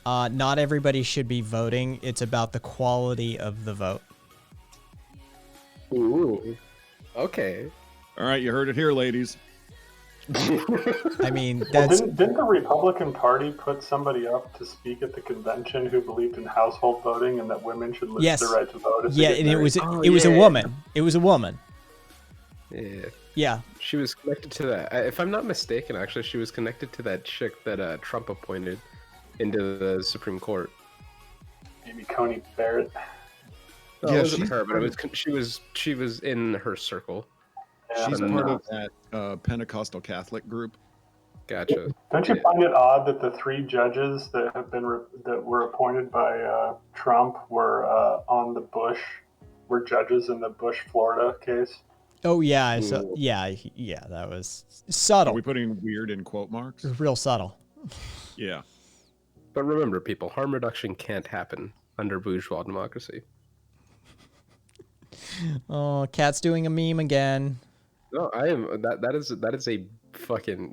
Speaker 2: Not everybody should be voting. It's about the quality of the vote.
Speaker 6: Ooh. Okay.
Speaker 9: All right, you heard it here, ladies.
Speaker 2: I mean,
Speaker 8: Well,
Speaker 2: that's
Speaker 8: didn't the Republican Party put somebody up to speak at the convention who believed in household voting and that women should lose
Speaker 2: Yes.
Speaker 8: their right to vote? If they
Speaker 2: yeah,
Speaker 8: get
Speaker 2: and it
Speaker 8: married?
Speaker 2: was
Speaker 6: Oh,
Speaker 2: it was a
Speaker 6: yeah.
Speaker 2: woman. It was a woman.
Speaker 6: Yeah.
Speaker 2: Yeah.
Speaker 6: She was connected to that. If I'm not mistaken, actually, she was connected to that chick that Trump appointed into the Supreme Court.
Speaker 8: Maybe Coney Barrett.
Speaker 6: No,
Speaker 9: Yeah,
Speaker 6: it wasn't
Speaker 9: she's
Speaker 6: her, but
Speaker 9: part
Speaker 6: it was she was in her circle.
Speaker 8: Yeah.
Speaker 9: She's
Speaker 6: And,
Speaker 9: part of that Pentecostal Catholic group.
Speaker 6: Gotcha.
Speaker 8: Don't you find it odd that the 3 judges that have been that were appointed by Trump were on the Bush, were judges in the Bush, Florida case?
Speaker 2: Oh yeah. So yeah. That was
Speaker 9: Are
Speaker 2: subtle.
Speaker 9: we putting weird in quote marks?
Speaker 2: Real subtle.
Speaker 9: Yeah.
Speaker 6: But remember, people, harm reduction can't happen under bourgeois democracy.
Speaker 1: Oh, Cat's doing a meme again.
Speaker 6: No, I am. That is a fucking,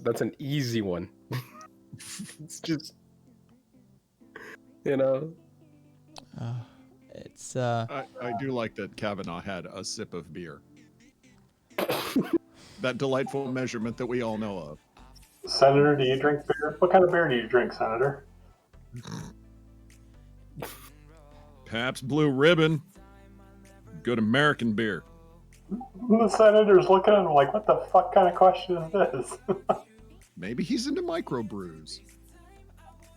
Speaker 6: that's an easy one. It's just,
Speaker 1: It's
Speaker 9: I do like that Kavanaugh had a sip of beer. That delightful measurement that we all know of.
Speaker 8: Senator, do you drink beer? What kind of beer do you drink, Senator?
Speaker 9: Pabst Blue Ribbon. Good American beer.
Speaker 8: The senator's looking at him like, what the fuck kind of question is this?
Speaker 9: Maybe he's into microbrews.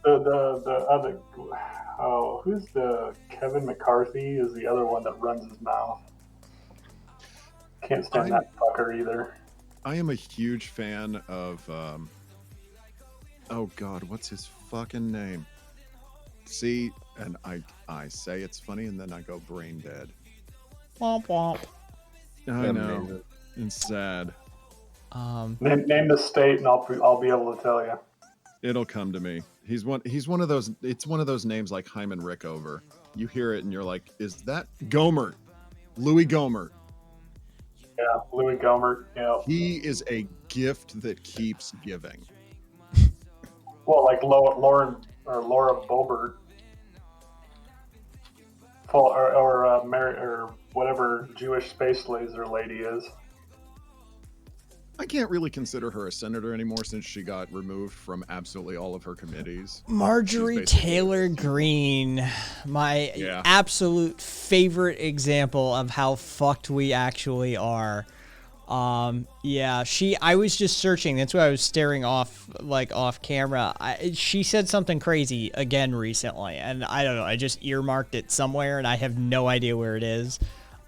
Speaker 8: the other, who's the Kevin McCarthy is the other one that runs his mouth. Can't stand that fucker either.
Speaker 9: I am a huge fan of, oh God, what's his fucking name? See, and I say it's funny and then I go brain dead.
Speaker 1: womp womp.
Speaker 9: I know. It's sad.
Speaker 8: Name the state and I'll be able to tell you.
Speaker 9: It'll come to me. He's one of those, it's one of those names like Hyman Rickover. You hear it and you're like, is that Gohmert? Louis Gohmert.
Speaker 8: Yeah, Louis Gohmert. Yeah.
Speaker 9: He is a gift that keeps giving.
Speaker 8: Well, like Laura Boebert, or Mary, or whatever Jewish space laser lady is.
Speaker 9: I can't really consider her a senator anymore since she got removed from absolutely all of her committees.
Speaker 1: Marjorie
Speaker 9: She's basically-
Speaker 1: Taylor Greene, my absolute favorite example of how fucked we actually are. I was just searching. That's why I was staring off camera. She said something crazy again recently, and I don't know. I just earmarked it somewhere, and I have no idea where it is.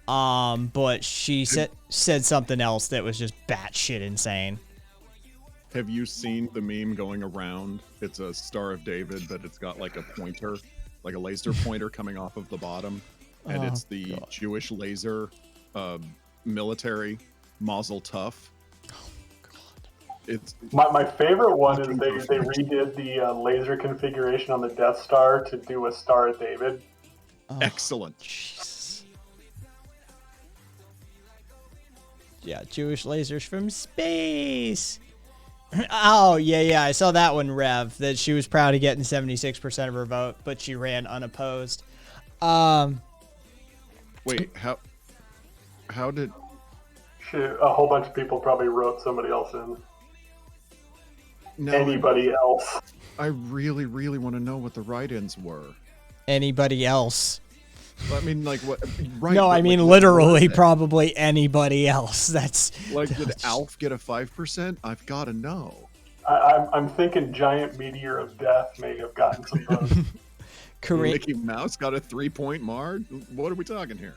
Speaker 1: But she said something else that was just batshit insane.
Speaker 9: Have you seen the meme going around? It's a Star of David, but it's got like a pointer, like a laser pointer coming off of the bottom, and it's the Jewish laser military Mazel Tov.
Speaker 1: Oh God!
Speaker 8: It's my favorite one is they redid the laser configuration on the Death Star to do a Star of David.
Speaker 9: Excellent.
Speaker 1: Jesus. Yeah, Jewish lasers from space. Oh, yeah, I saw that one, Rev, that she was proud of getting 76% of her vote, but she ran unopposed.
Speaker 9: Wait, how did...
Speaker 8: A whole bunch of people probably wrote somebody else in.
Speaker 9: No,
Speaker 8: Anybody else.
Speaker 9: I really, really want to know what the write-ins were.
Speaker 1: Anybody else?
Speaker 9: I mean, like what? Right?
Speaker 1: No,
Speaker 9: but,
Speaker 1: I mean
Speaker 9: like,
Speaker 1: literally probably anybody else. That's
Speaker 9: like, did Alf get a 5%? I've got to know.
Speaker 8: I'm thinking Giant Meteor of Death may have gotten some votes.
Speaker 9: Mickey Mouse got a 3-point mark? What are we talking here?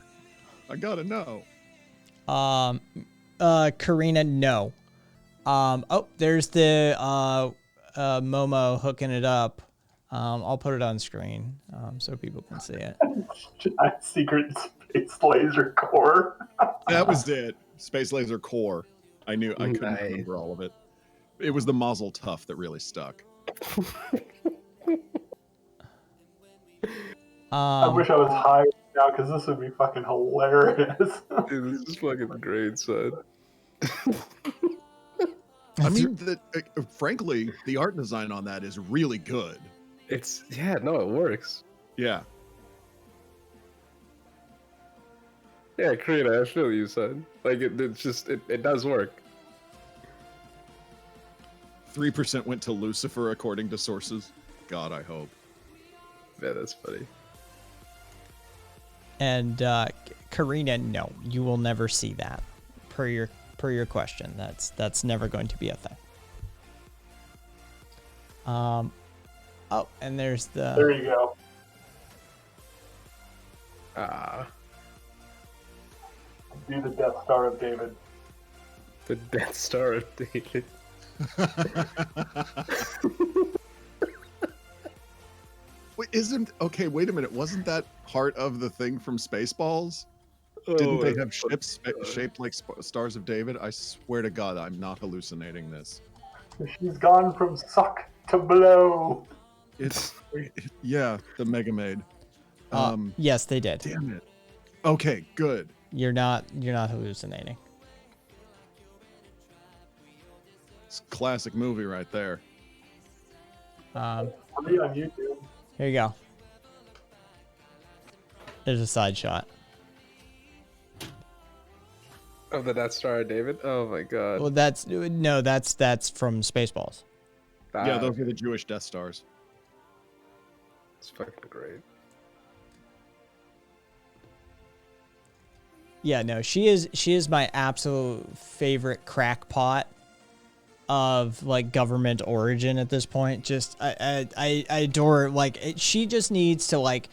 Speaker 9: I got to know.
Speaker 1: Karina, no. There's the Momo hooking it up. I'll put it on screen so people can see it.
Speaker 8: Giant Secret Space Laser Core.
Speaker 9: That was it. Space Laser Core. I knew I couldn't remember all of it. It was the Mazel Tov that really stuck.
Speaker 8: I wish I was high now because this would be fucking hilarious.
Speaker 6: Dude, this is fucking great, son.
Speaker 9: I mean, frankly, the art design on that is really good.
Speaker 6: It works.
Speaker 9: Yeah.
Speaker 6: Yeah, Karina, I feel you, son. Like, it does work.
Speaker 9: 3% went to Lucifer, according to sources. God, I hope.
Speaker 6: Yeah, that's funny.
Speaker 1: And Karina, no, you will never see that. Per your question, that's never going to be a thing. And there's the.
Speaker 8: There you go. Do the Death Star of David.
Speaker 6: The Death Star of David.
Speaker 9: Wait a minute. Wasn't that part of the thing from Spaceballs? Didn't they have ships shaped like Stars of David? I swear to God, I'm not hallucinating this.
Speaker 8: She's gone from suck to blow.
Speaker 9: It's yeah, the Mega Maid.
Speaker 1: Yes, they did.
Speaker 9: Damn it. Okay, good.
Speaker 1: You're not hallucinating.
Speaker 9: It's a classic movie right there.
Speaker 8: Free on YouTube.
Speaker 1: Here you go. There's a side shot.
Speaker 6: Of the Death Star, David. Oh my god.
Speaker 1: Well, that's from Spaceballs.
Speaker 9: Yeah, those are the Jewish Death Stars.
Speaker 6: It's fucking great.
Speaker 1: Yeah, no, she is my absolute favorite crackpot of like government origin at this point. Just I adore her. Like she just needs to like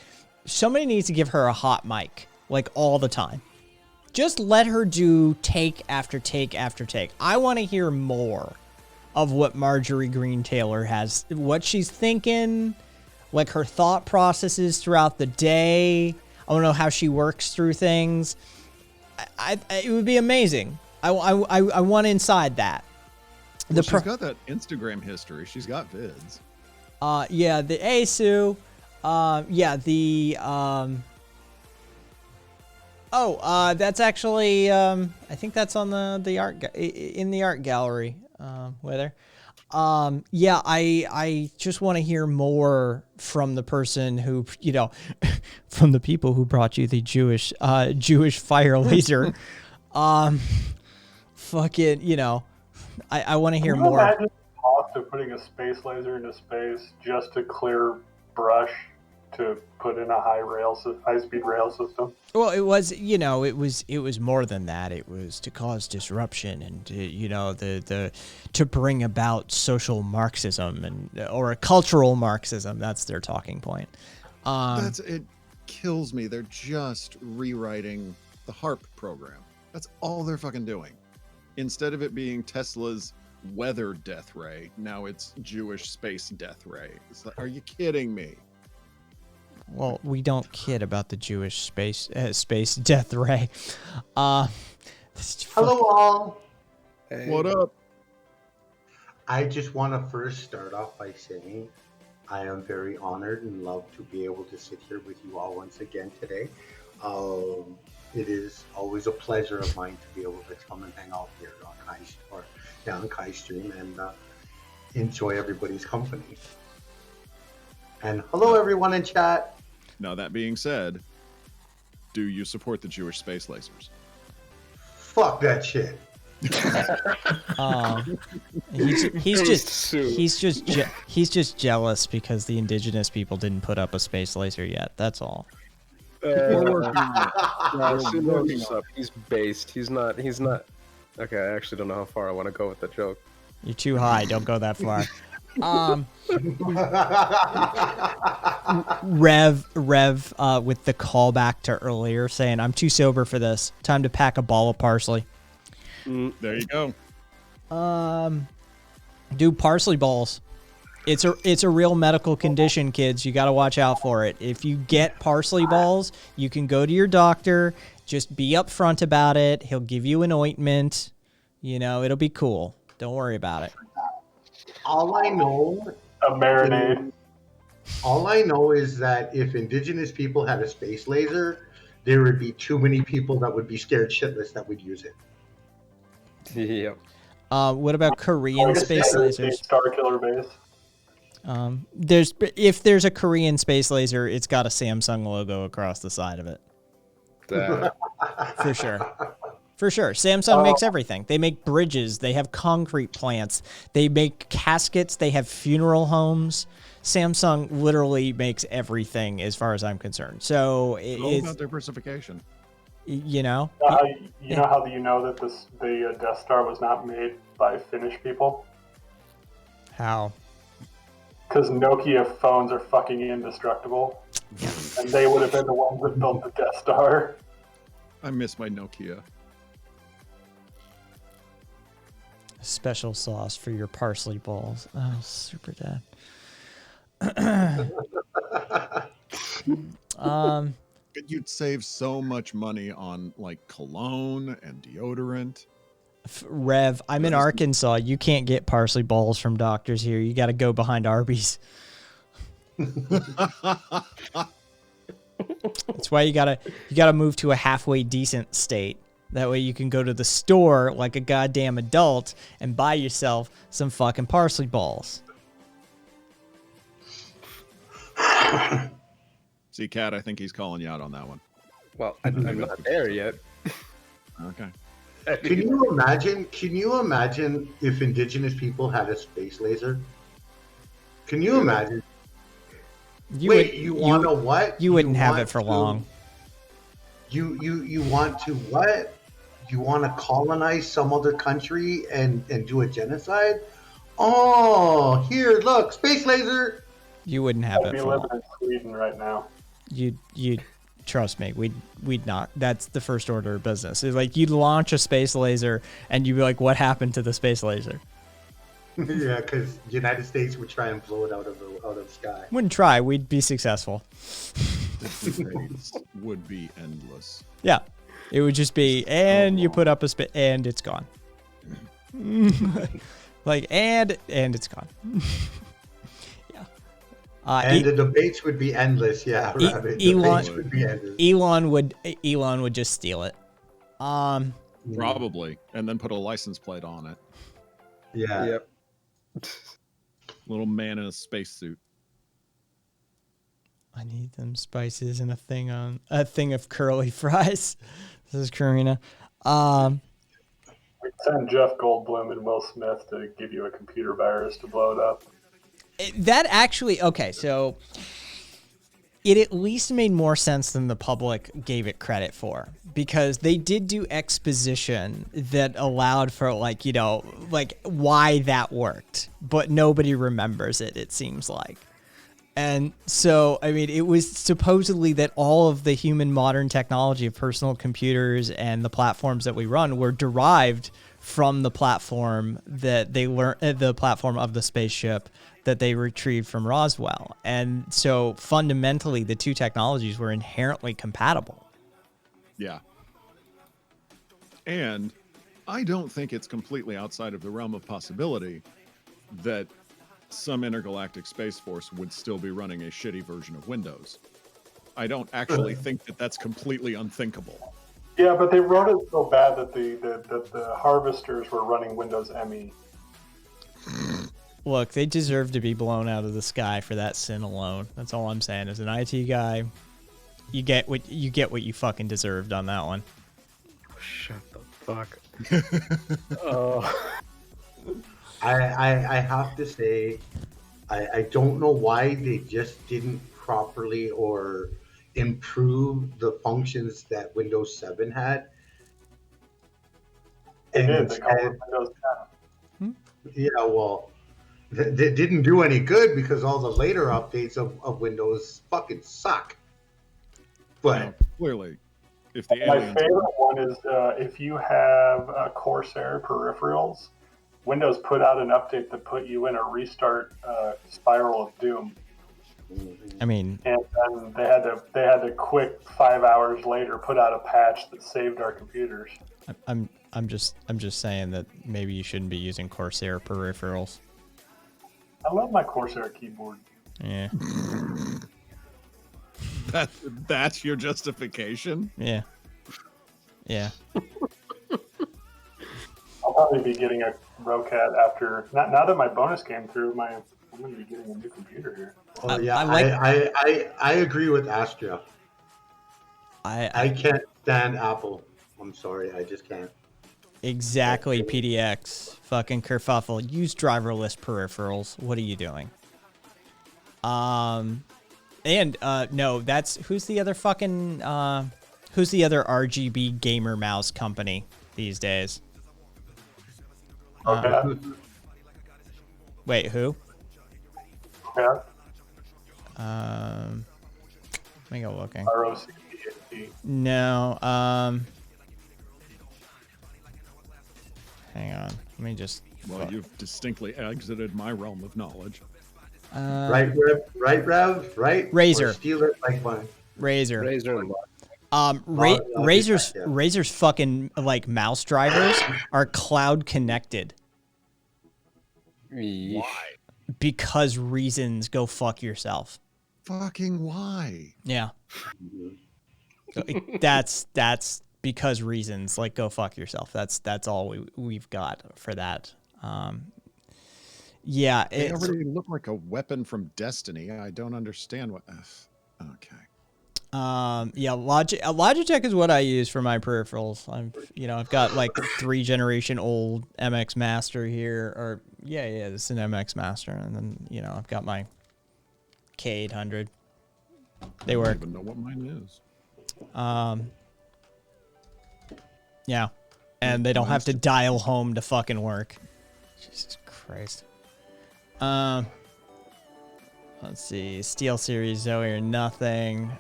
Speaker 1: somebody needs to give her a hot mic like all the time. Just let her do take after take after take. I want to hear more of what Marjorie Green Taylor has, what she's thinking, like her thought processes throughout the day. I want to know how she works through things. It would be amazing. I want inside that.
Speaker 9: Well, she's got that Instagram history. She's got vids.
Speaker 1: Yeah, the ASU. Yeah, the that's actually I think that's on the art in the art gallery with her. Yeah, I just want to hear more from the person who, you know, from the people who brought you the Jewish fire laser. Fucking, you know, I want to hear more.
Speaker 8: Imagine the cost of putting a space laser into space just to clear brush to put in a high-speed rail system.
Speaker 1: Well, it was, you know, it was more than that. It was to cause disruption and to, you know, to bring about social Marxism or a cultural Marxism. That's their talking point.
Speaker 9: It kills me. They're just rewriting the HARP program. That's all they're fucking doing. Instead of it being Tesla's weather death ray, now it's Jewish space death ray. It's like, are you kidding me?
Speaker 1: Well, we don't kid about the Jewish space death ray.
Speaker 10: Hello all.
Speaker 6: Hey.
Speaker 9: What up?
Speaker 10: I just want to first start off by saying I am very honored and love to be able to sit here with you all once again today. It is always a pleasure of mine to be able to come and hang out here on down Kai Stream and enjoy everybody's company. And hello everyone in chat.
Speaker 9: Now, that being said, do you support the Jewish space lasers?
Speaker 10: Fuck that shit.
Speaker 1: He's just jealous because the indigenous people didn't put up a space laser yet. That's all.
Speaker 6: He's based. He's not. Okay, I actually don't know how far I want to go with that joke.
Speaker 1: You're too high. Don't go that far. Rev, with the callback to earlier saying, I'm too sober for this. Time to pack a ball of parsley.
Speaker 9: There you go.
Speaker 1: Do parsley balls. It's a real medical condition, kids. You got to watch out for it. If you get parsley balls, you can go to your doctor. Just be upfront about it. He'll give you an ointment. You know, it'll be cool. Don't worry about it.
Speaker 10: All I know,
Speaker 8: A marinade.
Speaker 10: all I know is that if indigenous people had a space laser, there would be too many people that would be scared shitless that would use it.
Speaker 6: Yep.
Speaker 1: What about Korean space lasers?
Speaker 8: Star Killer base.
Speaker 1: If there's a Korean space laser, it's got a Samsung logo across the side of it. For sure. For sure. Samsung makes everything. They make bridges. They have concrete plants. They make caskets. They have funeral homes. Samsung literally makes everything as far as I'm concerned. So
Speaker 9: It's all
Speaker 1: it's,
Speaker 9: about diversification.
Speaker 1: you know,
Speaker 8: You know how you know that the Death Star was not made by Finnish people?
Speaker 1: how?
Speaker 8: Because Nokia phones are fucking indestructible. And they would have been the ones that built the Death Star.
Speaker 9: I miss my Nokia.
Speaker 1: Special sauce for your parsley balls. Oh, super dad.
Speaker 9: But you'd save so much money on like cologne and deodorant.
Speaker 1: Rev, I'm in Arkansas. You can't get parsley balls from doctors here. You got to go behind Arby's. That's why you gotta move to a halfway decent state. That way you can go to the store like a goddamn adult and buy yourself some fucking parsley balls.
Speaker 9: See, Cat, I think he's calling you out on that one.
Speaker 6: Well, I'm not there yet.
Speaker 9: Okay.
Speaker 10: Can you imagine? Can you imagine if indigenous people had a space laser? Can you imagine? You want to what?
Speaker 1: You wouldn't have
Speaker 10: want
Speaker 1: it for
Speaker 10: to-
Speaker 1: long.
Speaker 10: You want to what? You want to colonize some other country and do a genocide? Oh, here, look, space laser.
Speaker 1: You wouldn't have
Speaker 8: I'd
Speaker 1: it
Speaker 8: be
Speaker 1: for
Speaker 8: living
Speaker 1: long.
Speaker 8: in Sweden right now.
Speaker 1: You trust me, we'd not. That's the first order of business. It's like you'd launch a space laser and you'd be like, what happened to the space laser?
Speaker 10: Yeah, because the United States would try and blow it out of the sky.
Speaker 1: Wouldn't try, we'd be successful.
Speaker 9: The debates would be endless.
Speaker 1: Yeah. It would just be, and you put up a and it's gone. Like, and it's gone. Yeah.
Speaker 10: And the debates would be endless. Yeah, Rabbit. Debates would be endless.
Speaker 1: Elon would just steal it.
Speaker 9: Probably. And then put a license plate on it.
Speaker 10: Yeah.
Speaker 6: Yep.
Speaker 9: Little man in a spacesuit.
Speaker 1: I need them spices and a thing of curly fries. This is Karina.
Speaker 8: We'd send Jeff Goldblum and Will Smith to give you a computer virus to blow it up.
Speaker 1: That actually, okay, so it at least made more sense than the public gave it credit for, because they did do exposition that allowed for, like, you know, like why that worked, but nobody remembers it, it seems like. And so, I mean, it was supposedly that all of the human modern technology of personal computers and the platforms that we run were derived from the platform that they learned, the platform of the spaceship that they retrieved from Roswell. And so fundamentally, the two technologies were inherently compatible.
Speaker 9: Yeah. And I don't think it's completely outside of the realm of possibility that some intergalactic space force would still be running a shitty version of Windows. I don't actually think that that's completely unthinkable.
Speaker 8: Yeah, but they wrote it so bad that the harvesters were running Windows ME.
Speaker 1: Look, they deserve to be blown out of the sky for that sin alone. That's all I'm saying. As an IT guy, you get what you fucking deserved on that one.
Speaker 6: Shut the fuck. Oh.
Speaker 10: I have to say, I don't know why they just didn't properly or improve the functions that Windows 7 had.
Speaker 8: They did. They called it Windows 10.
Speaker 10: Yeah, well, they didn't do any good because all the later updates of Windows fucking suck. But
Speaker 9: clearly, if the
Speaker 8: My
Speaker 9: aliens...
Speaker 8: favorite one is if you have Corsair peripherals, Windows put out an update that put you in a restart spiral of doom.
Speaker 1: I mean,
Speaker 8: And then they had to quick 5 hours later put out a patch that saved our computers.
Speaker 1: I'm just saying that maybe you shouldn't be using Corsair peripherals.
Speaker 8: I love my Corsair keyboard.
Speaker 1: Yeah.
Speaker 9: That's your justification?
Speaker 1: Yeah. Yeah.
Speaker 8: I'll probably be getting a Rocat after now that my bonus came through. I'm going to be getting a new computer here.
Speaker 10: oh, yeah,
Speaker 1: I
Speaker 10: I agree with Astra. I can't stand Apple. I'm sorry, I just can't.
Speaker 1: Exactly, PDX. Fucking kerfuffle. Use driverless peripherals. What are you doing? And no, that's who's the other fucking who's the other RGB gamer mouse company these days?
Speaker 8: Okay.
Speaker 1: Wait, who?
Speaker 8: Yeah.
Speaker 1: Let me go looking.
Speaker 8: ROCDST.
Speaker 1: No, hang on. Let me just.
Speaker 9: Well, you've distinctly exited my realm of knowledge.
Speaker 10: Right, Rev? Right?
Speaker 1: Razer.
Speaker 10: Or steal it like mine.
Speaker 1: Razer.
Speaker 6: Razer.
Speaker 1: Razer's fucking like mouse drivers are cloud connected.
Speaker 6: Why?
Speaker 1: Because reasons, go fuck yourself.
Speaker 9: fucking why?
Speaker 1: Yeah. That's because reasons. Like, go fuck yourself. That's all we've got for that. Yeah,
Speaker 9: They
Speaker 1: it's
Speaker 9: already look like a weapon from Destiny. I don't understand what. Okay.
Speaker 1: yeah, Logitech is what I use for my peripherals. I've got like 3 generation old MX Master here, or yeah, this is an MX Master, and then I've got my K800. They
Speaker 9: I
Speaker 1: work.
Speaker 9: don't even know what mine is.
Speaker 1: Yeah, and they don't have to dial home to fucking work. Jesus Christ. Let's see, Steel Series Zoe or nothing.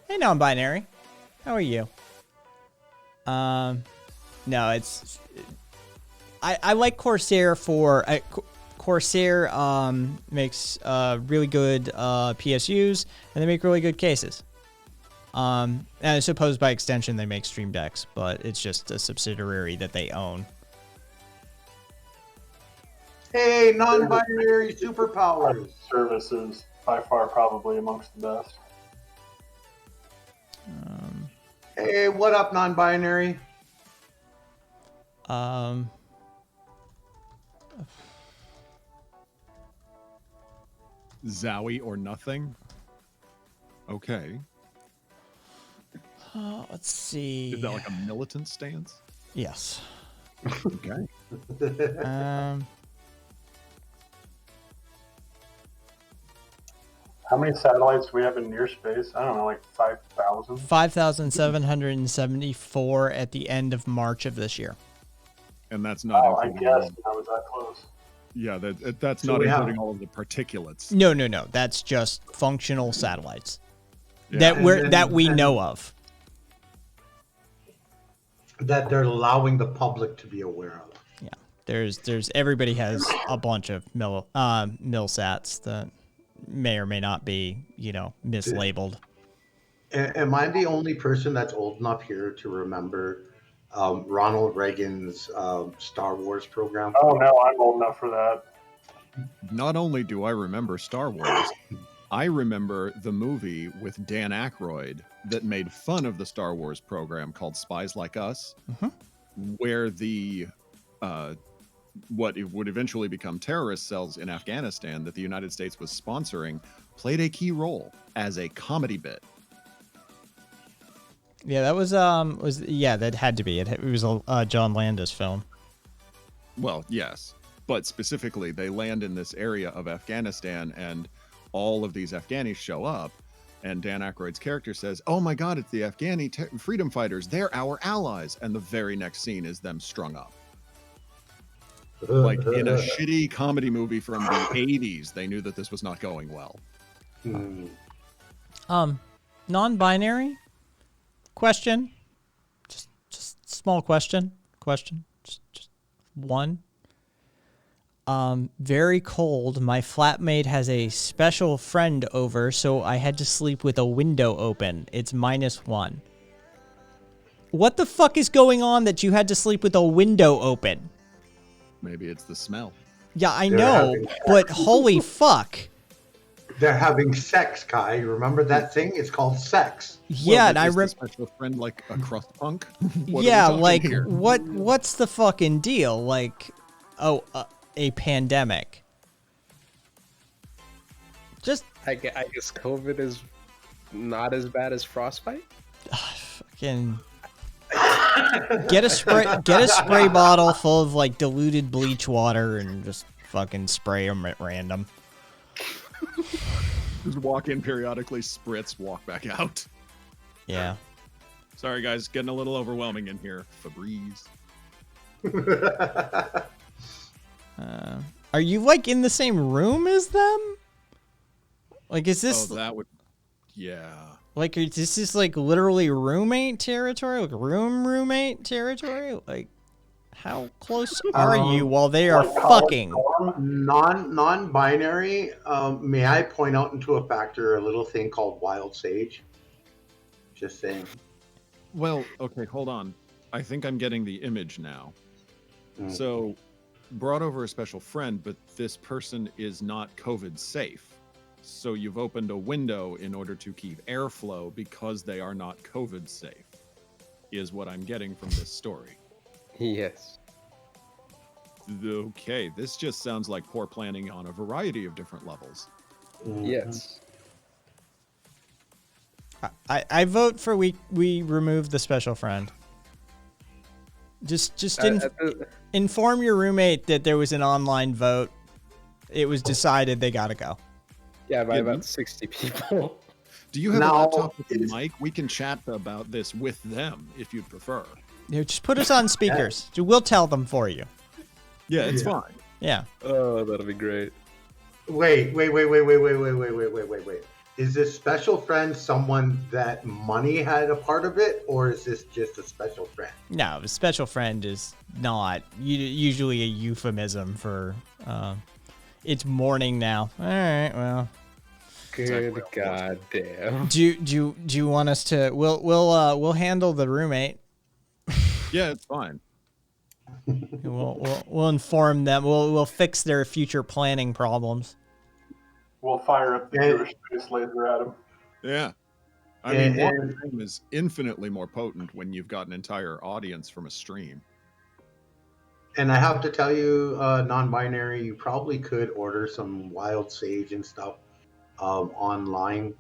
Speaker 1: Hey, non-binary, how are you? No, it's I like Corsair for Corsair makes really good PSUs, and they make really good cases. And I suppose by extension they make Stream Decks, but it's just a subsidiary that they own.
Speaker 10: Hey, non-binary superpowers.
Speaker 8: Services by far probably amongst the best.
Speaker 10: Hey, what up, non-binary?
Speaker 9: Zowie or nothing. Okay.
Speaker 1: Let's see.
Speaker 9: Is that like a militant stance?
Speaker 1: Yes.
Speaker 9: Okay.
Speaker 8: How many satellites do we have in near space? I don't know, like 5,000?
Speaker 1: 5,774 at the end of March of this year.
Speaker 9: And that's not.
Speaker 8: Oh, I guess I was that close.
Speaker 9: Yeah, that's
Speaker 10: So
Speaker 9: not
Speaker 10: we have-
Speaker 9: including all of the particulates.
Speaker 1: No. That's just functional satellites
Speaker 9: Yeah.
Speaker 1: that we know of.
Speaker 10: That they're allowing the public to be aware of.
Speaker 1: Yeah. There's everybody has a bunch of milsats that may or may not be, mislabeled.
Speaker 10: Am I the only person that's old enough here to remember Ronald Reagan's Star Wars program?
Speaker 8: Oh no, I'm old enough for that.
Speaker 9: Not only do I remember Star Wars, I remember the movie with Dan Aykroyd that made fun of the Star Wars program called Spies Like Us, where the what it would eventually become terrorist cells in Afghanistan that the United States was sponsoring played a key role as a comedy bit.
Speaker 1: Yeah, that was that had to be. It was a John Landis film.
Speaker 9: Well, yes, but specifically they land in this area of Afghanistan and all of these Afghanis show up, and Dan Aykroyd's character says, "Oh my God, it's the Afghani freedom fighters. They're our allies." And the very next scene is them strung up. Like in a shitty comedy movie from the 80s, they knew that this was not going well.
Speaker 1: Non-binary question. Just small question. Just one. Very cold. My flatmate has a special friend over, so I had to sleep with a window open. It's -1. What the fuck is going on that you had to sleep with a window open?
Speaker 9: Maybe it's the smell.
Speaker 1: Yeah, I know, but holy fuck.
Speaker 10: They're having sex, Kai. Remember that thing? It's called sex.
Speaker 1: Yeah, and I
Speaker 9: is the
Speaker 1: remember.
Speaker 9: special friend like a crust punk. What are we
Speaker 1: Yeah,
Speaker 9: talking
Speaker 1: like
Speaker 9: here?
Speaker 1: what's the fucking deal? Like, a pandemic. Just
Speaker 6: I guess COVID is not as bad as frostbite.
Speaker 1: fucking get a spray bottle full of like diluted bleach water and just fucking spray them at random.
Speaker 9: Just walk in periodically, spritz, walk back out.
Speaker 1: Yeah.
Speaker 9: Sorry, guys, getting a little overwhelming in here. Febreze.
Speaker 1: Are you like in the same room as them? Like, is this
Speaker 9: Oh, that would. Yeah.
Speaker 1: like is this like literally roommate territory? Like roommate territory? Like, how close are you while they are
Speaker 8: Like college
Speaker 1: fucking?
Speaker 8: dorm?
Speaker 10: Non-binary. May I point out into a factor a little thing called wild sage? Just saying.
Speaker 9: Well, okay, hold on. I think I'm getting the image now. So, brought over a special friend, but this person is not COVID safe. So you've opened a window in order to keep airflow because they are not COVID safe, is what I'm getting from this story.
Speaker 6: Yes.
Speaker 9: Okay, this just sounds like poor planning on a variety of different levels.
Speaker 6: Yes.
Speaker 1: I vote for we remove the special friend. Just inform your roommate that there was an online vote. It was decided they gotta go.
Speaker 6: Yeah, by about 60 people.
Speaker 9: Do you have
Speaker 10: Now,
Speaker 9: a laptop with a mic? We can chat about this with them if you'd prefer.
Speaker 1: You know, just put us on speakers. We'll tell them for you.
Speaker 9: Yeah, it's fine.
Speaker 1: Yeah.
Speaker 6: Oh, that'll be great.
Speaker 10: Wait. Is this special friend someone that money had a part of it, or is this just a special friend?
Speaker 1: No, a special friend is not usually a euphemism for. It's morning now. All right. Well.
Speaker 6: Good goddamn.
Speaker 1: Do you want us to? We'll handle the roommate.
Speaker 9: Yeah, it's fine.
Speaker 1: We'll inform them. We'll fix their future planning problems.
Speaker 8: We'll fire up the Jewish space laser at him.
Speaker 9: Yeah. I mean, one stream is infinitely more potent when you've got an entire audience from a stream.
Speaker 10: And I have to tell you, non-binary, you probably could order some wild sage and stuff online,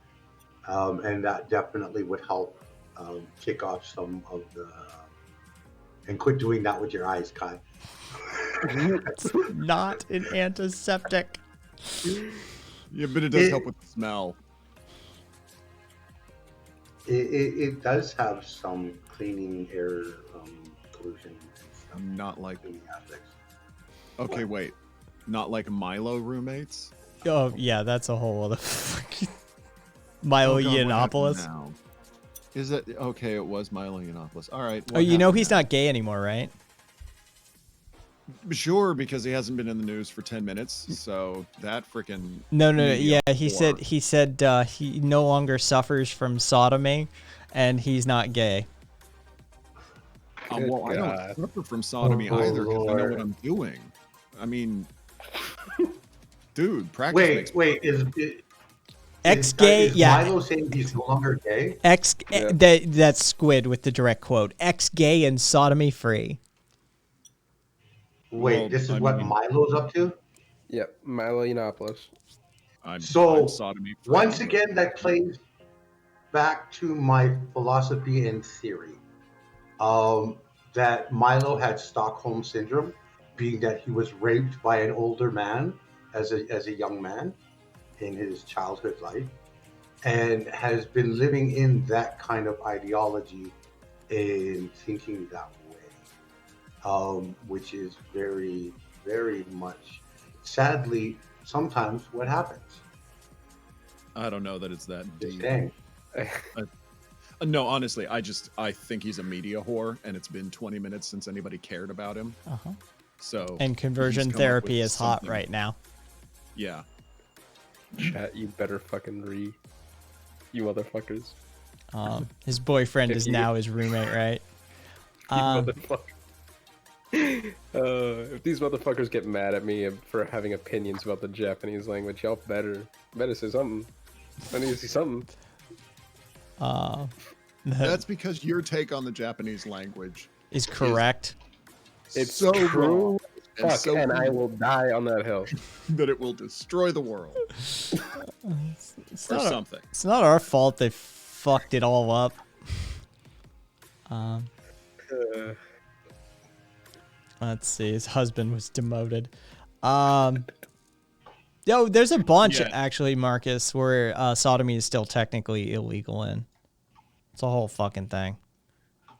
Speaker 10: and that definitely would help kick off some of the. And quit doing that with your eyes, Kai.
Speaker 1: It's not an antiseptic.
Speaker 9: Yeah, but it does help with the smell.
Speaker 10: It does have some cleaning air pollution.
Speaker 9: Not like. Okay, wait. Not like Milo roommates?
Speaker 1: Oh yeah, that's a whole other fucking Milo Yiannopoulos.
Speaker 9: Is that okay? It was Milo Yiannopoulos. All right.
Speaker 1: Oh, you know he's not gay anymore, right?
Speaker 9: Sure, because he hasn't been in the news for 10 minutes. So that freaking
Speaker 1: No. Yeah, he said he no longer suffers from sodomy, and he's not gay.
Speaker 9: Well, I don't suffer from sodomy either because I know what I'm doing. I mean, dude, practice.
Speaker 10: Wait, is
Speaker 1: Ex-gay, yeah.
Speaker 10: Milo saying he's no longer gay?
Speaker 1: That's Squid with the direct quote. Ex-gay and sodomy free.
Speaker 10: Wait,
Speaker 9: Well,
Speaker 10: this is
Speaker 9: I
Speaker 10: what
Speaker 9: mean-
Speaker 10: Milo's up to?
Speaker 6: Yep, Milo Yiannopoulos.
Speaker 9: I'm
Speaker 10: Once
Speaker 9: sodomy free.
Speaker 10: again, that plays back to my philosophy and theory that Milo had Stockholm syndrome, being that he was raped by an older man as a young man in his childhood life, and has been living in that kind of ideology and thinking that way, which is very, very much, sadly, sometimes what happens.
Speaker 9: I don't know that it's that
Speaker 10: Just
Speaker 9: deep.
Speaker 10: saying.
Speaker 9: No, honestly, I think he's a media whore, and it's been 20 minutes since anybody cared about him.
Speaker 1: Uh-huh.
Speaker 9: So
Speaker 1: And conversion
Speaker 9: he's come up
Speaker 1: therapy
Speaker 9: with
Speaker 1: is hot
Speaker 9: something.
Speaker 1: right now.
Speaker 9: Yeah.
Speaker 6: Chat, you better fucking read. You motherfuckers.
Speaker 1: His boyfriend
Speaker 6: If
Speaker 1: is
Speaker 6: you-
Speaker 1: now his roommate, right?
Speaker 6: You motherfucker. If these motherfuckers get mad at me for having opinions about the Japanese language, y'all better say something. I need to see something.
Speaker 9: That's because your take on the Japanese language
Speaker 1: is correct.
Speaker 6: It's
Speaker 9: so
Speaker 6: true.
Speaker 9: wrong
Speaker 6: Fuck,
Speaker 9: so
Speaker 6: and I
Speaker 9: evil
Speaker 6: will die on that hill.
Speaker 9: that it will destroy the world
Speaker 1: It's
Speaker 9: or
Speaker 1: not
Speaker 9: something.
Speaker 1: It's not our fault they fucked it all up. Let's see. His husband was demoted. Yo, there's a bunch
Speaker 9: Yeah.
Speaker 1: actually, Marcus, where sodomy is still technically illegal in. It's a whole fucking thing.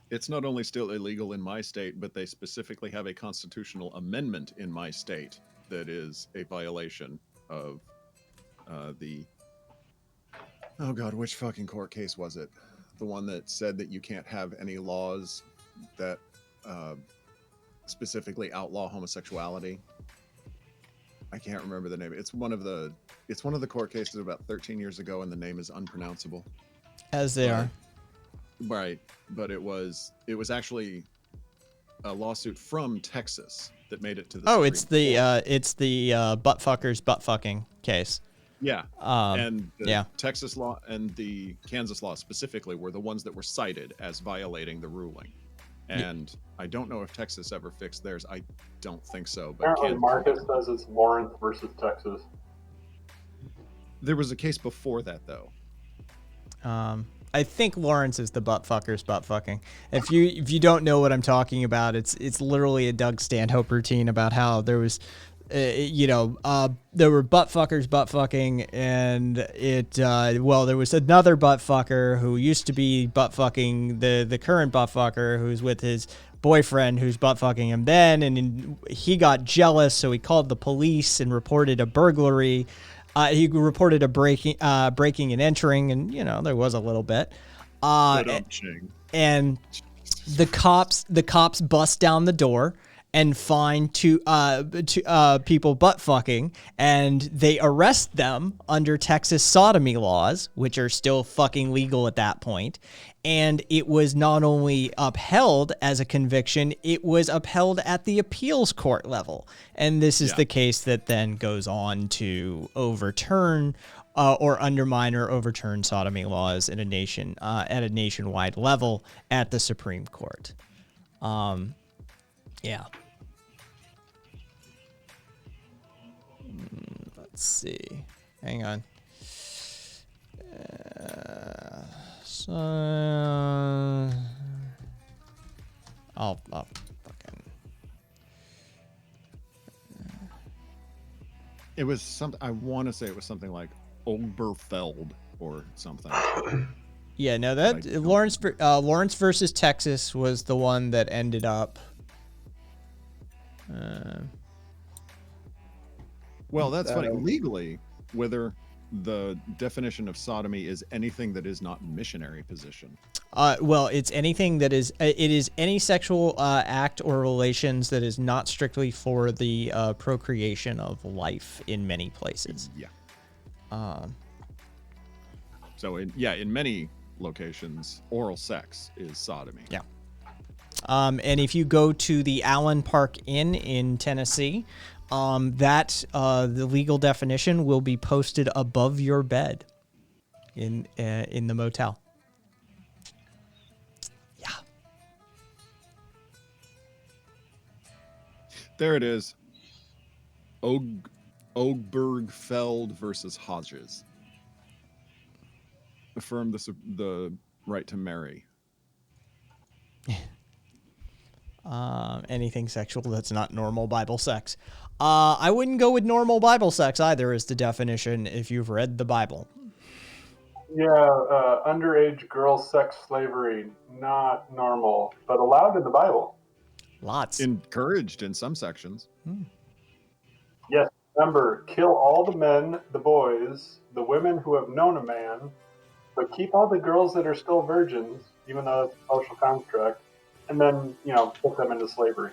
Speaker 9: It's not only still illegal in my state, but they specifically have a constitutional amendment in my state that is a violation of the. Oh God, which fucking court case was it? The one that said that you can't have any laws that specifically outlaw homosexuality. I can't remember the name. It's one of the court cases about 13 years ago, and the name is unpronounceable.
Speaker 1: As they are.
Speaker 9: Right, but it was actually a lawsuit from Texas that made it to the.
Speaker 2: Oh,
Speaker 9: Supreme
Speaker 2: it's the butt fuckers butt fucking case.
Speaker 9: Yeah, and the
Speaker 2: yeah.
Speaker 9: Texas law and the Kansas law specifically were the ones that were cited as violating the ruling. And I don't know if Texas ever fixed theirs. I don't think so. But
Speaker 8: Apparently, Marcus says it's Lawrence versus Texas.
Speaker 9: There was a case before that, though.
Speaker 2: I think Lawrence is the butt fuckers butt fucking. If you don't know what I'm talking about, it's literally a Doug Stanhope routine about how there was, there were butt fuckers butt fucking, and there was another butt fucker who used to be butt fucking the current butt fucker who's with his boyfriend who's butt fucking him then, and he got jealous, so he called the police and reported a burglary. He reported a breaking and entering, and there was a little bit. And the cops bust down the door and find two people butt fucking, and they arrest them under Texas sodomy laws, which are still fucking legal at that point. And it was not only upheld as a conviction, it was upheld at the appeals court level. And this is the case that then goes on to overturn or undermine or overturn sodomy laws in a nation at a nationwide level at the Supreme Court. Yeah. Let's see. Hang on. I'll fucking.
Speaker 9: It was something. I want to say it was something like Oberfeld or something.
Speaker 2: Yeah, no, that Lawrence versus Texas was the one that ended up.
Speaker 9: Well, that's funny. Legally, whether the definition of sodomy is anything that is not missionary position.
Speaker 2: Well, it's anything that is. It is any sexual act or relations that is not strictly for the procreation of life in many places.
Speaker 9: Yeah. So in many locations, oral sex is sodomy.
Speaker 2: Yeah. And if you go to the Allen Park Inn in Tennessee, the legal definition will be posted above your bed in the motel. Yeah.
Speaker 9: There it is. Obergefell versus Hodges. Affirm the right to marry.
Speaker 2: Anything sexual that's not normal Bible sex. I wouldn't go with normal Bible sex either as the definition if you've read the Bible.
Speaker 8: Yeah, underage girl sex slavery, not normal, but allowed in the Bible.
Speaker 2: Lots.
Speaker 9: Encouraged in some sections.
Speaker 8: Yes, remember, kill all the men, the boys, the women who have known a man, but keep all the girls that are still virgins, even though it's a social construct, and then, put them into slavery.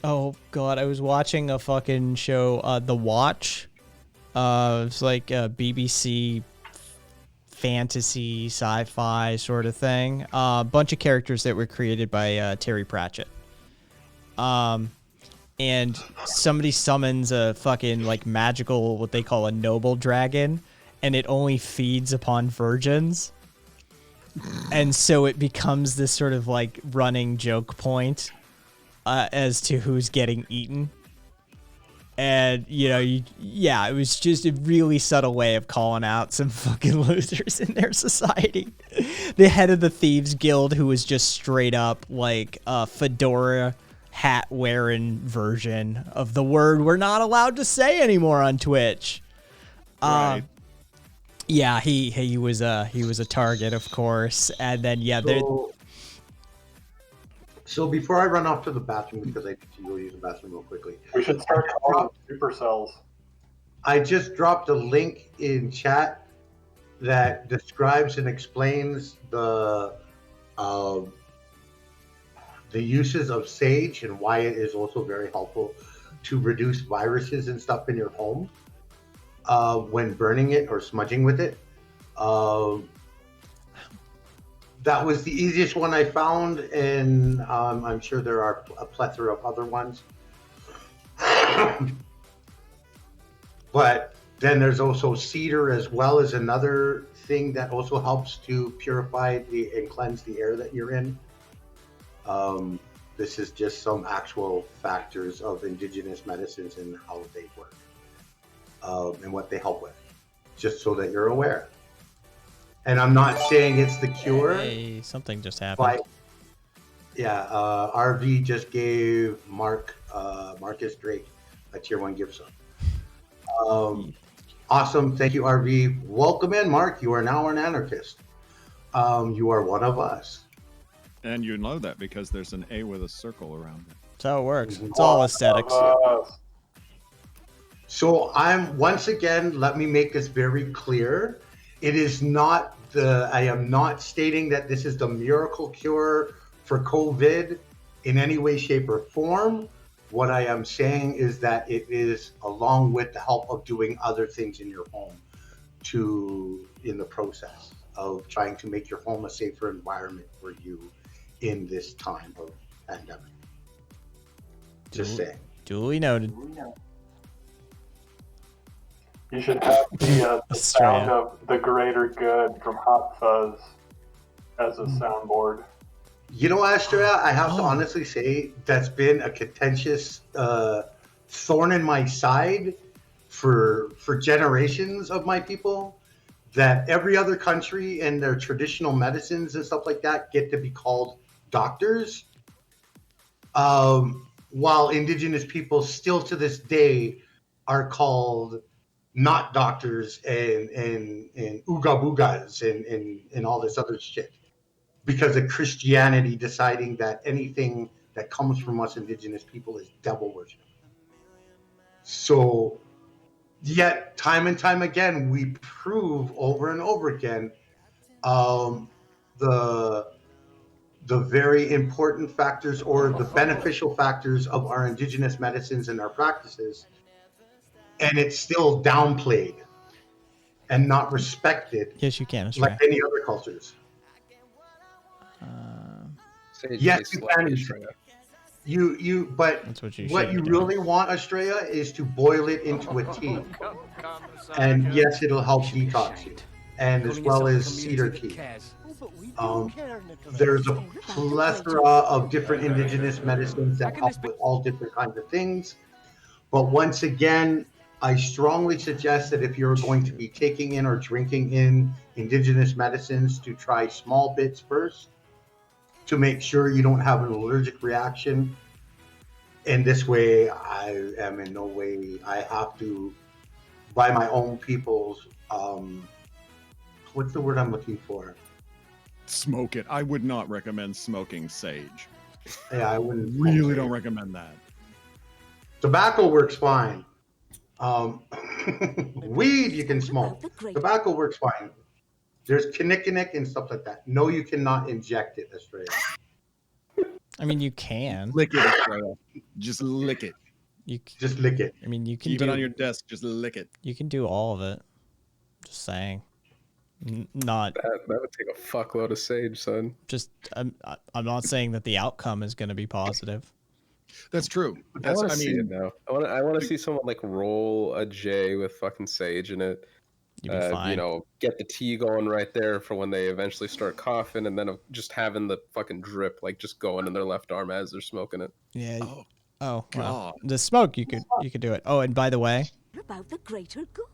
Speaker 2: Oh, God, I was watching a fucking show, The Watch. It's like a BBC fantasy, sci-fi sort of thing. A bunch of characters that were created by Terry Pratchett. And somebody summons a fucking, magical, what they call a noble dragon, and it only feeds upon virgins. And so it becomes this sort of, running joke point as to who's getting eaten. And, it was just a really subtle way of calling out some fucking losers in their society. The head of the Thieves Guild, who was just straight up a fedora hat wearing version of the word we're not allowed to say anymore on Twitch.
Speaker 9: Right.
Speaker 2: Yeah, he was a target, of course. And then
Speaker 10: So before I run off to the bathroom, because I need to go use the bathroom real quickly,
Speaker 8: We should start calling them supercells.
Speaker 10: I just dropped a link in chat that describes and explains the uses of sage and why it is also very helpful to reduce viruses and stuff in your home when burning it or smudging with it. That was the easiest one I found, and I'm sure there are a plethora of other ones. But then there's also cedar as well as another thing that also helps to purify and cleanse the air that you're in. This is just some actual factors of indigenous medicines and how they work, and what they help with, just so that you're aware. And I'm not saying it's the cure.
Speaker 2: Hey, something just happened.
Speaker 10: But yeah, RV just gave Marcus Drake a tier 1 gift sub. Awesome. Thank you, RV. Welcome in, Mark. You are now an anarchist. You are one of us.
Speaker 9: And you know that because there's an A with a circle around it.
Speaker 2: That's how it works. It's all aesthetics.
Speaker 10: So once again, let me make this very clear. It is not I am not stating that this is the miracle cure for COVID in any way, shape, or form. What I am saying is that it is along with the help of doing other things in your home in the process of trying to make your home a safer environment for you in this time of pandemic. Just saying.
Speaker 2: Duly noted.
Speaker 8: You should have the sound of The Greater Good from Hot Fuzz as a soundboard.
Speaker 10: You know, Astrea, I have to honestly say that's been a contentious thorn in my side for generations of my people, that every other country and their traditional medicines and stuff like that get to be called doctors, while indigenous people still to this day are called not doctors and ooga boogas and all this other shit, because of Christianity deciding that anything that comes from us indigenous people is devil worship. So yet time and time again we prove over and over again the very important factors or the beneficial factors of our indigenous medicines and our practices, and it's still downplayed and not respected.
Speaker 2: Yes, you can.
Speaker 10: Like any other cultures. Yes, you can. But
Speaker 2: that's what
Speaker 10: you really want, Estrella, is to boil it into a tea. And yes, it'll help detox you, and as well as cedar tea. There's a plethora of different indigenous medicines that help with all different kinds of things. But once again, I strongly suggest that if you're going to be taking in or drinking in indigenous medicines, to try small bits first to make sure you don't have an allergic reaction. And this way, I am in no way, I have to, by my own people's, what's the word I'm looking for?
Speaker 9: Smoke it. I would not recommend smoking sage.
Speaker 10: Yeah, I wouldn't.
Speaker 9: Really don't recommend that.
Speaker 10: Tobacco works fine. Weed you can smoke. Tobacco works fine. There's kinnikinnick and stuff like that. No, you cannot inject it, Australia.
Speaker 2: I mean, you can.
Speaker 9: Lick it, Australia. Just lick it.
Speaker 10: Just lick it.
Speaker 2: I mean, you can
Speaker 9: keep it on your desk. Just lick it.
Speaker 2: You can do all of it. Just saying. Not
Speaker 6: that would take a fuckload of sage, son.
Speaker 2: Just I'm not saying that the outcome is going to be positive.
Speaker 9: That's true.
Speaker 6: I want to see it now. I want to see someone like roll a J with fucking sage in it.
Speaker 2: You'd be fine.
Speaker 6: You know, get the tea going right there for when they eventually start coughing, and then just having the fucking drip like just going in their left arm as they're smoking it.
Speaker 2: Yeah. Oh, well, the smoke you could do it. Oh, and by the way,
Speaker 11: about the greater good.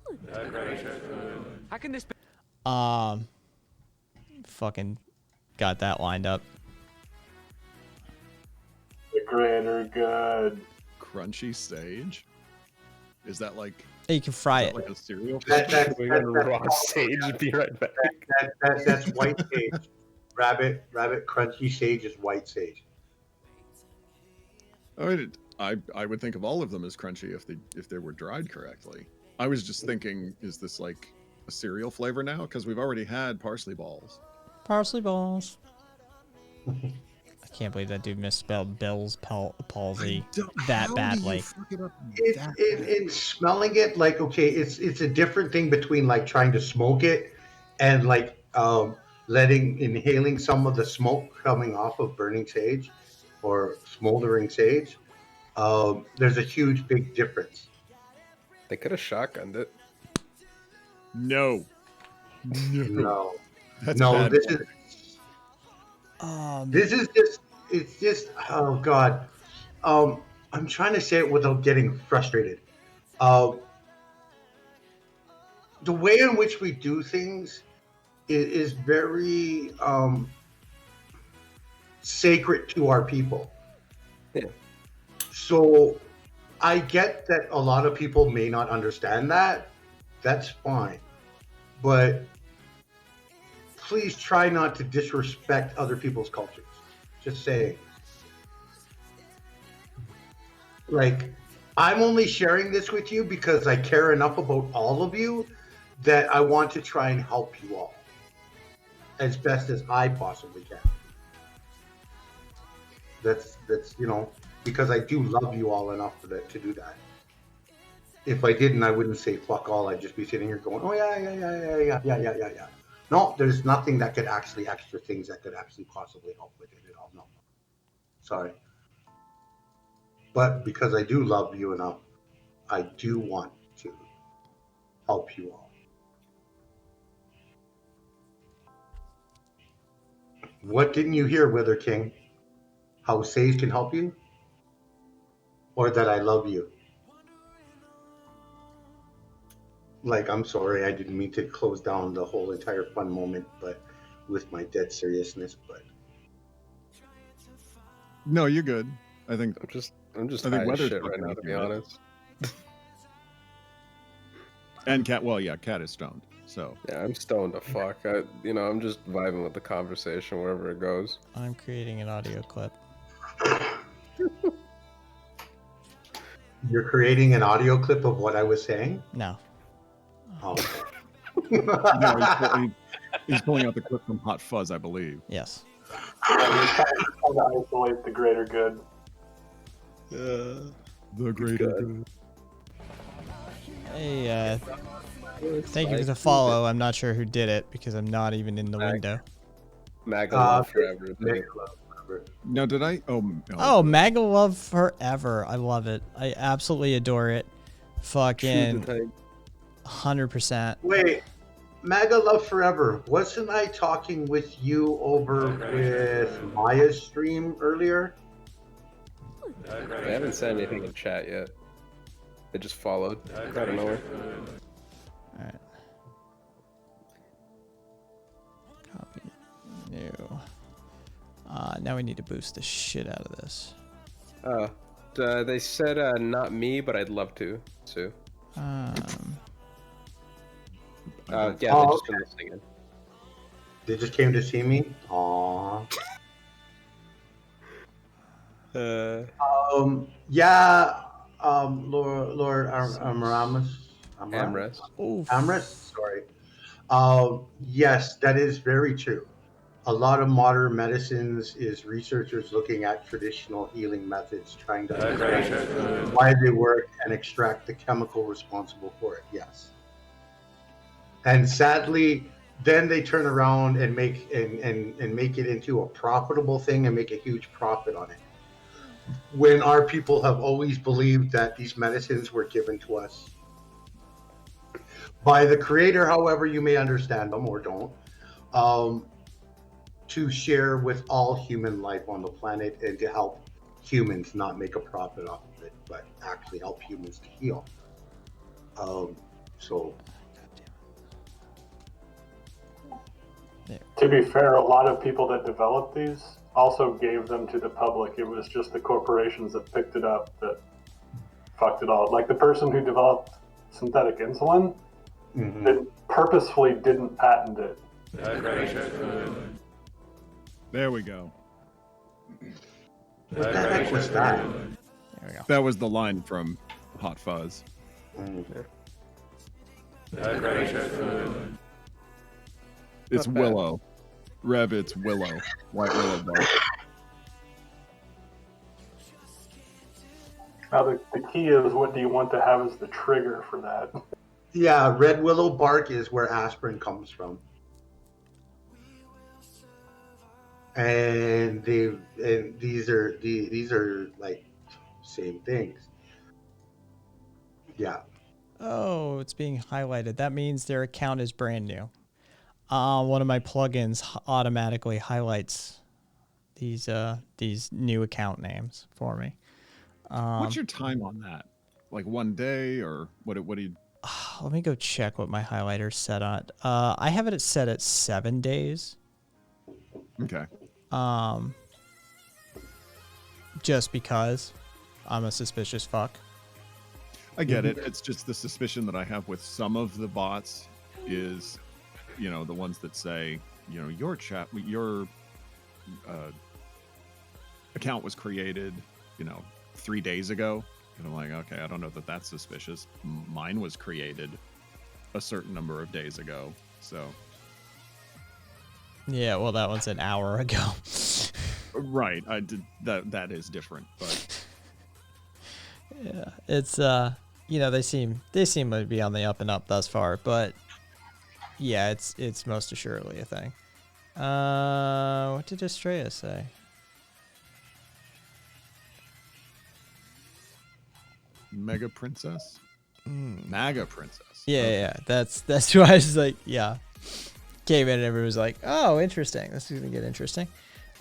Speaker 12: How can this be?
Speaker 2: Fucking got that lined up.
Speaker 8: The greater good.
Speaker 9: Crunchy sage? Is that like...
Speaker 2: You can fry it.
Speaker 9: Like a cereal?
Speaker 6: Raw sage. Be right back.
Speaker 10: That's white sage. Rabbit crunchy sage is white sage.
Speaker 9: I would think of all of them as crunchy if they were dried correctly. I was just thinking, is this like a cereal flavor now? Because we've already had parsley balls.
Speaker 2: Parsley balls. I can't believe that dude misspelled Bell's palsy that badly.
Speaker 10: It's smelling it like, okay, it's a different thing between like trying to smoke it and like inhaling some of the smoke coming off of burning sage or smoldering sage. There's a huge, big difference.
Speaker 6: They could have shotgunned it.
Speaker 9: No.
Speaker 10: No,
Speaker 9: That's
Speaker 10: no,
Speaker 9: bad
Speaker 10: this
Speaker 9: marketing.
Speaker 10: this is just, it's just, oh God. I'm trying to say it without getting frustrated. Uh, the way in which we do things is very sacred to our people.
Speaker 6: Yeah.
Speaker 10: So I get that a lot of people may not understand that. That's fine. But please try not to disrespect other people's cultures. Just saying. Like, I'm only sharing this with you because I care enough about all of you that I want to try and help you all as best as I possibly can. That's because I do love you all enough to do that. If I didn't, I wouldn't say fuck all. I'd just be sitting here going, oh yeah. No, there's nothing that could actually extra things that could actually possibly help with it at all. No, sorry. But because I do love you enough, I do want to help you all. What didn't you hear, Wither King? How Sage can help you? Or that I love you? Like, I'm sorry, I didn't mean to close down the whole entire fun moment, but with my dead seriousness, but
Speaker 9: No, you're good. I think
Speaker 6: I'm just
Speaker 9: I think
Speaker 6: high as
Speaker 9: weather's
Speaker 6: shit right
Speaker 9: fucking
Speaker 6: now,
Speaker 9: with
Speaker 6: to
Speaker 9: you,
Speaker 6: be
Speaker 9: right?
Speaker 6: honest.
Speaker 9: And Cat. Well, yeah, Cat is stoned. So
Speaker 6: Yeah, I'm stoned to fuck. I'm just vibing with the conversation wherever it goes.
Speaker 2: I'm creating an audio clip.
Speaker 10: you're creating an audio clip of what I was saying?
Speaker 2: No.
Speaker 10: Oh, okay.
Speaker 9: no, he's pulling out the clip from Hot Fuzz, I believe.
Speaker 2: Yes.
Speaker 8: Trying to isolate the greater good.
Speaker 9: The greater good.
Speaker 2: Hey, thank you for the follow. I'm not sure who did it because I'm not even in the window.
Speaker 6: MAGA love forever.
Speaker 9: No, did I? Oh, no.
Speaker 2: Oh, MAGA love forever. I love it. I absolutely adore it. Fucking 100%.
Speaker 10: Wait, MAGA Love Forever. Wasn't I talking with you over with Maya's stream earlier?
Speaker 6: They haven't said anything in chat yet. They just followed out of nowhere.
Speaker 2: Alright. Copy. New. Now we need to boost the shit out of this.
Speaker 6: They said not me, but I'd love to, Sue. Yeah, they just been listening in.
Speaker 10: They just came to see me? Aww. Lord Amras. Sorry. Yes, that is very true. A lot of modern medicines is researchers looking at traditional healing methods, trying to understand why they work and extract the chemical responsible for it. Yes. And sadly, then they turn around and make it into a profitable thing and make a huge profit on it. When our people have always believed that these medicines were given to us by the creator, however you may understand them or don't, to share with all human life on the planet and to help humans not make a profit off of it, but actually help humans to heal.
Speaker 8: To be fair, a lot of people that developed these also gave them to the public. It was just the corporations that picked it up that fucked it all. Like the person who developed synthetic insulin purposefully didn't patent it.
Speaker 9: There we go.
Speaker 10: What the heck was that?
Speaker 2: There we go.
Speaker 9: That was the line from Hot Fuzz. It's
Speaker 6: Not bad.
Speaker 9: Willow. Rev, it's Willow. White Willow bark.
Speaker 8: Now the key is, what do you want to have as the trigger for that?
Speaker 10: Yeah, red willow bark is where aspirin comes from. And these are like same things. Yeah.
Speaker 1: Oh, it's being highlighted. That means their account is brand new. One of my plugins automatically highlights these new account names for me.
Speaker 9: What's your time on that? Like 1 day or what do you?
Speaker 1: Let me go check what my highlighter's set on. I have it set at 7 days.
Speaker 9: Okay.
Speaker 1: Just because I'm a suspicious fuck.
Speaker 9: I get it. It's just the suspicion that I have with some of the bots is, you know, the ones that say, you know, your account was created, you know, 3 days ago. And I'm like, okay, I don't know that that's suspicious. Mine was created a certain number of days ago. So.
Speaker 1: Yeah, well, that was an hour ago.
Speaker 9: Right. I did that is different, but
Speaker 1: yeah, it's you know, they seem to be on the up and up thus far, but yeah, it's most assuredly a thing. What did Estrella say?
Speaker 9: Mega Princess? MAGA Princess.
Speaker 1: Yeah, yeah, that's why I was like, yeah. Came in and everyone was like, oh, interesting. This is gonna get interesting.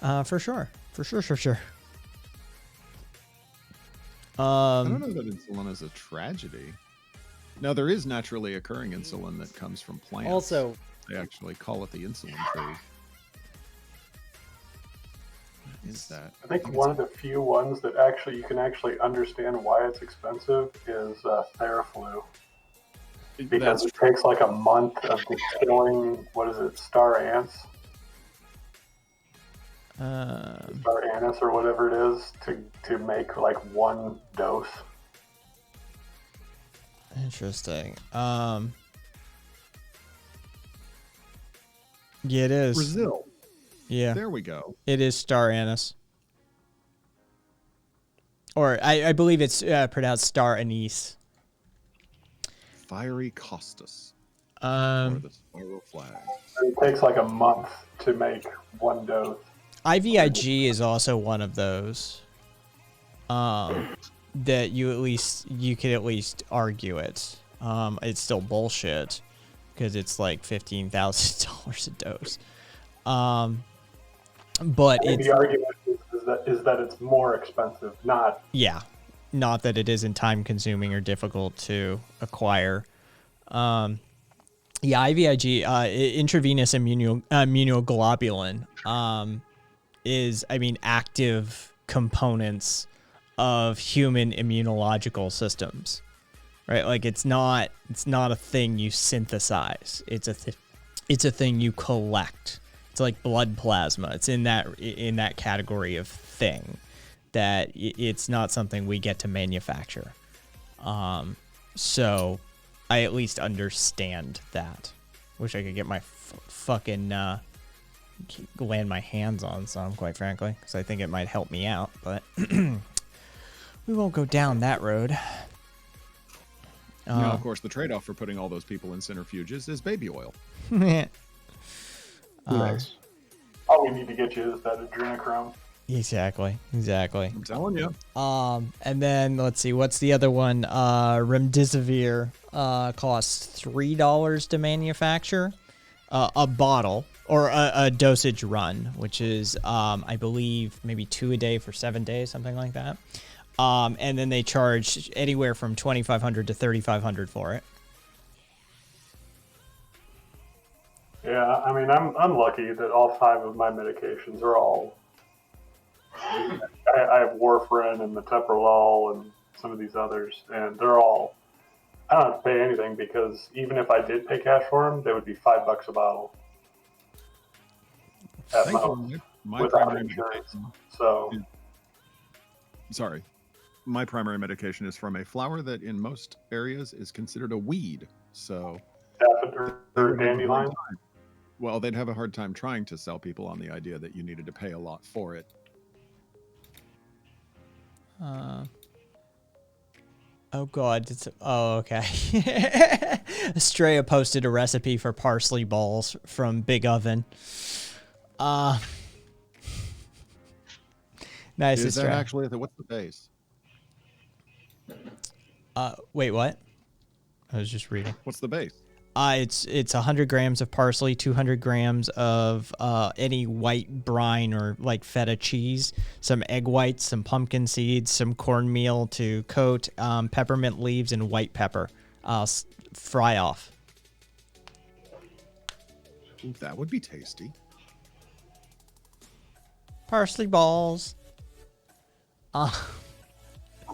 Speaker 1: For sure.
Speaker 9: I don't know that insulin is a tragedy. Now, there is naturally occurring insulin that comes from plants.
Speaker 1: Also,
Speaker 9: they actually call it the insulin tree. What is that?
Speaker 8: I think one of the few ones that actually you can actually understand why it's expensive is Theraflu. Because it takes like a month of distilling, what is it, star ants? Star anise or whatever it is to make like one dose.
Speaker 1: Interesting. Yeah, it is.
Speaker 9: Brazil.
Speaker 1: Yeah.
Speaker 9: There we go.
Speaker 1: It is star anise. Or I believe it's pronounced star anise.
Speaker 9: Fiery Costus.
Speaker 1: Um,
Speaker 9: or the spiral flag.
Speaker 8: It takes like a month to make one dose.
Speaker 1: IVIG is also one of those. That you could at least argue it. It's still bullshit because it's like $15,000 a dose. But
Speaker 8: the argument is that it's more expensive, not
Speaker 1: not that it isn't time consuming or difficult to acquire. IVIG, intravenous immunoglobulin, is, I mean, active components of human immunological systems, right? Like it's not a thing you synthesize. It's a thing you collect. It's like blood plasma. It's in that category of thing that it's not something we get to manufacture. So I at least understand that. Wish I could get my fucking land my hands on some, quite frankly, because I think it might help me out, but we won't go down that road.
Speaker 9: Now, of course, the trade-off for putting all those people in centrifuges is baby oil.
Speaker 1: Nice.
Speaker 8: All we need to get you is that adrenochrome.
Speaker 1: Exactly.
Speaker 9: I'm telling you.
Speaker 1: And then let's see, what's the other one? Remdesivir costs $3 to manufacture a bottle or a dosage run, which is I believe maybe 2 a day for 7 days, something like that. And then they charge anywhere from $2,500 to $3,500 for it.
Speaker 8: Yeah, I mean, I'm lucky that all 5 of my medications are all. I have warfarin and metoprolol and some of these others, and they're all. I don't have to pay anything because even if I did pay cash for them, they would be $5 a bottle. At most,
Speaker 9: My
Speaker 8: without
Speaker 9: primary
Speaker 8: insurance.
Speaker 9: medication.
Speaker 8: So.
Speaker 9: Sorry. My primary medication is from a flower that in most areas is considered a weed. So.
Speaker 8: Or dandelion?
Speaker 9: Well, they'd have a hard time trying to sell people on the idea that you needed to pay a lot for it.
Speaker 1: Oh god, okay. Estrella posted a recipe for parsley balls from Big Oven. Nice,
Speaker 9: Is that
Speaker 1: Estrella.
Speaker 9: actually, what's the base?
Speaker 1: Wait, what? I was just reading.
Speaker 9: What's the base?
Speaker 1: It's 100 grams of parsley, 200 grams of any white brine or like feta cheese, some egg whites, some pumpkin seeds, some cornmeal to coat, peppermint leaves, and white pepper. Fry off.
Speaker 9: Ooh, that would be tasty.
Speaker 1: Parsley balls.
Speaker 10: Oh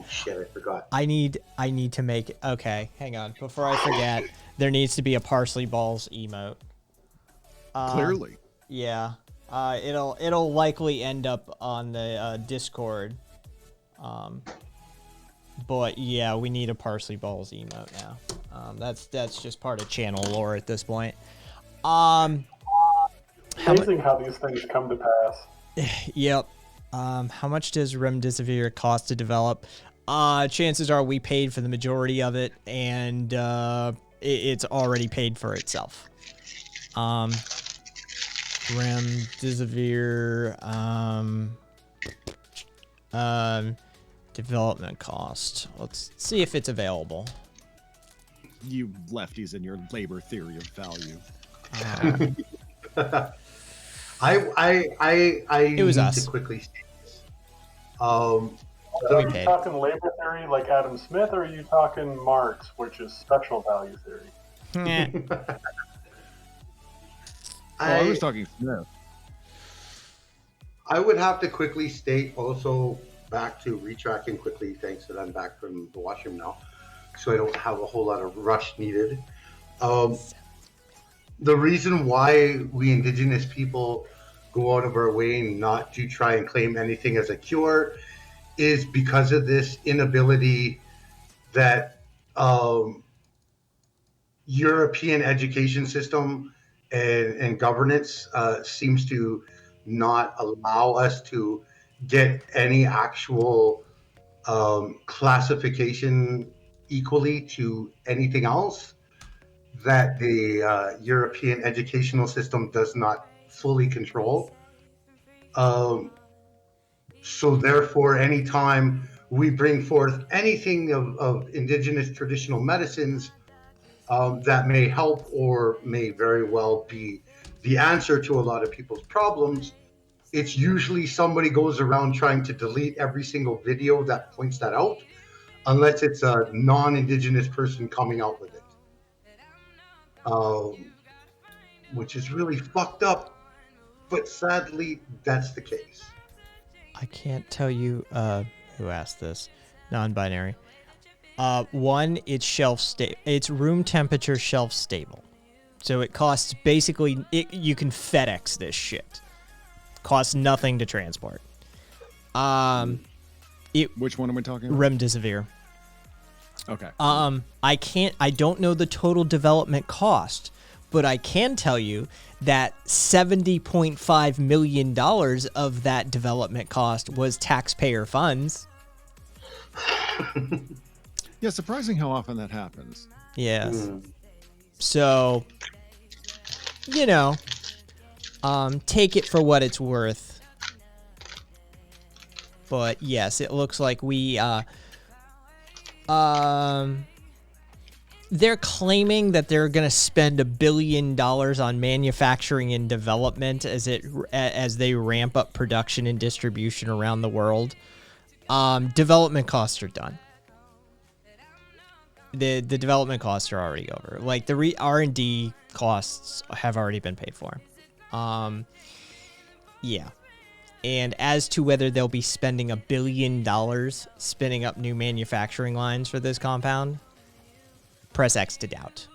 Speaker 10: shit, I forgot.
Speaker 1: I need to make it. Okay, hang on. Before I forget, there needs to be a parsley balls emote.
Speaker 9: Clearly.
Speaker 1: Yeah. It'll likely end up on the Discord. But yeah, we need a parsley balls emote now. That's just part of channel lore at this point.
Speaker 8: Amazing how these things come to pass.
Speaker 1: Yep. How much does Remdesivir cost to develop? Chances are we paid for the majority of it, and it's already paid for itself. Remdesivir, development cost. Let's see if it's available.
Speaker 9: You lefties and your labor theory of value.
Speaker 10: It
Speaker 1: was
Speaker 10: need
Speaker 1: us.
Speaker 10: to quickly state this.
Speaker 8: Are you talking labor theory like Adam Smith, or are you talking Marx, which is special value theory?
Speaker 9: I was talking Smith.
Speaker 10: I would have to quickly state also back to retracking quickly, thanks that I'm back from the washroom now, so I don't have a whole lot of rush needed. The reason why we indigenous people go out of our way not to try and claim anything as a cure is because of this inability that European education system and governance seems to not allow us to get any actual classification equally to anything else that the European educational system does not fully control. So therefore, anytime we bring forth anything of indigenous traditional medicines that may help or may very well be the answer to a lot of people's problems, it's usually somebody goes around trying to delete every single video that points that out, unless it's a non-indigenous person coming out with it. Which is really fucked up, but sadly, that's the case.
Speaker 1: I can't tell you who asked this. Non-binary. One, it's room temperature shelf stable. So it costs basically you can FedEx this shit. Costs nothing to transport.
Speaker 9: Which one am I talking about?
Speaker 1: Remdesivir.
Speaker 9: Okay.
Speaker 1: I don't know the total development cost, but I can tell you that $70.5 million of that development cost was taxpayer funds.
Speaker 9: Yeah, surprising how often that happens.
Speaker 1: Yes. So, you know, take it for what it's worth. But yes, it looks like we they're claiming that they're going to spend $1 billion on manufacturing and development as they ramp up production and distribution around the world. Development costs are done. The development costs are already over. Like the R&D costs have already been paid for. Yeah. And as to whether they'll be spending $1 billion spinning up new manufacturing lines for this compound, press X to doubt.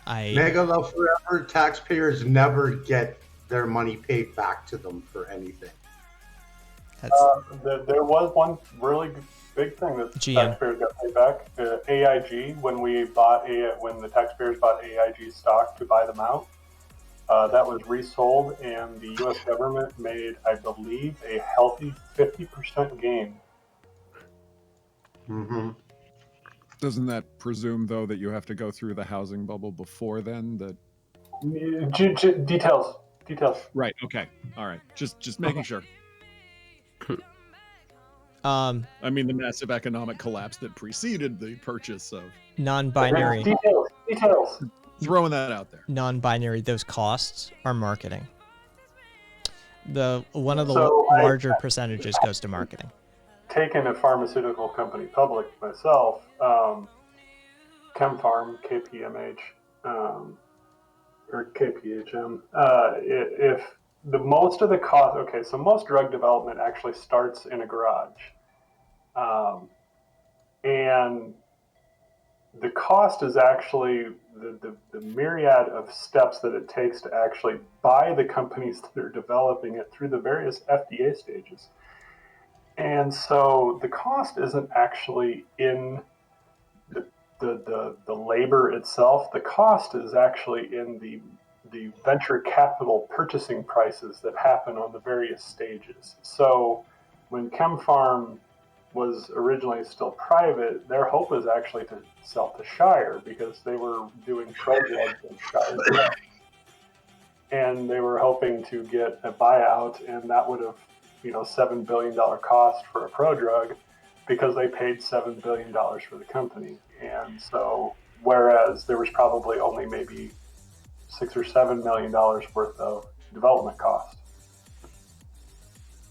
Speaker 10: Mega Love Forever, taxpayers never get their money paid back to them for anything.
Speaker 8: There was one really big thing that taxpayers got paid back. AIG, when the taxpayers bought AIG stock to buy them out, that was resold, and the U.S. government made, I believe, a healthy 50% gain.
Speaker 10: Mm-hmm.
Speaker 9: Doesn't that presume, though, that you have to go through the housing bubble before then?
Speaker 8: Details.
Speaker 9: Right. Okay. All right. Just making sure. I mean, the massive economic collapse that preceded the purchase of
Speaker 2: Non-binary.
Speaker 8: Details.
Speaker 9: throwing that out there.
Speaker 2: Non-binary. Those costs are marketing. One of the
Speaker 8: So
Speaker 2: larger percentages goes to marketing.
Speaker 8: Taken a pharmaceutical company public myself, ChemPharm, KPMH, or KPHM. If the most of the cost, okay, so most drug development actually starts in a garage, and the cost is actually the myriad of steps that it takes to actually buy the companies that are developing it through the various FDA stages. And so the cost isn't actually in the labor itself. The cost is actually in the venture capital purchasing prices that happen on the various stages. So when ChemPharm was originally still private, their hope is actually to sell to Shire because they were doing prodrugs in Shire. And they were hoping to get a buyout, and that would have, $7 billion cost for a prodrug because they paid $7 billion for the company. And so, whereas there was probably only maybe $6 or $7 million worth of development cost,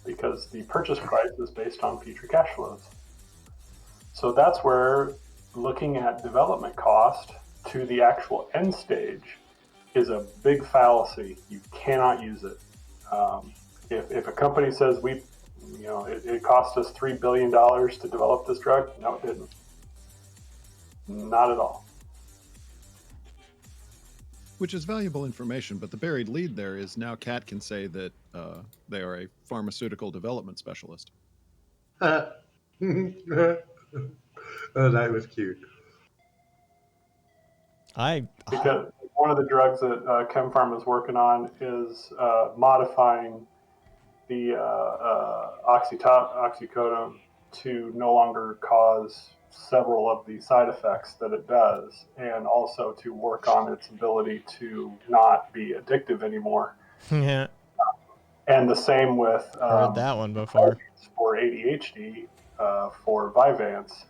Speaker 8: because the purchase price is based on future cash flows. So that's where looking at development cost to the actual end stage is a big fallacy. You cannot use it. If a company says it cost us $3 billion to develop this drug, no, it didn't. Not at all.
Speaker 9: Which is valuable information, but the buried lead there is now Kat can say that they are a pharmaceutical development specialist.
Speaker 10: Oh, that was cute.
Speaker 8: Because one of the drugs that ChemPharm is working on is modifying the oxycodone to no longer cause several of the side effects that it does, and also to work on its ability to not be addictive anymore.
Speaker 2: Yeah.
Speaker 8: And the same with
Speaker 2: Heard that one before.
Speaker 8: For ADHD, for Vyvanse.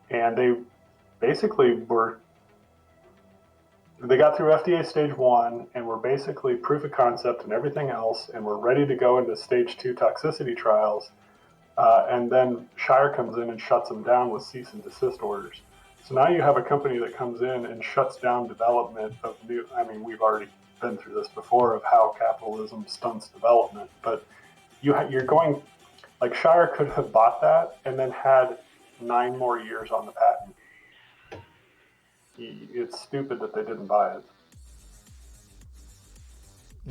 Speaker 8: And they basically they got through FDA stage 1 and were basically proof of concept and everything else, and were ready to go into stage 2 toxicity trials. And then Shire comes in and shuts them down with cease and desist orders. So now you have a company that comes in and shuts down development of new. I mean, we've already been through this before of how capitalism stunts development, but you're going, like, Shire could have bought that and then had 9 more years on the patent. It's stupid that they didn't buy it.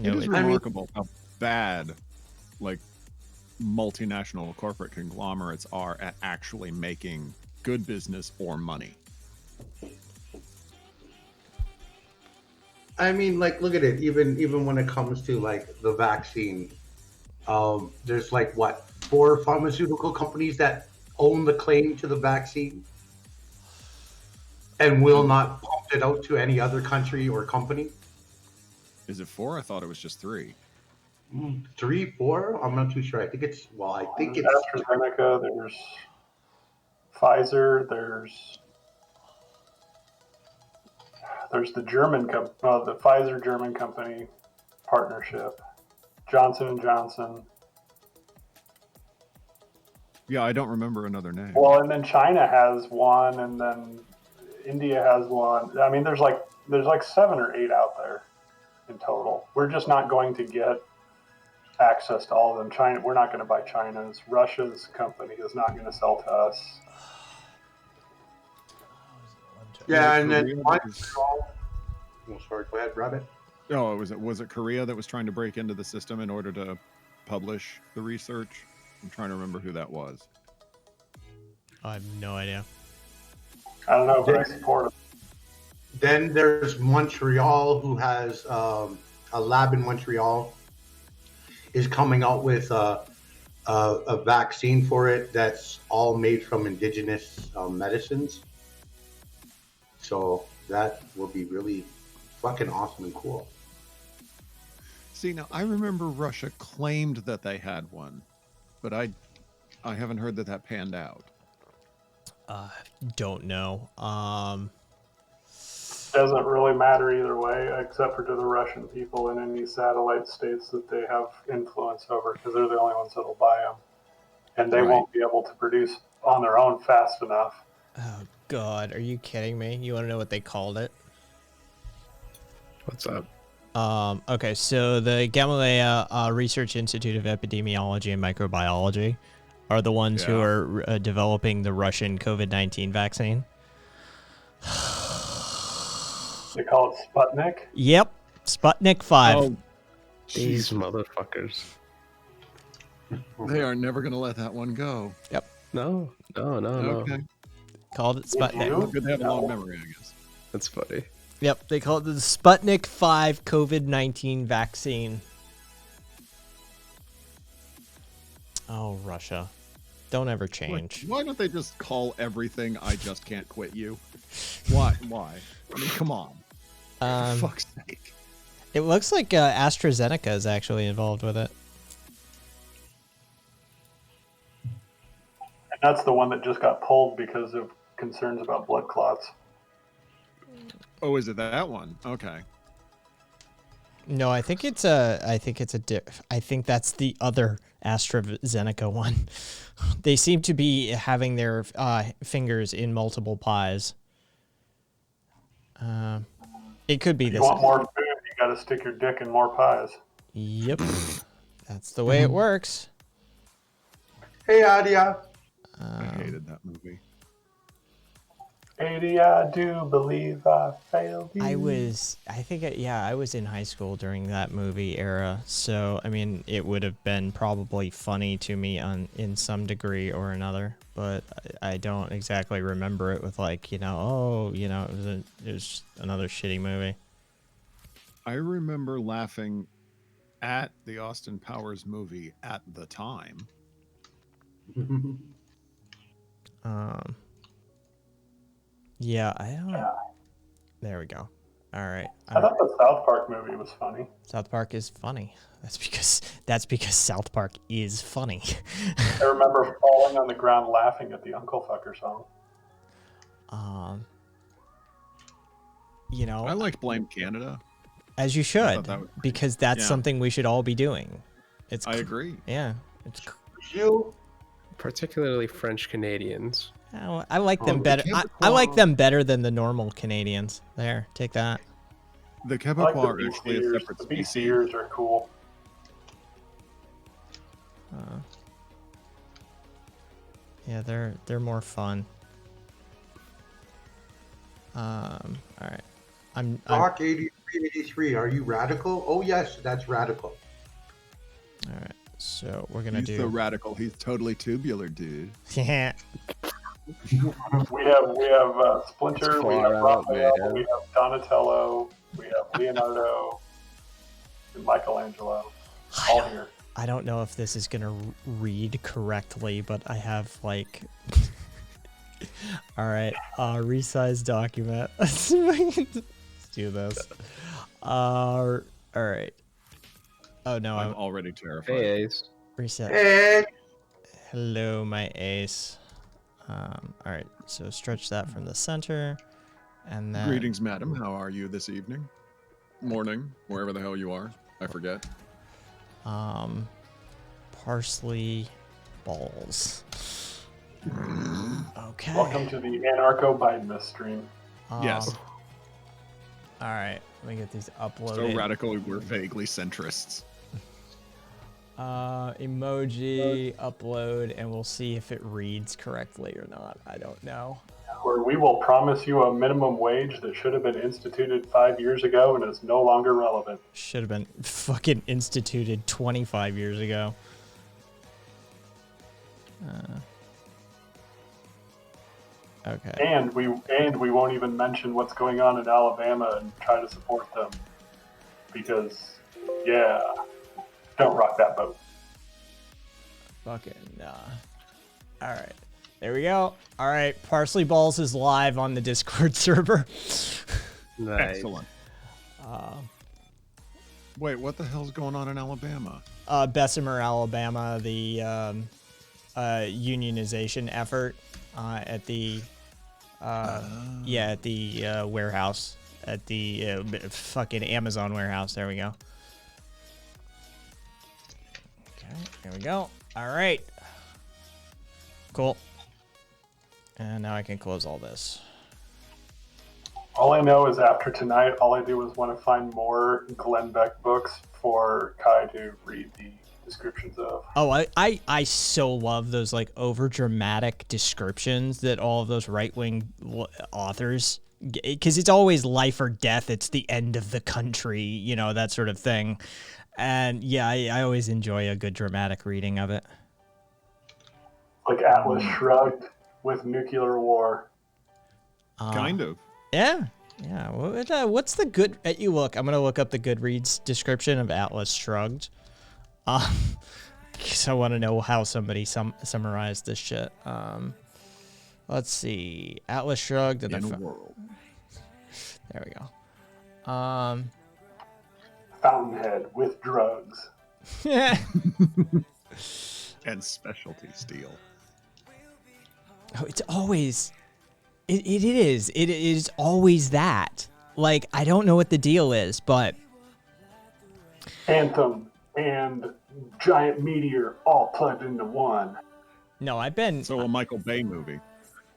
Speaker 9: It is remarkable how bad, multinational corporate conglomerates are at actually making good business or money.
Speaker 10: I mean, look at it. Even when it comes to the vaccine, there's 4 pharmaceutical companies that own the claim to the vaccine and will not pump it out to any other country or company.
Speaker 9: Is it 4? I thought it was just 3.
Speaker 10: 3, 4? I'm not too sure. I think it's
Speaker 8: AstraZeneca. There's Pfizer. There's the German the Pfizer German company partnership. Johnson & Johnson.
Speaker 9: Yeah, I don't remember another name.
Speaker 8: Well, and then China has one, and then India has one. I mean, there's 7 or 8 out there in total. We're just not going to get access to all of them. China, we're not going to buy China's. Russia's company is not going to sell to us.
Speaker 10: Yeah, and then sorry, go ahead, Rabbit.
Speaker 9: Oh, was it Korea that was trying to break into the system in order to publish the research? I'm trying to remember who that was.
Speaker 2: I have no idea.
Speaker 8: I don't know, but I support it.
Speaker 10: Then there's Montreal, who has a lab in Montreal, is coming out with a vaccine for it that's all made from indigenous medicines. So that will be really fucking awesome and cool.
Speaker 9: See, now I remember Russia claimed that they had one, but I I haven't heard that panned out.
Speaker 2: Don't know.
Speaker 8: Doesn't really matter either way, except for to the Russian people in any satellite states that they have influence over, because they're the only ones that'll buy them, and they
Speaker 9: Right.
Speaker 8: won't be able to produce on their own fast enough.
Speaker 2: Oh God, are you kidding me? You want to know what they called it?
Speaker 6: What's up?
Speaker 2: Okay, so the Gamaleya Research Institute of Epidemiology and Microbiology are the ones who
Speaker 9: Yeah.
Speaker 2: are developing the Russian COVID-19 vaccine.
Speaker 8: They call it Sputnik.
Speaker 2: Yep, Sputnik 5.
Speaker 9: Oh,
Speaker 6: These motherfuckers.
Speaker 9: they are never going to let that one go.
Speaker 2: Yep,
Speaker 6: No.
Speaker 9: Okay.
Speaker 2: called it Sputnik.
Speaker 9: Good to have a long memory, I guess.
Speaker 6: That's funny.
Speaker 2: Yep, they call it the Sputnik 5 COVID-19 vaccine. Oh, Russia. Don't ever change.
Speaker 9: Why don't they just call everything "I just can't quit you"? Why? I mean, come on. For fuck's sake.
Speaker 2: It looks like AstraZeneca is actually involved with it.
Speaker 8: And that's the one that just got pulled because of concerns about blood clots.
Speaker 9: Oh, is it that one? Okay.
Speaker 2: No, I think it's a. I think that's the other AstraZeneca one. They seem to be having their fingers in multiple pies. It could be
Speaker 8: If
Speaker 2: this.
Speaker 8: you want more food, you got to stick your dick in more pies.
Speaker 2: Yep, that's the way it works.
Speaker 10: Hey, Adia.
Speaker 9: I hated that movie.
Speaker 8: 80, I do believe I failed you.
Speaker 2: I was in high school during that movie era, so I mean, it would have been probably funny to me in some degree or another, but I don't exactly remember it with like, it was just another shitty movie.
Speaker 9: I remember laughing at the Austin Powers movie at the time.
Speaker 2: Yeah, I don't. There we go. All right.
Speaker 8: I thought the South Park movie was funny.
Speaker 2: South Park is funny. That's because South Park is funny.
Speaker 8: I remember falling on the ground laughing at the Uncle Fucker song.
Speaker 9: I like Blame Canada.
Speaker 2: As you
Speaker 9: I
Speaker 2: should,
Speaker 9: thought that was great.
Speaker 2: because that's
Speaker 9: Yeah.
Speaker 2: something we should all be doing.
Speaker 9: I agree.
Speaker 2: Yeah. It's.
Speaker 10: You.
Speaker 6: Particularly French Canadians.
Speaker 2: I like them better. I like them better than the normal Canadians. There, take that.
Speaker 9: The
Speaker 8: I like
Speaker 9: Quebecois
Speaker 8: the
Speaker 9: are actually a
Speaker 8: BCers.
Speaker 9: separate
Speaker 8: The
Speaker 9: species.
Speaker 8: BCers are cool.
Speaker 2: Yeah, they're more fun. All right. I'm
Speaker 10: Rock 8383. Are you radical? Oh yes, that's radical.
Speaker 2: all right. So we're gonna
Speaker 9: He's
Speaker 2: do.
Speaker 9: so radical. He's totally tubular, dude.
Speaker 2: Yeah.
Speaker 8: We have Splinter, we have
Speaker 6: far out,
Speaker 8: Raphael,
Speaker 6: man.
Speaker 8: we have Donatello, we have Leonardo, and Michelangelo. All here.
Speaker 2: I don't know if this is gonna read correctly, but I have like. All right. Resize document. Let's do this. All right. Oh no,
Speaker 9: I'm
Speaker 2: I'm
Speaker 9: already terrified.
Speaker 6: Hey, Ace.
Speaker 2: reset.
Speaker 10: Hey.
Speaker 2: Hello, my ace. All right, so stretch that from the center, and then
Speaker 9: Greetings, madam. How are you this evening? Morning, wherever the hell you are. I forget.
Speaker 2: parsley balls. Okay.
Speaker 8: Welcome to the Anarcho Bidenus stream.
Speaker 9: Yes.
Speaker 2: All right, let me get these uploaded.
Speaker 9: So radical, we're vaguely centrists.
Speaker 2: Emoji upload, and we'll see if it reads correctly or not. I don't know.
Speaker 8: Where we will promise you a minimum wage that should have been instituted 5 years ago and is no longer relevant.
Speaker 2: Should have been fucking instituted 25 years ago. Okay.
Speaker 8: And we won't even mention what's going on in Alabama and try to support them. Because don't rock that boat.
Speaker 2: Fucking all right, there we go. All right, Parsley Balls is live on the Discord server.
Speaker 6: Nice.
Speaker 9: Excellent. Wait, what the hell's going on in Alabama?
Speaker 2: Bessemer, Alabama. The unionization effort at the warehouse, at the fucking Amazon warehouse. There we go. Okay, here we go. All right. Cool. And now I can close all this.
Speaker 8: All I know is after tonight, all I do is want to find more Glenn Beck books for Kai to read the descriptions of.
Speaker 2: Oh, I so love those like over dramatic descriptions that all of those right wing authors, because it's always life or death. It's the end of the country, you know, that sort of thing. And yeah, I always enjoy a good dramatic reading of it.
Speaker 8: Like Atlas Shrugged with nuclear war.
Speaker 9: Kind of.
Speaker 2: Yeah. Yeah. What's the good? You look. I'm gonna look up the Goodreads description of Atlas Shrugged. Because I want to know how somebody summarized this shit. Let's see. Atlas Shrugged and
Speaker 9: In a world.
Speaker 2: There we go.
Speaker 8: Fountainhead with drugs.
Speaker 9: And specialty steel.
Speaker 2: Oh, it's always. It is always that. Like, I don't know what the deal is, but
Speaker 8: Anthem and Giant Meteor all plugged into one.
Speaker 2: no, I've been.
Speaker 9: So a Michael Bay movie.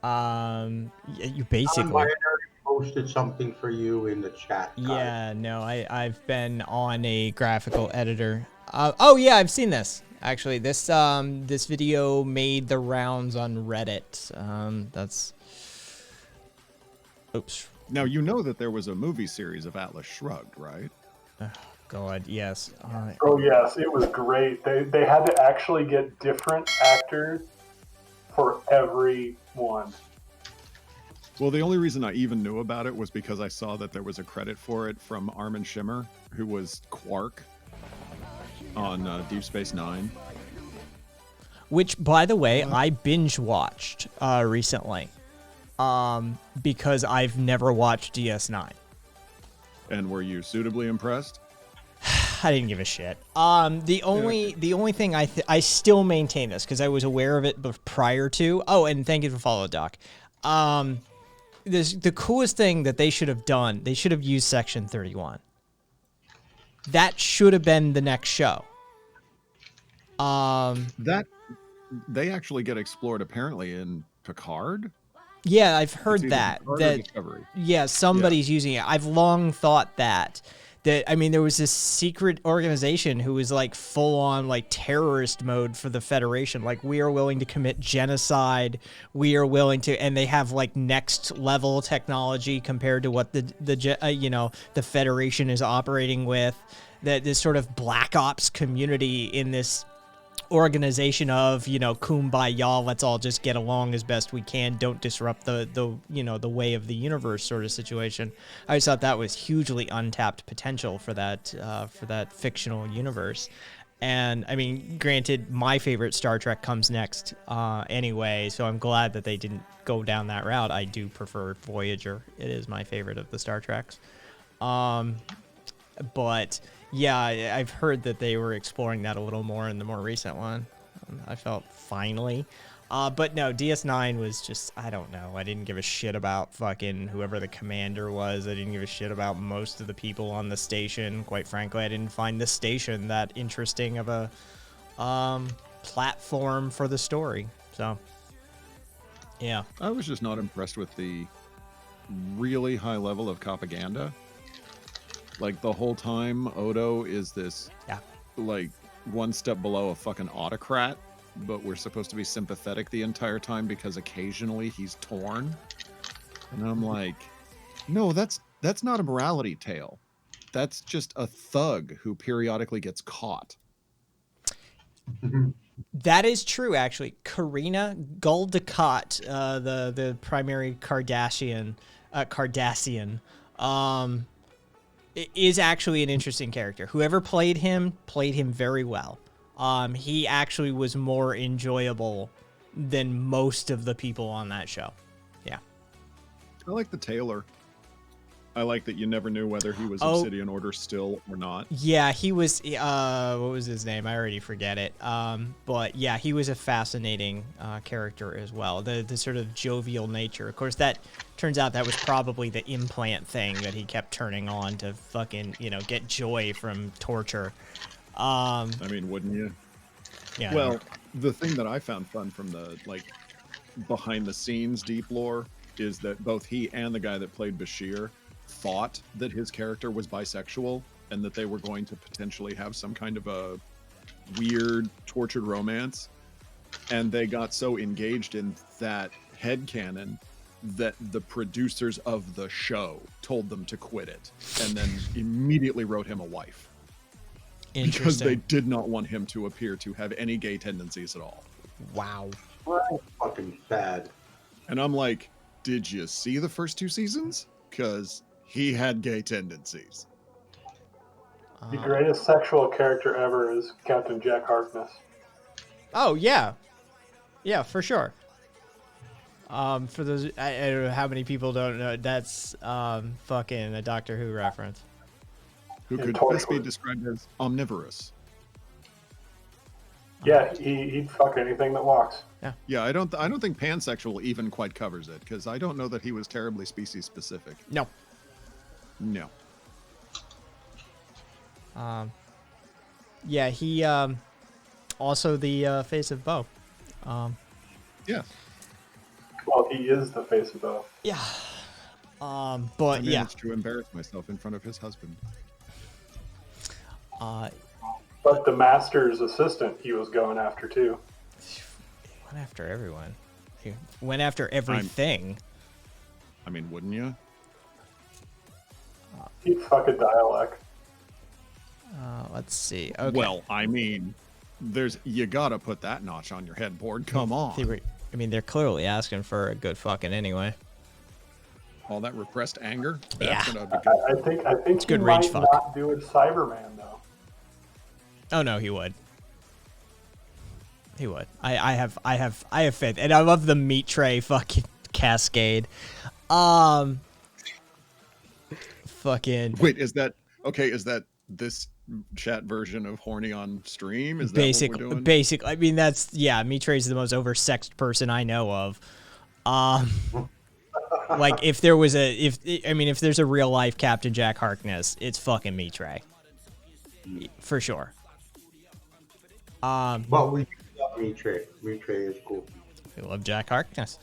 Speaker 2: You basically.
Speaker 10: I already posted something for you in the chat. Kai.
Speaker 2: Yeah, no, I've been on a graphical editor. Oh yeah, I've seen this. Actually, this video made the rounds on Reddit. That's. Oops.
Speaker 9: Now you know that there was a movie series of Atlas Shrugged, right?
Speaker 2: Oh, God, yes.
Speaker 8: Oh yes, it was great. They had to actually get different actors for every one.
Speaker 9: Well, the only reason I even knew about it was because I saw that there was a credit for it from Armin Shimmer, who was Quark on Deep Space Nine.
Speaker 2: Which, by the way, I binge watched recently. Because I've never watched DS9.
Speaker 9: And were you suitably impressed?
Speaker 2: I didn't give a shit. The only thing I still maintain this because I was aware of it prior to. Oh, and thank you for follow, Doc. The coolest thing that they should have done. They should have used Section 31. That should have been the next show.
Speaker 9: That they actually get explored apparently in Picard.
Speaker 2: Yeah, I've heard that.
Speaker 9: Discovery.
Speaker 2: Yeah, somebody's using it. I've long thought that I mean, there was this secret organization who was like full on like terrorist mode for the Federation. Like, we are willing to commit genocide. We are willing to, and they have like next level technology compared to what the Federation is operating with. That this sort of black ops community in this organization of, kumbaya, let's all just get along as best we can, don't disrupt the way of the universe sort of situation. I just thought that was hugely untapped potential for that fictional universe. And I mean, granted, my favorite Star Trek comes next anyway, so I'm glad that they didn't go down that route. I do prefer Voyager. It is my favorite of the Star Treks. But yeah, I've heard that they were exploring that a little more in the more recent one. I felt finally. But no, DS9 was just, I don't know. I didn't give a shit about fucking whoever the commander was. I didn't give a shit about most of the people on the station. Quite frankly, I didn't find the station that interesting of a platform for the story. So, yeah.
Speaker 9: I was just not impressed with the really high level of propaganda. Like, the whole time, Odo is this, like, one step below a fucking autocrat, but we're supposed to be sympathetic the entire time because occasionally he's torn. And I'm like, no, that's not a morality tale. That's just a thug who periodically gets caught.
Speaker 2: That is true, actually. Karina Gul Dukat, the primary Cardassian, is actually an interesting character. Whoever played him very well. He actually was more enjoyable than most of the people on that show. Yeah.
Speaker 9: I like the tailor. I like that you never knew whether he was
Speaker 2: Oh.
Speaker 9: Obsidian Order still or not.
Speaker 2: Yeah, he was. What was his name? I already forget it. But yeah, he was a fascinating character as well. The sort of jovial nature. Of course, that turns out that was probably the implant thing that he kept turning on to fucking get joy from torture.
Speaker 9: I mean, wouldn't you?
Speaker 2: Yeah.
Speaker 9: Well, the thing that I found fun from the behind the scenes deep lore is that both he and the guy that played Bashir thought that his character was bisexual and that they were going to potentially have some kind of a weird tortured romance, and they got so engaged in that headcanon that the producers of the show told them to quit it and then immediately wrote him a wife because they did not want him to appear to have any gay tendencies at all.
Speaker 2: Wow.
Speaker 10: Well, fucking bad.
Speaker 9: And I'm like, did you see the first 2 seasons? Because he had gay tendencies.
Speaker 8: The greatest sexual character ever is Captain Jack Harkness.
Speaker 2: Oh yeah, yeah, for sure. For those, I don't know how many people don't know, that's fucking a Doctor Who reference.
Speaker 9: Who could best be described as omnivorous.
Speaker 8: Yeah, he'd fuck anything that walks.
Speaker 9: Yeah, I don't think pansexual even quite covers it, because I don't know that he was terribly species specific.
Speaker 2: No. Yeah, he also the face of Bo.
Speaker 9: Yeah.
Speaker 8: Well, he is the face of Bo.
Speaker 2: Yeah.
Speaker 9: I
Speaker 2: But yeah.
Speaker 9: managed to embarrass myself in front of his husband.
Speaker 8: But the master's assistant he was going after too.
Speaker 2: Went after everyone. He went after everything.
Speaker 9: I mean, wouldn't you?
Speaker 8: He'd fuck a dialect.
Speaker 2: Let's see. Okay.
Speaker 9: Well, I mean, you gotta put that notch on your headboard. Come on.
Speaker 2: I mean, they're clearly asking for a good fucking anyway.
Speaker 9: All that repressed anger.
Speaker 2: Yeah.
Speaker 9: Gonna be good.
Speaker 8: I think
Speaker 2: good
Speaker 8: he
Speaker 2: rage
Speaker 8: might
Speaker 2: fuck.
Speaker 8: not do a Cyberman though.
Speaker 2: Oh no, he would. He would. I have faith, and I love the meat tray fucking cascade. Fucking.
Speaker 9: Wait, is that okay? Is that this chat version of horny on stream? Is that what we're doing?
Speaker 2: Basic. I mean, that's meat tray is the most oversexed person I know of. Like if there was if there's a real life Captain Jack Harkness, it's fucking meat tray. For sure.
Speaker 10: But we love meat tray. Meat tray is cool.
Speaker 2: We love Jack Harkness.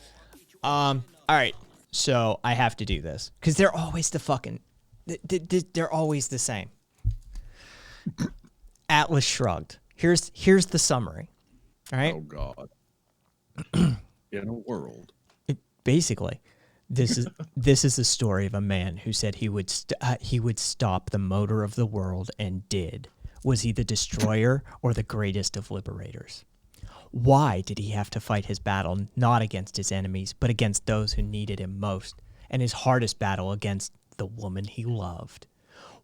Speaker 2: All right. So I have to do this because they're always the fucking. They're always the same. Atlas Shrugged. Here's the summary. All right.
Speaker 9: Oh God. In a world.
Speaker 2: Basically, this is the story of a man who said he would stop the motor of the world and did. Was he the destroyer or the greatest of liberators? Why did he have to fight his battle not against his enemies, but against those who needed him most, and his hardest battle against the woman he loved?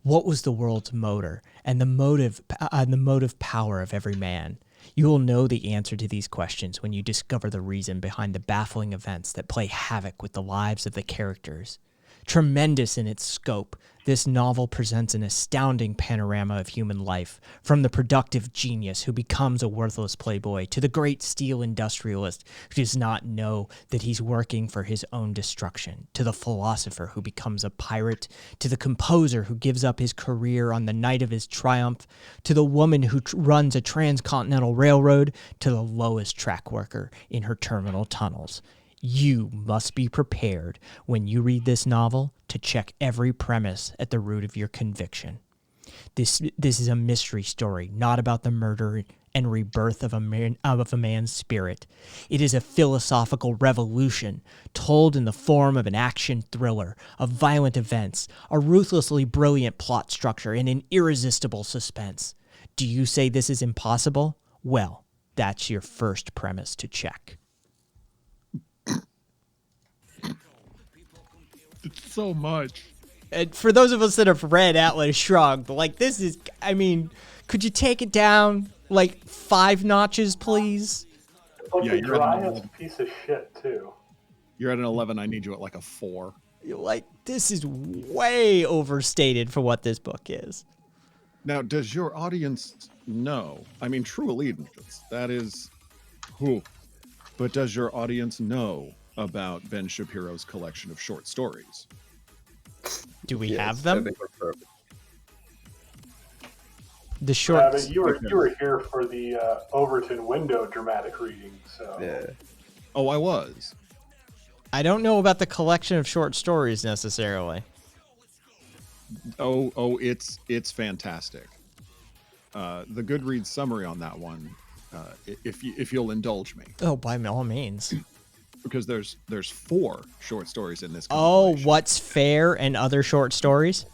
Speaker 2: What was the world's motor and the motive power of every man? You will know the answer to these questions when you discover the reason behind the baffling events that play havoc with the lives of the characters. Tremendous in its scope, this novel presents an astounding panorama of human life, from the productive genius who becomes a worthless playboy to the great steel industrialist who does not know that he's working for his own destruction, to the philosopher who becomes a pirate, to the composer who gives up his career on the night of his triumph, to the woman who runs a transcontinental railroad, to the lowest track worker in her terminal tunnels. You must be prepared when you read this novel to check every premise at the root of your conviction. This is a mystery story, not about the murder and rebirth of a man's spirit. It is a philosophical revolution told in the form of an action thriller, of violent events, a ruthlessly brilliant plot structure, and an irresistible suspense. Do you say this is impossible? Well, that's your first premise to check.
Speaker 9: It's so much.
Speaker 2: And for those of us that have read Atlas Shrugged, like this is, I mean, could you take it down like 5 notches, please?
Speaker 8: It's like
Speaker 9: Yeah,
Speaker 8: the
Speaker 9: you're at an
Speaker 8: driest piece of shit too.
Speaker 9: You're at an 11. I need you at like a 4.
Speaker 1: Like, this is way overstated for what this book is.
Speaker 9: Now, does your audience know? I mean, True Allegiance, that is who. But does your audience know about Ben Shapiro's collection of short stories?
Speaker 1: Do we
Speaker 6: Yes,
Speaker 1: have
Speaker 6: I
Speaker 1: them?
Speaker 6: think we're perfect.
Speaker 1: The short.
Speaker 8: But you were here for the Overton Window dramatic reading, so
Speaker 6: Yeah.
Speaker 9: Oh, I was.
Speaker 1: I don't know about the collection of short stories necessarily.
Speaker 9: Oh, it's fantastic. The Goodreads summary on that one, if you'll indulge me,
Speaker 1: Oh, by all means.
Speaker 9: because there's 4 short stories in this.
Speaker 1: Oh,
Speaker 9: compilation.
Speaker 1: What's Fair and Other Short Stories?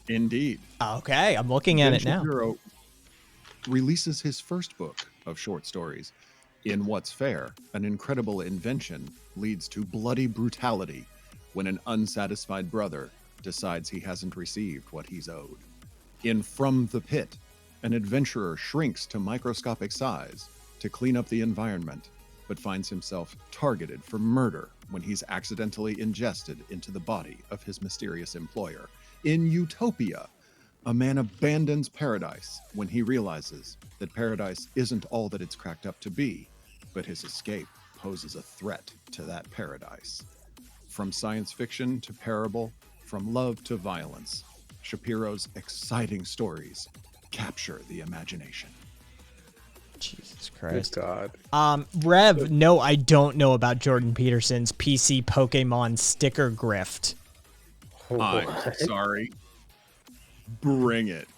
Speaker 9: Indeed.
Speaker 1: Okay, I'm looking at
Speaker 9: Ben
Speaker 1: it now.
Speaker 9: Shapiro releases his first book of short stories. In What's Fair, an incredible invention leads to bloody brutality when an unsatisfied brother decides he hasn't received what he's owed. In From the Pit, an adventurer shrinks to microscopic size to clean up the environment, but finds himself targeted for murder when he's accidentally ingested into the body of his mysterious employer. In Utopia, a man abandons paradise when he realizes that paradise isn't all that it's cracked up to be, but his escape poses a threat to that paradise. From science fiction to parable, from love to violence, Shapiro's exciting stories capture the imagination.
Speaker 1: Jesus
Speaker 6: Good
Speaker 1: Christ.
Speaker 6: God.
Speaker 1: Rev, no, I don't know about Jordan Peterson's PC Pokemon sticker grift.
Speaker 9: I'm sorry. Bring it.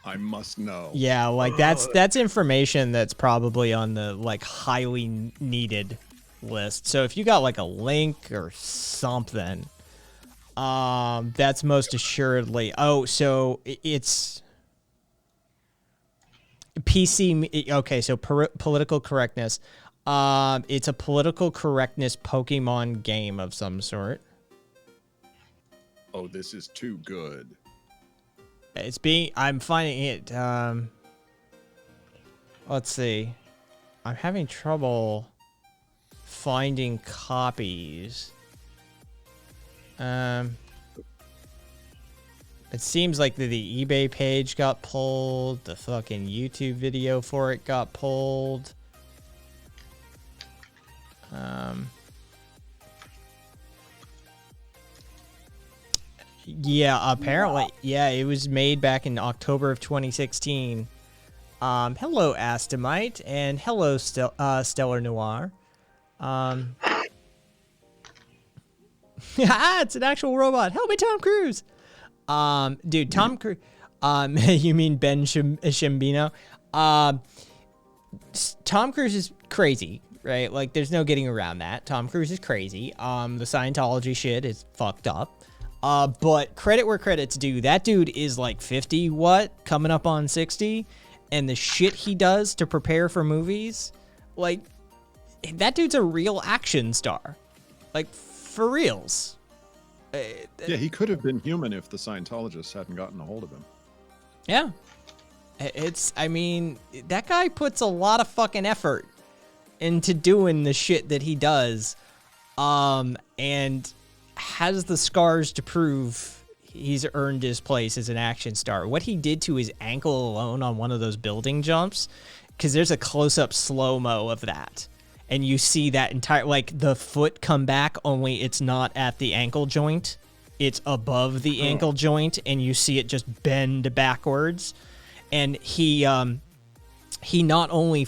Speaker 9: I must know.
Speaker 1: Yeah, like that's information that's probably on the like highly needed list. So if you got like a link or something, that's most assuredly. Oh, so it's PC. Okay, so political correctness. It's a political correctness Pokemon game of some sort.
Speaker 9: Oh, this is too good.
Speaker 1: I'm finding it, let's see. I'm having trouble finding copies. It seems like the eBay page got pulled. The fucking YouTube video for it got pulled. Yeah, apparently. Yeah, it was made back in October of 2016. Hello, Astamite, and hello, Stellar Noir. It's an actual robot. Help me, Tom Cruise. Dude, Tom Cruise. You mean Ben Shimbino? Tom Cruise is crazy, right? Like, there's no getting around that. Tom Cruise is crazy. The Scientology shit is fucked up. But credit where credit's due. That dude is like 50, coming up on 60. And the shit he does to prepare for movies, like, that dude's a real action star. Like, for reals.
Speaker 9: Yeah, he could have been human if the Scientologists hadn't gotten a hold of him.
Speaker 1: Yeah. I mean, that guy puts a lot of fucking effort into doing the shit that he does. And has the scars to prove he's earned his place as an action star. What he did to his ankle alone on one of those building jumps, because there's a close-up slow-mo of that. And you see that entire, like, the foot come back, only it's not at the ankle joint. It's above the ankle joint, and you see it just bend backwards. And he not only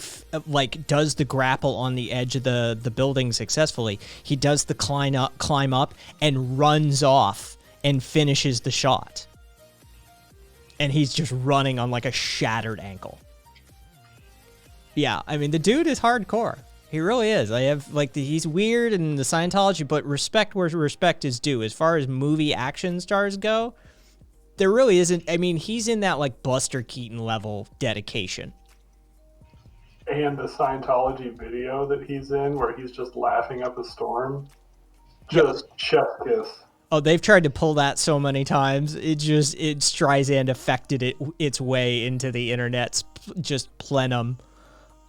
Speaker 1: does the grapple on the edge of the building successfully, he does the climb up and runs off and finishes the shot. And he's just running on like a shattered ankle. Yeah, I mean, the dude is hardcore. He really is. He's weird in the Scientology, but respect where respect is due. As far as movie action stars go, there really isn't. I mean, he's in that like Buster Keaton level dedication.
Speaker 8: And the Scientology video that he's in, where he's just laughing up a storm, just chef kiss.
Speaker 1: Oh, they've tried to pull that so many times. Streisand affected its way into the internet's just plenum.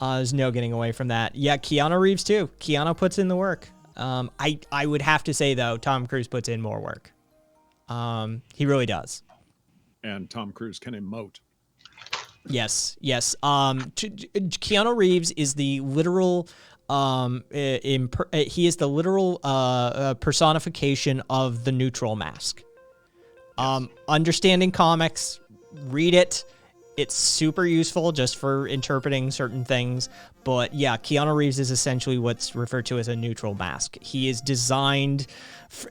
Speaker 1: There's no getting away from that. Yeah, Keanu Reeves too. Keanu puts in the work.
Speaker 2: I would have to say though, Tom Cruise puts in more work. He really does.
Speaker 9: And Tom Cruise can emote.
Speaker 2: Yes. Keanu Reeves is the literal he is the literal personification of the neutral mask. Understanding comics, read it. It's super useful just for interpreting certain things. But yeah, Keanu Reeves is essentially what's referred to as a neutral mask. He is designed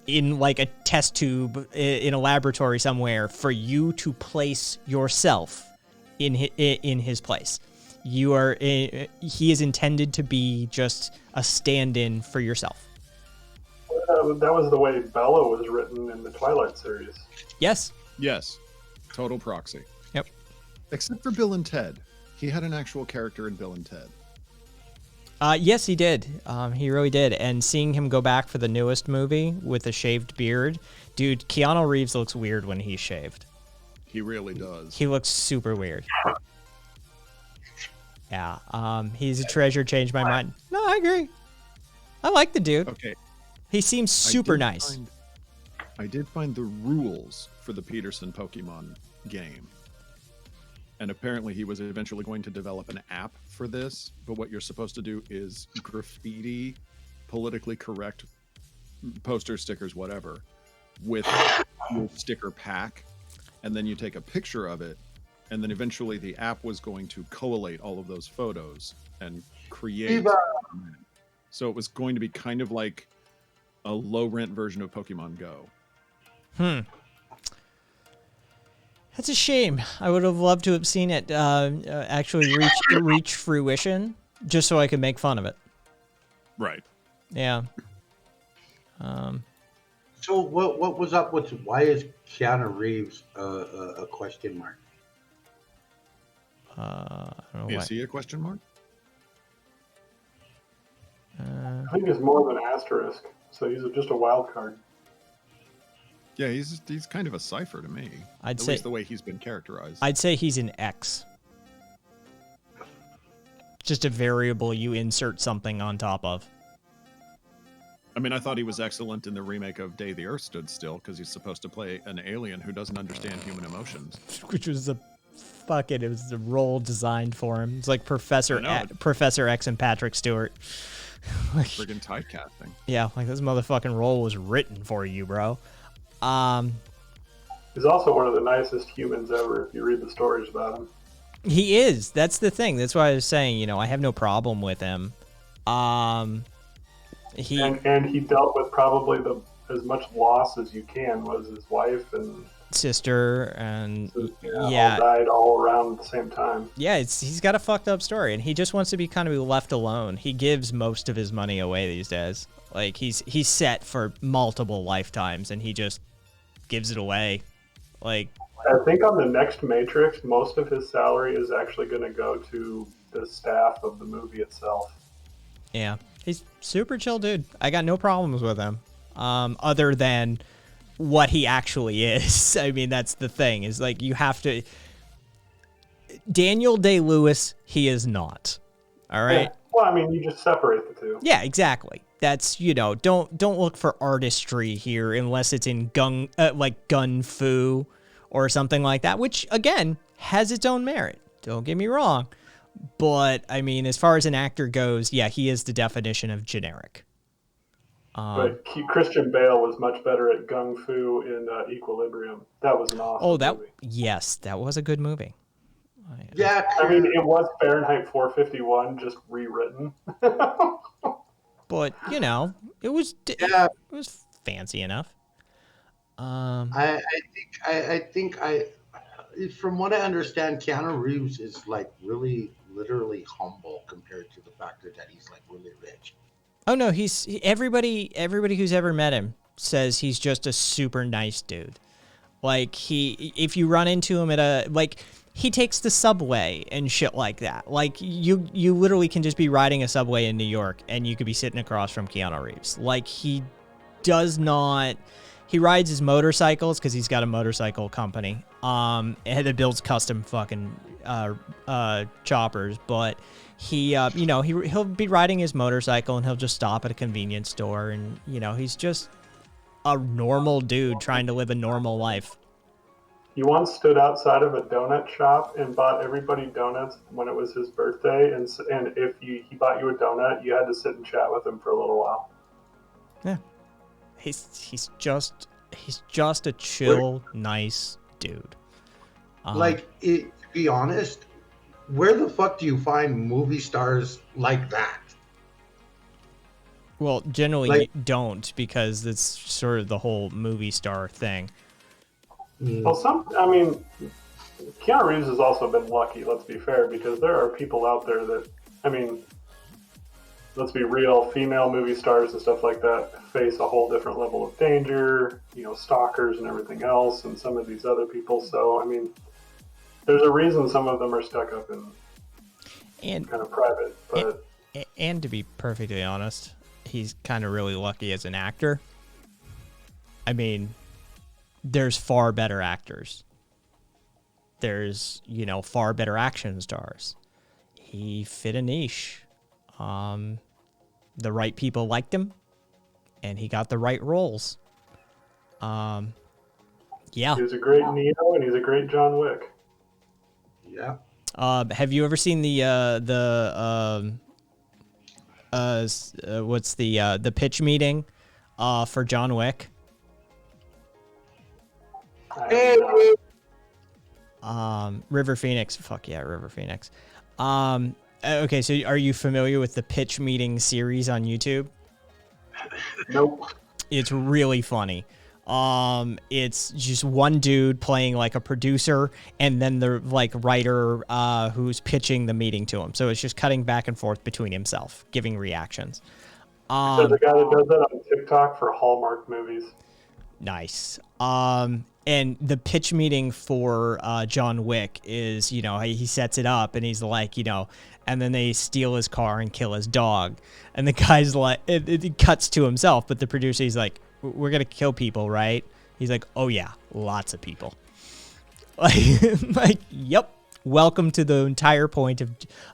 Speaker 2: in like a test tube in a laboratory somewhere for you to place yourself in his place. He is intended to be just a stand-in for yourself.
Speaker 8: That was the way Bella was written in the Twilight series.
Speaker 2: Yes.
Speaker 9: Total proxy.
Speaker 2: Yep.
Speaker 9: Except for Bill and Ted. He had an actual character in Bill and Ted.
Speaker 2: Yes, he did. He really did. And seeing him go back for the newest movie with a shaved beard, dude, Keanu Reeves looks weird when he's shaved.
Speaker 9: He really does.
Speaker 2: He looks super weird. Yeah. He's a treasure. Changed my mind. No, I agree. I like the dude.
Speaker 9: Okay.
Speaker 2: He seems super nice.
Speaker 9: I did find the rules for the Peterson Pokemon game. And apparently he was eventually going to develop an app for this, but what you're supposed to do is graffiti politically correct posters, stickers, whatever, with your sticker pack, and then you take a picture of it, and then eventually the app was going to collate all of those photos and create. So it was going to be kind of like a low-rent version of Pokemon Go.
Speaker 2: That's a shame. I would have loved to have seen it actually reach fruition, just so I could make fun of it.
Speaker 9: Right.
Speaker 2: Yeah.
Speaker 10: So what was up with why is Keanu Reeves a question mark?
Speaker 2: I don't know
Speaker 9: Is he a question mark?
Speaker 8: I think it's more than asterisk, so he's just a wild card.
Speaker 9: Yeah, he's kind of a cipher to me.
Speaker 2: I'd
Speaker 9: At
Speaker 2: say
Speaker 9: least the way he's been characterized.
Speaker 2: I'd say he's an X. Just a variable you insert something on top of.
Speaker 9: I mean, I thought he was excellent in the remake of Day the Earth Stood Still because he's supposed to play an alien who doesn't understand human emotions.
Speaker 2: Which was it was a role designed for him. It's like Professor X and Patrick Stewart.
Speaker 9: Like, friggin' typecasting.
Speaker 2: Yeah, like this motherfucking role was written for you, bro.
Speaker 8: He's also one of the nicest humans ever if you read the stories about him.
Speaker 2: He is. That's the thing. That's why I was saying, I have no problem with him. He
Speaker 8: and he dealt with probably as much loss as you can. Was his wife and
Speaker 2: sister and
Speaker 8: all died all around at the same time.
Speaker 2: Yeah, he's got a fucked up story, and he just wants to be kind of be left alone. He gives most of his money away these days. Like he's set for multiple lifetimes, and he just gives it away. Like
Speaker 8: I think on the next Matrix, most of his salary is actually going to go to the staff of the movie itself.
Speaker 2: Yeah, he's super chill dude. I got no problems with him, other than what he actually is. I mean, that's the thing, is like you have to. Daniel Day-Lewis, he is not. All right.
Speaker 8: Yeah. Well, I mean, you just separate the two.
Speaker 2: Yeah, exactly. That's don't look for artistry here unless it's in gun fu or something like that, which again has its own merit. Don't get me wrong, but I mean, as far as an actor goes, yeah, he is the definition of generic.
Speaker 8: But Christian Bale was much better at gung fu in Equilibrium. That was an awesome movie.
Speaker 2: Yes, that was a good movie.
Speaker 10: Yeah,
Speaker 8: I mean, it was Fahrenheit 451, just rewritten.
Speaker 2: But it was fancy enough.
Speaker 10: I think from what I understand, Keanu Reeves is like really, literally humble compared to the factor that he's like really rich.
Speaker 2: Oh no, everybody who's ever met him says he's just a super nice dude. Like if you run into him he takes the subway and shit like that. Like you literally can just be riding a subway in New York and you could be sitting across from Keanu Reeves. Like he rides his motorcycles because he's got a motorcycle company that builds custom fucking
Speaker 1: choppers, but he, he'll be riding his motorcycle and he'll just stop at a convenience store, and he's just a normal dude trying to live a normal life.
Speaker 8: He once stood outside of a donut shop and bought everybody donuts when it was his birthday, and if he bought you a donut, you had to sit and chat with him for a little while.
Speaker 1: Yeah, he's just a chill, nice dude.
Speaker 10: To be honest, where the fuck do you find movie stars like that?
Speaker 1: Well, generally you don't, because it's sort of the whole movie star thing.
Speaker 8: Well, Keanu Reeves has also been lucky, let's be fair, because there are people out there that, let's be real, female movie stars and stuff like that face a whole different level of danger, stalkers and everything else, and some of these other people. So, there's a reason some of them are stuck up and kind of private. But
Speaker 1: and to be perfectly honest, he's kind of really lucky as an actor. There's far better actors. There's, far better action stars. He fit a niche. The right people liked him, and he got the right roles. Yeah.
Speaker 8: He was a great Neo, and he's a great John Wick.
Speaker 10: Yeah.
Speaker 1: Have you ever seen the pitch meeting for John Wick? River Phoenix. Fuck yeah, River Phoenix. Okay, so are you familiar with the pitch meeting series on YouTube?
Speaker 8: Nope.
Speaker 1: It's really funny. It's just one dude playing like a producer, and then the writer who's pitching the meeting to him. So it's just cutting back and forth between himself, giving reactions.
Speaker 8: There's a guy that does that on TikTok for Hallmark movies.
Speaker 1: Nice. And the pitch meeting for John Wick is, he sets it up and he's like, and then they steal his car and kill his dog. And the guy's like, it cuts to himself, but the producer, he's like, we're going to kill people, right? He's like, oh yeah, lots of people. Yep. Welcome to the entire point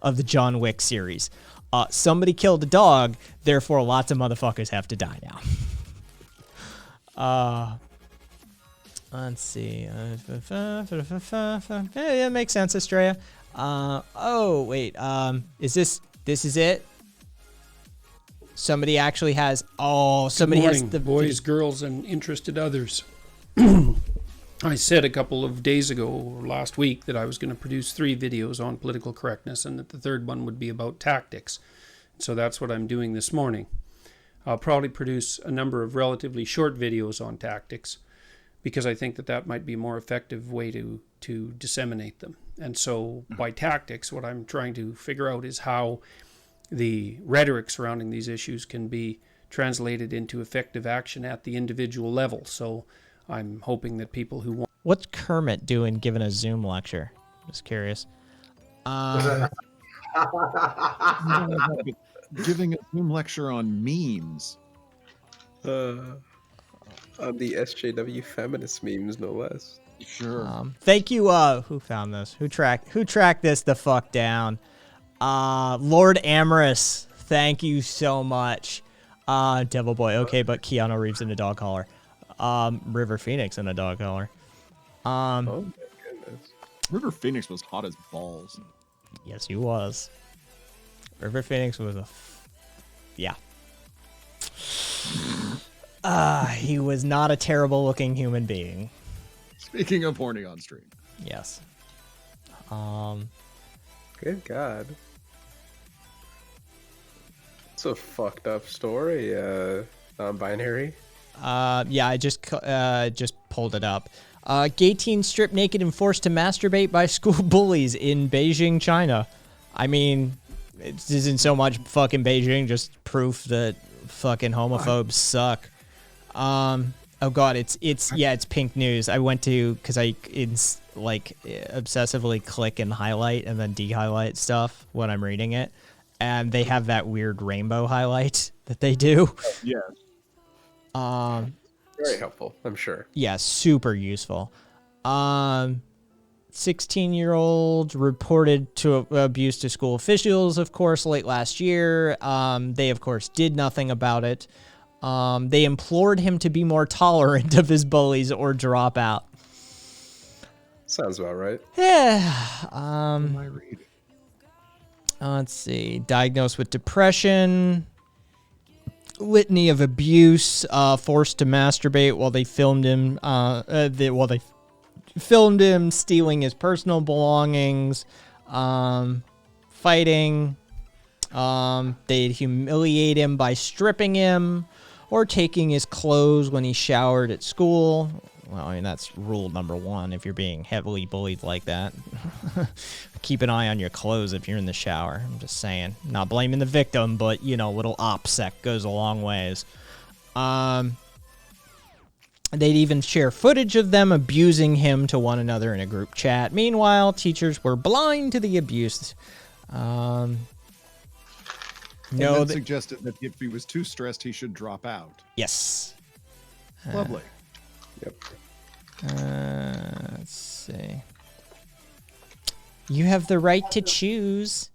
Speaker 1: of the John Wick series. Somebody killed a dog, therefore lots of motherfuckers have to die now. Let's see. Yeah, it makes sense, Estrella. Oh, wait. Is this is it? Somebody actually has... Oh, somebody has the...
Speaker 13: boys, girls, and interested others. I said a couple of days ago, or last week, that I was going to produce 3 videos on political correctness, and that the third one would be about tactics. So that's what I'm doing this morning. I'll probably produce a number of relatively short videos on tactics, because I think that might be a more effective way to disseminate them. And so by tactics, what I'm trying to figure out is how the rhetoric surrounding these issues can be translated into effective action at the individual level. So I'm hoping that people who want...
Speaker 1: What's Kermit doing giving a Zoom lecture? Just curious.
Speaker 9: Giving a Zoom lecture on memes.
Speaker 6: On the SJW feminist memes, no less.
Speaker 9: Sure.
Speaker 1: Thank you. Who found this? Who tracked this the fuck down? Lord Amorous. Thank you so much. Devil Boy. Okay, but Keanu Reeves in a dog collar. River Phoenix in a dog collar.
Speaker 6: Oh my goodness.
Speaker 9: River Phoenix was hot as balls.
Speaker 1: Yes, he was. River Phoenix was yeah. He was not a terrible looking human being.
Speaker 9: Speaking of horny on stream.
Speaker 1: Yes.
Speaker 6: Good God. It's a fucked up story, non-binary.
Speaker 1: Yeah, I just pulled it up. Gay teens stripped naked and forced to masturbate by school bullies in Beijing, China. I mean, it isn't so much fucking Beijing, just proof that fucking homophobes suck. Oh god, it's Pink News. I went to, because I obsessively click and highlight and then de-highlight stuff when I'm reading it, and they have that weird rainbow highlight that they do.
Speaker 9: Yeah.
Speaker 6: Very helpful, I'm sure.
Speaker 1: Yeah, super useful. 16-year-old reported to abuse to school officials, of course, late last year. They, of course, did nothing about it. They implored him to be more tolerant of his bullies or drop out.
Speaker 6: Sounds about right.
Speaker 1: Yeah. Let's see. Diagnosed with depression. Litany of abuse. Forced to masturbate while they filmed him. They filmed him stealing his personal belongings. Fighting. They'd humiliate him by stripping him or taking his clothes when he showered at school. Well, I mean, that's rule number one if you're being heavily bullied like that. Keep an eye on your clothes if you're in the shower. I'm just saying. Not blaming the victim, but, you know, little OPSEC goes a long ways. They'd even share footage of them abusing him to one another in a group chat. Meanwhile, teachers were blind to the abuse.
Speaker 9: No, suggested that if he was too stressed, he should drop out.
Speaker 1: Yes.
Speaker 9: Lovely.
Speaker 6: Yep.
Speaker 1: Let's see. You have the right to choose.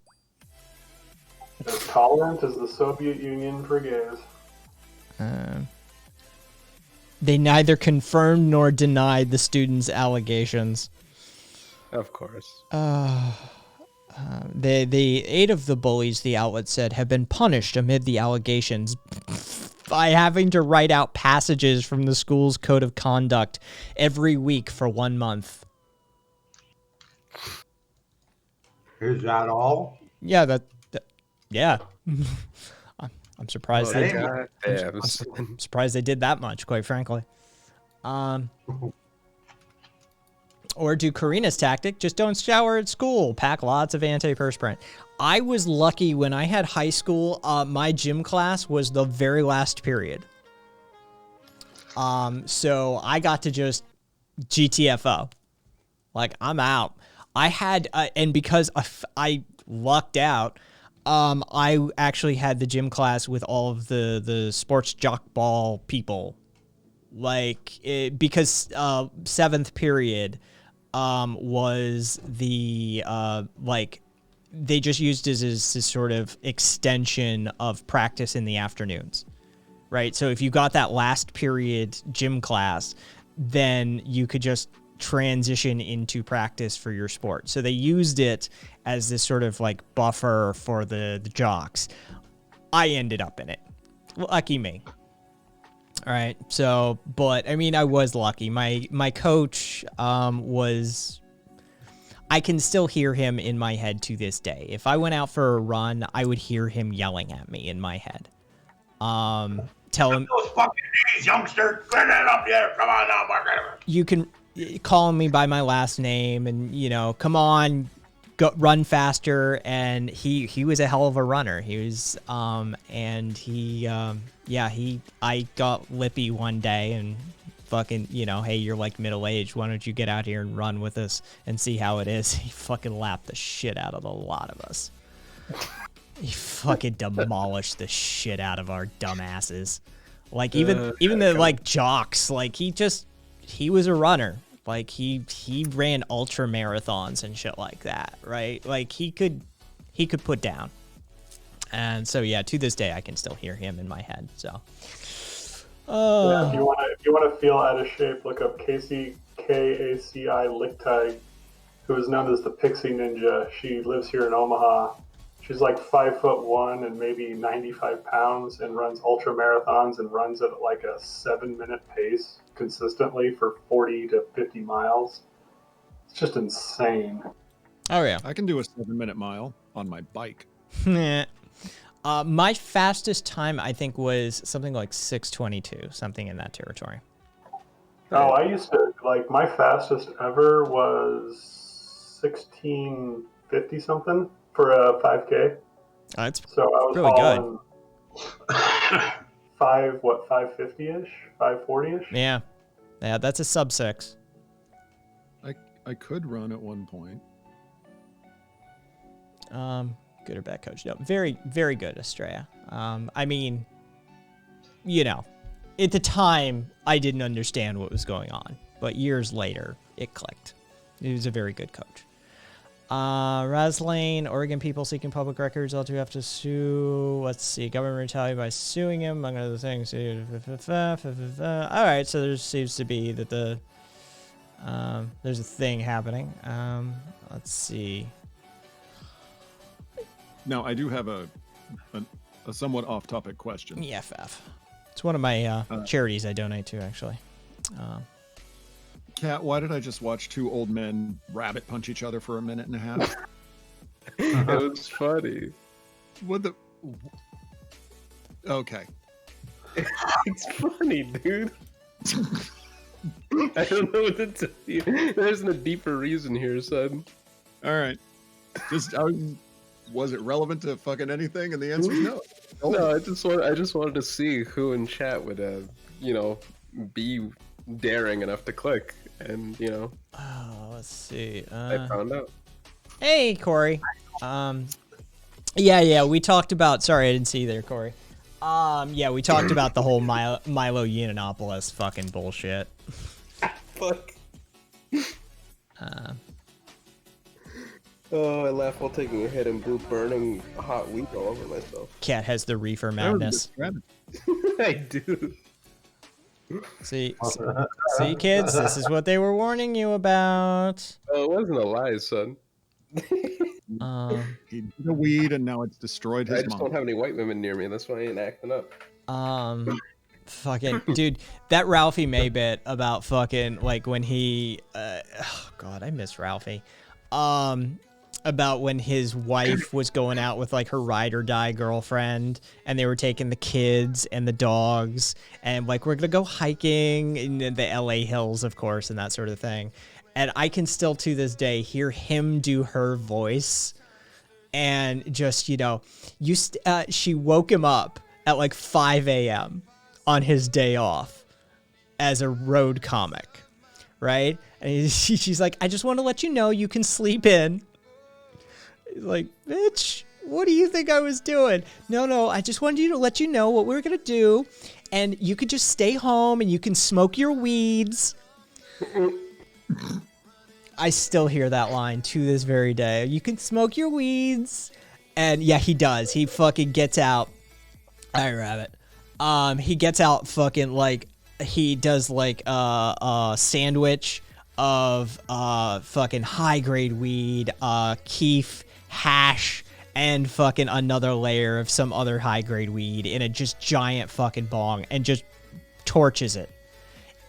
Speaker 8: As tolerant as the Soviet Union for gays.
Speaker 1: They neither confirmed nor denied the students' allegations.
Speaker 6: Of course.
Speaker 1: The 8 of the bullies, the outlet said, have been punished amid the allegations by having to write out passages from the school's code of conduct every week for 1 month.
Speaker 10: Is that all?
Speaker 1: Yeah, yeah. I'm surprised. I'm surprised they did that much, quite frankly. Or do Karina's tactic, just don't shower at school. Pack lots of antiperspirant. I was lucky when I had high school. My gym class was the very last period. So I got to just GTFO. Like, I'm out. I had, and because I lucked out, I actually had the gym class with all of the sports jock ball people. Like, because 7th period was the, like, they just used it as this sort of extension of practice in the afternoons, right? So if you got that last period gym class, then you could just transition into practice for your sport. So they used it as this sort of like buffer for the jocks. I ended up in it. Lucky me. All right. So, but I mean, I was lucky. My coach was, I can still hear him in my head to this day. If I went out for a run, I would hear him yelling at me in my head. Tell him,
Speaker 4: those fucking knees, youngster. Get that up there. Come on now, Mark.
Speaker 1: You can call me by my last name and, you know, come on, go run faster. And he was a hell of a runner. He was, and he, I got lippy one day and fucking, you know, hey, you're like middle-aged. Why don't you get out here and run with us and see how it is? He fucking lapped the shit out of a lot of us. He fucking demolished the shit out of our dumbasses. Like, even the, like, jocks, like, he was a runner. Like, he ran ultra marathons and shit like that, right? Like, he could put down. And so, yeah, to this day, I can still hear him in my head, so.
Speaker 8: Yeah, if you want to feel out of shape, look up Casey, K-A-C-I Lichtig, who is known as the Pixie Ninja. She lives here in Omaha. She's like 5'1" and maybe 95 pounds and runs ultra marathons and runs at like a 7-minute pace consistently for 40 to 50 miles. It's just insane.
Speaker 1: Oh, yeah.
Speaker 9: I can do a 7-minute mile on my bike.
Speaker 1: My fastest time, I think, was something like 6:22, something in that territory.
Speaker 8: Oh, I used to, like, my fastest ever was 16:50 something for a 5K.
Speaker 1: That's
Speaker 8: so I was
Speaker 1: really
Speaker 8: good. 550-ish, 540-ish.
Speaker 1: Yeah, that's a sub 6.
Speaker 9: I could run at one point.
Speaker 1: Good or bad coach? No, very, very good, Estrella. I mean, you know, at the time, I didn't understand what was going on, but years later, it clicked. He was a very good coach. Raslane, Oregon people seeking public records. All two have to sue. Let's see. Government retaliate by suing him, among other things. All right, so there seems to be that there's a thing happening. Let's see.
Speaker 9: Now, I do have a somewhat off-topic question.
Speaker 1: EFF. It's one of my charities I donate to, actually.
Speaker 9: Kat, why did I just watch two old men rabbit punch each other for a minute and a half?
Speaker 6: It was funny.
Speaker 9: What the? Okay.
Speaker 6: It's funny, dude. I don't know what to tell you. There isn't a deeper reason here, son.
Speaker 9: All right. Was it relevant to fucking anything? And the answer is no.
Speaker 6: No, I just wanted to see who in chat would, be daring enough to click, and
Speaker 1: let's see.
Speaker 6: I found out.
Speaker 1: Hey, Corey. Yeah, we talked about. Sorry, I didn't see you there, Corey. Yeah, we talked about the whole Milo Yiannopoulos fucking bullshit.
Speaker 6: Fuck. Oh, I laugh while taking a hit and blue burning hot weed all over myself.
Speaker 1: Cat has the reefer madness.
Speaker 6: I do.
Speaker 1: See, kids, this is what they were warning you about.
Speaker 6: Oh, it wasn't a lie, son.
Speaker 9: He did the weed, and now it's destroyed his
Speaker 6: I just don't have any white women near me. That's why I ain't acting up.
Speaker 1: Fucking dude, that Ralphie May bit about fucking like when he, oh god, I miss Ralphie. About when his wife was going out with like her ride or die girlfriend, and they were taking the kids and the dogs, and like we're gonna go hiking in the LA hills, of course, and that sort of thing. And I can still to this day hear him do her voice, and just she woke him up at like 5 a.m. on his day off as a road comic, right? And she's like, I just want to let you know you can sleep in. He's like, bitch, what do you think I was doing? No, I just wanted to let you know what we were going to do. And you could just stay home and you can smoke your weeds. I still hear that line to this very day. You can smoke your weeds. And yeah, he does. He fucking gets out. I rabbit. He gets out fucking like, he does like a sandwich of fucking high grade weed, keef, hash, and fucking another layer of some other high grade weed in a just giant fucking bong, and just torches it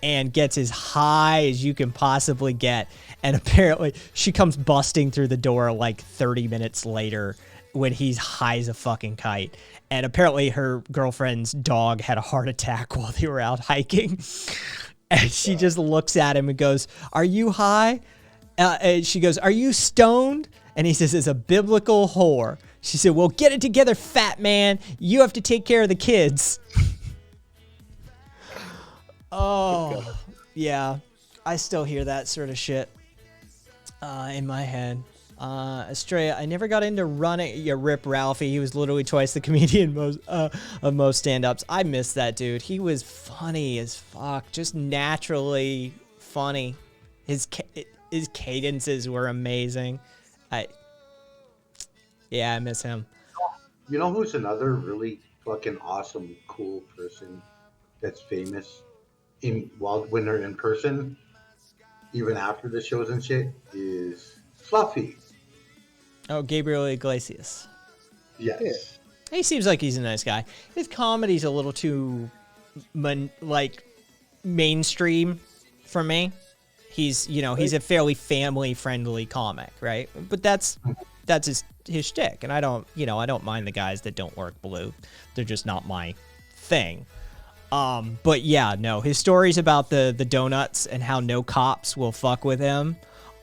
Speaker 1: and gets as high as you can possibly get. And apparently she comes busting through the door like 30 minutes later when he's high as a fucking kite. And apparently her girlfriend's dog had a heart attack while they were out hiking. And she just looks at him and goes, are you high? And she goes, are you stoned? And he says, it's a biblical whore. She said, well, get it together, fat man. You have to take care of the kids. Oh, yeah. I still hear that sort of shit in my head. Estrella, I never got into running. Yeah, rip Ralphie. He was literally twice the comedian of most stand-ups. I miss that dude. He was funny as fuck. Just naturally funny. His cadences were amazing. I miss him.
Speaker 10: You know who's another really fucking awesome, cool person that's famous when they're in person, even after the shows and shit, is Fluffy.
Speaker 1: Oh, Gabriel Iglesias.
Speaker 10: Yes.
Speaker 1: He seems like he's a nice guy. His comedy's a little too mainstream for me. He's a fairly family-friendly comic, right? But that's his shtick, and I don't mind the guys that don't work blue. They're just not my thing. But yeah, no, his stories about the donuts and how no cops will fuck with him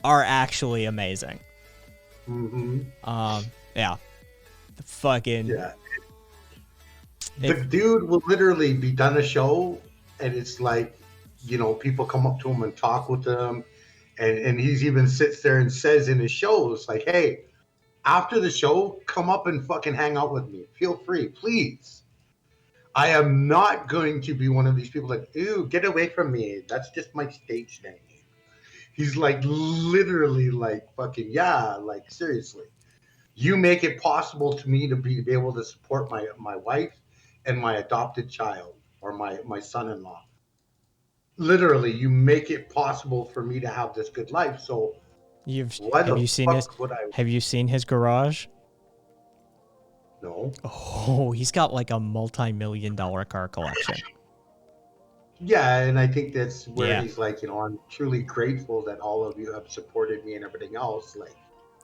Speaker 1: are actually amazing.
Speaker 10: Mm-hmm.
Speaker 1: Yeah. The fucking...
Speaker 10: Yeah. The dude will literally be done a show, and it's like, people come up to him and talk with him, and he's even sits there and says in his shows, like, hey, after the show, come up and fucking hang out with me. Feel free, please. I am not going to be one of these people that, ew, get away from me. That's just my stage name. He's like literally like fucking yeah, like seriously. You make it possible to me to be able to support my wife and my adopted child or my son-in-law. Literally, you make it possible for me to have this good life. So
Speaker 1: have you seen his have you seen his garage?
Speaker 10: No.
Speaker 1: Oh, he's got like a multi-million-dollar car collection.
Speaker 10: Yeah, and I think that's where
Speaker 1: Yeah.
Speaker 10: he's like, I'm truly grateful that all of you have supported me and everything else. Like,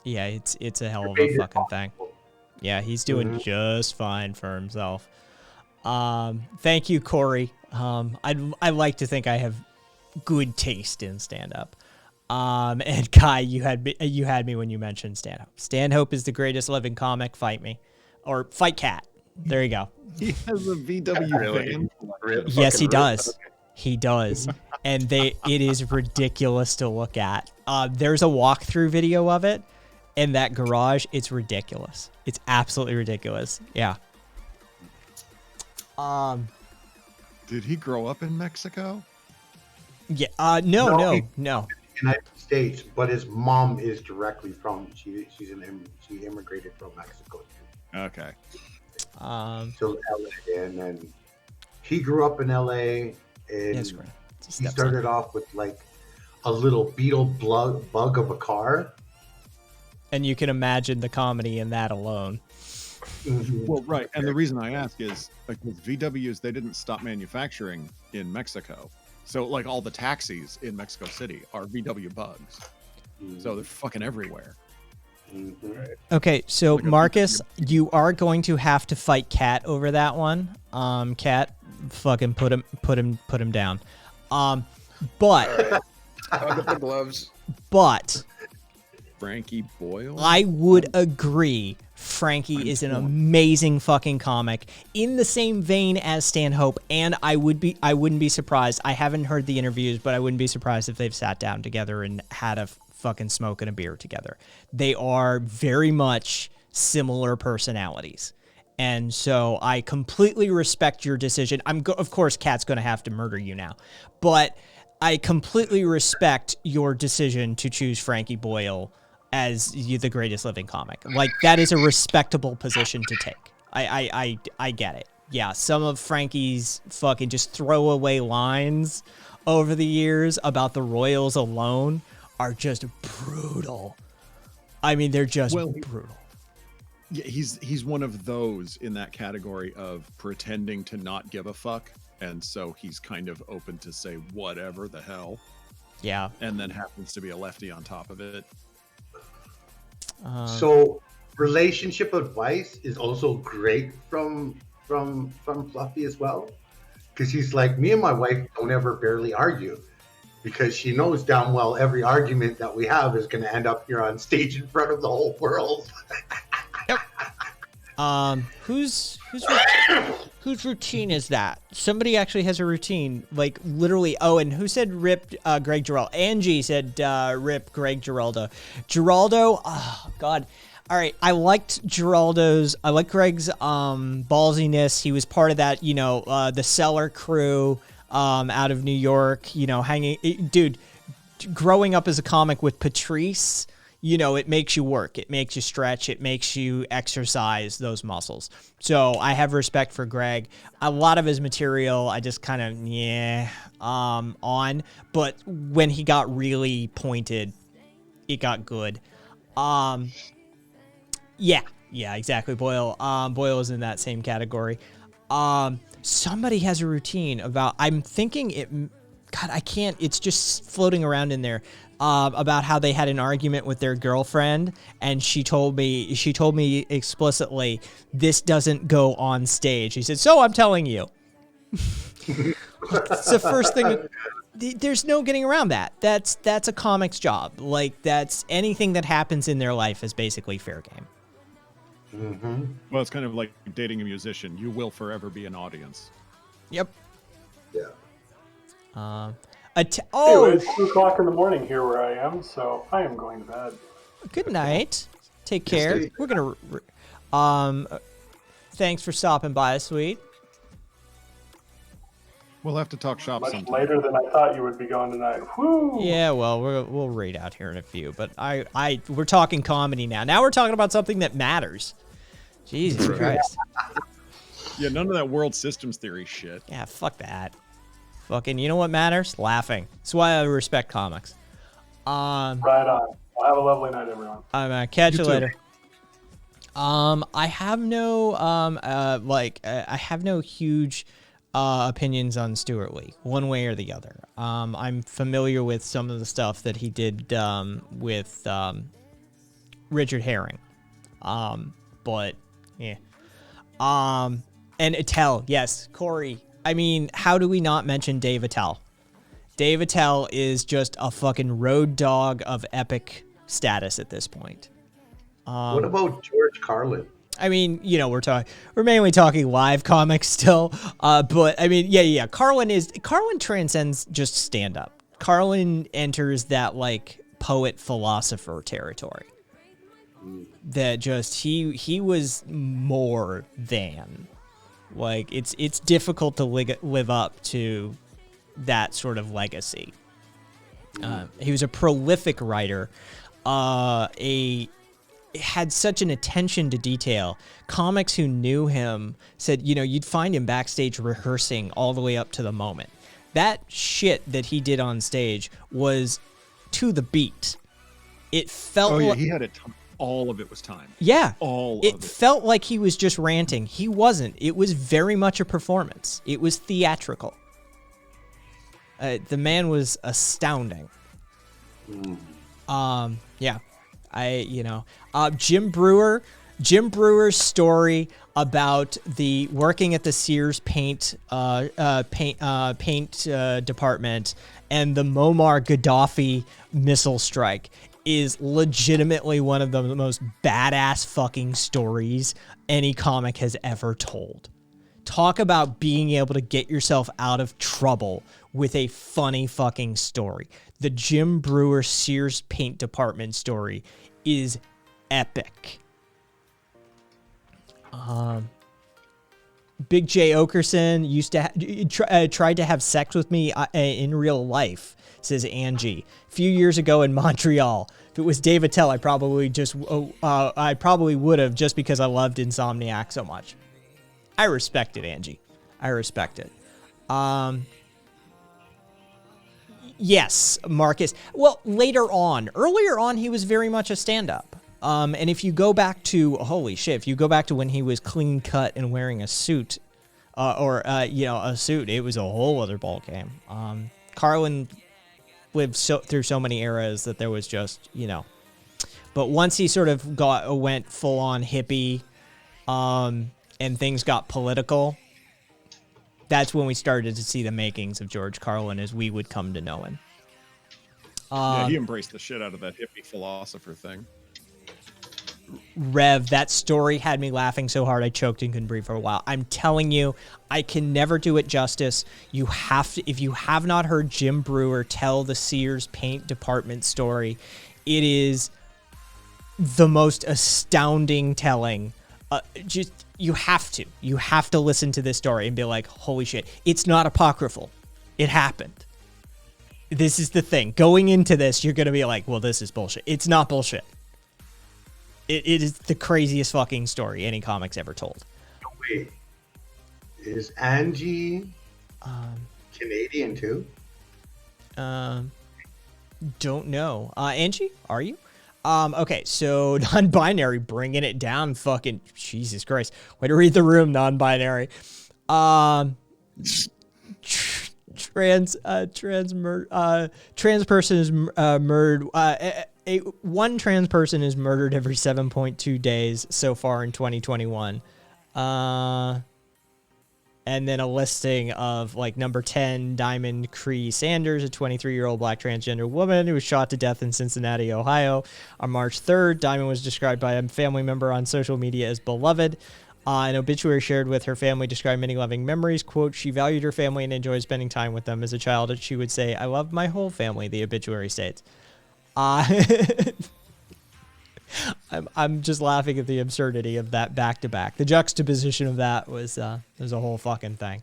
Speaker 1: Yeah, it's a hell of
Speaker 10: made
Speaker 1: a
Speaker 10: it
Speaker 1: fucking thing. Yeah, he's doing
Speaker 10: Mhm.
Speaker 1: just fine for himself. Thank you, Corey. I like to think I have good taste in stand-up. And Kai, you had me when you mentioned Stanhope. Stanhope is the greatest living comic. Fight me, or fight Cat. There you go.
Speaker 9: He has a VW
Speaker 6: Really?
Speaker 9: van.
Speaker 1: Yes, he
Speaker 6: Fucking
Speaker 1: does. He does. And it is ridiculous to look at. There's a walkthrough video of it in that garage. It's ridiculous. It's absolutely ridiculous. Yeah.
Speaker 9: Did he grow up in Mexico?
Speaker 1: Yeah. No.
Speaker 10: United States, but his mom is directly from she immigrated from Mexico too.
Speaker 9: Okay.
Speaker 10: So LA, and then he grew up in LA, and
Speaker 1: Yes, right.
Speaker 10: he started off with like a little beetle bug of a car.
Speaker 1: And you can imagine the comedy in that alone.
Speaker 9: Well, right. And the reason I ask is because VWs, they didn't stop manufacturing in Mexico. So, like, all the taxis in Mexico City are VW bugs. So they're fucking everywhere.
Speaker 1: Okay, so Marcus, you are going to have to fight Cat over that one. Cat, fucking put him down. But
Speaker 6: I'll get the gloves.
Speaker 1: But
Speaker 9: Frankie Boyle?
Speaker 1: I would agree. Frankie is an amazing fucking comic in the same vein as Stanhope, and I wouldn't be surprised. I haven't heard the interviews, but I wouldn't be surprised if they've sat down together and had a fucking smoke and a beer together. They are very much similar personalities. And so I completely respect your decision. Of course, Cat's going to have to murder you now, but I completely respect your decision to choose Frankie Boyle as the greatest living comic. Like, that is a respectable position to take. I get it. Yeah, some of Frankie's fucking just throwaway lines over the years about the Royals alone are just brutal. I mean, they're just brutal.
Speaker 9: Yeah, he's one of those in that category of pretending to not give a fuck, and so he's kind of open to say whatever the hell.
Speaker 1: Yeah.
Speaker 9: And then happens to be a lefty on top of it.
Speaker 10: So relationship advice is also great from Fluffy as well, because he's like, me and my wife don't ever barely argue, because she knows damn well every argument that we have is going to end up here on stage in front of the whole world.
Speaker 1: Whose routine is that? Somebody actually has a routine, like literally. Oh, and who said rip Greg Giraldo? Angie said rip Greg Giraldo. Giraldo, oh God. All right, I liked Greg's ballsiness. He was part of that, the Cellar crew out of New York, hanging. Dude, growing up as a comic with Patrice, it makes you work. It makes you stretch. It makes you exercise those muscles. So I have respect for Greg. A lot of his material, I just kind of, on. But when he got really pointed, it got good. Yeah, exactly. Boyle is in that same category. Somebody has a routine about, I'm thinking it, God, I can't, it's just floating around in there. About how they had an argument with their girlfriend, and she told me explicitly, this doesn't go on stage. He said, so I'm telling you. It's the first thing. There's no getting around that. That's a comic's job. Like, that's anything that happens in their life is basically fair game.
Speaker 10: Mm-hmm.
Speaker 9: Well, it's kind of like dating a musician. You will forever be an audience.
Speaker 1: Yep.
Speaker 10: Yeah.
Speaker 8: Anyway, it's 2 o'clock in the morning here where I am, so I am going to bed.
Speaker 1: Good night. Take care. We're gonna. Thanks for stopping by, sweet.
Speaker 9: We'll have to talk shop
Speaker 8: Much
Speaker 9: sometime.
Speaker 8: later than I thought you would be going tonight. Woo!
Speaker 1: Yeah, well, we'll read out here in a few, but we're talking comedy now. Now we're talking about something that matters. Jesus Christ.
Speaker 9: Yeah, none of that world systems theory shit.
Speaker 1: Yeah, fuck that. Fucking, you know what matters? Laughing. That's why I respect comics.
Speaker 8: Right on. Well, have a lovely night, everyone.
Speaker 1: I'm gonna catch you
Speaker 9: You too.
Speaker 1: later. I have no I have no huge opinions on Stuart Lee, one way or the other. I'm familiar with some of the stuff that he did with Richard Herring, but yeah. And Attell, yes, Corey. I mean, how do we not mention Dave Attell? Dave Attell is just a fucking road dog of epic status at this point.
Speaker 10: What about George Carlin?
Speaker 1: I mean, you know, we're mainly talking live comics still, but I mean, yeah. Carlin transcends just stand up. Carlin enters that like poet philosopher territory. That just he was more than like it's difficult to live up to that sort of legacy. He was a prolific writer, had such an attention to detail. Comics who knew him said, you know, you'd find him backstage rehearsing all the way up to the moment. That shit that he did on stage was to the beat. It felt
Speaker 9: Oh yeah,
Speaker 1: like,
Speaker 9: he had a ton. All of it was time.
Speaker 1: yeah,
Speaker 9: All of
Speaker 1: it
Speaker 9: it.
Speaker 1: felt like he was just ranting. He wasn't. It was very much a performance. It was theatrical. The man was astounding. Yeah. Jim Brewer's story about the working at the Sears paint department and the Muammar Gaddafi missile strike is legitimately one of the most badass fucking stories any comic has ever told. Talk about being able to get yourself out of trouble with a funny fucking story. The Jim Brewer Sears paint department story is epic. Big J Okerson used to tried to have sex with me in real life, says Angie. A few years ago in Montreal. If it was Dave Attell, I probably would have, just because I loved Insomniac so much. I respect it, Angie. I respect it. Yes, Marcus. Well, earlier on, he was very much a stand-up. And if you go back to, holy shit, if you go back to when he was clean cut and wearing a suit, a suit, it was a whole other ballgame. Carlin lived through so many eras that there was just, but once he sort of went full on hippie, and things got political, that's when we started to see the makings of George Carlin as we would come to know him.
Speaker 9: Yeah, he embraced the shit out of that hippie philosopher thing.
Speaker 1: Rev, that story had me laughing so hard I choked and couldn't breathe for a while. I'm telling you, I can never do it justice. You have to, if you have not heard Jim Brewer tell the Sears paint department story, it is the most astounding telling. You have to listen to this story and be like, holy shit, it's not apocryphal. It happened. This is the thing. Going into this, you're going to be like, well, this is bullshit. It's not bullshit. It is the craziest fucking story any comics ever told.
Speaker 10: Wait, is Angie Canadian too?
Speaker 1: Don't know. Angie, are you? Okay, so non-binary, bringing it down, fucking Jesus Christ. Way to read the room, non-binary. Trans person is murdered. One trans person is murdered every 7.2 days so far in 2021. And then a listing of like number 10, Diamond Cree Sanders, a 23-year-old black transgender woman who was shot to death in Cincinnati, Ohio. On March 3rd, Diamond was described by a family member on social media as beloved. An obituary shared with her family described many loving memories. Quote, she valued her family and enjoyed spending time with them. As a child, she would say, I love my whole family, the obituary states. I'm just laughing at the absurdity of that back-to-back. The juxtaposition of that was a whole fucking thing.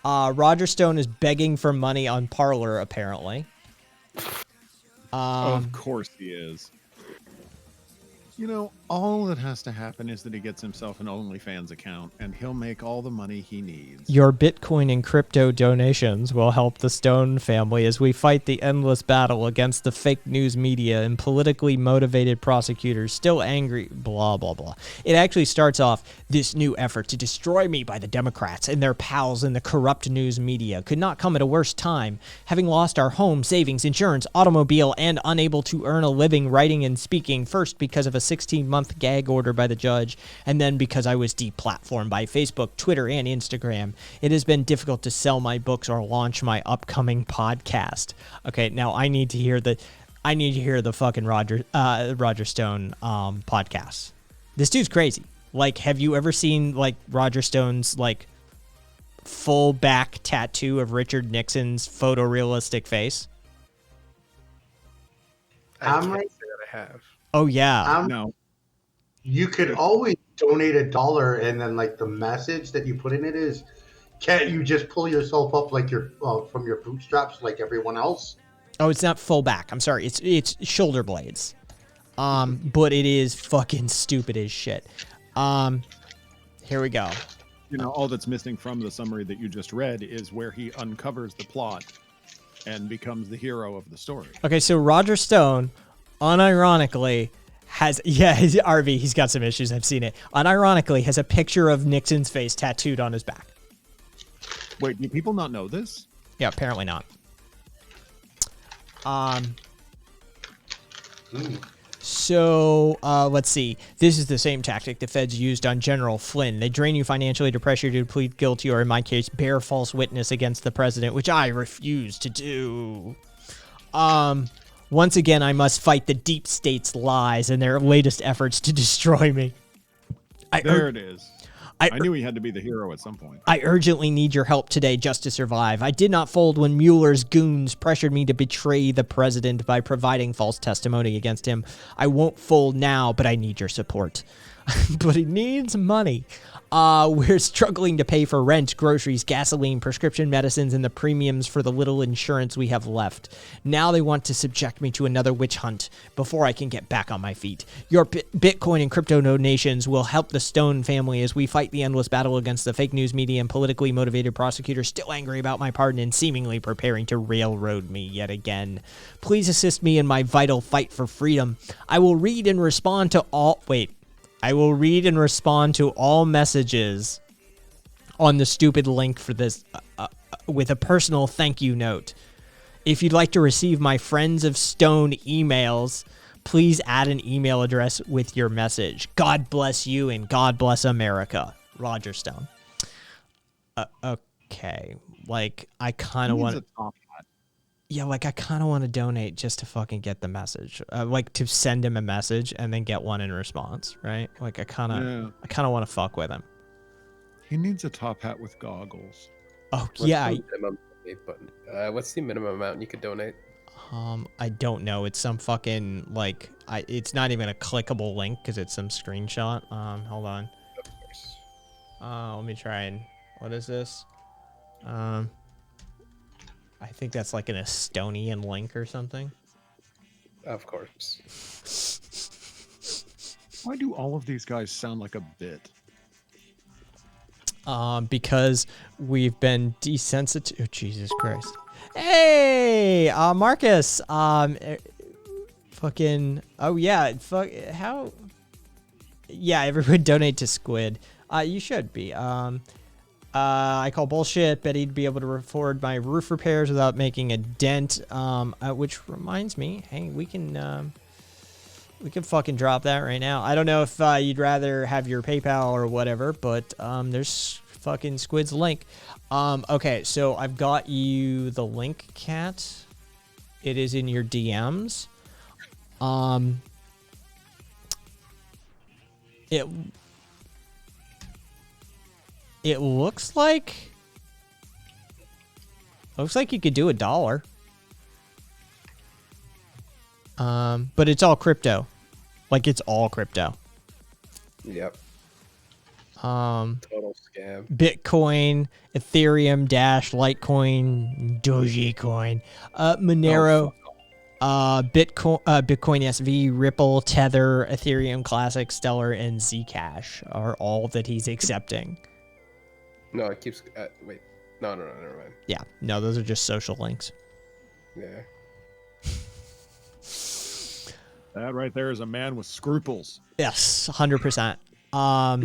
Speaker 1: Roger Stone is begging for money on Parler, apparently.
Speaker 9: Of course he is. You know, all that has to happen is that he gets himself an OnlyFans account, and he'll make all the money he needs.
Speaker 1: Your Bitcoin and crypto donations will help the Stone family as we fight the endless battle against the fake news media and politically motivated prosecutors still angry, blah, blah, blah. It actually starts off, this new effort to destroy me by the Democrats and their pals in the corrupt news media could not come at a worse time. Having lost our home, savings, insurance, automobile, and unable to earn a living writing and speaking, first because of a 16-month gag order by the judge, and then because I was deplatformed by Facebook, Twitter, and Instagram. It has been difficult to sell my books or launch my upcoming podcast. Okay, now I need to hear the fucking Roger Stone podcast. This dude's crazy. Like, have you ever seen like Roger Stone's like full back tattoo of Richard Nixon's photorealistic face?
Speaker 6: I can't say that I have.
Speaker 1: Oh yeah.
Speaker 9: No.
Speaker 10: You could always donate $1, and then like the message that you put in it is, can't you just pull yourself up like you're from your bootstraps like everyone else?
Speaker 1: Oh, it's not full back. I'm sorry. It's shoulder blades. But it is fucking stupid as shit. Here we go.
Speaker 9: You know, all that's missing from the summary that you just read is where he uncovers the plot and becomes the hero of the story.
Speaker 1: Okay, so Roger Stone, unironically, RV, he's got some issues. I've seen it. Unironically, has a picture of Nixon's face tattooed on his back.
Speaker 9: Wait, do people not know this?
Speaker 1: Yeah, apparently not. So, let's see. This is the same tactic the feds used on General Flynn. They drain you financially to pressure you to plead guilty, or in my case, bear false witness against the president, which I refuse to do. Once again, I must fight the deep state's lies and their latest efforts to destroy me.
Speaker 9: There it is. I knew he had to be the hero at some point.
Speaker 1: I urgently need your help today just to survive. I did not fold when Mueller's goons pressured me to betray the president by providing false testimony against him. I won't fold now, but I need your support. But he needs money. We're struggling to pay for rent, groceries, gasoline, prescription medicines, and the premiums for the little insurance we have left. Now they want to subject me to another witch hunt before I can get back on my feet. Your Bitcoin and crypto donations will help the Stone family as we fight the endless battle against the fake news media and politically motivated prosecutors still angry about my pardon and seemingly preparing to railroad me yet again. Please assist me in my vital fight for freedom. I will read and respond to all messages on the stupid link for this with a personal thank you note. If you'd like to receive my Friends of Stone emails, please add an email address with your message. God bless you and God bless America. Roger Stone. Okay. Like, I kind of want to... Yeah, like, I kind of want to donate just to fucking get the message. Like, to send him a message and then get one in response, right? Like, I kind of want to fuck with him.
Speaker 9: He needs a top hat with goggles.
Speaker 1: Oh, yeah.
Speaker 6: What's the minimum amount you could donate?
Speaker 1: I don't know. It's some fucking, like, it's not even a clickable link because it's some screenshot. Hold on.
Speaker 6: Of course.
Speaker 1: Let me try and... What is this? I think that's like an Estonian link or something.
Speaker 6: Of course.
Speaker 9: Why do all of these guys sound like a bit?
Speaker 1: Because we've been desensitized. Oh, Jesus Christ. Hey, Marcus. Fucking. Oh yeah. How? Yeah, everyone donate to Squid. You should be. I call bullshit. Bet he'd be able to afford my roof repairs without making a dent. Which reminds me, hey, we can fucking drop that right now. I don't know if you'd rather have your PayPal or whatever, but there's fucking Squid's link. Okay, so I've got you the link, Cat. It is in your DMs. It looks like you could do $1. But it's all crypto. Like, it's all crypto.
Speaker 6: Yep. Total scam.
Speaker 1: Bitcoin, Ethereum, Dash, Litecoin, Dogecoin, Monero, Bitcoin SV, Ripple, Tether, Ethereum Classic, Stellar, and Zcash are all that he's accepting.
Speaker 6: No, it keeps. Wait. No, never mind.
Speaker 1: Yeah, no, those are just social links.
Speaker 6: Yeah.
Speaker 9: That right there is a man with scruples.
Speaker 1: Yes, 100%. All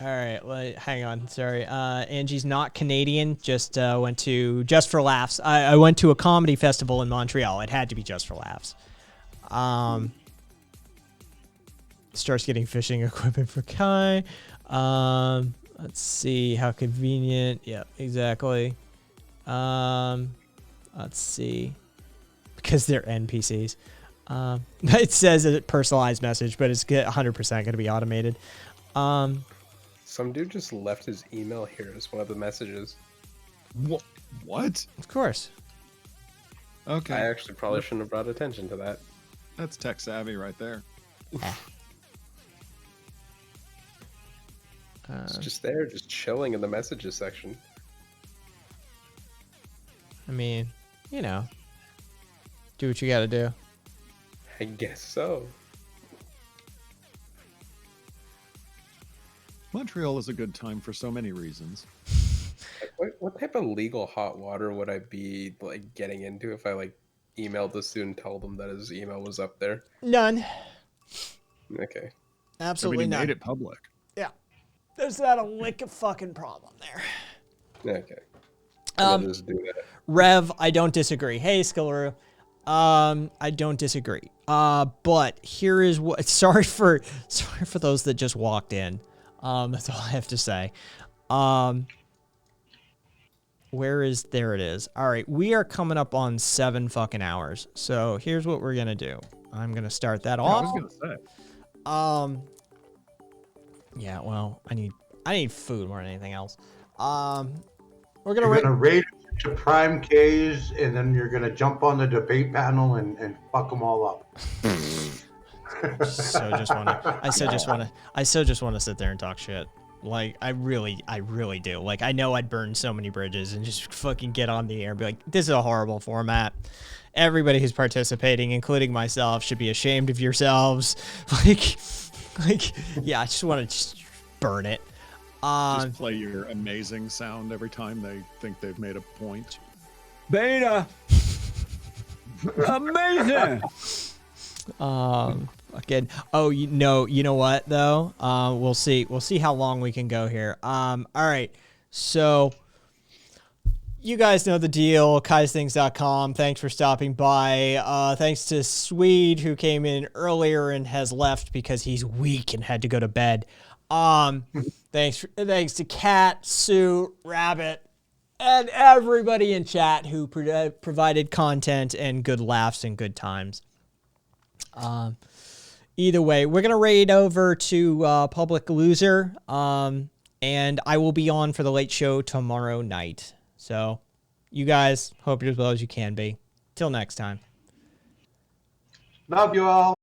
Speaker 1: right, wait, hang on. Sorry. Angie's not Canadian. Just went to Just for Laughs. I went to a comedy festival in Montreal. It had to be Just for Laughs. Starts getting fishing equipment for Kai. Let's see how convenient. Yep, exactly. Let's see. Because they're NPCs. It says a personalized message, but it's 100% going to be automated.
Speaker 6: Some dude just left his email here as one of the messages.
Speaker 9: What?
Speaker 1: Of course.
Speaker 9: Okay.
Speaker 6: I actually probably shouldn't have brought attention to that.
Speaker 9: That's tech savvy right there.
Speaker 6: It's just there, just chilling in the messages section.
Speaker 1: I mean, you know, do what you got to do.
Speaker 6: I guess so.
Speaker 9: Montreal is a good time for so many reasons.
Speaker 6: What type of legal hot water would I be like getting into if I like emailed this dude and told him that his email was up there?
Speaker 1: None.
Speaker 6: Okay.
Speaker 1: Absolutely
Speaker 9: Everybody
Speaker 1: none.
Speaker 9: made it public.
Speaker 1: Yeah. There's not a lick of fucking problem there.
Speaker 6: Okay. Just do that.
Speaker 1: Rev, I don't disagree. Hey, Skilleru. I don't disagree. But here is what. Sorry for those that just walked in. That's all I have to say. There it is. All right, we are coming up on 7 fucking hours. So here's what we're gonna do. I'm gonna start that off.
Speaker 9: I was gonna say.
Speaker 1: Yeah. Well, I need food more than anything else. We're
Speaker 10: You're
Speaker 1: gonna
Speaker 10: gonna raid to Prime K's, and then you're gonna jump on the debate panel and fuck them all up.
Speaker 1: I so just wanna sit there and talk shit. Like, I really do. Like, I know I'd burn so many bridges and just fucking get on the air and be like, this is a horrible format. Everybody who's participating, including myself, should be ashamed of yourselves. Yeah, I just want to burn it.
Speaker 9: Just play your amazing sound every time they think they've made a point.
Speaker 12: Beta. Amazing.
Speaker 1: Again. Oh, you know what though? We'll see how long we can go here. All right. So you guys know the deal. Kai'sThings.com. Thanks for stopping by. Thanks to Swede who came in earlier and has left because he's weak and had to go to bed. Thanks to Cat, Sue, Rabbit, and everybody in chat who provided content and good laughs and good times. Either way, we're gonna raid over to Public Loser, and I will be on for the late show tomorrow night. So, you guys, hope you're as well as you can be. Till next time.
Speaker 10: Love you all.